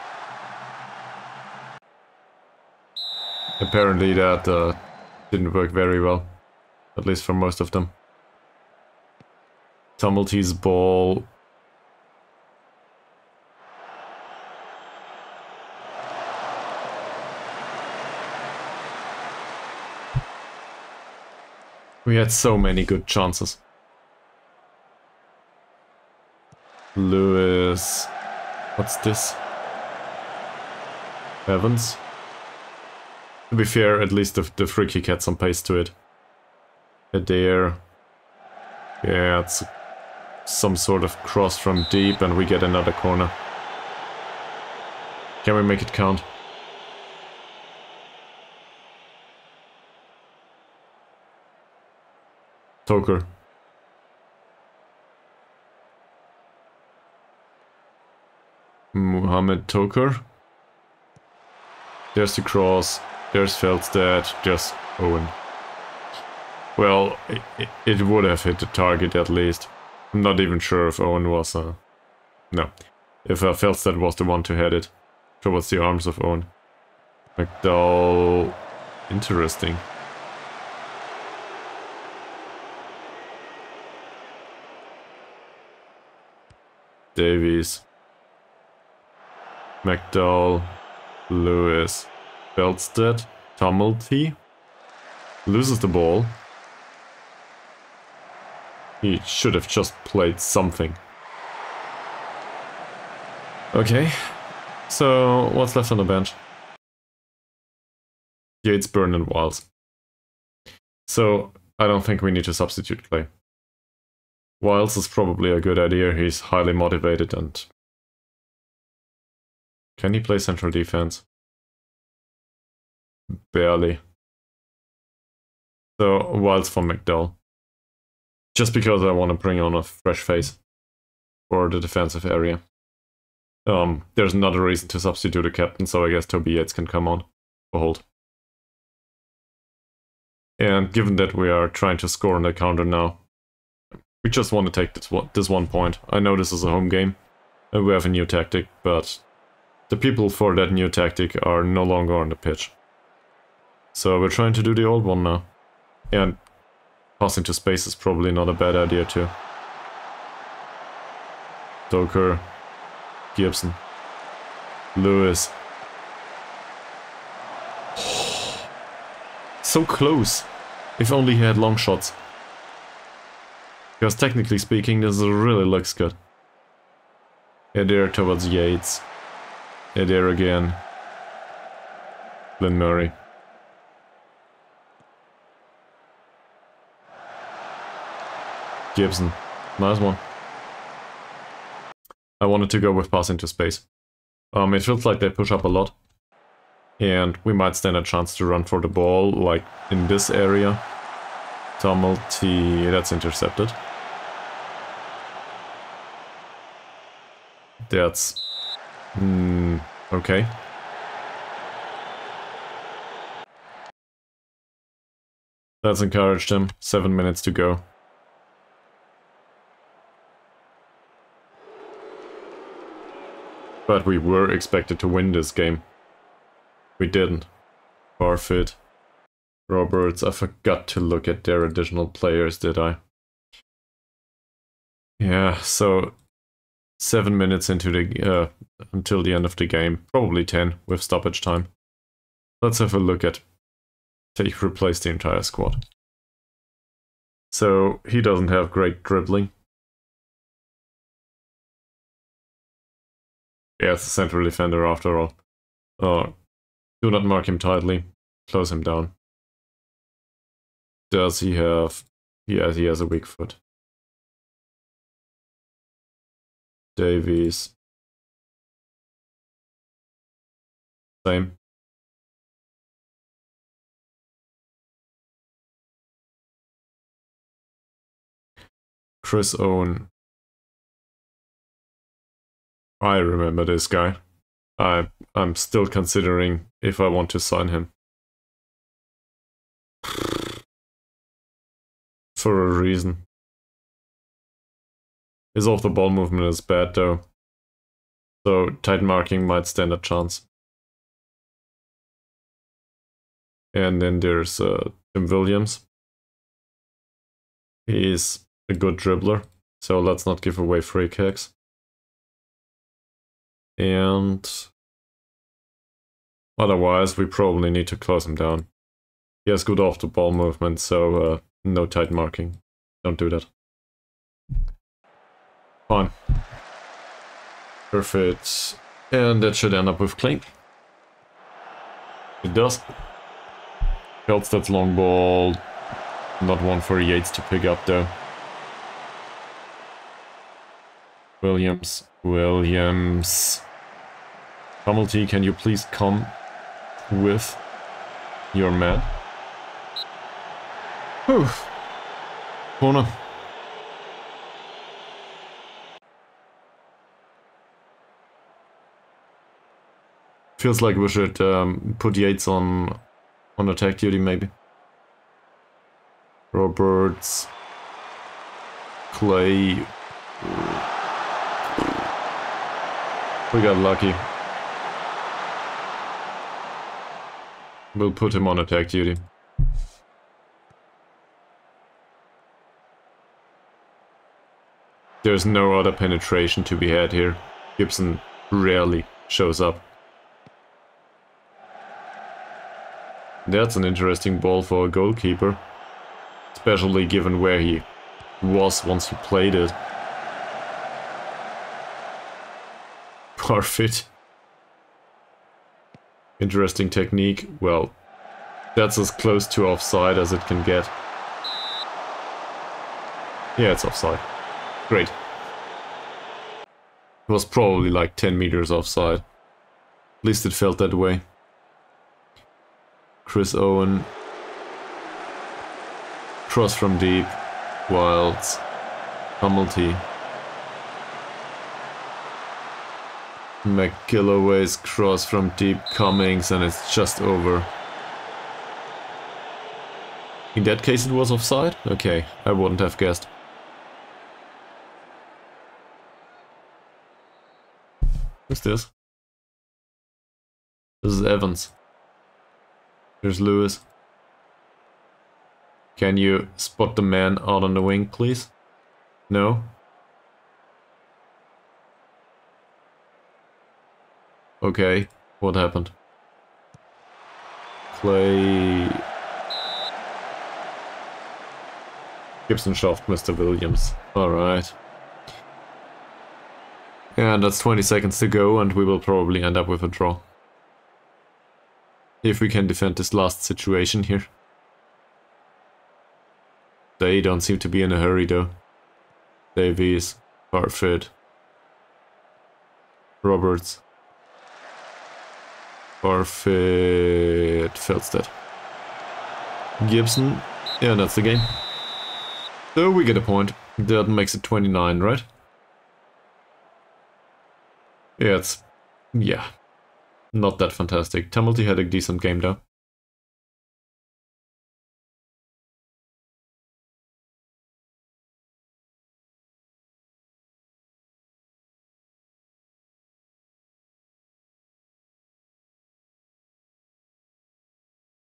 Speaker 1: Apparently that didn't work very well. At least for most of them. Tumulty's ball. We had so many good chances. Lewis. What's this? Evans. To be fair, at least the free kick had some pace to it. Adair. Yeah, it's some sort of cross from deep and we get another corner. Can we make it count? Toker. Mohamed Toker. There's the cross. There's Feldstedt. There's Owen. Well, it would have hit the target at least. I'm not even sure if Owen was... no. If Feldstedt was the one to head it towards the arms of Owen. McDowell... Interesting. Davies. McDowell. Lewis. Feldstedt. Tumulty. Loses the ball. He should have just played something. Okay. So, what's left on the bench? Yates, Byrne, and Wilds. So, I don't think we need to substitute Clay. Wilds is probably a good idea. He's highly motivated and... Can he play central defense? Barely. So, Wilds for McDowell. Just because I want to bring on a fresh face for the defensive area. There's another reason to substitute a captain, so I guess Toby Yates can come on for Holt. And given that we are trying to score on the counter now, we just want to take this 1 point. I know this is a home game, and we have a new tactic, but the people for that new tactic are no longer on the pitch. So we're trying to do the old one now. And passing to space is probably not a bad idea too. Stoker, Gibson, Lewis. So close. If only he had long shots. Because technically speaking, this really looks good. Adair towards Yates. Adair again. Lynn Murray. Gibson. Nice one. I wanted to go with pass into space. It feels like they push up a lot. And we might stand a chance to run for the ball, like in this area. Tumulty, that's intercepted. That's... okay. Let's encourage them. 7 minutes to go. But we were expected to win this game. We didn't. Forfeit. Roberts, I forgot to look at their additional players, did I? Yeah, so 7 minutes into the until the end of the game, probably 10 with stoppage time. Let's have a look at take replace the entire squad. So he doesn't have great dribbling. Yeah, it's a central defender after all. Do not mark him tightly. Close him down. Does he have... Yeah, he has a weak foot. Davies. Same. Chris Owen. I remember this guy. I'm still considering if I want to sign him. For a reason. His off-the-ball movement is bad though. So tight marking might stand a chance. And then there's Tim Williams. He's a good dribbler, so let's not give away free kicks. And otherwise, we probably need to close him down. He has good off-the-ball movement, so no tight marking. Don't do that. Fine. Perfect. And that should end up with claim. It does. Feldstad's long ball. Not one for Yates to pick up though. Williams. Hamilton, can you please come with your man? Whew. Corner. Feels like we should put Yates on attack duty maybe. Roberts. Clay. We got lucky. We'll put him on attack duty. There's no other penetration to be had here. Gibson rarely shows up. That's an interesting ball for a goalkeeper. Especially given where he was once he played it. Perfect. Interesting technique. Well, that's as close to offside as it can get. Yeah, it's offside. Great. It was probably like 10 meters offside. At least it felt that way. Chris Owen. Cross from deep. Wilds. Hamilton. McGilloway's cross from deep Cummings, and it's just over. In that case it was offside? Okay, I wouldn't have guessed. Who's this? This is Evans. Here's Lewis. Can you spot the man out on the wing, please? No? Okay, what happened? Clay... Gibson shoved Mr. Williams. Alright. And that's 20 seconds to go, and we will probably end up with a draw. If we can defend this last situation here. They don't seem to be in a hurry though. Davies, Parfit, Roberts, Parfit, Feldstedt, Gibson, yeah, that's the game. So we get a point. That makes it 29, right? Yeah, yeah, not that fantastic. Tamilty had a decent game though.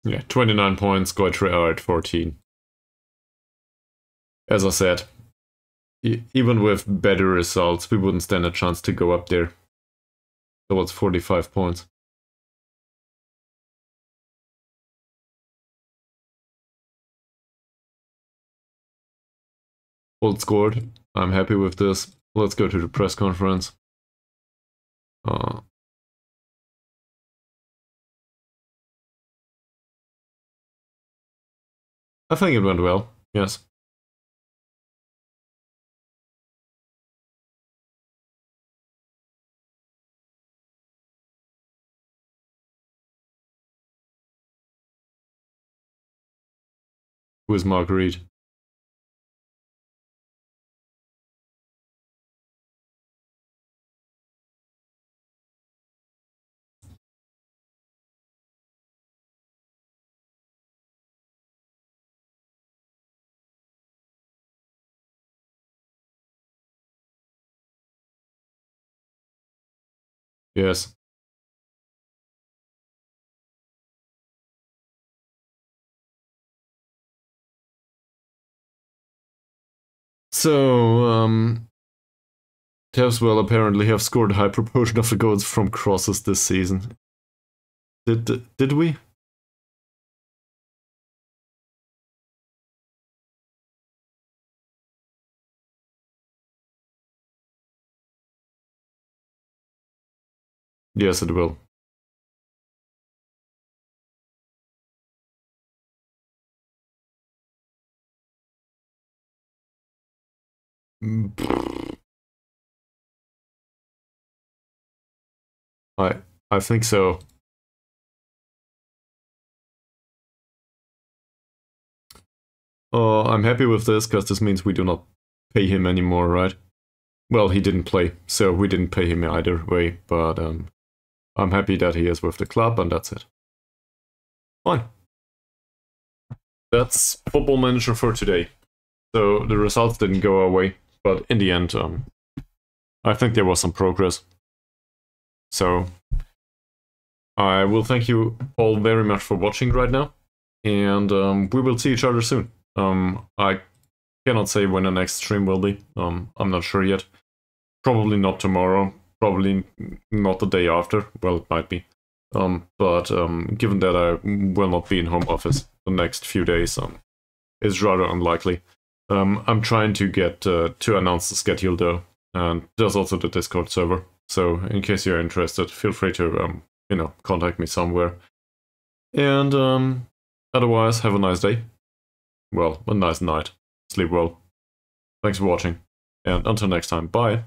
Speaker 1: Yeah, 29 points, Goitre are at 14. As I said, even with better results, we wouldn't stand a chance to go up there. Towards 45 points. Old scored. I'm happy with this. Let's go to the press conference. I think it went well, yes. Who is Marguerite? Yes. So, Taffs Well apparently have scored a high proportion of the goals from crosses this season. Did we? Yes, it will. I think so. I'm happy with this, because this means we do not pay him anymore, right? Well, he didn't play, so we didn't pay him either way, but I'm happy that he is with the club, and that's it. Fine. That's Football Manager for today. So the results didn't go our way, but in the end, I think there was some progress. So I will thank you all very much for watching right now, and we will see each other soon. I cannot say when the next stream will be. I'm not sure yet. Probably not tomorrow. Probably not the day after. Well, it might be. But given that I will not be in home office the next few days, it's rather unlikely. I'm trying to get to announce the schedule though, and there's also the Discord server. So in case you're interested, feel free to contact me somewhere. And otherwise, have a nice day. Well, a nice night. Sleep well. Thanks for watching, and until next time, bye.